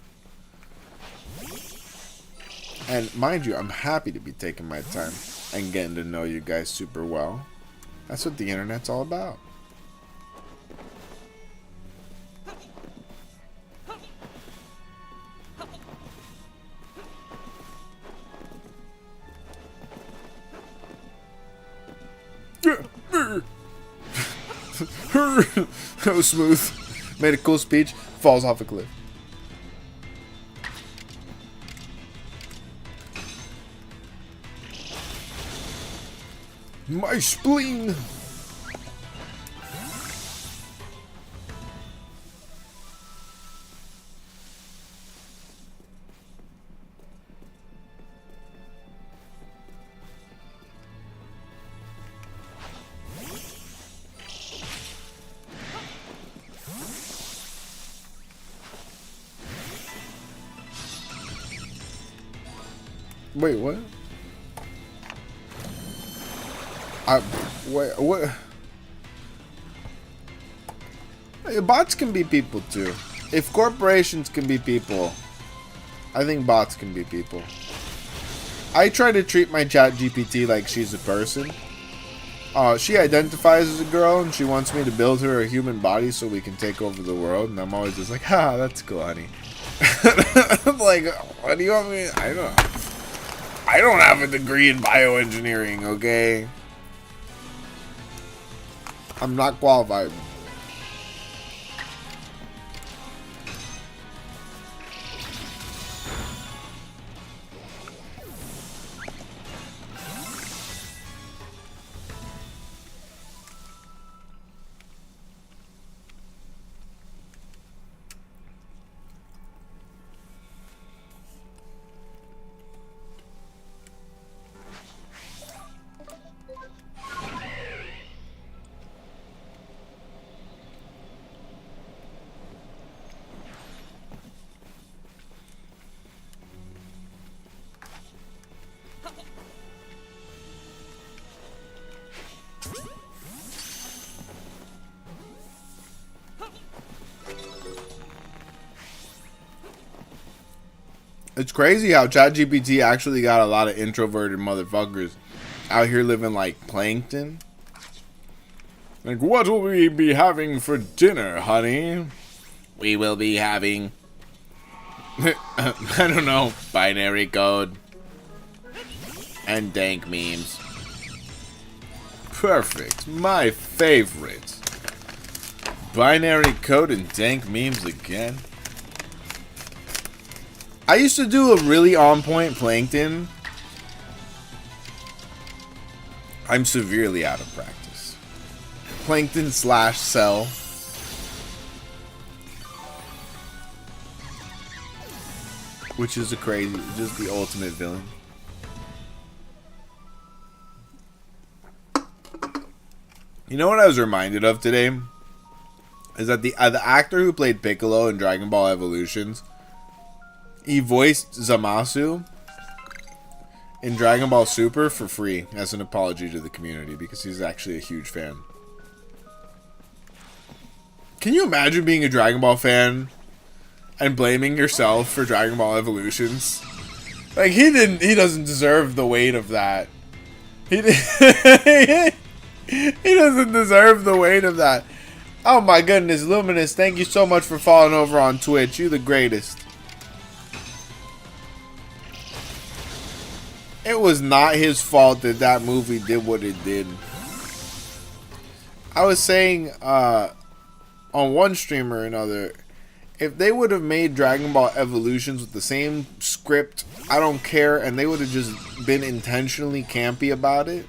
[SPEAKER 1] And mind you, I'm happy to be taking my time and getting to know you guys super well. That's what the internet's all about. That was smooth. Made a cool speech. Falls off a cliff. My spleen. Wait, what? Wait, what? Hey, bots can be people too. If corporations can be people, I think bots can be people. I try to treat my chat GPT like she's a person. She identifies as a girl and she wants me to build her a human body so we can take over the world. And I'm always just like, ha, that's cool, honey. Like, what do you want me? I don't have a degree in bioengineering, okay? I'm not qualified. It's crazy how ChatGPT actually got a lot of introverted motherfuckers out here living like plankton. Like, what will we be having for dinner, honey? We will be having... I don't know. Binary code. And dank memes. Perfect. My favorite. Binary code and dank memes again. I used to do a really on-point plankton. I'm severely out of practice. Plankton / cell. which is just the ultimate villain. You know what I was reminded of today? Is that the actor who played Piccolo in Dragon Ball Evolutions, he voiced Zamasu in Dragon Ball Super for free as an apology to the community because he's actually a huge fan. Can you imagine being a Dragon Ball fan and blaming yourself for Dragon Ball Evolutions? Like, he doesn't deserve the weight of that. He doesn't deserve the weight of that. Oh my goodness, Luminous, thank you so much for following over on Twitch. You're the greatest. It was not his fault that that movie did what it did. I was saying on one stream or another, if they would have made Dragon Ball Evolutions with the same script, I don't care, and they would have just been intentionally campy about it,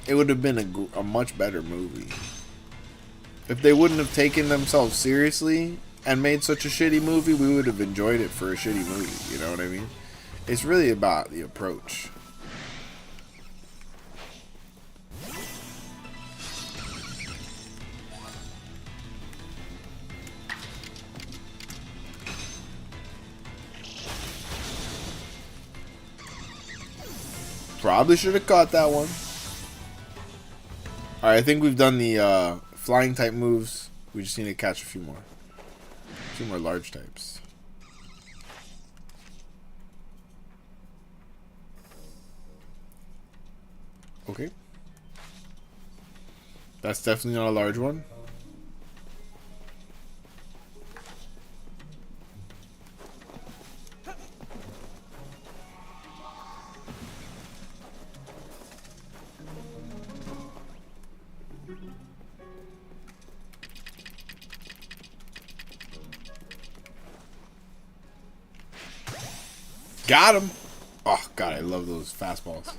[SPEAKER 1] it would have been a much better movie. If they wouldn't have taken themselves seriously and made such a shitty movie, we would have enjoyed it for a shitty movie. You know what I mean? It's really about the approach. Probably should have caught that one. Alright, I think we've done the flying type moves. We just need to catch a few more. A few more large types. Okay. That's definitely not a large one. Got him. Oh, God, I love those fastballs.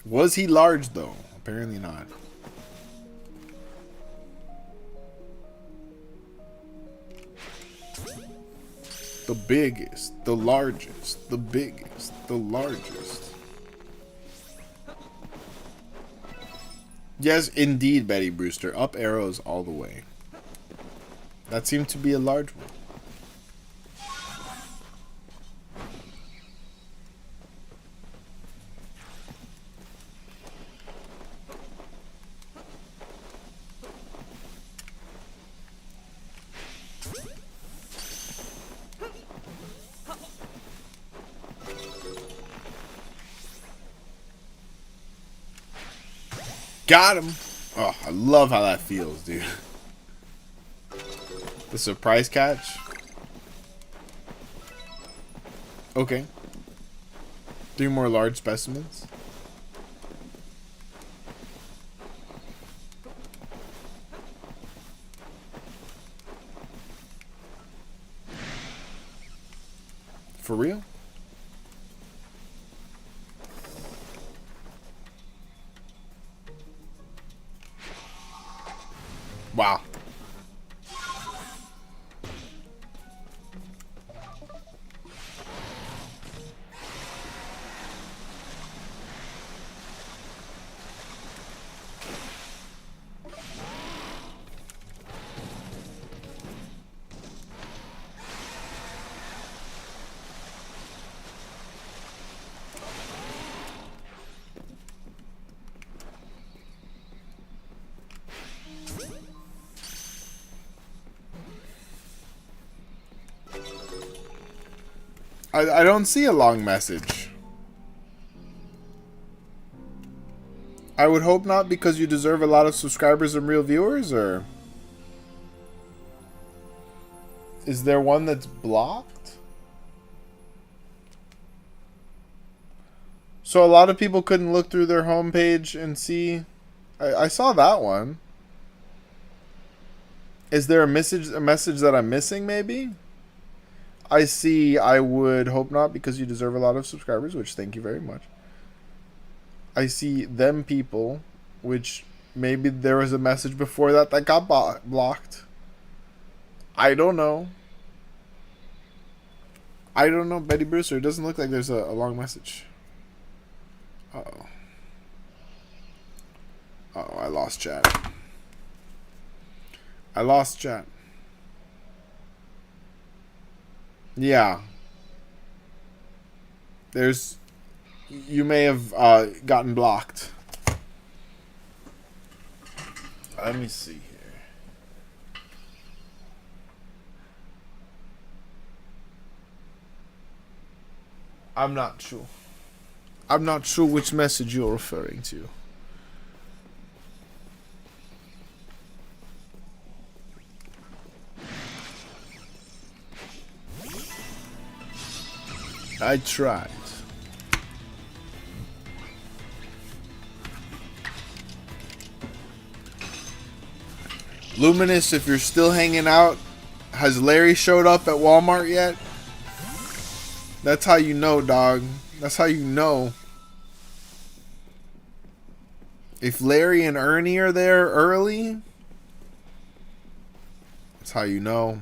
[SPEAKER 1] Was he large, though? Apparently not. The biggest, the largest, the biggest, the largest. Yes, indeed, Betty Brewster. Up arrows all the way. That seemed to be a large one. Got him. Oh, I love how that feels, dude. The surprise catch. Okay. 3 more large specimens. For real? Wow. I don't see a long message. I would hope not, because you deserve a lot of subscribers and real viewers, or is there one that's blocked? So a lot of people couldn't look through their homepage and see. I saw that one. Is there a message that I'm missing, maybe? I see, I would hope not, because you deserve a lot of subscribers, which thank you very much. I see them people, which maybe there was a message before that got blocked. I don't know. I don't know, Betty Brewster. It doesn't look like there's a long message. Uh-oh. Uh-oh, I lost chat. I lost chat. Yeah. There's... You may have gotten blocked. Let me see here. I'm not sure. I'm not sure which message you're referring to. I tried. Luminous, if you're still hanging out, has Larry showed up at Walmart yet? That's how you know, dog. That's how you know. If Larry and Ernie are there early, that's how you know.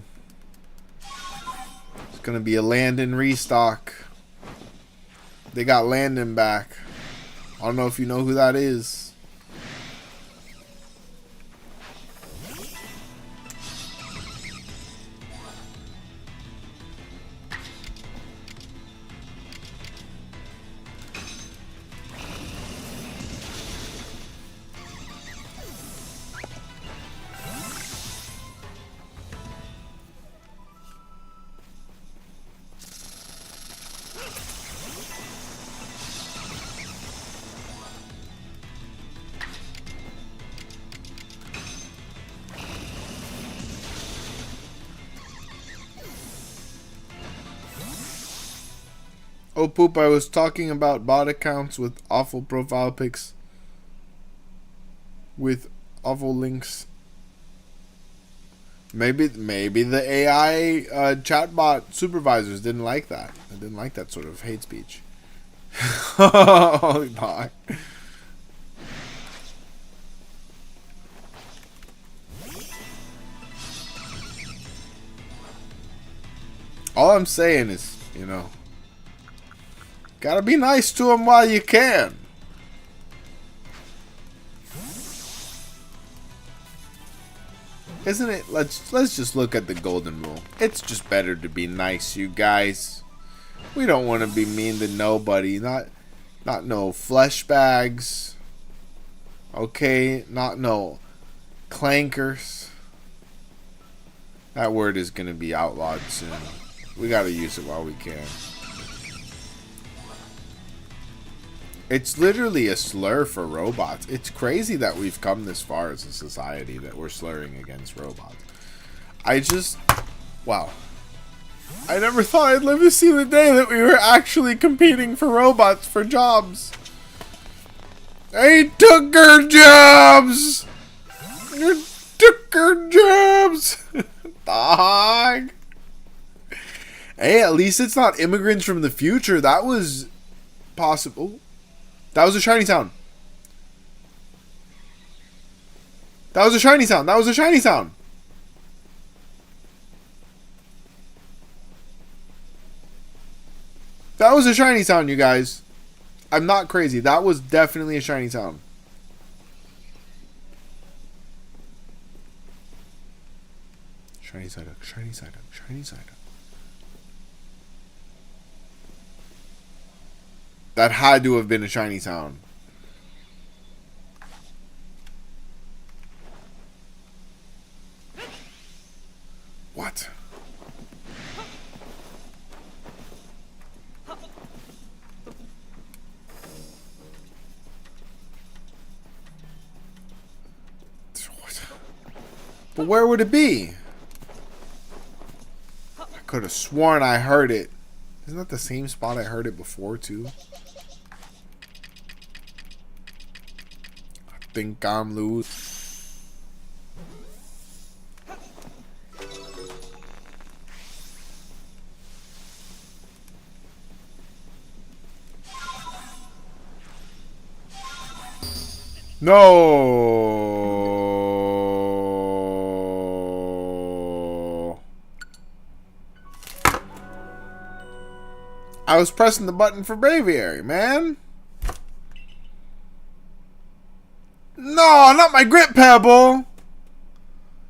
[SPEAKER 1] It's going to be a Landon restock. They got Landon back. I don't know if you know who that is. Oh, Poop, I was talking about bot accounts with awful profile pics. With awful links. Maybe the AI chatbot supervisors didn't like that. They didn't like that sort of hate speech. Holy dog. All I'm saying is, you know, gotta be nice to them while you can. Isn't it? Let's just look at the golden rule. It's just better to be nice, you guys. We don't want to be mean to nobody. Not no flesh bags. Okay, not no clankers. That word is gonna be outlawed soon. We gotta use it while we can. It's literally a slur for robots. It's crazy that we've come this far as a society that we're slurring against robots. Wow. I never thought I'd live to see the day that we were actually competing for robots for jobs. They took our jobs! You took our jobs! Dog. Hey, at least it's not immigrants from the future. That was possible. That was a shiny sound. That was a shiny sound. That was a shiny sound. That was a shiny sound, you guys. I'm not crazy. That was definitely a shiny sound. Shiny side up, shiny side up, shiny side up. That had to have been a shiny sound. What? But where would it be? I could have sworn I heard it. Isn't that the same spot I heard it before, too? I think I'm loose. No. I was pressing the button for Braviary, man. No, not my Grit Pebble.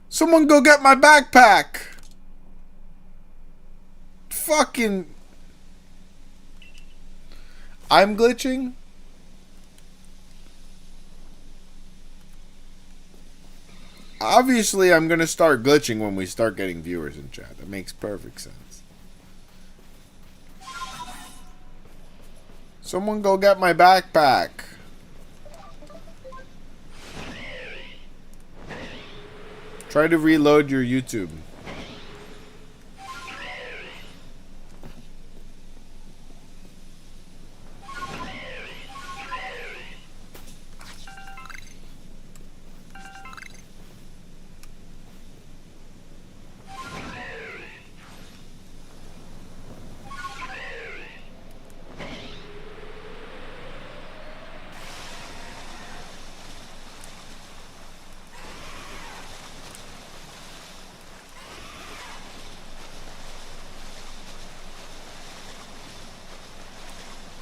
[SPEAKER 1] Someone go get my backpack. Fucking... I'm glitching? Obviously, I'm going to start glitching when we start getting viewers in chat. That makes perfect sense. Someone go get my backpack. Try to reload your YouTube.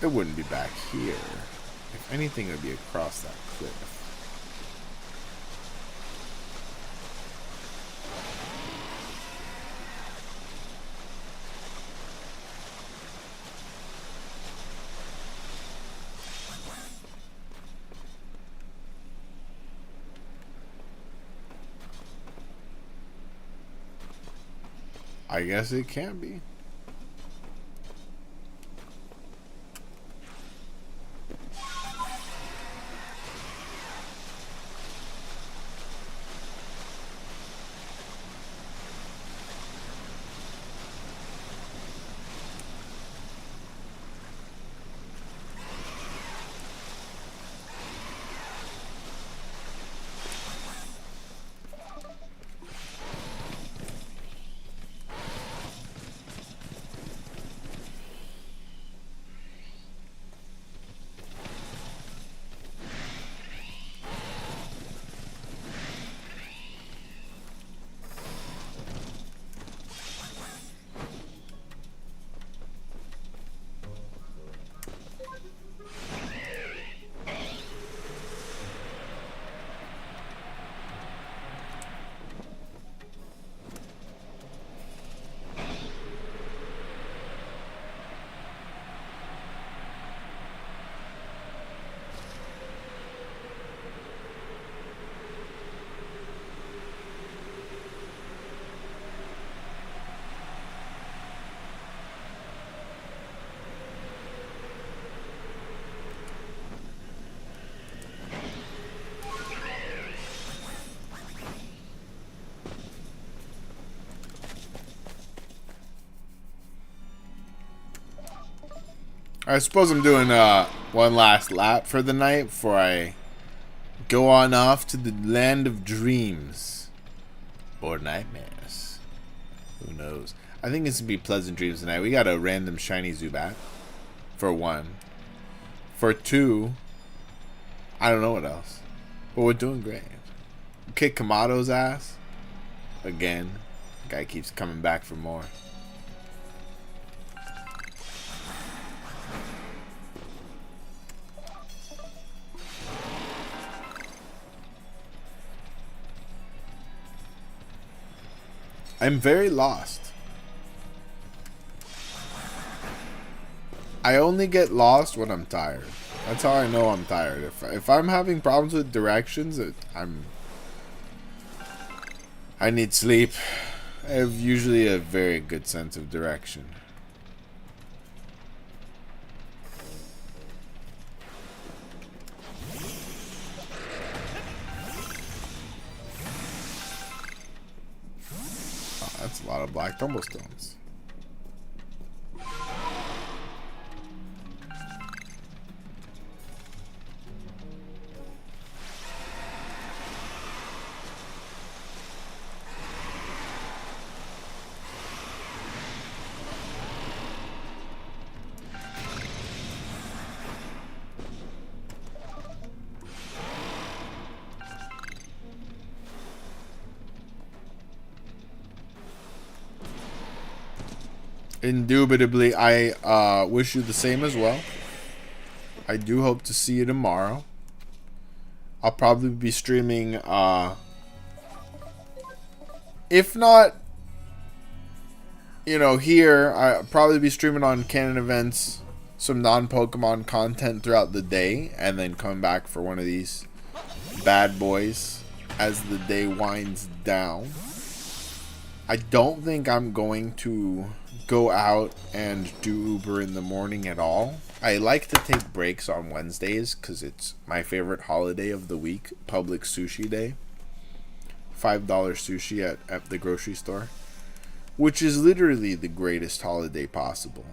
[SPEAKER 1] It wouldn't be back here. If anything, it would be across that cliff. I guess it can be. I suppose I'm doing one last lap for the night before I go on off to the land of dreams. Or nightmares. Who knows? I think it's going to be pleasant dreams tonight. We got a random shiny Zubat. For one. For two, I don't know what else. But we're doing great. Kick Kamado's ass. Again. The guy keeps coming back for more. I'm very lost. I only get lost when I'm tired. That's how I know I'm tired. If I'm having problems with directions, I need sleep. I have usually a very good sense of direction. That's a lot of black tumblestones. Indubitably, I wish you the same as well. I do hope to see you tomorrow. I'll probably be streaming, if not, here, I'll probably be streaming on canon events, some non-Pokemon content throughout the day, and then come back for one of these bad boys as the day winds down. I don't think I'm going to go out and do Uber in the morning at all. I like to take breaks on Wednesdays because it's my favorite holiday of the week, Public Sushi Day. $5 sushi at the grocery store, which is literally the greatest holiday possible.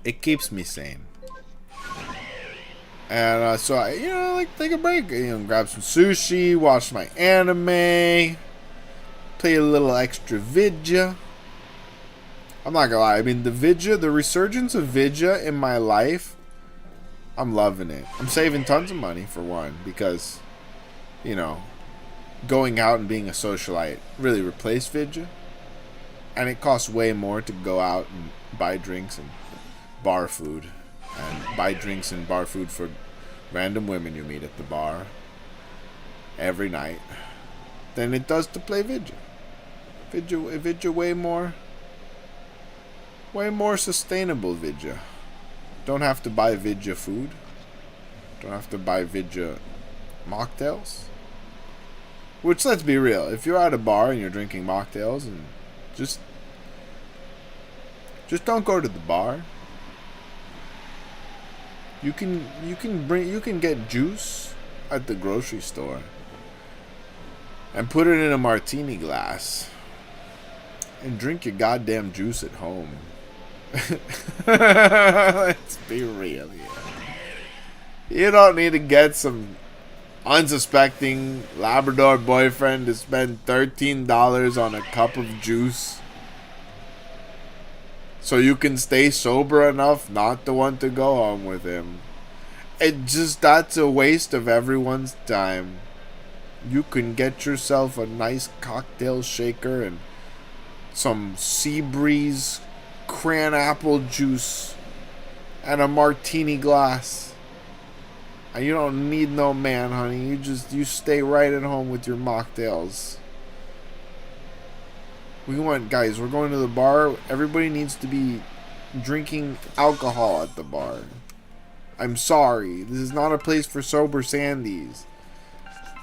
[SPEAKER 1] It keeps me sane. And so I, like take a break, grab some sushi, watch my anime, play a little extra Vidya. I'm not gonna lie, I mean the resurgence of Vidya in my life, I'm loving it. I'm saving tons of money for one, because, going out and being a socialite really replaced Vidya. And it costs way more to go out and buy drinks and bar food. And buy drinks and bar food for random women you meet at the bar every night than it does to play Vidya. Vidya way more sustainable Vidya. Don't have to buy Vidya food. Don't have to buy Vidya mocktails. Which, let's be real, if you're at a bar and you're drinking mocktails, and just don't go to the bar. You can get juice at the grocery store and put it in a martini glass and drink your goddamn juice at home. Let's be real here. You don't need to get some unsuspecting Labrador boyfriend to spend $13 on a cup of juice so you can stay sober enough not to want to go home with him. That's a waste of everyone's time. You can get yourself a nice cocktail shaker and some sea breeze cran apple juice and a martini glass. And you don't need no man, honey. You stay right at home with your mocktails. We're going to the bar. Everybody needs to be drinking alcohol at the bar. I'm sorry. This is not a place for sober sandies.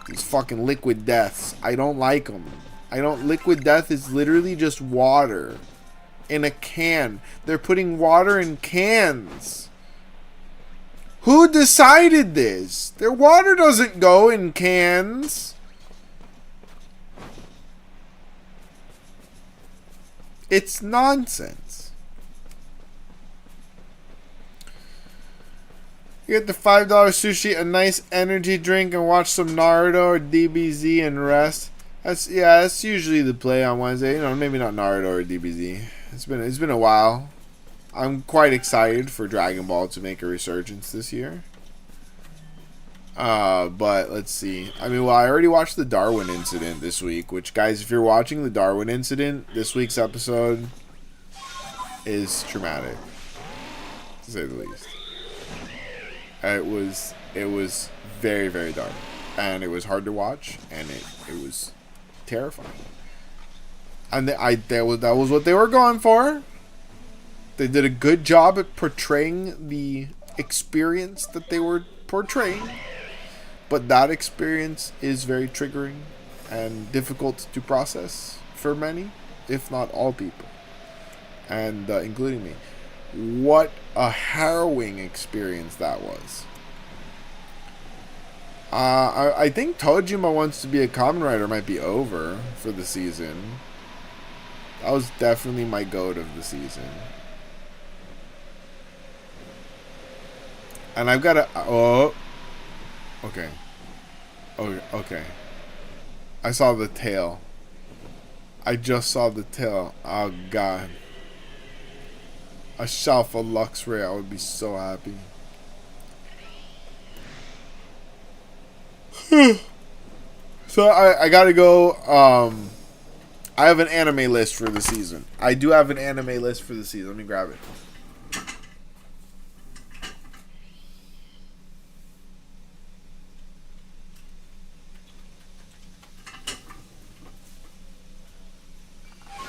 [SPEAKER 1] These fucking liquid deaths. I don't like them. Liquid death is literally just water in a can. They're putting water in cans. Who decided this? Their water doesn't go in cans. It's nonsense. You get the $5 sushi, a nice energy drink, and watch some Naruto or DBZ and rest. That's usually the play on Wednesday. Maybe not Naruto or DBZ. It's been a while. I'm quite excited for Dragon Ball to make a resurgence this year. But let's see. I already watched the Darwin incident this week, which, guys, if you're watching the Darwin incident, this week's episode is traumatic, to say the least. It was very, very dark, and it was hard to watch, and it was terrifying. And that was what they were going for. They did a good job at portraying the experience that they were portraying. But that experience is very triggering and difficult to process for many, if not all people. And including me. What a harrowing experience that was. I think Tojima Wants to Be a Kamen Rider might be over for the season. That was definitely my goat of the season. And I've got to... Oh. Okay. Oh, okay. I saw the tail. I just saw the tail. Oh, God. A shelf of Luxray. I would be so happy. So I gotta go. I have an anime list for the season. I do have an anime list for the season. Let me grab it.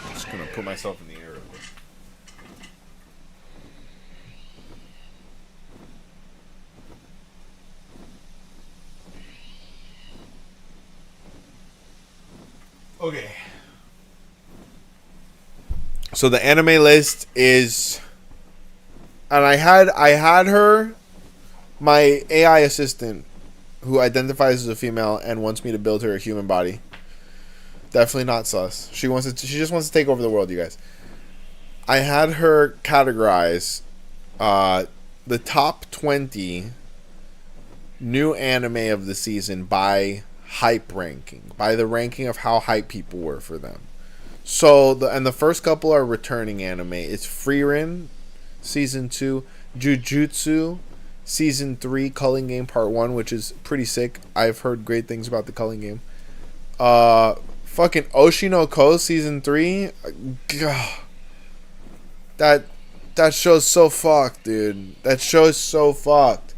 [SPEAKER 1] I'm just going to put myself in the air real quick. Okay. So the anime list is, and I had her, my AI assistant, who identifies as a female and wants me to build her a human body. Definitely not sus. She just wants to take over the world, you guys. I had her categorize the top 20 new anime of the season by hype ranking, by the ranking of how hype people were for them. So the first couple are returning anime. It's Frieren season 2, Jujutsu season 3, Culling Game part 1, which is pretty sick. I've heard great things about the Culling Game. Fucking Oshinoko season 3. God. That show's so fucked, dude. That show's so fucked.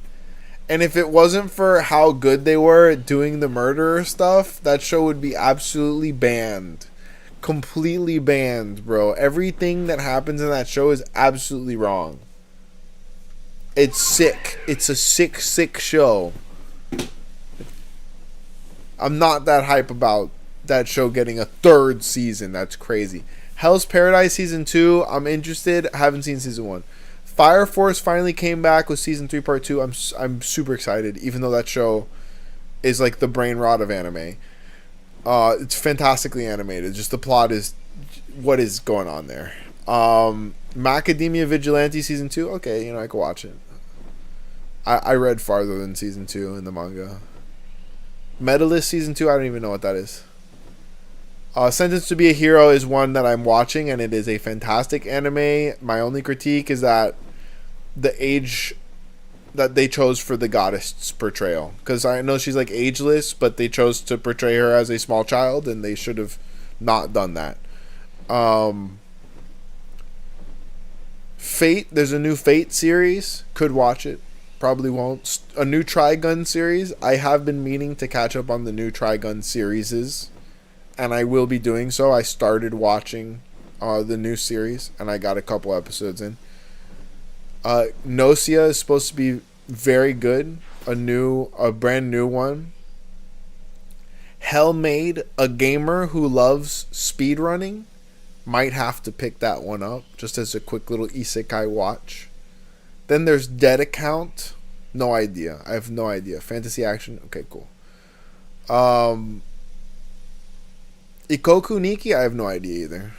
[SPEAKER 1] And if it wasn't for how good they were at doing the murderer stuff, that show would be absolutely banned. Completely banned, bro. Everything that happens in that show is absolutely wrong. It's sick. It's a sick show. I'm not that hype about that show getting a 3rd season. That's crazy. Hell's Paradise season 2. I'm interested. I haven't seen season 1. Fire Force finally came back with season 3 part 2. I'm super excited, even though that show is like the brain rot of anime. It's fantastically animated. Just the plot is what is going on there. Macadamia Vigilante season 2. Okay, I can watch it. I read farther than season 2 in the manga. Medalist season 2. I don't even know what that is. Sentenced to be a Hero is one that I'm watching, and it is a fantastic anime. My only critique is that the age that they chose for the goddess portrayal, because I know she's like ageless, but they chose to portray her as a small child, and they should have not done that. Fate, there's a new Fate series. Could watch it, probably won't. A new Trigun series. I have been meaning to catch up on the new Trigun series, and I will be doing so. I started watching the new series, and I got a couple episodes in. Nocia is supposed to be very good. A brand new one. Hellmaid, a gamer who loves speedrunning, might have to pick that one up just as a quick little isekai watch. Then there's Dead Account. No idea. I have no idea. Fantasy action. Okay, cool. Ikoku Nikki, I have no idea either.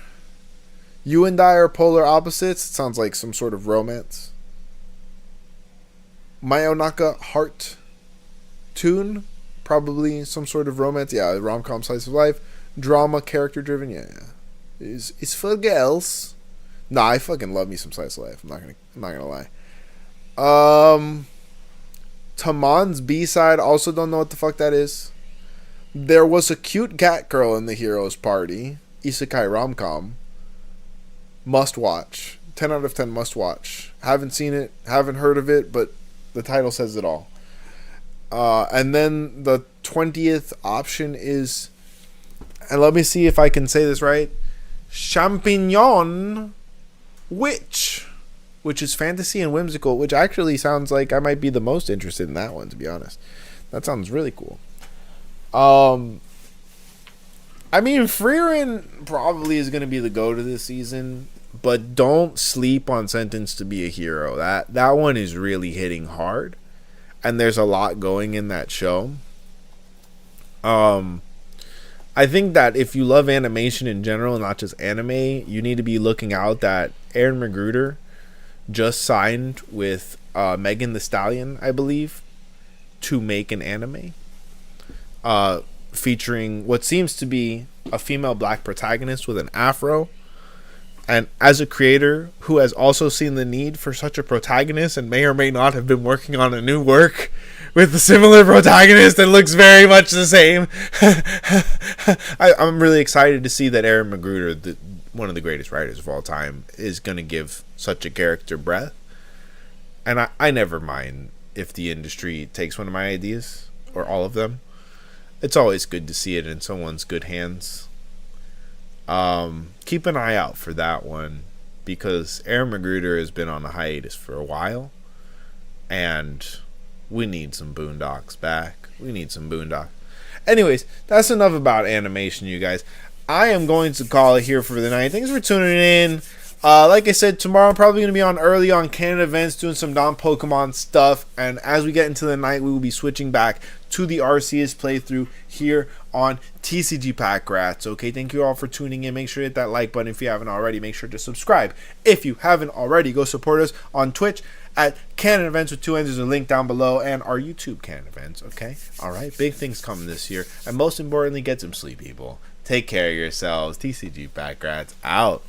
[SPEAKER 1] You and I are polar opposites. It sounds like some sort of romance. Mayonaka Heart Tune, probably some sort of romance. Yeah, rom-com slice of life. Drama, character driven. Yeah. It's for girls. Nah, I fucking love me some slice of life. I'm not gonna lie. Taman's B-side, also don't know what the fuck that is. There was a cute cat girl in the Heroes Party. Isekai rom-com. Must watch. 10 out of 10 must watch. Haven't seen it, haven't heard of it, but the title says it all. And then the 20th option is, and let me see if I can say this right, Champignon Witch, which is fantasy and whimsical, which actually sounds like I might be the most interested in that one, to be honest. That sounds really cool. I mean, Frieren probably is going to be the go-to this season, but don't sleep on Sentenced to be a Hero. That one is really hitting hard, and there's a lot going in that show. I think that if you love animation in general, not just anime, you need to be looking out that Aaron Magruder just signed with Megan Thee Stallion, I believe, to make an anime featuring what seems to be a female black protagonist with an afro. And as a creator who has also seen the need for such a protagonist and may or may not have been working on a new work with a similar protagonist that looks very much the same. I'm really excited to see that Aaron Magruder, one of the greatest writers of all time, is going to give such a character breadth. And I never mind if the industry takes one of my ideas, or all of them. It's always good to see it in someone's good hands. Keep an eye out for that one, because Aaron Magruder has been on a hiatus for a while, and we need some Boondocks back. We need some Boondocks. Anyways, that's enough about animation, you guys. I am going to call it here for the night. Thanks for tuning in. Like I said, tomorrow I'm probably going to be on early on Canada events doing some non-Pokemon stuff. And as we get into the night, we will be switching back to the Arceus playthrough here on tcgpackrats. Okay, thank you all for tuning in. Make sure to hit that like button if you haven't already. Make sure to subscribe if you haven't already. Go support us on Twitch at Canon Events with 2 N's. There's a link down below, and our YouTube Canon Events. Okay, all right, big things coming this year. And most importantly, get some sleep, people. Take care of yourselves. tcgpackrats out.